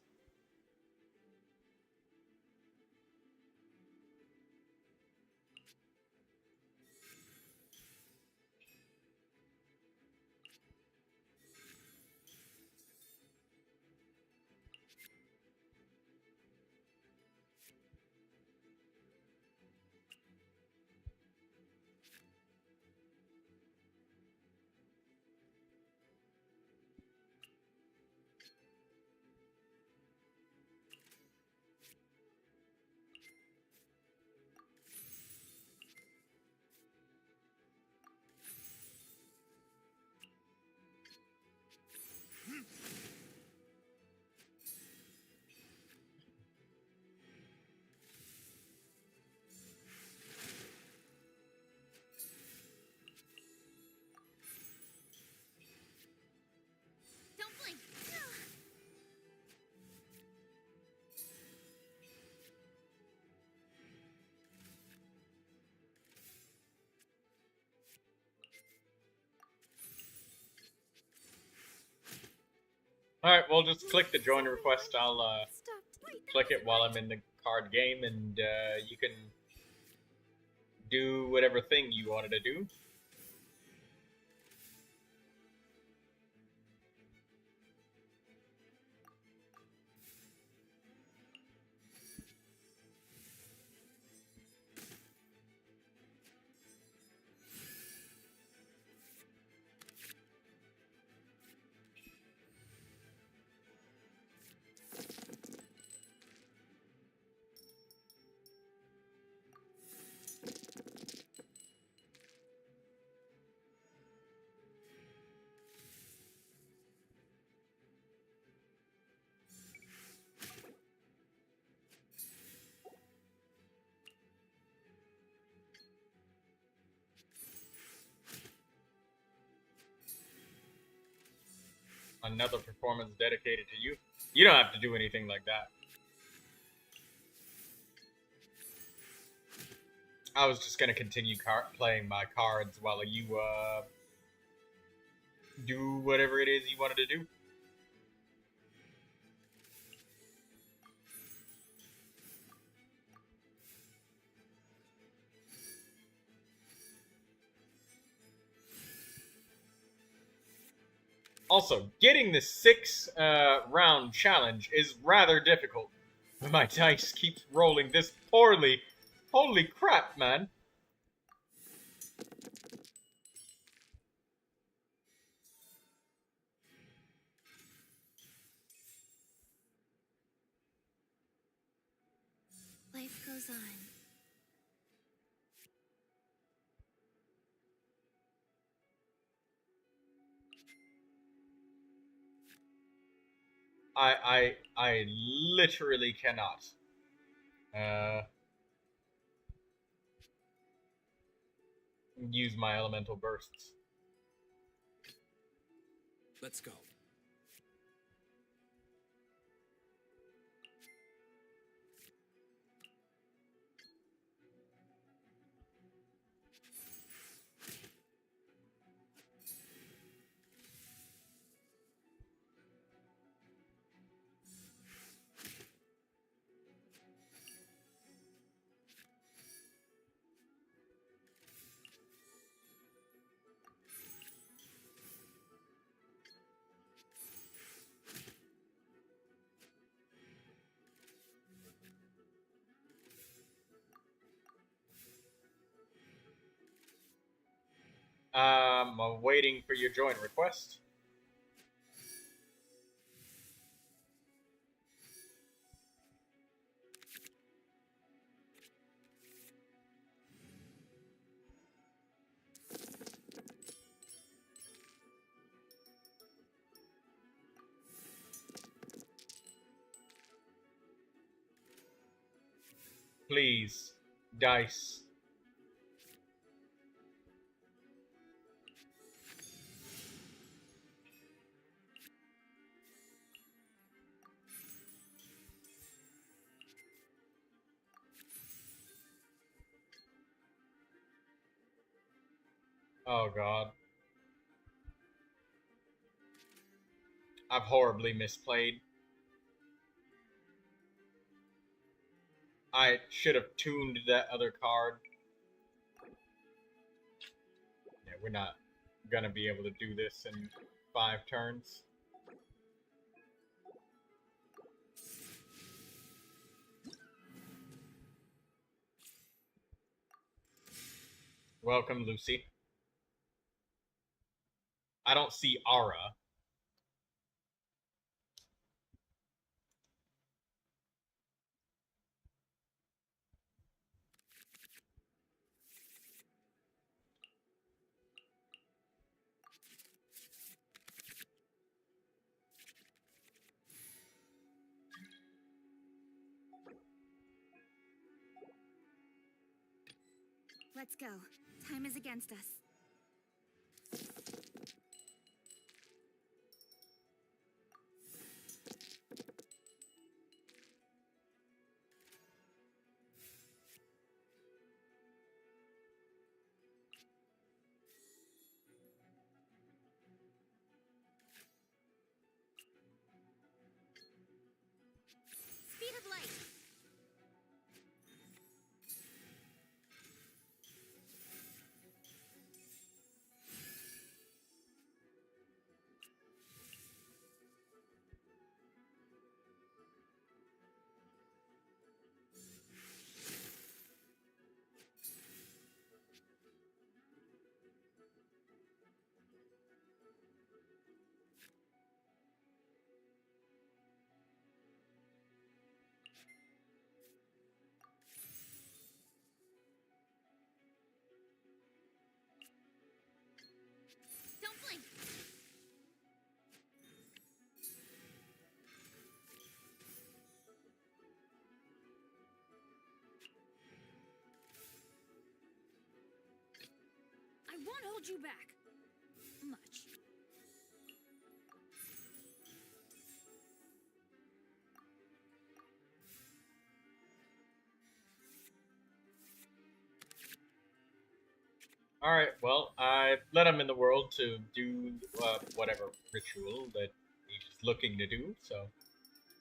Alright, well, just click the join request. I'll Stop. Wait, that click it wasn't while right. I'm in the card game, and you can do whatever thing you wanted to do. Another performance dedicated to you. You don't have to do anything like that. I was just gonna continue playing my cards while you do whatever it is you wanted to do. Also, getting the 6 round challenge is rather difficult. My dice keeps rolling this poorly. Holy crap, man. Life goes on. I literally cannot. Use my elemental bursts. Let's go. I'm waiting for your join request. Please, dice. Oh god. I've horribly misplayed. I should have tuned that other card. Yeah, we're not gonna be able to do this in 5 turns. Welcome, Lucy. I don't see Ara. Let's go. Time is against us. hold you back. Much. Alright, well, I let him in the world to do whatever ritual that he's looking to do, so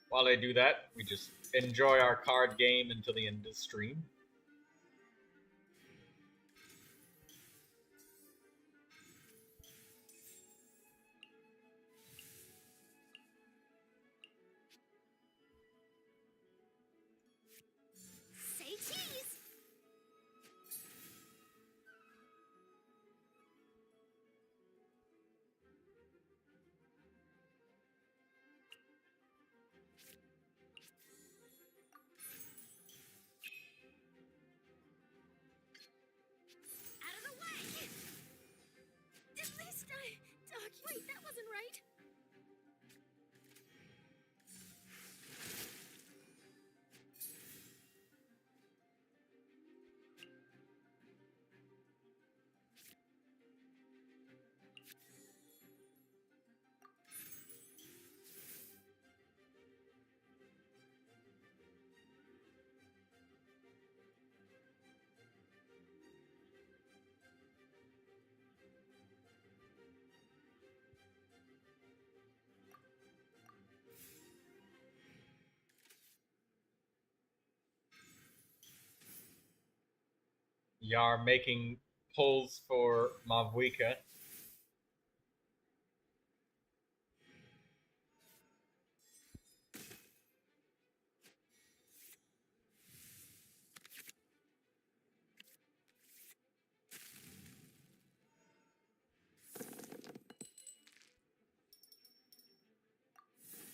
while I do that, we just enjoy our card game until the end of the stream. Say cheese! Out of the way! At least Doc, wait, that wasn't right. Yar making pulls for Mavwika.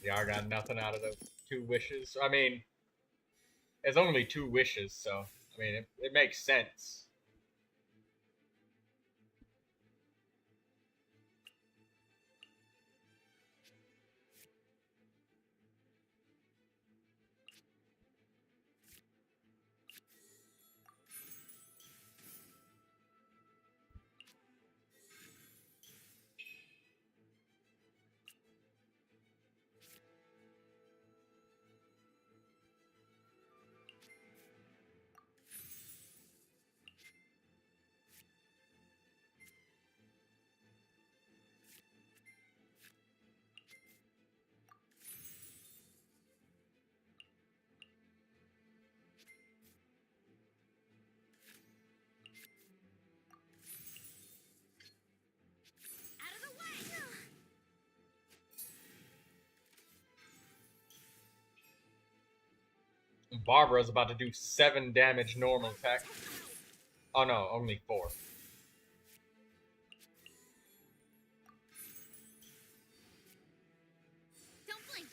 Yar got nothing out of the 2 wishes. I mean, it's only 2 wishes, so I mean it makes sense. Out of the way! Barbara's about to do 7 damage normal attack. Oh no, only 4. Don't blink!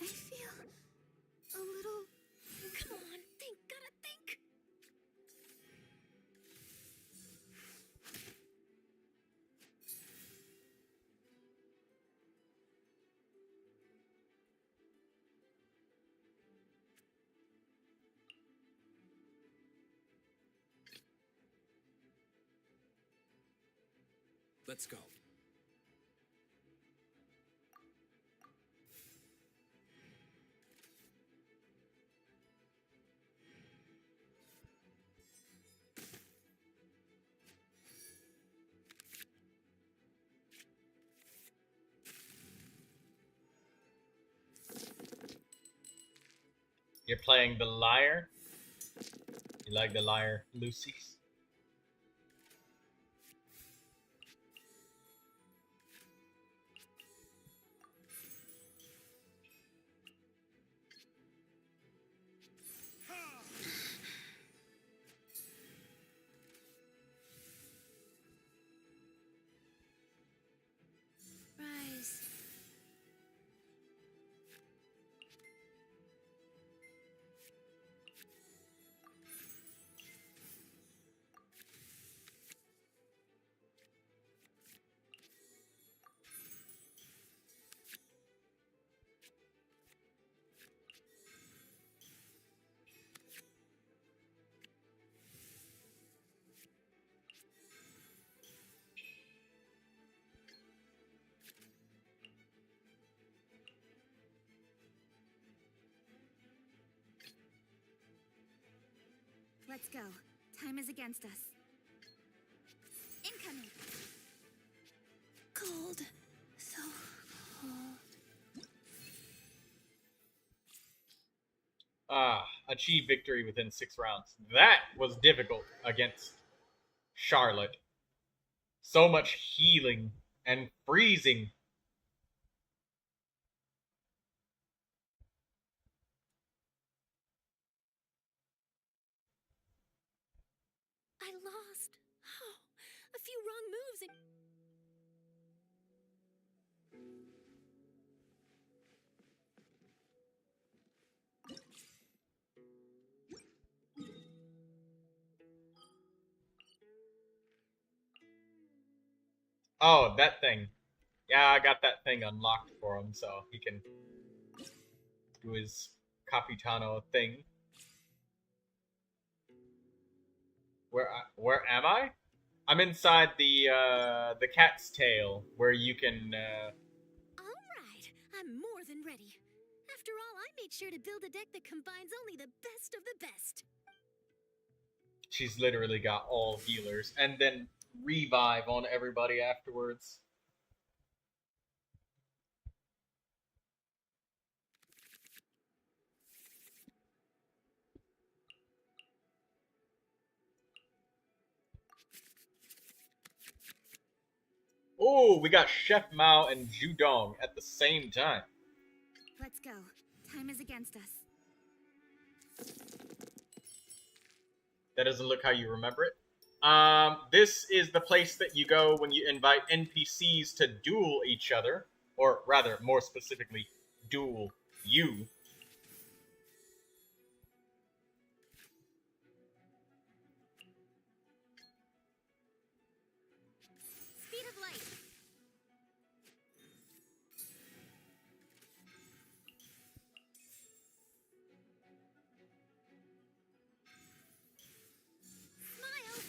I feel a little. Come on, think, gotta think. Let's go. You're playing the Liar? You like the Liar, Lucy's? Rise. Let's go. Time is against us. Incoming. Cold. So cold. Achieve victory within 6 rounds. That was difficult against Charlotte. So much healing and freezing. I lost. Oh, a few wrong moves and... Oh, that thing. Yeah, I got that thing unlocked for him, so he can do his Capitano thing. Where am I? I'm inside the cat's tail, where you can. All right, I'm more than ready. After all, I made sure to build a deck that combines only the best of the best. She's literally got all healers, and then revive on everybody afterwards. Oh, we got Chef Mao and Judong at the same time. Let's go. Time is against us. That doesn't look how you remember it. This is the place that you go when you invite NPCs to duel each other, or rather, more specifically, duel you. Speed of light. Smile.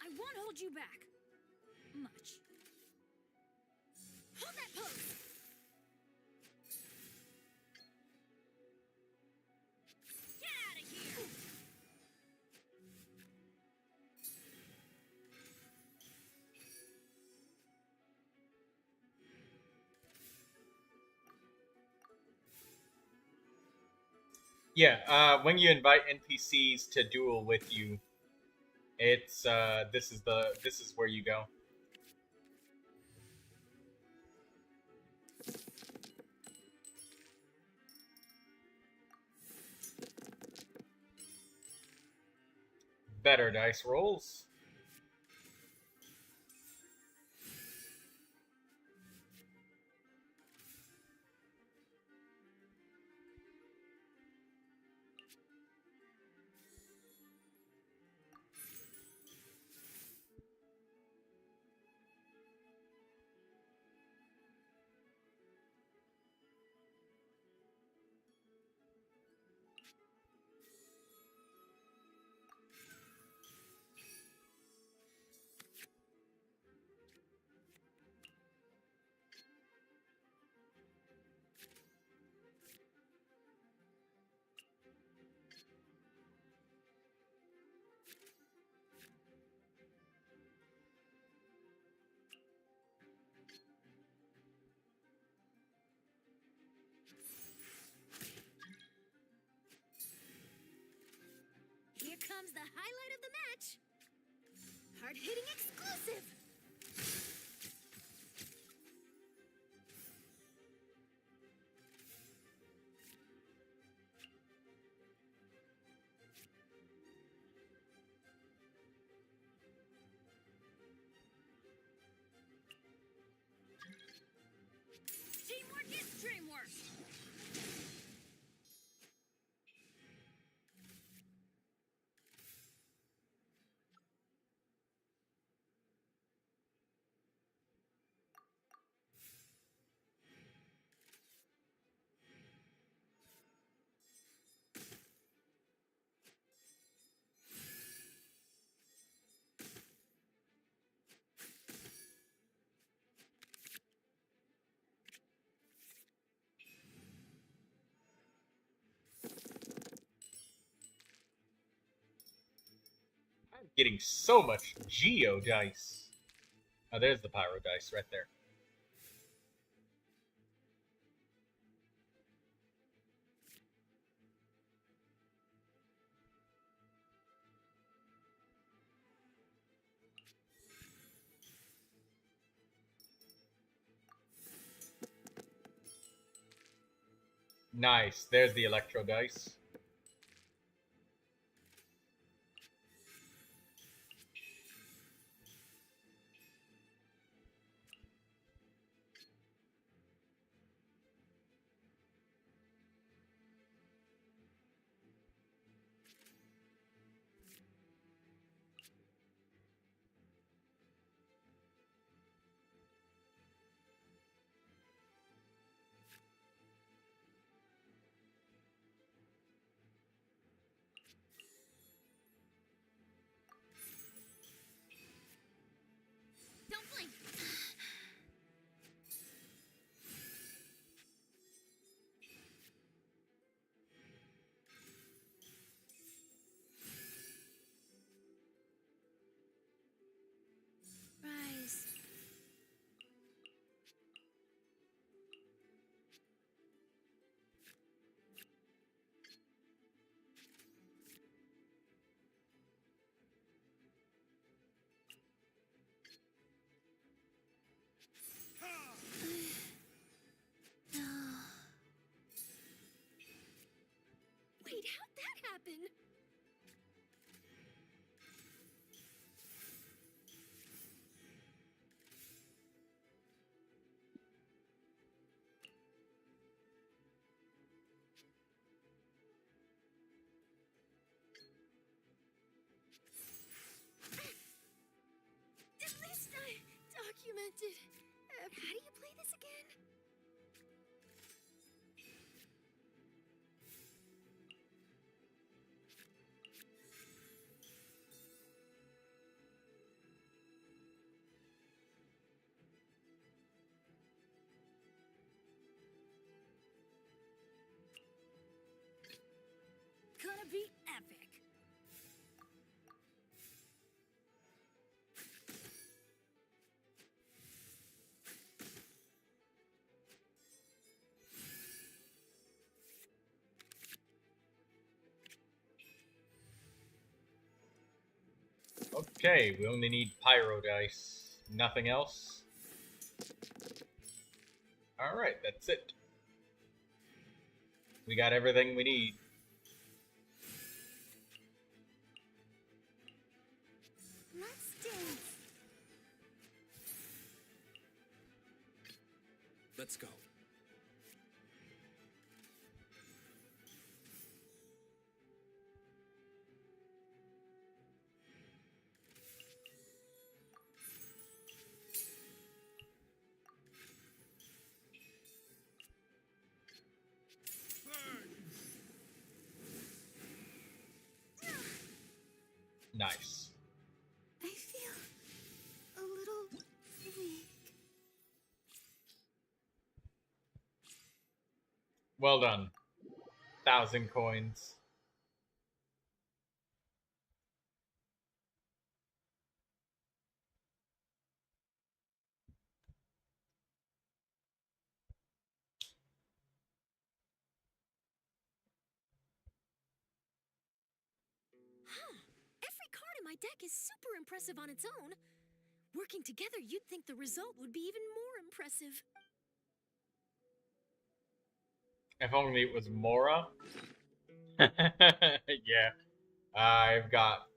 I won't hold you back. Much. Hold that pose. Get out of here. Yeah, when you invite NPCs to duel with you, it's this is where you go. Better dice rolls. Here comes the highlight of the match. Hard-hitting exclusive. Teamwork is dreamwork. getting so much Geo dice. Oh, there's the Pyro dice right there. Nice. There's the Electro dice. Don't blink. Rise. Wait, how'd that happen? At least I documented. How do you play this again? Gonna be epic. Okay, we only need Pyro dice. Nothing else. Alright, that's it. We got everything we need. Let's dance. Let's go. Nice. I feel a little weak. Well done. 1,000 coins. Every card in my deck is super impressive on its own. Working together, you'd think the result would be even more impressive. If only it was Mora. Yeah. I've got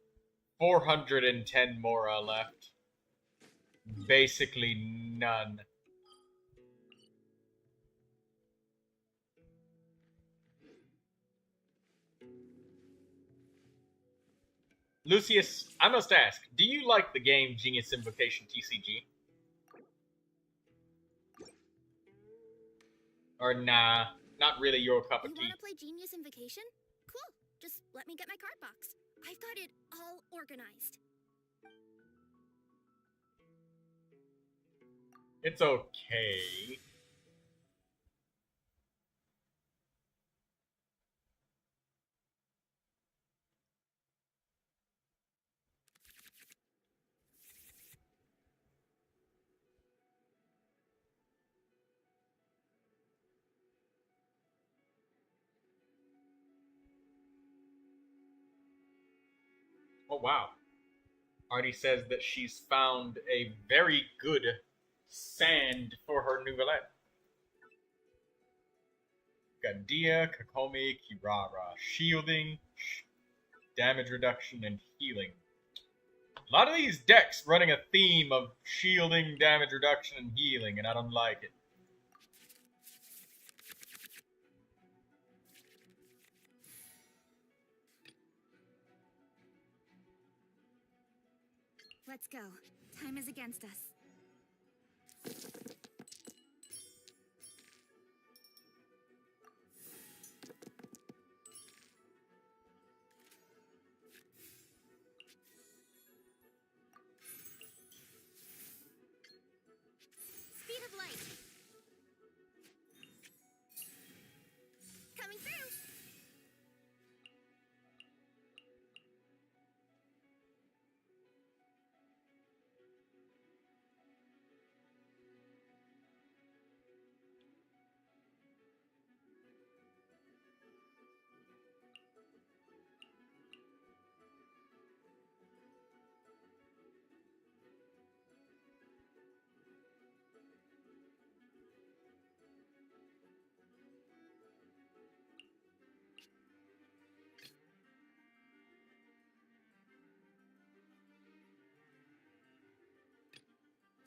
410 Mora left. Basically none. Lucius, I must ask, do you like the game Genius Invocation TCG? Or nah, not really your cup of You tea? want to play Genius Invocation? Cool. Just let me get my card box. I've got it all organized. It's okay. Oh wow. Artie says that she's found a very good sand for her Neuvilette. Gandia, Kakomi, Kirara. Shielding, damage reduction, and healing. A lot of these decks running a theme of shielding, damage reduction, and healing, and I don't like it. Let's go. Time is against us. Speed of light. Coming through.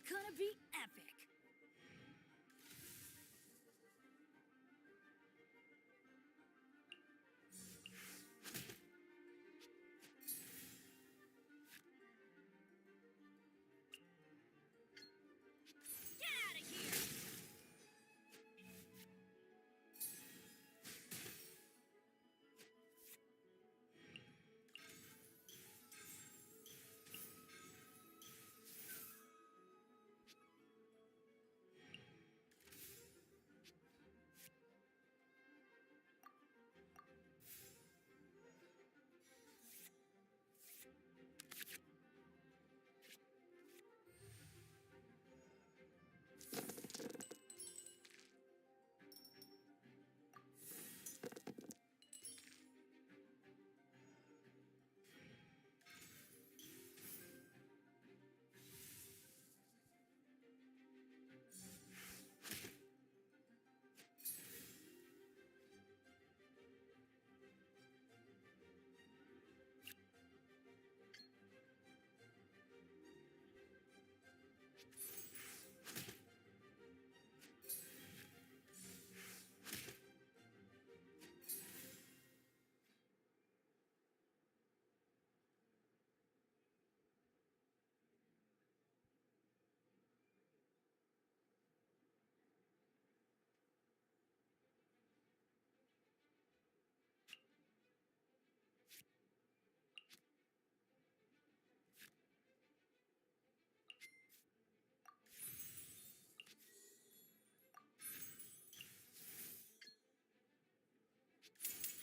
Gonna be epic. Get out of here!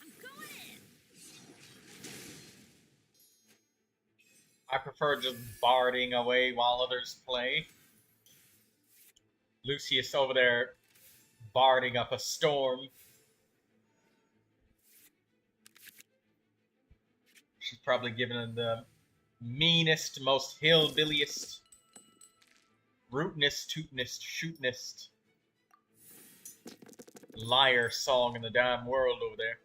I'm going in! I prefer just barding away while others play. Lucius over there barding up a storm. She's probably giving the meanest, most hillbilliest, rootinest, tootinest, shootinest liar song in the damn world over there.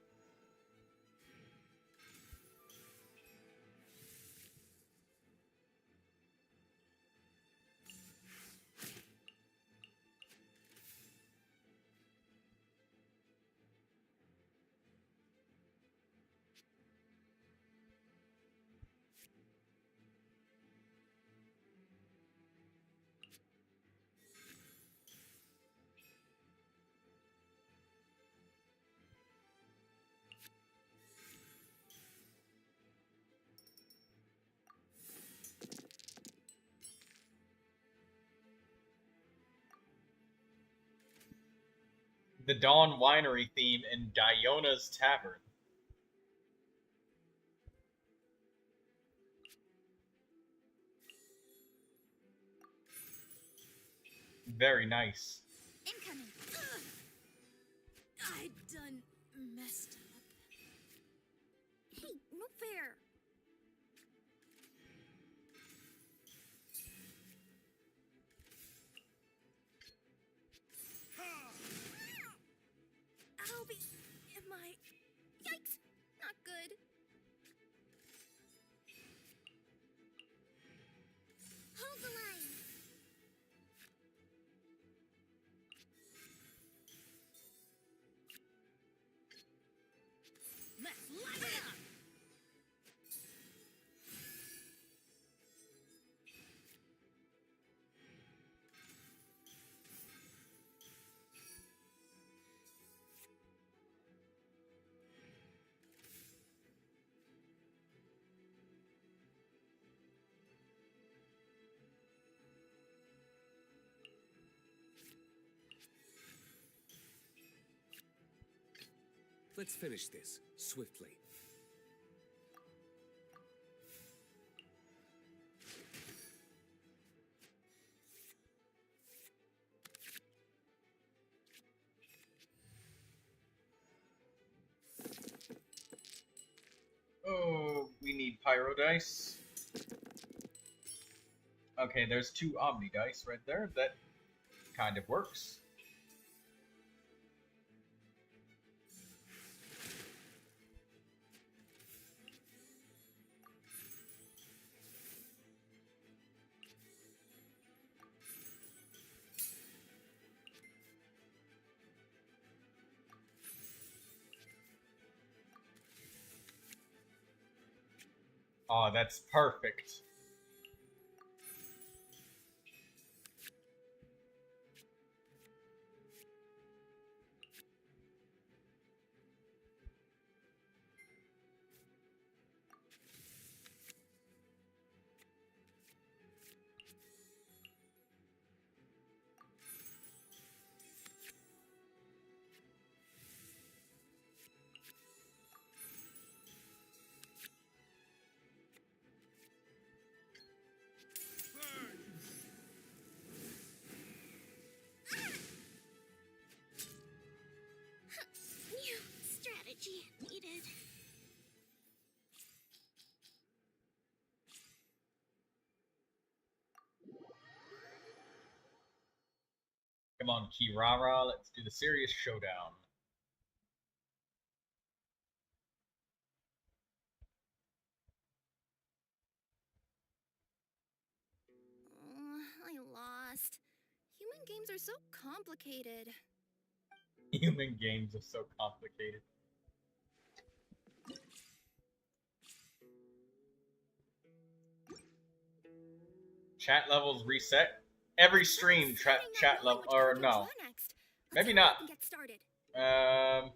The Dawn Winery theme in Diona's Tavern. Very nice. Incoming. I done messed up. Hey, no fair. Let's finish this swiftly. Oh, we need pyro dice. Okay, there's 2 Omni dice right there. That kind of works. Oh, that's perfect. New strategy needed. Come on, Kirara, let's do the serious showdown. I lost. Human games are so complicated. Human games are so complicated. Chat levels reset. Every stream chat level, or no, maybe not. The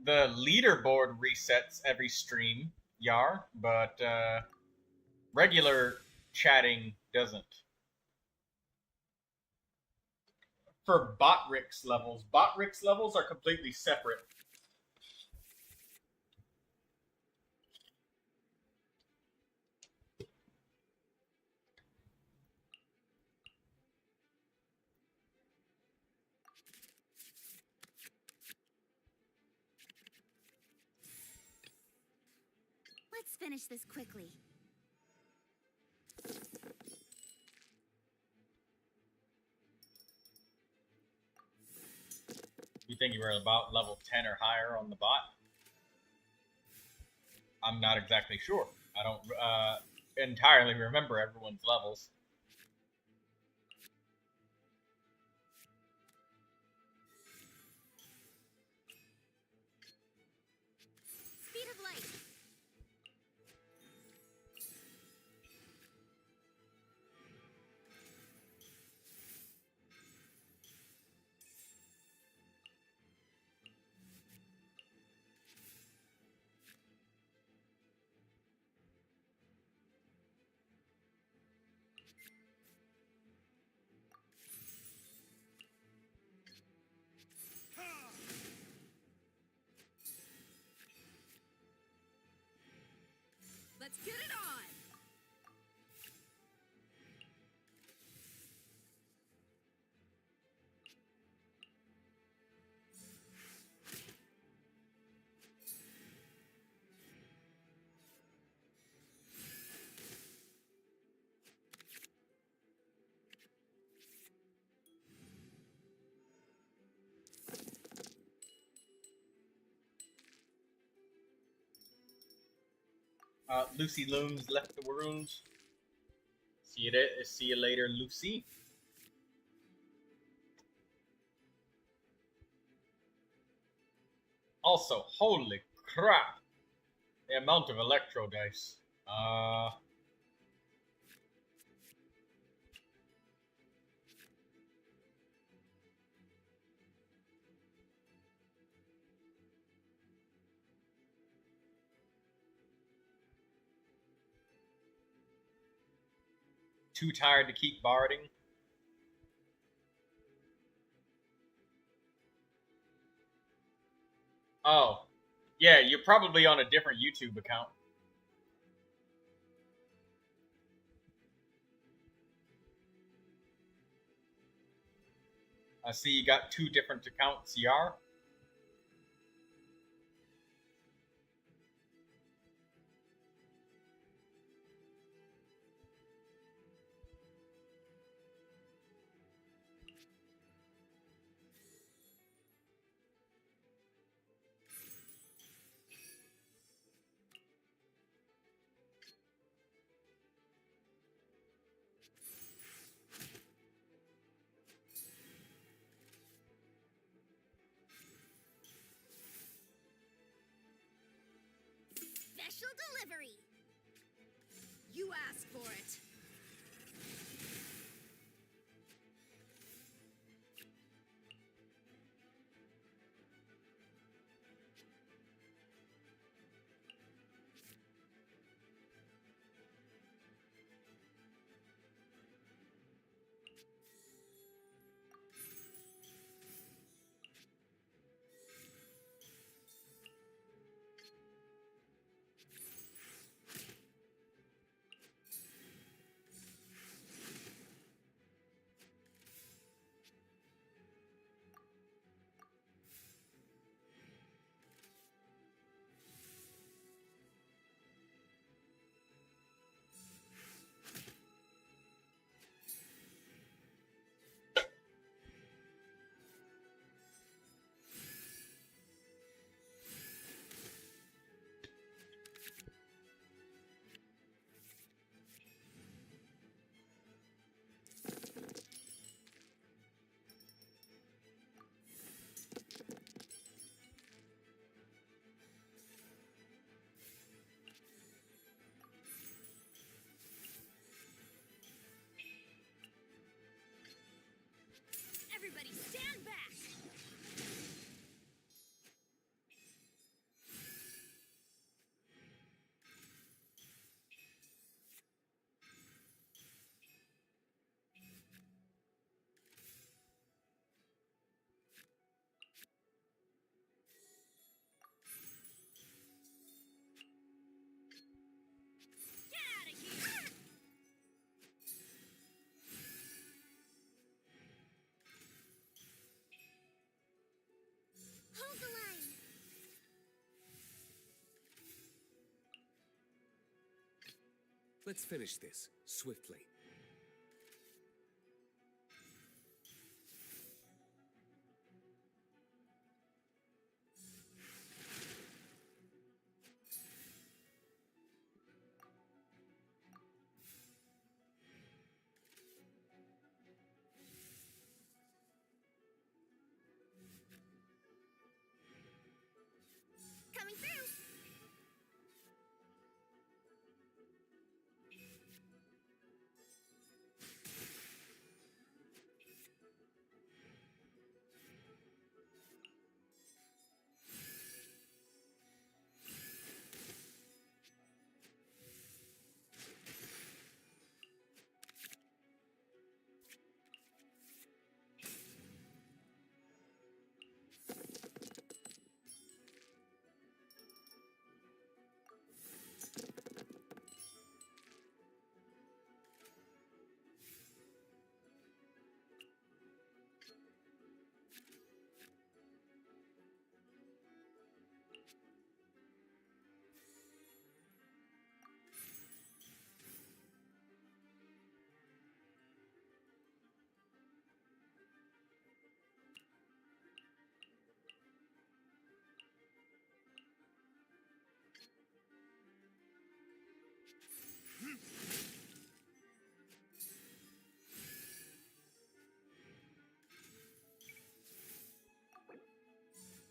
leaderboard resets every stream, Yar, but regular chatting doesn't. For Botrix levels are completely separate. Let's finish this quickly. You think you were about level 10 or higher on the bot? I'm not exactly sure. I don't entirely remember everyone's levels. Speed of light. Let's get it on! Lucy Looms left the world. See you later, Lucy. Also, holy crap! The amount of electro dice. Too tired to keep barding. Oh, yeah, you're probably on a different YouTube account. I see you got 2 different accounts, CR. Special delivery. You asked for it. Everybody stand back. Get out of here. Hold the line. Let's finish this swiftly. Coming through.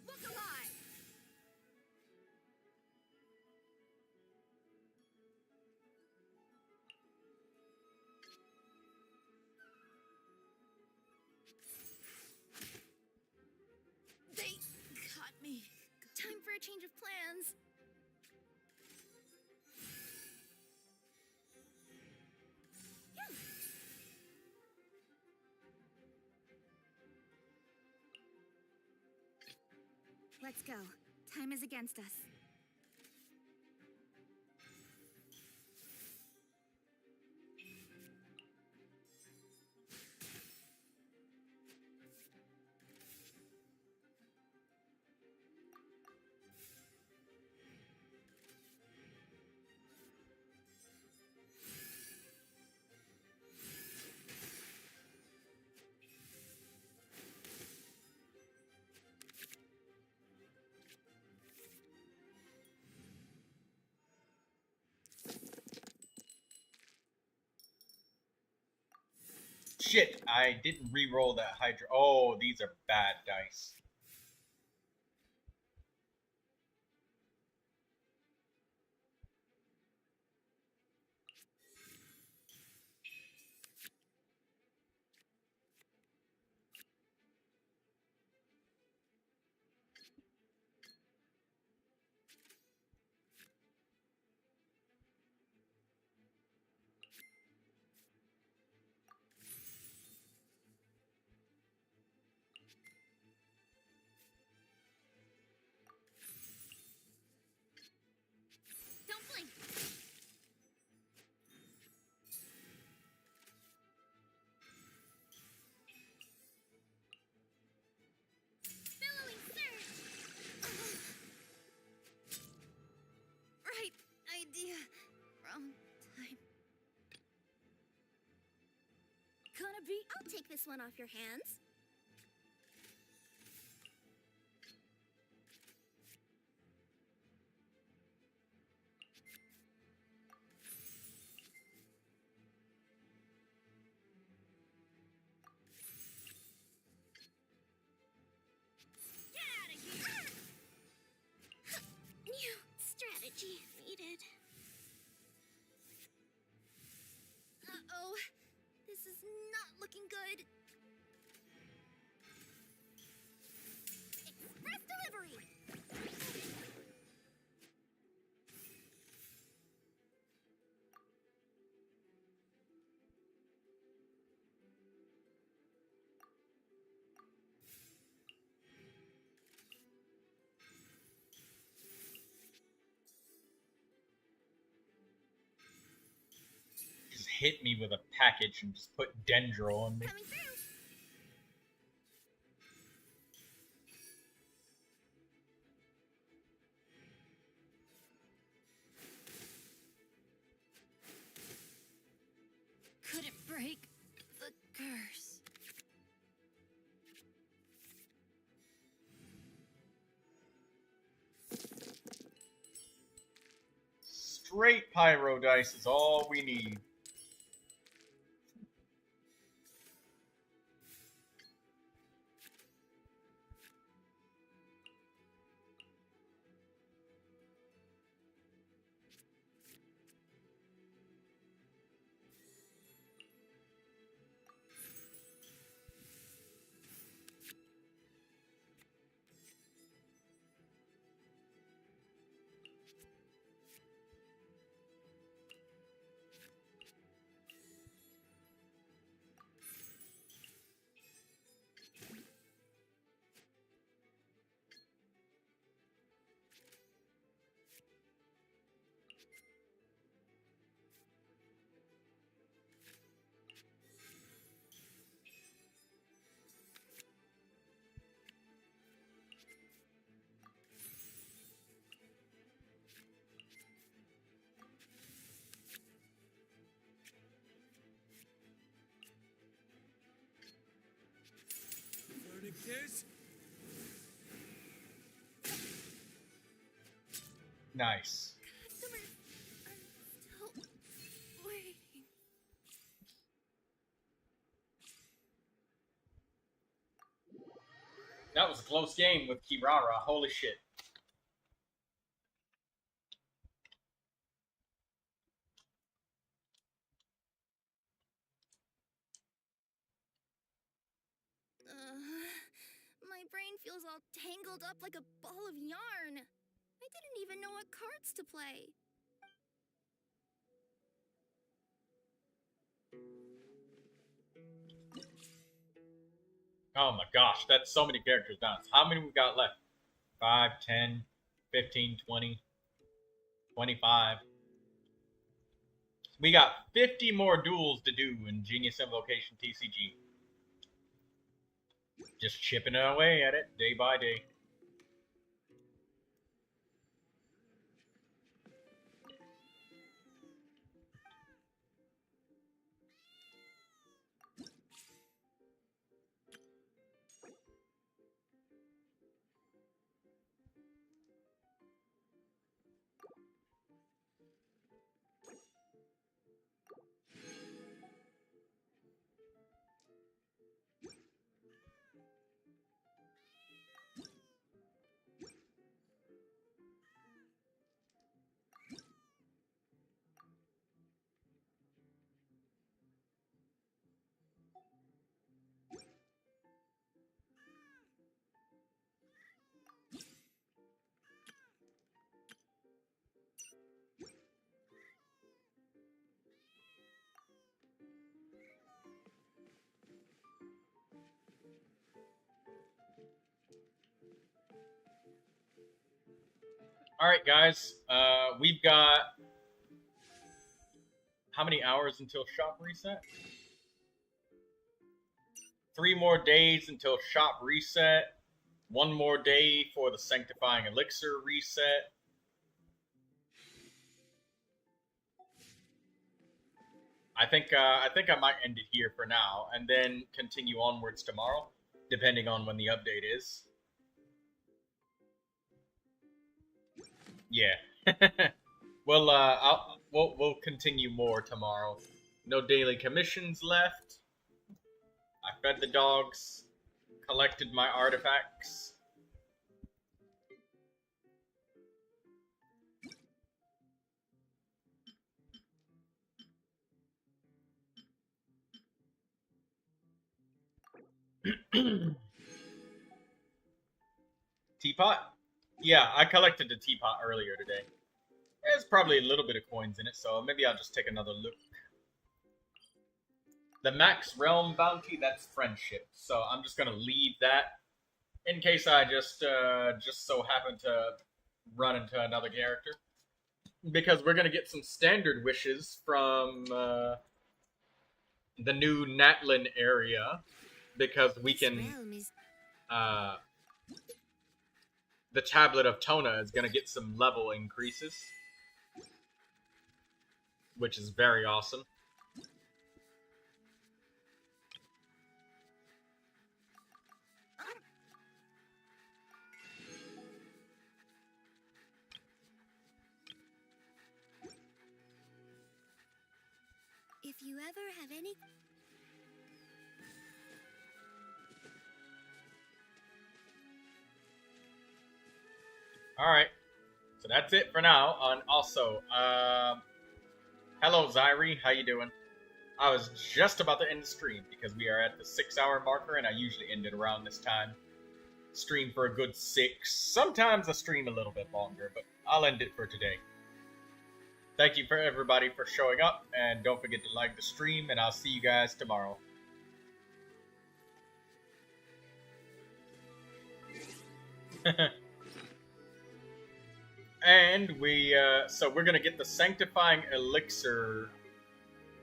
Look alive! They got me. Time for a change of plans. Let's go. Time is against us. Shit, I didn't re-roll that Hydra. Oh, these are bad dice. Don't blink. Billowing surge. Right idea. Wrong time. Gonna be. I'll take this one off your hands. Get out of here! New strategy needed. Uh-oh. This is not looking good. Express delivery! Just hit me with a package and just put Dendro on me. Coming through. Couldn't break the curse. Straight pyro dice is all we need. Kiss? Nice. Customers are still waiting. That was a close game with Kirara. Holy shit. My brain feels all tangled up like a ball of yarn. I didn't even know what cards to play. Oh my gosh, that's so many characters down. How many we got left? 5, 10, 15, 20, 25. We got 50 more duels to do in Genius Invocation TCG. Just chipping away at it day by day. All right, guys. We've got how many hours until shop reset? 3 more days until shop reset. 1 more day for the Sanctifying Elixir reset. I think I might end it here for now, and then continue onwards tomorrow, depending on when the update is. Yeah. Well, we'll continue more tomorrow. No daily commissions left. I fed the dogs, collected my artifacts. Teapot? Yeah, I collected the teapot earlier today. There's probably a little bit of coins in it, so maybe I'll just take another look. The max realm bounty, that's friendship, so I'm just gonna leave that in case I just so happen to run into another character, because we're gonna get some standard wishes from the new Natlin area, because we can the Tablet of Tona is gonna get some level increases, which is very awesome. If you ever have any... Alright, so that's it for now. And also, hello Zyri, how you doing? I was just about to end the stream because we are at the 6-hour marker, and I usually end it around this time. Stream for a good 6. Sometimes I stream a little bit longer, but I'll end it for today. Thank you for everybody for showing up, and don't forget to like the stream, and I'll see you guys tomorrow. And so we're gonna get the Sanctifying Elixir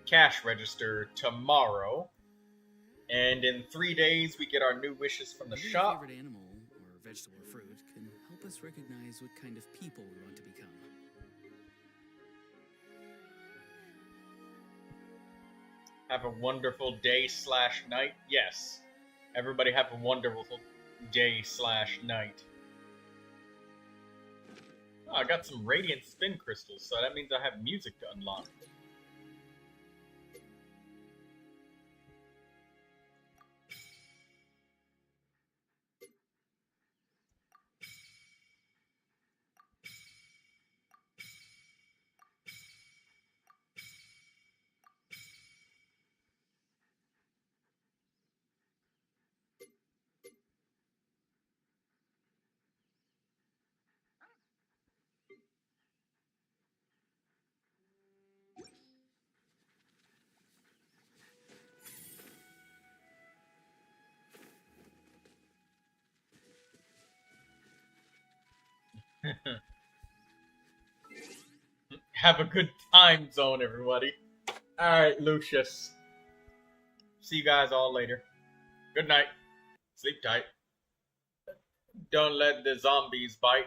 cash register tomorrow, and in 3 days we get our new wishes from the Maybe shop. Your favorite animal or vegetable or fruit can help us recognize what kind of people we want to become. Have a wonderful day/night. Yes, everybody have a wonderful day/night. Oh, I got some radiant spin crystals, so that means I have music to unlock. Have a good time zone, everybody. Alright, Lucius. See you guys all later. Good night. Sleep tight. Don't let the zombies bite.